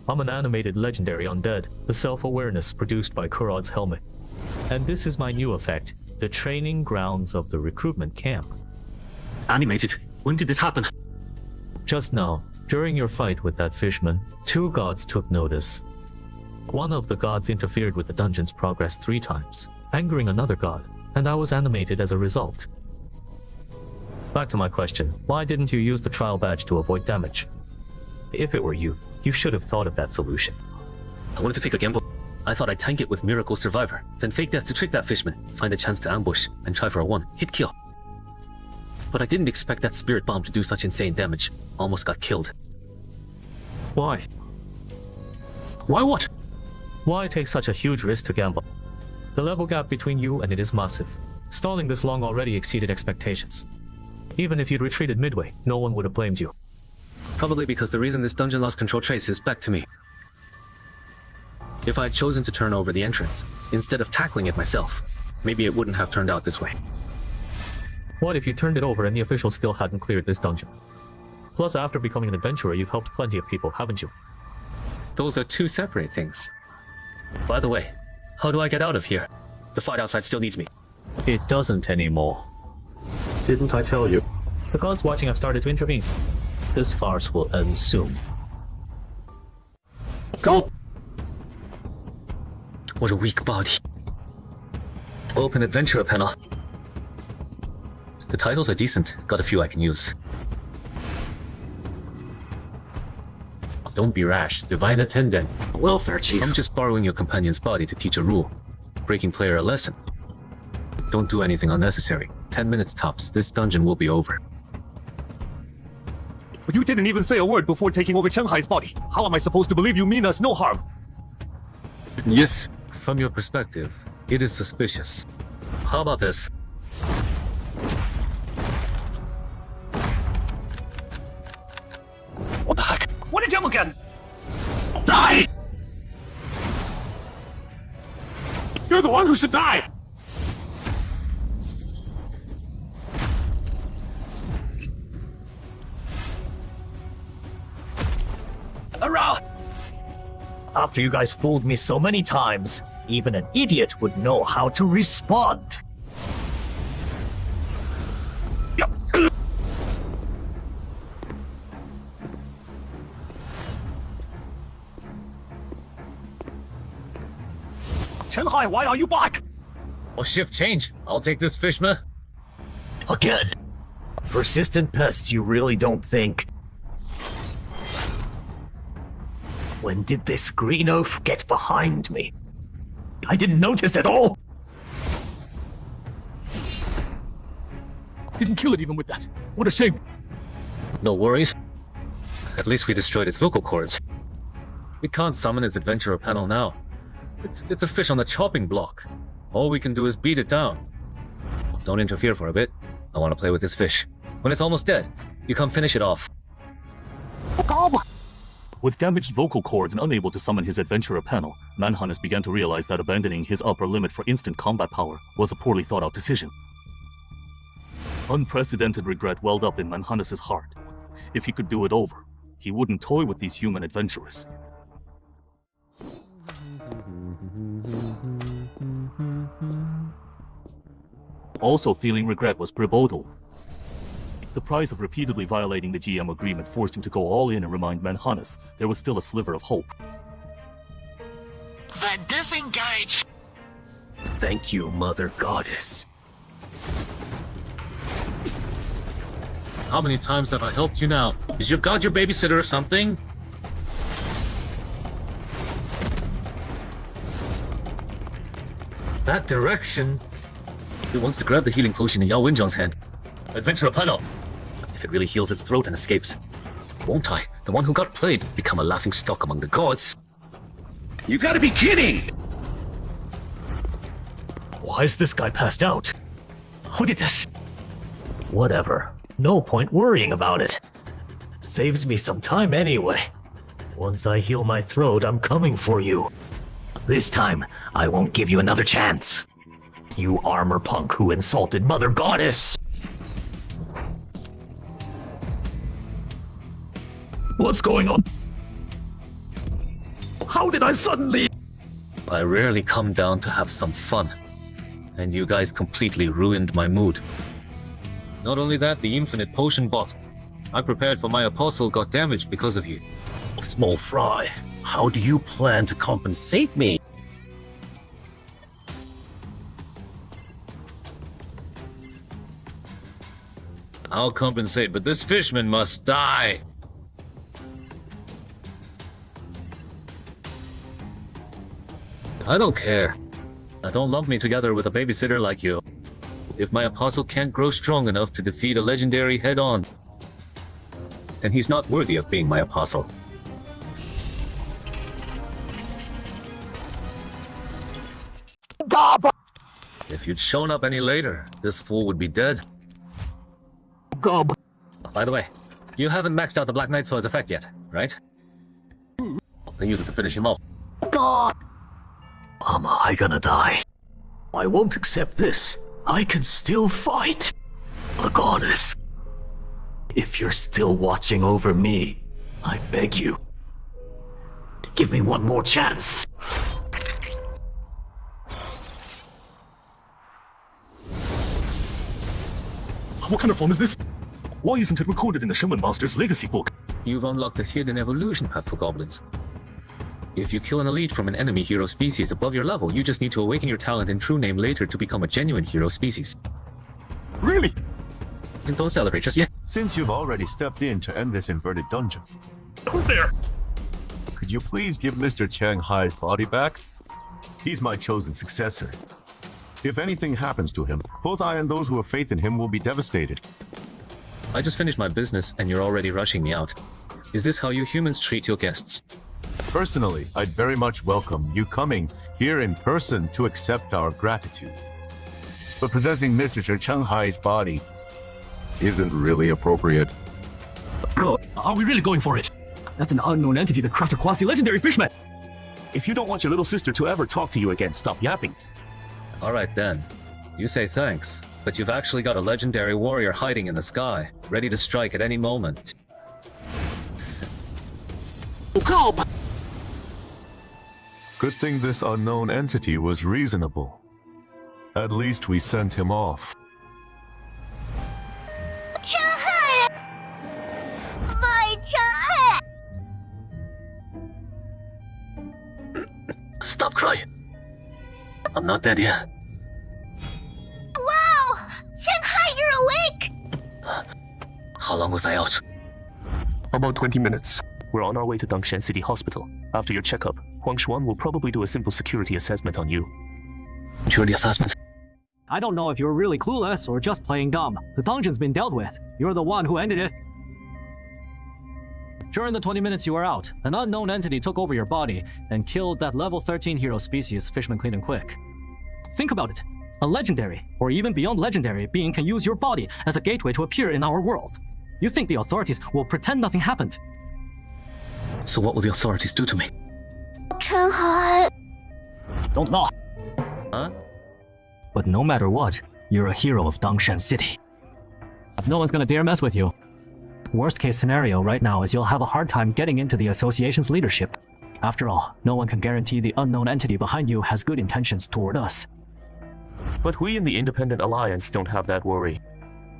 I'm an animated legendary undead, the self-awareness produced by Kurod's helmet. And this is my new effect, the training grounds of the recruitment camp. Animated? When did this happen? Just now, during your fight with that fishman, 2 gods took notice. One of the gods interfered with the dungeon's progress 3 times, angering another god, and I was animated as a result. Back to my question, why didn't you use the trial badge to avoid damage? If it were you, you should have thought of that solution. I wanted to take a gamble. I thought I'd tank it with Miracle Survivor, then fake death to trick that fishman, find a chance to ambush, and try for a one-hit kill. But I didn't expect that spirit bomb to do such insane damage. Almost got killed. Why? Why what? Why take such a huge risk to gamble? The level gap between you and it is massive. Stalling this long already exceeded expectations. Even if you'd retreated midway, no one would have blamed you. Probably because the reason this dungeon lost control traces back to me. If I had chosen to turn over the entrance, instead of tackling it myself, maybe it wouldn't have turned out this way. What if you turned it over and the officials still hadn't cleared this dungeon? Plus, after becoming an adventurer, you've helped plenty of people, haven't you? Those are two separate things. By the way, how do I get out of here? The fight outside still needs me. It doesn't anymore. Didn't I tell you? The gods watching have started to intervene. This farce will end soon. Go! What a weak body. Open adventurer panel. The titles are decent. Got a few I can use. Don't be rash. Divine Attendant. Welfare chief. I'm just borrowing your companion's body to teach a rule. Breaking player a lesson. Don't do anything unnecessary. 10 minutes tops. This dungeon will be over. But you didn't even say a word before taking over Chen Hai's body. How am I supposed to believe you mean us no harm? Yes. From your perspective, it is suspicious. How about this? What the heck? What did you again? Die! You're the one who should die! Hurrah! After you guys fooled me so many times, even an idiot would know how to respond. Chen Hai, why are you back? I'll shift change. I'll take this fishman. Again. Persistent pests, you really don't think. When did this green oaf get behind me? I didn't notice at all. Didn't kill it even with that. What a shame. No worries. At least we destroyed its vocal cords. We can't summon its adventurer panel now. It's a fish on the chopping block. All we can do is beat it down. Don't interfere for a bit. I want to play with this fish. When it's almost dead, you come finish it off. With damaged vocal cords and unable to summon his adventurer panel, Manhannes began to realize that abandoning his upper limit for instant combat power was a poorly thought out decision. Unprecedented regret welled up in Manhannes' heart. If he could do it over, he wouldn't toy with these human adventurers. Also feeling regret was Bribodal. The price of repeatedly violating the GM agreement forced him to go all in and remind Manhannes there was still a sliver of hope. Then disengage! Thank you, Mother Goddess. How many times have I helped you now? Is your god your babysitter or something? That direction? Who wants to grab the healing potion in Yao Wenjiang's hand? Adventurer panel! If it really heals its throat and escapes. Won't I, the one who got played, become a laughing stock among the gods? You gotta be kidding! Why is this guy passed out? Who did this? Whatever. No point worrying about it. Saves me some time anyway. Once I heal my throat, I'm coming for you. This time, I won't give you another chance. You armor punk who insulted Mother Goddess! What's going on? How did I suddenly... I rarely come down to have some fun. And you guys completely ruined my mood. Not only that, the infinite potion bottle I prepared for my apostle got damaged because of you. Small fry, how do you plan to compensate me? I'll compensate, but this fishman must die. I don't care. Don't lump me together with a babysitter like you. If my apostle can't grow strong enough to defeat a legendary head-on, then he's not worthy of being my apostle. If you'd shown up any later, this fool would be dead. Gob. By the way, you haven't maxed out the Black Knight Sword's effect yet, right? Then use it to finish him off. God! Am I gonna die? I won't accept this. I can still fight. The goddess. If you're still watching over me, I beg you, give me one more chance. What kind of form is this? Why isn't it recorded in the Shaman Master's legacy book? You've unlocked a hidden evolution path for goblins. If you kill an elite from an enemy hero species above your level, you just need to awaken your talent and true name later to become a genuine hero species. Really? Don't celebrate just yet. Since you've already stepped in to end this inverted dungeon, Who's there? could you please give Mr. Chen Hai's body back? He's my chosen successor. If anything happens to him, both I and those who have faith in him will be devastated. I just finished my business and you're already rushing me out. Is this how you humans treat your guests? Personally, I'd very much welcome you coming here in person to accept our gratitude. But possessing Mr. Chen Hai's body isn't really appropriate. Bro, are we really going for it? That's an unknown entity that cracked a quasi-legendary fishman! If you don't want your little sister to ever talk to you again, stop yapping. Alright then. You say thanks, but you've actually got a legendary warrior hiding in the sky, ready to strike at any moment. Good thing this unknown entity was reasonable. At least we sent him off. Chen Hai! My Chen Hai! Stop crying. I'm not dead yet. Wow! Chen Hai, you're awake! How long was I out? About 20 minutes. We're on our way to Dangshan City Hospital. After your checkup, Huang Xuan will probably do a simple security assessment on you. Security assessment? I don't know if you're really clueless or just playing dumb. The dungeon's been dealt with. You're the one who ended it. During the 20 minutes you were out, an unknown entity took over your body and killed that level 13 hero species, Fishman Clean and Quick. Think about it. A legendary, or even beyond legendary, being can use your body as a gateway to appear in our world. You think the authorities will pretend nothing happened? So what will the authorities do to me? Chen Hai... Don't know. Huh? But no matter what, you're a hero of Dangshan City. No one's gonna dare mess with you. Worst case scenario right now is you'll have a hard time getting into the association's leadership. After all, no one can guarantee the unknown entity behind you has good intentions toward us. But we in the Independent Alliance don't have that worry.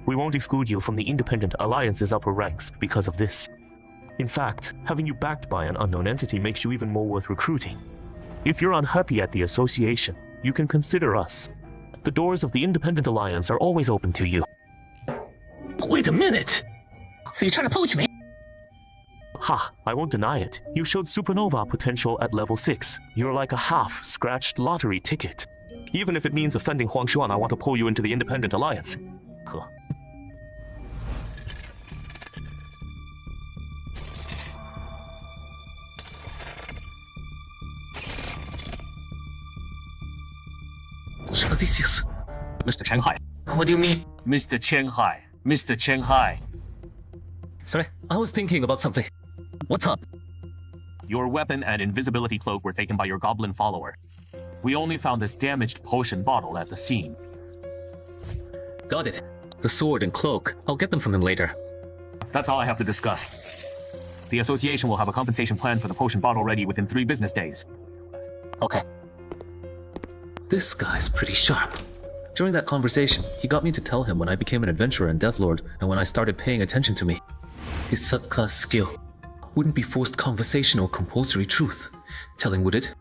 We won't exclude you from the Independent Alliance's upper ranks because of this. In fact, having you backed by an unknown entity makes you even more worth recruiting. If you're unhappy at the association, you can consider us. The doors of the Independent Alliance are always open to you. Wait a minute! So you're trying to poach me? Ha, I won't deny it. You showed supernova potential at level 6. You're like a half-scratched lottery ticket. Even if it means offending Huang Xuan, I want to pull you into the Independent Alliance. Huh. Mr. Chen Hai. What do you mean? Mr. Chen Hai. Mr. Chen Hai. Sorry, I was thinking about something. What's up? Your weapon and invisibility cloak were taken by your goblin follower. We only found this damaged potion bottle at the scene. Got it. The sword and cloak. I'll get them from him later. That's all I have to discuss. The association will have a compensation plan for the potion bottle ready within 3 business days. Okay. This guy's pretty sharp. During that conversation, he got me to tell him when I became an adventurer and Deathlord, and when I started paying attention to me. His subclass skill wouldn't be forced conversation or compulsory truth. Telling, would it?